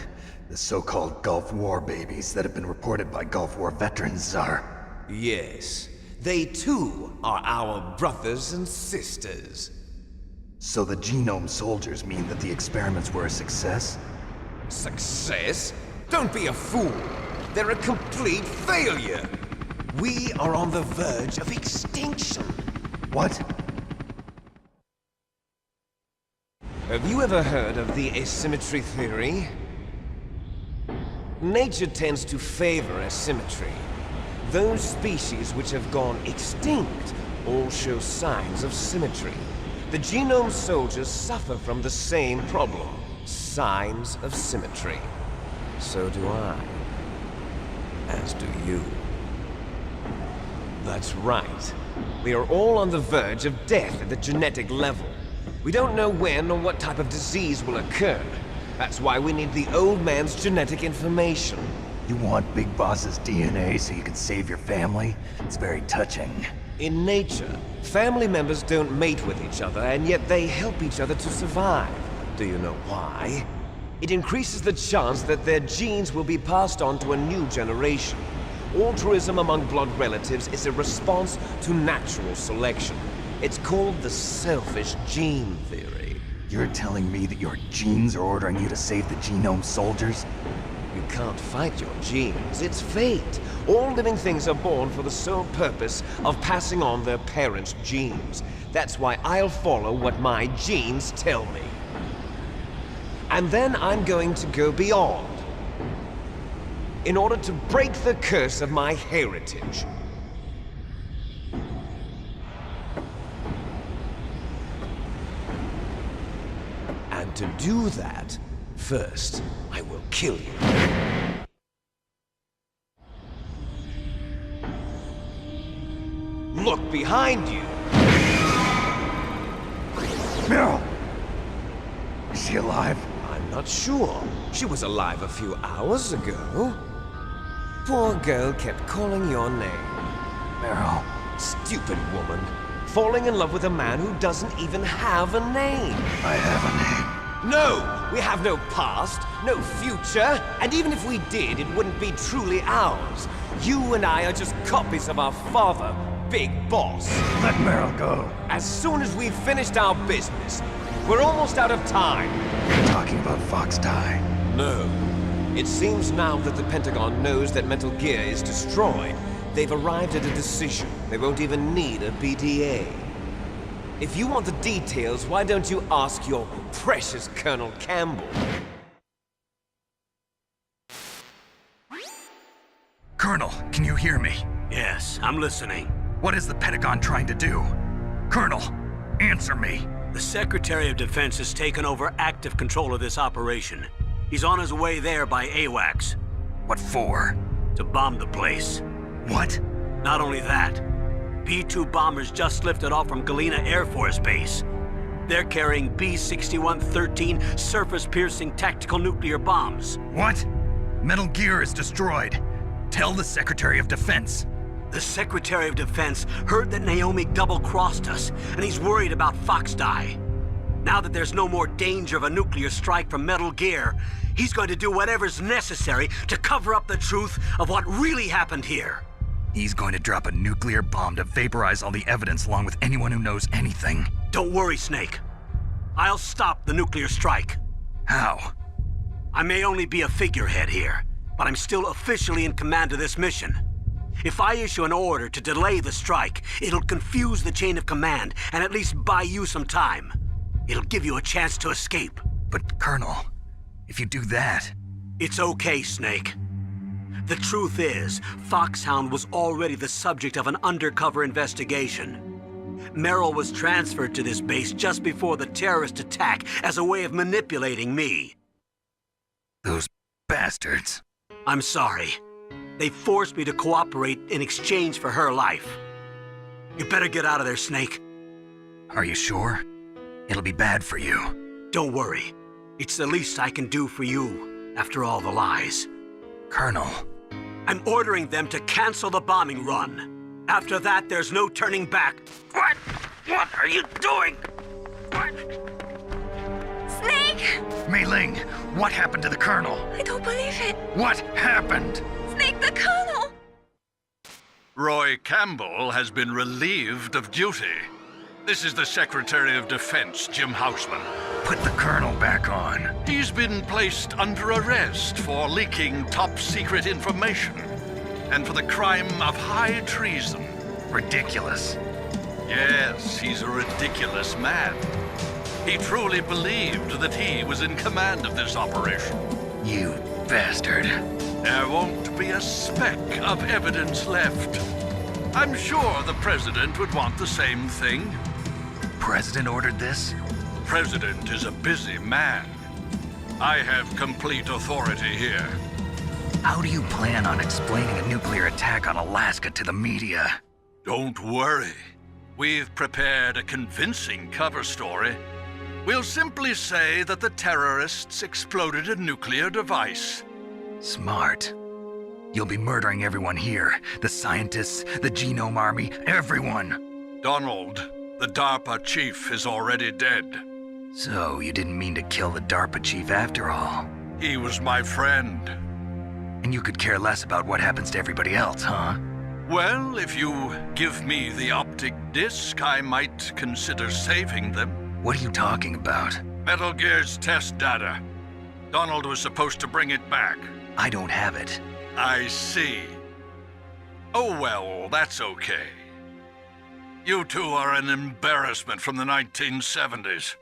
the so-called Gulf War babies that have been reported by Gulf War veterans are... Yes. They too are our brothers and sisters. So the Genome Soldiers mean that the experiments were a success? Success? Don't be a fool! They're a complete failure! We are on the verge of extinction! What? Have you ever heard of the asymmetry theory? Nature tends to favor asymmetry. Those species which have gone extinct all show signs of symmetry. The Genome Soldiers suffer from the same problem. Signs of symmetry. So do I. As do you. That's right. We are all on the verge of death at the genetic level. We don't know when or what type of disease will occur. That's why we need the old man's genetic information. You want Big Boss's DNA so you can save your family? It's very touching. In nature, family members don't mate with each other, and yet they help each other to survive. Do you know why? It increases the chance that their genes will be passed on to a new generation. Altruism among blood relatives is a response to natural selection. It's called the selfish gene theory. You're telling me that your genes are ordering you to save the Genome Soldiers? You can't fight your genes. It's fate. All living things are born for the sole purpose of passing on their parents' genes. That's why I'll follow what my genes tell me. And then I'm going to go beyond. In order to break the curse of my heritage. And to do that, first, I will kill you. Look behind you! Meryl! Is she alive? I'm not sure. She was alive a few hours ago. Poor girl kept calling your name. Meryl. Stupid woman. Falling in love with a man who doesn't even have a name. I have a name. No! We have no past, no future, and even if we did, it wouldn't be truly ours. You and I are just copies of our father, Big Boss. Let Meryl go. As soon as we've finished our business, we're almost out of time. You're talking about Fox Die. No. It seems now that the Pentagon knows that Metal Gear is destroyed. They've arrived at a decision. They won't even need a BDA. If you want the details, why don't you ask your precious Colonel Campbell? Colonel, can you hear me? Yes, I'm listening. What is the Pentagon trying to do? Colonel, answer me. The Secretary of Defense has taken over active control of this operation. He's on his way there by AWACS. What for? To bomb the place. What? Not only that, B-2 bombers just lifted off from Galena Air Force Base. They're carrying B-6113 surface-piercing tactical nuclear bombs. What? Metal Gear is destroyed. Tell the Secretary of Defense. The Secretary of Defense heard that Naomi double-crossed us, and he's worried about Fox Die. Now that there's no more danger of a nuclear strike from Metal Gear, he's going to do whatever's necessary to cover up the truth of what really happened here. He's going to drop a nuclear bomb to vaporize all the evidence along with anyone who knows anything. Don't worry, Snake. I'll stop the nuclear strike. How? I may only be a figurehead here, but I'm still officially in command of this mission. If I issue an order to delay the strike, it'll confuse the chain of command and at least buy you some time. It'll give you a chance to escape. But, Colonel, if you do that... It's okay, Snake. The truth is, Foxhound was already the subject of an undercover investigation. Meryl was transferred to this base just before the terrorist attack as a way of manipulating me. Those bastards. I'm sorry. They forced me to cooperate in exchange for her life. You better get out of there, Snake. Are you sure? It'll be bad for you. Don't worry. It's the least I can do for you, after all the lies. Colonel. I'm ordering them to cancel the bombing run. After that, there's no turning back. What? What are you doing? What? Snake! Mei Ling, what happened to the Colonel? I don't believe it. What happened? Snake, the Colonel! Roy Campbell has been relieved of duty. This is the Secretary of Defense, Jim Houseman. Put the Colonel back on. He's been placed under arrest for leaking top-secret information and for the crime of high treason. Ridiculous. Yes, he's a ridiculous man. He truly believed that he was in command of this operation. You bastard. There won't be a speck of evidence left. I'm sure the President would want the same thing. President ordered this? The President is a busy man. I have complete authority here. How do you plan on explaining a nuclear attack on Alaska to the media? Don't worry. We've prepared a convincing cover story. We'll simply say that the terrorists exploded a nuclear device. Smart. You'll be murdering everyone here. The scientists, the Genome Army, everyone. Donald, the DARPA chief, is already dead. So you didn't mean to kill the DARPA chief after all? He was my friend. And you could care less about what happens to everybody else, huh? Well, if you give me the optic disc, I might consider saving them. What are you talking about? Metal Gear's test data. Donald was supposed to bring it back. I don't have it. I see. Oh well, that's okay. You two are an embarrassment from the 1970s.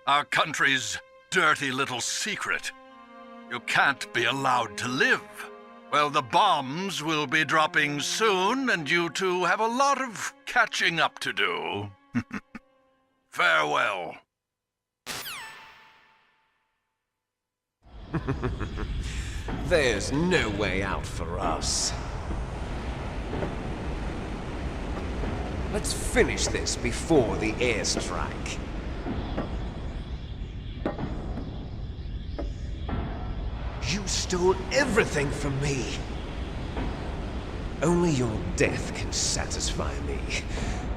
Our country's dirty little secret. You can't be allowed to live. Well, the bombs will be dropping soon, and you two have a lot of catching up to do. Farewell. There's no way out for us. Let's finish this before the airstrike. You stole everything from me. Only your death can satisfy me.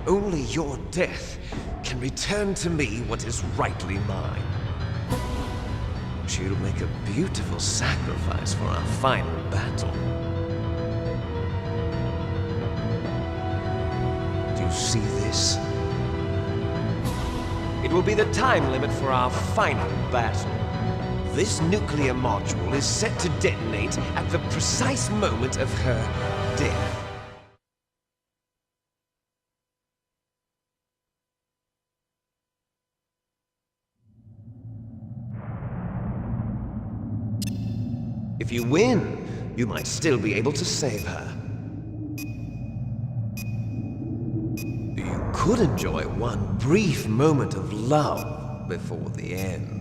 Only your death can return to me what is rightly mine. She'll make a beautiful sacrifice for our final battle. you see this? It will be the time limit for our final battle. This nuclear module is set to detonate at the precise moment of her death. If you win, you might still be able to save her. You could enjoy one brief moment of love before the end.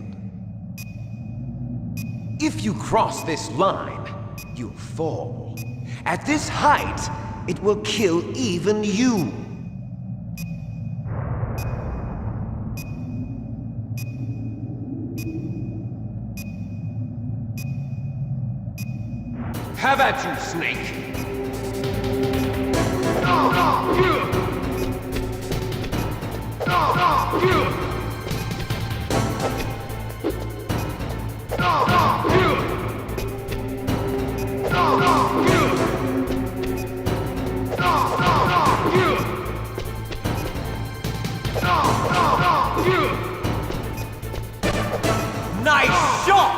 If you cross this line, you'll fall. At this height, it will kill even you. Have at you, Snake! Nice shot!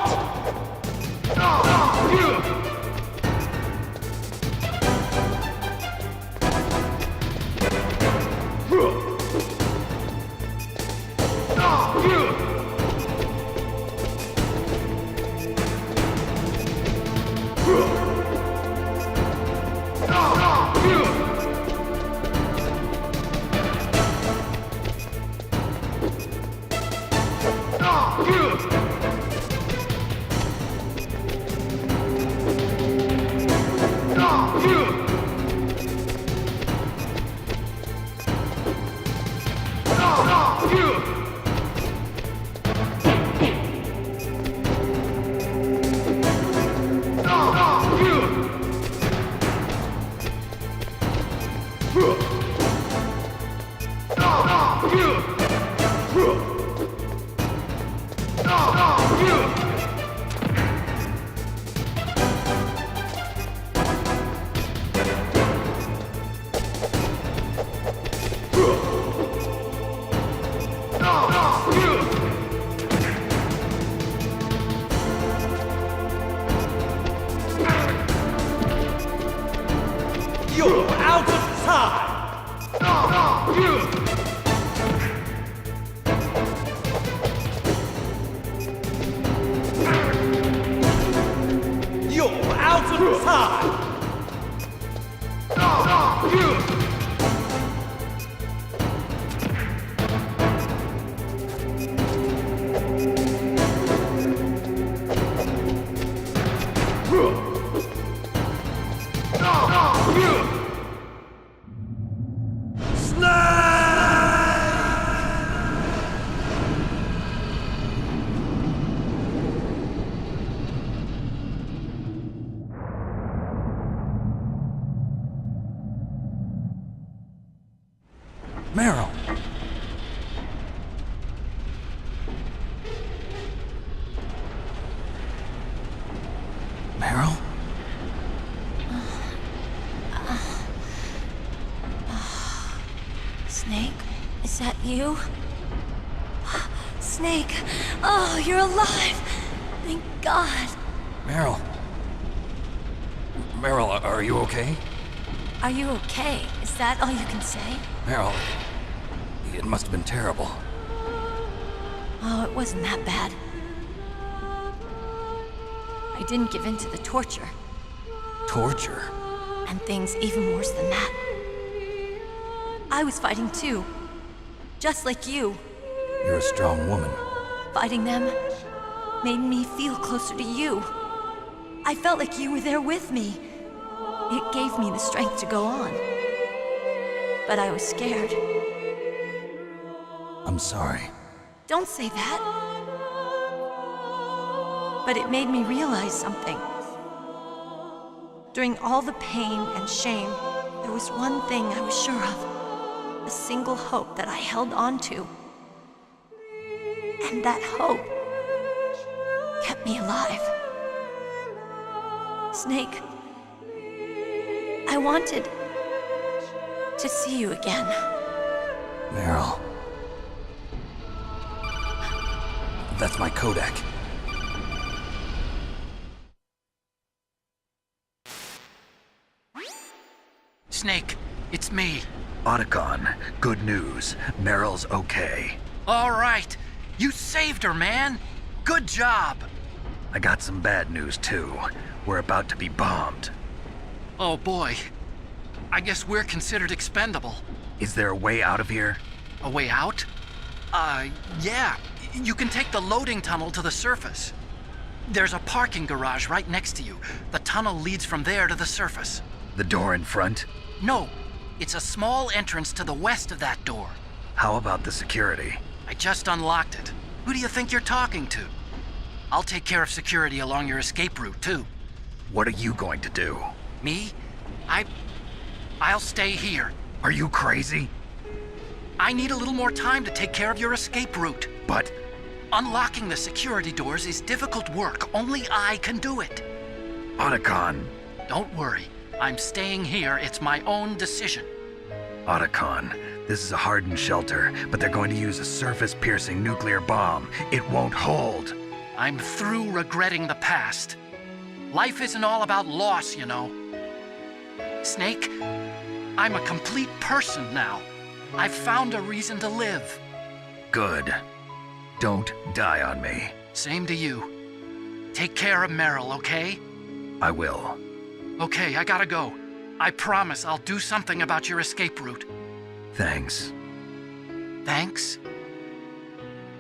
You're out of time! You're out of time! Meryl! Meryl? Snake, is that you? Snake! Oh, you're alive! Thank God! Meryl? Meryl, are you okay? Are you okay? Is that all you can say? Meryl, it must have been terrible. Oh, it wasn't that bad. I didn't give in to the torture. Torture? And things even worse than that. I was fighting too. Just like you. You're a strong woman. Fighting them made me feel closer to you. I felt like you were there with me. It gave me the strength to go on. But I was scared. I'm sorry. Don't say that. But it made me realize something. During all the pain and shame, there was one thing I was sure of. A single hope that I held on to. And that hope kept me alive. Snake, I wanted to see you again. Meryl. That's my Kodak. Snake, it's me. Otacon, good news. Meryl's okay. All right. You saved her, man. Good job. I got some bad news, too. We're about to be bombed. Oh, boy. I guess we're considered expendable. Is there a way out of here? A way out? Yeah. You can take the loading tunnel to the surface. There's a parking garage right next to you. The tunnel leads from there to the surface. The door in front? No. It's a small entrance to the west of that door. How about the security? I just unlocked it. Who do you think you're talking to? I'll take care of security along your escape route, too. What are you going to do? Me? I'll stay here. Are you crazy? I need a little more time to take care of your escape route. But... unlocking the security doors is difficult work. Only I can do it. Otacon. Don't worry. I'm staying here. It's my own decision. Otacon, this is a hardened shelter, but they're going to use a surface-piercing nuclear bomb. It won't hold. I'm through regretting the past. Life isn't all about loss, you know. Snake, I'm a complete person now. I've found a reason to live. Good. Don't die on me. Same to you. Take care of Meryl, okay? I will. Okay, I gotta go. I promise I'll do something about your escape route. Thanks. Thanks?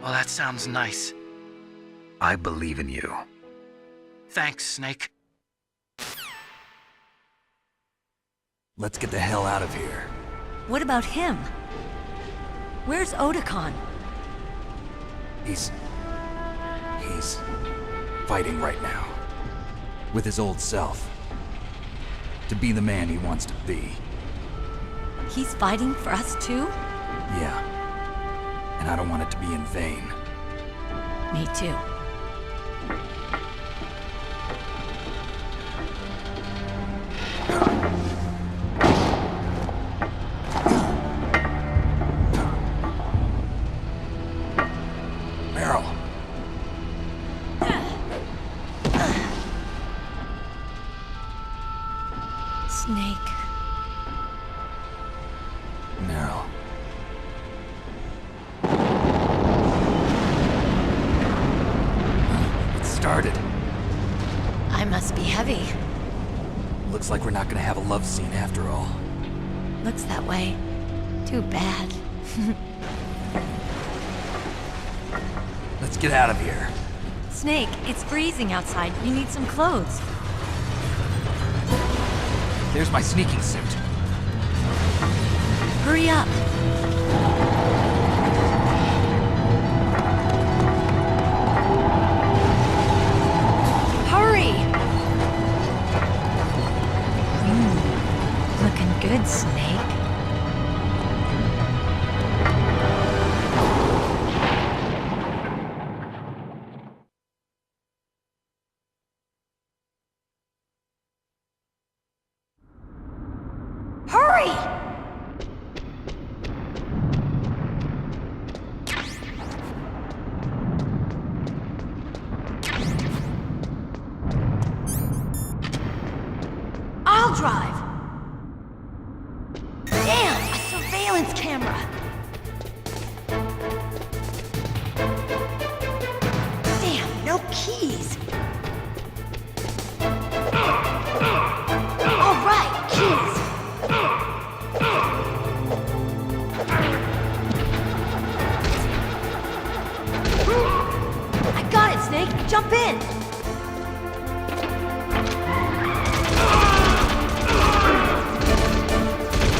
Well, that sounds nice. I believe in you. Thanks, Snake. Let's get the hell out of here. What about him? Where's Otacon? He's fighting right now. With his old self. To be the man he wants to be. He's fighting for us too? Yeah. And I don't want it to be in vain. Me too. Meryl. Snake. Meryl. It started. I must be heavy. Looks like we're not gonna have a love scene after all. Looks that way. Too bad. Let's get out of here. Snake, it's freezing outside. You need some clothes. There's my sneaking suit. Hurry up. Hurry! Looking good, Snake. Hurry! I'll drive. Damn, a surveillance camera. Damn, no keys. All right, keys. I got it, Snake. Jump in.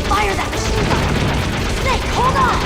Fire that machine gun. Snake, hold on.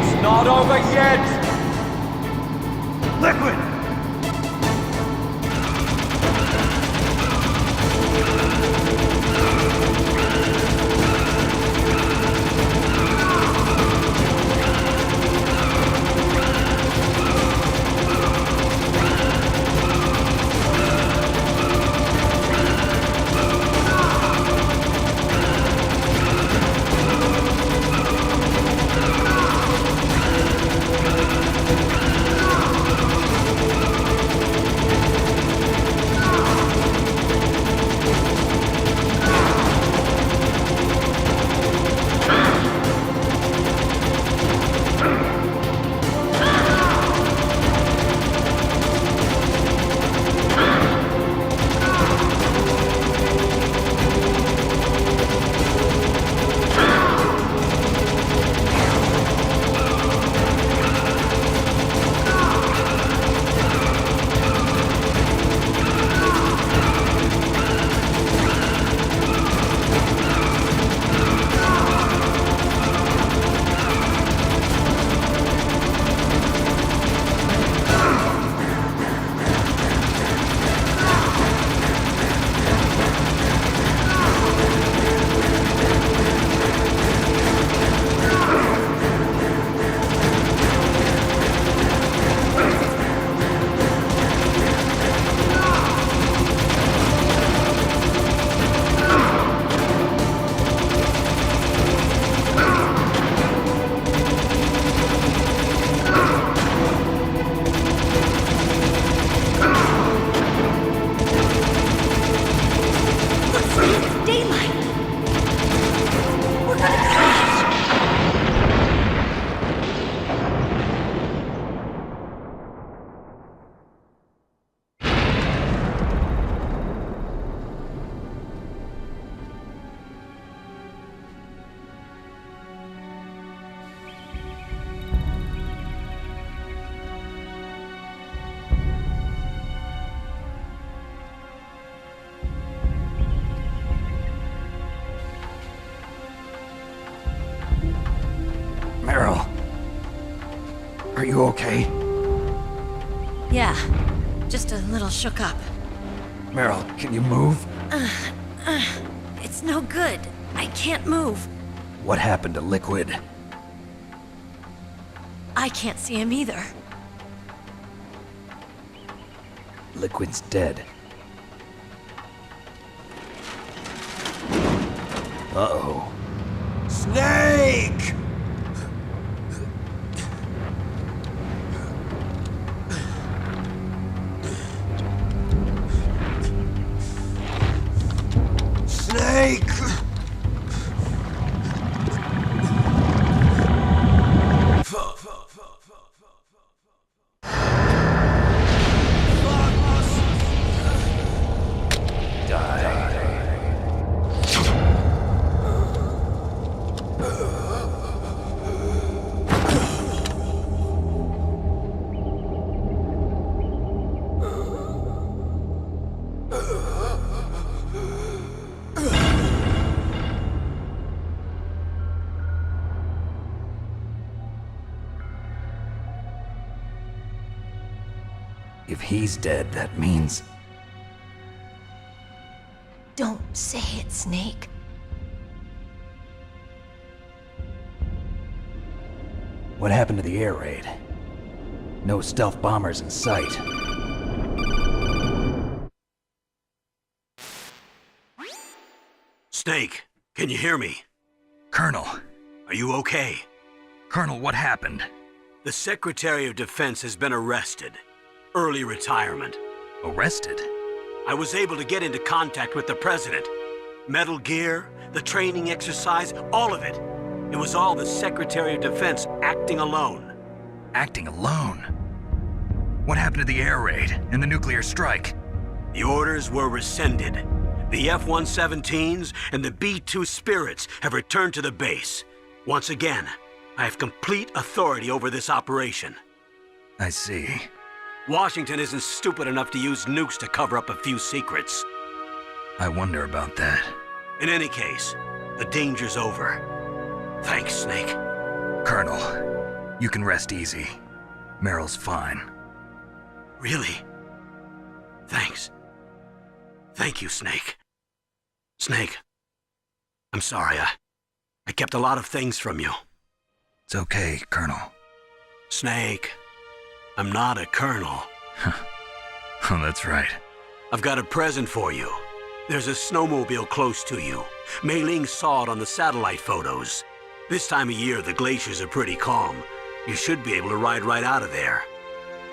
It's not over yet! Liquid! Meryl. Are you okay? Yeah, just a little shook up. Meryl, can you move? It's no good. I can't move. What happened to Liquid? I can't see him either. Liquid's dead. Uh-oh. Snake! Snake! If he's dead, that means... Don't say it, Snake. What happened to the air raid? No stealth bombers in sight. Snake, can you hear me? Colonel. Are you okay? Colonel, what happened? The Secretary of Defense has been arrested. Early retirement. Arrested? I was able to get into contact with the President. Metal Gear, the training exercise, all of it. It was all the Secretary of Defense acting alone. Acting alone? What happened to the air raid and the nuclear strike? The orders were rescinded. The F-117s and the B-2 Spirits have returned to the base. Once again, I have complete authority over this operation. I see. Washington isn't stupid enough to use nukes to cover up a few secrets. I wonder about that. In any case, the danger's over. Thanks, Snake. Colonel, You can rest easy. Meryl's fine. Really? Thanks. Thank you, Snake. Snake, I'm sorry. I kept a lot of things from you. It's okay, Colonel. Snake, I'm not a colonel. Oh, that's right. I've got a present for you. There's a snowmobile close to you. Mei Ling saw it on the satellite photos. This time of year, the glaciers are pretty calm. You should be able to ride right out of there.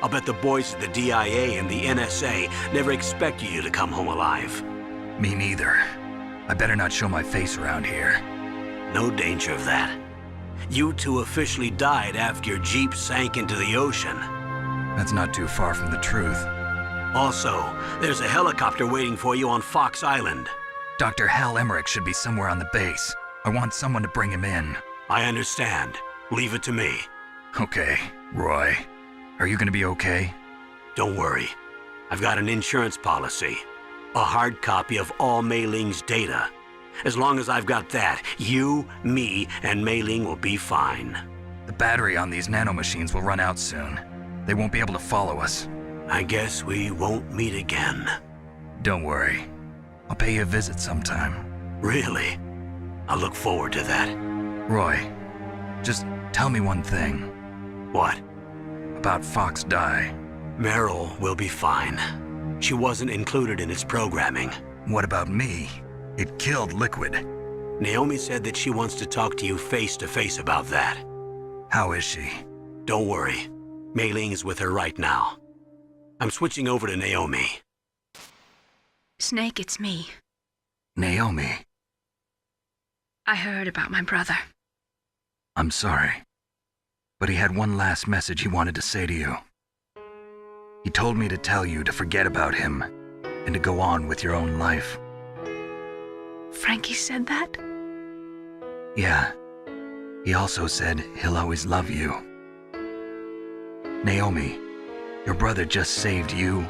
I'll bet the boys at the DIA and the NSA never expected you to come home alive. Me neither. I better not show my face around here. No danger of that. You two officially died after your Jeep sank into the ocean. That's not too far from the truth. Also, there's a helicopter waiting for you on Fox Island. Dr. Hal Emmerich should be somewhere on the base. I want someone to bring him in. I understand. Leave it to me. Okay, Roy. Are you gonna be okay? Don't worry. I've got an insurance policy. A hard copy of all Mei Ling's data. As long as I've got that, you, me, and Mei Ling will be fine. The battery on these nanomachines will run out soon. They won't be able to follow us. I guess we won't meet again. Don't worry. I'll pay you a visit sometime. Really? I look forward to that. Roy, just tell me one thing. What? About Fox Die. Meryl will be fine. She wasn't included in its programming. What about me? It killed Liquid. Naomi said that she wants to talk to you face to face about that. How is she? Don't worry. Mei Ling is with her right now. I'm switching over to Naomi. Snake, it's me. Naomi. I heard about my brother. I'm sorry. But he had one last message he wanted to say to you. He told me to tell you to forget about him and to go on with your own life. Frankie said that? Yeah. He also said he'll always love you. Naomi, your brother just saved you,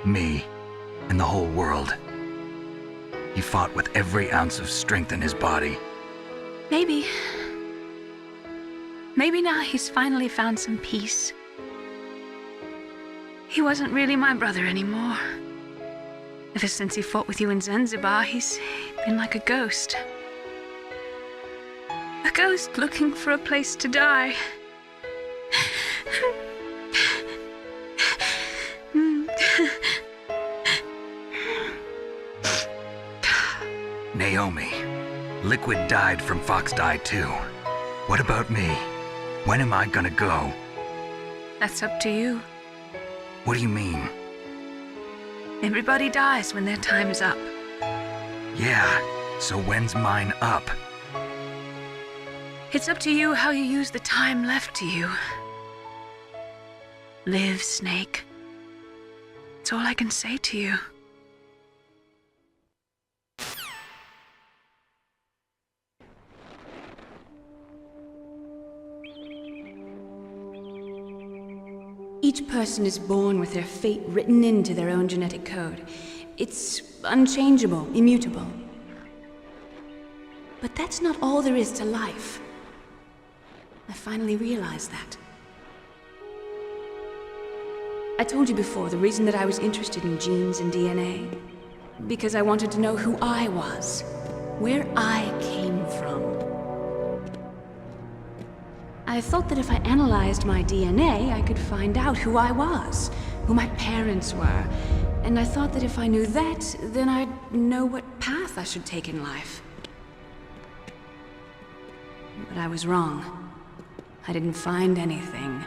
me, and the whole world. He fought with every ounce of strength in his body. Maybe now he's finally found some peace. He wasn't really my brother anymore. Ever since he fought with you in Zanzibar, he's been like a ghost. A ghost looking for a place to die. Naomi, Liquid died from Fox Die too. What about me? When am I gonna go? That's up to you. What do you mean? Everybody dies when their time is up. Yeah, so when's mine up? It's up to you how you use the time left to you. Live, Snake. That's all I can say to you. Each person is born with their fate written into their own genetic code. It's unchangeable, immutable. But that's not all there is to life. I finally realized that. I told you before the reason that I was interested in genes and DNA. Because I wanted to know who I was, where I came from. I thought that if I analyzed my DNA, I could find out who I was, who my parents were. And I thought that if I knew that, then I'd know what path I should take in life. But I was wrong. I didn't find anything.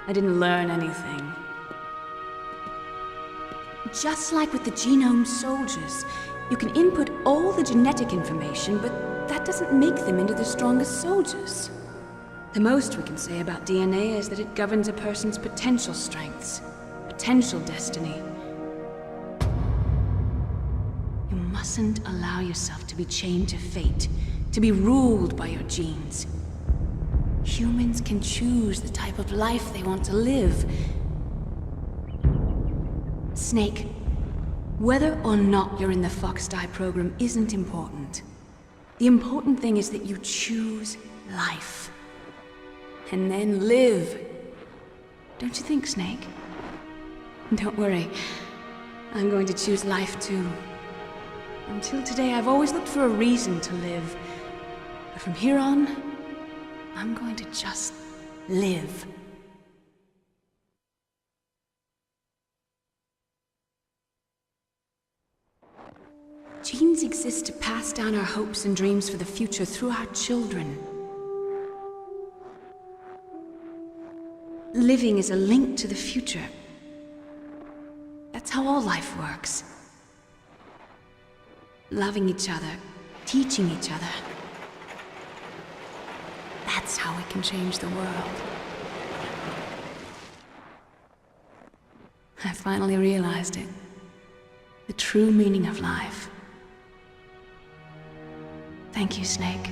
I didn't learn anything. Just like with the genome soldiers, you can input all the genetic information, but that doesn't make them into the strongest soldiers. The most we can say about DNA is that it governs a person's potential strengths, potential destiny. You mustn't allow yourself to be chained to fate, to be ruled by your genes. Humans can choose the type of life they want to live. Snake, whether or not you're in the Fox Die program isn't important. The important thing is that you choose life. and then live. Don't you think, Snake? Don't worry. I'm going to choose life too. Until today, I've always looked for a reason to live. But from here on, I'm going to just live. Genes exist to pass down our hopes and dreams for the future through our children. Living is a link to the future. That's how all life works. Loving each other, teaching each other. That's how we can change the world. I finally realized it. The true meaning of life. Thank you, Snake.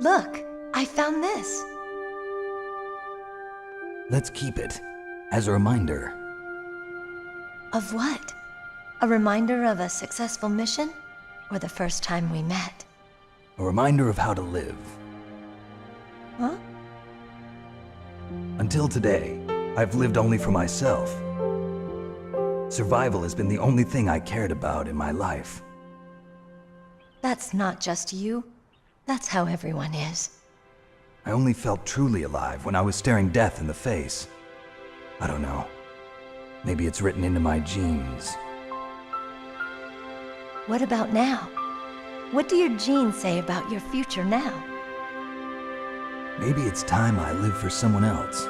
Look, I found this. Let's keep it as a reminder. Of what? A reminder of a successful mission? Or the first time we met? A reminder of how to live. Huh? Until today, I've lived only for myself. Survival has been the only thing I cared about in my life. That's not just you. That's how everyone is. I only felt truly alive when I was staring death in the face. I don't know. Maybe it's written into my genes. What about now? What do your genes say about your future now? Maybe it's time I live for someone else.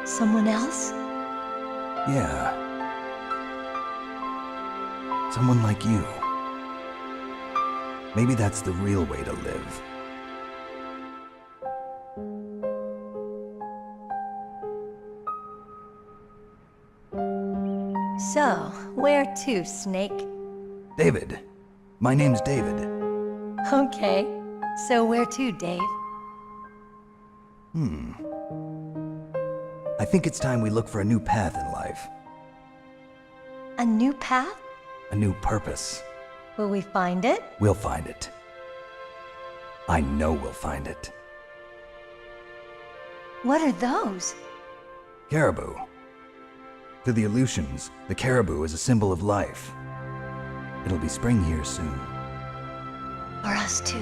Someone else? Yeah. Someone like you. Maybe that's the real way to live. So, where to, Snake? David. My name's David. Okay. So where to, Dave? I think it's time we look for a new path in life. A new path? A new purpose. Will we find it? We'll find it. I know we'll find it. What are those? Caribou. To the Aleutians, the caribou is a symbol of life. It'll be spring here soon. For us too.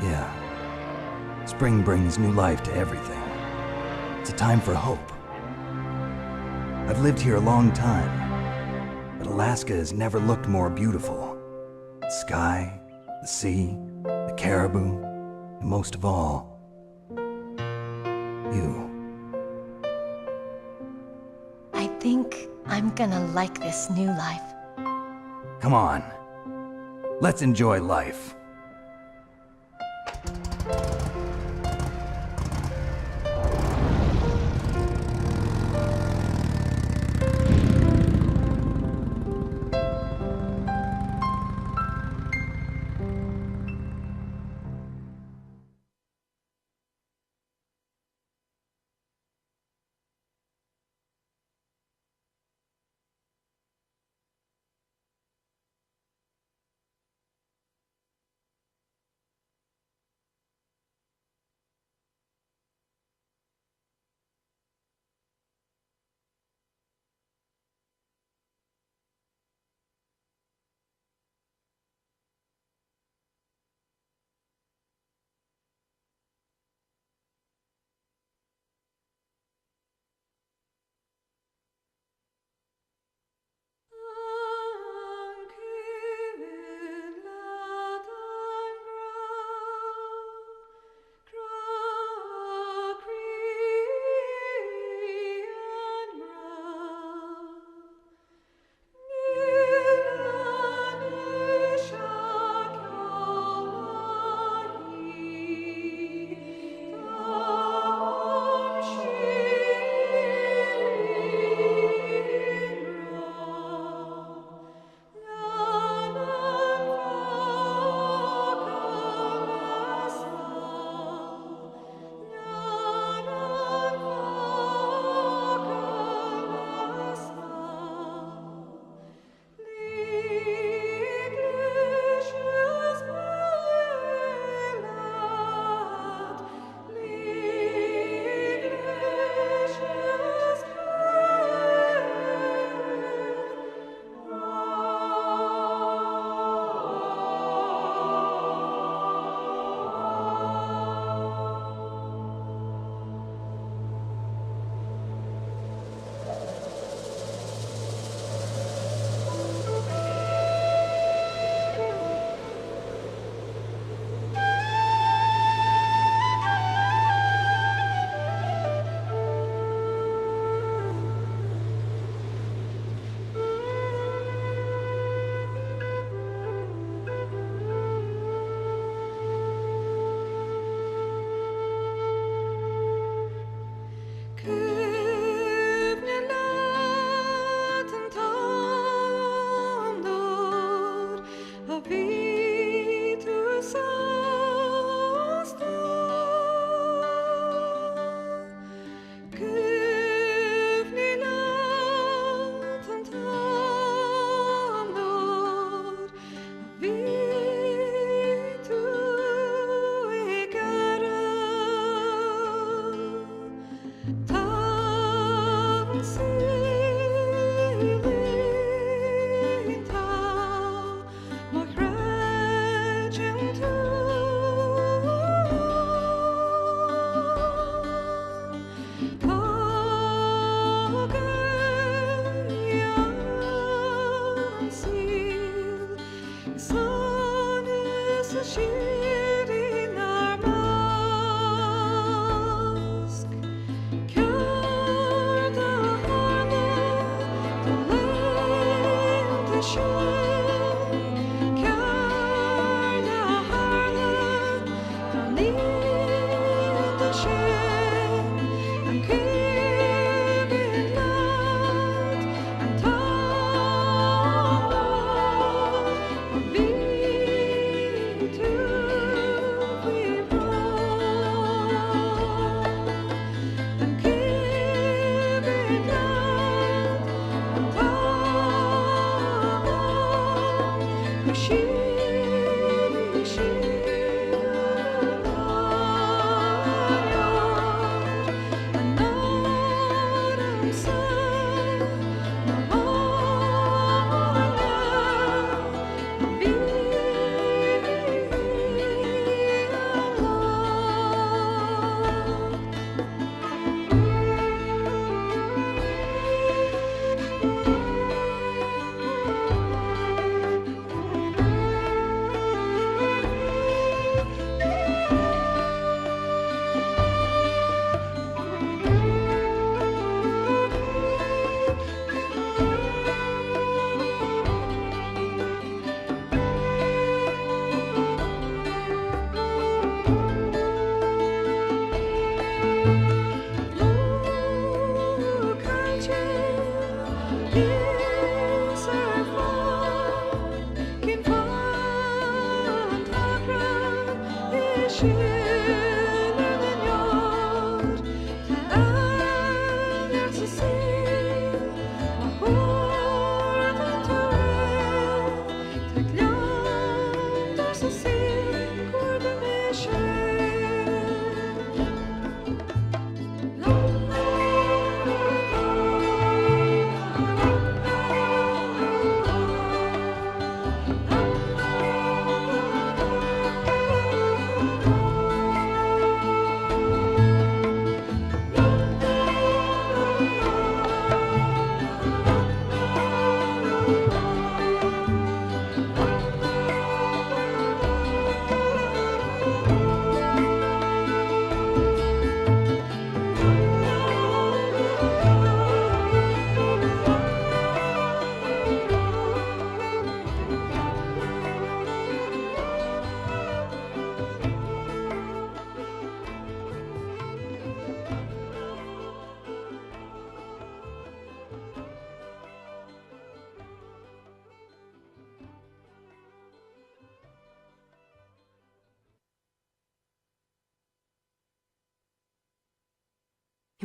Yeah. Spring brings new life to everything. It's a time for hope. I've lived here a long time, but Alaska has never looked more beautiful. The sky, the sea, the caribou, and most of all, you. I think I'm gonna like this new life. Come on. Let's enjoy life.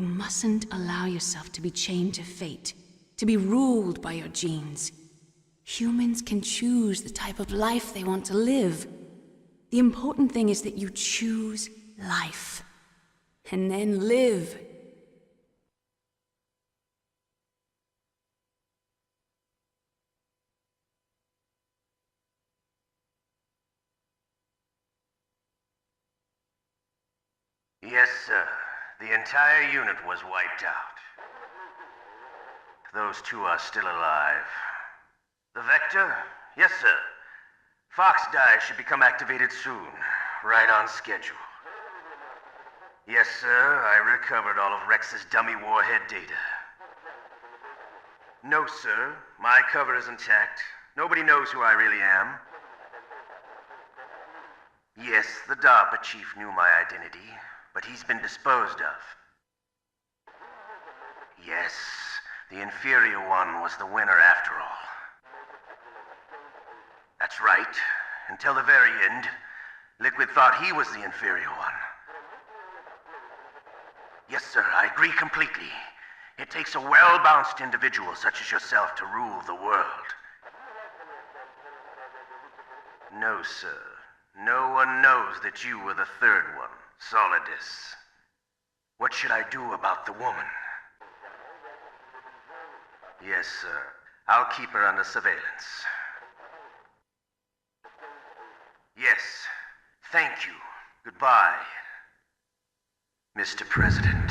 You mustn't allow yourself to be chained to fate, to be ruled by your genes. Humans can choose the type of life they want to live. The important thing is that you choose life, and then live. Yes, sir. The entire unit was wiped out. Those two are still alive. The Vector? Yes, sir. Fox Die should become activated soon, right on schedule. Yes, sir, I recovered all of Rex's dummy warhead data. No, sir, my cover is intact. Nobody knows who I really am. Yes, the DARPA chief knew my identity, but he's been disposed of. Yes, the inferior one was the winner after all. That's right. Until the very end, Liquid thought he was the inferior one. Yes, sir, I agree completely. It takes a well-balanced individual such as yourself to rule the world. No, sir. No one knows that you were the third one, Solidus. What should I do about the woman? Yes, sir. I'll keep her under surveillance. Yes. Thank you. Goodbye, Mr. President.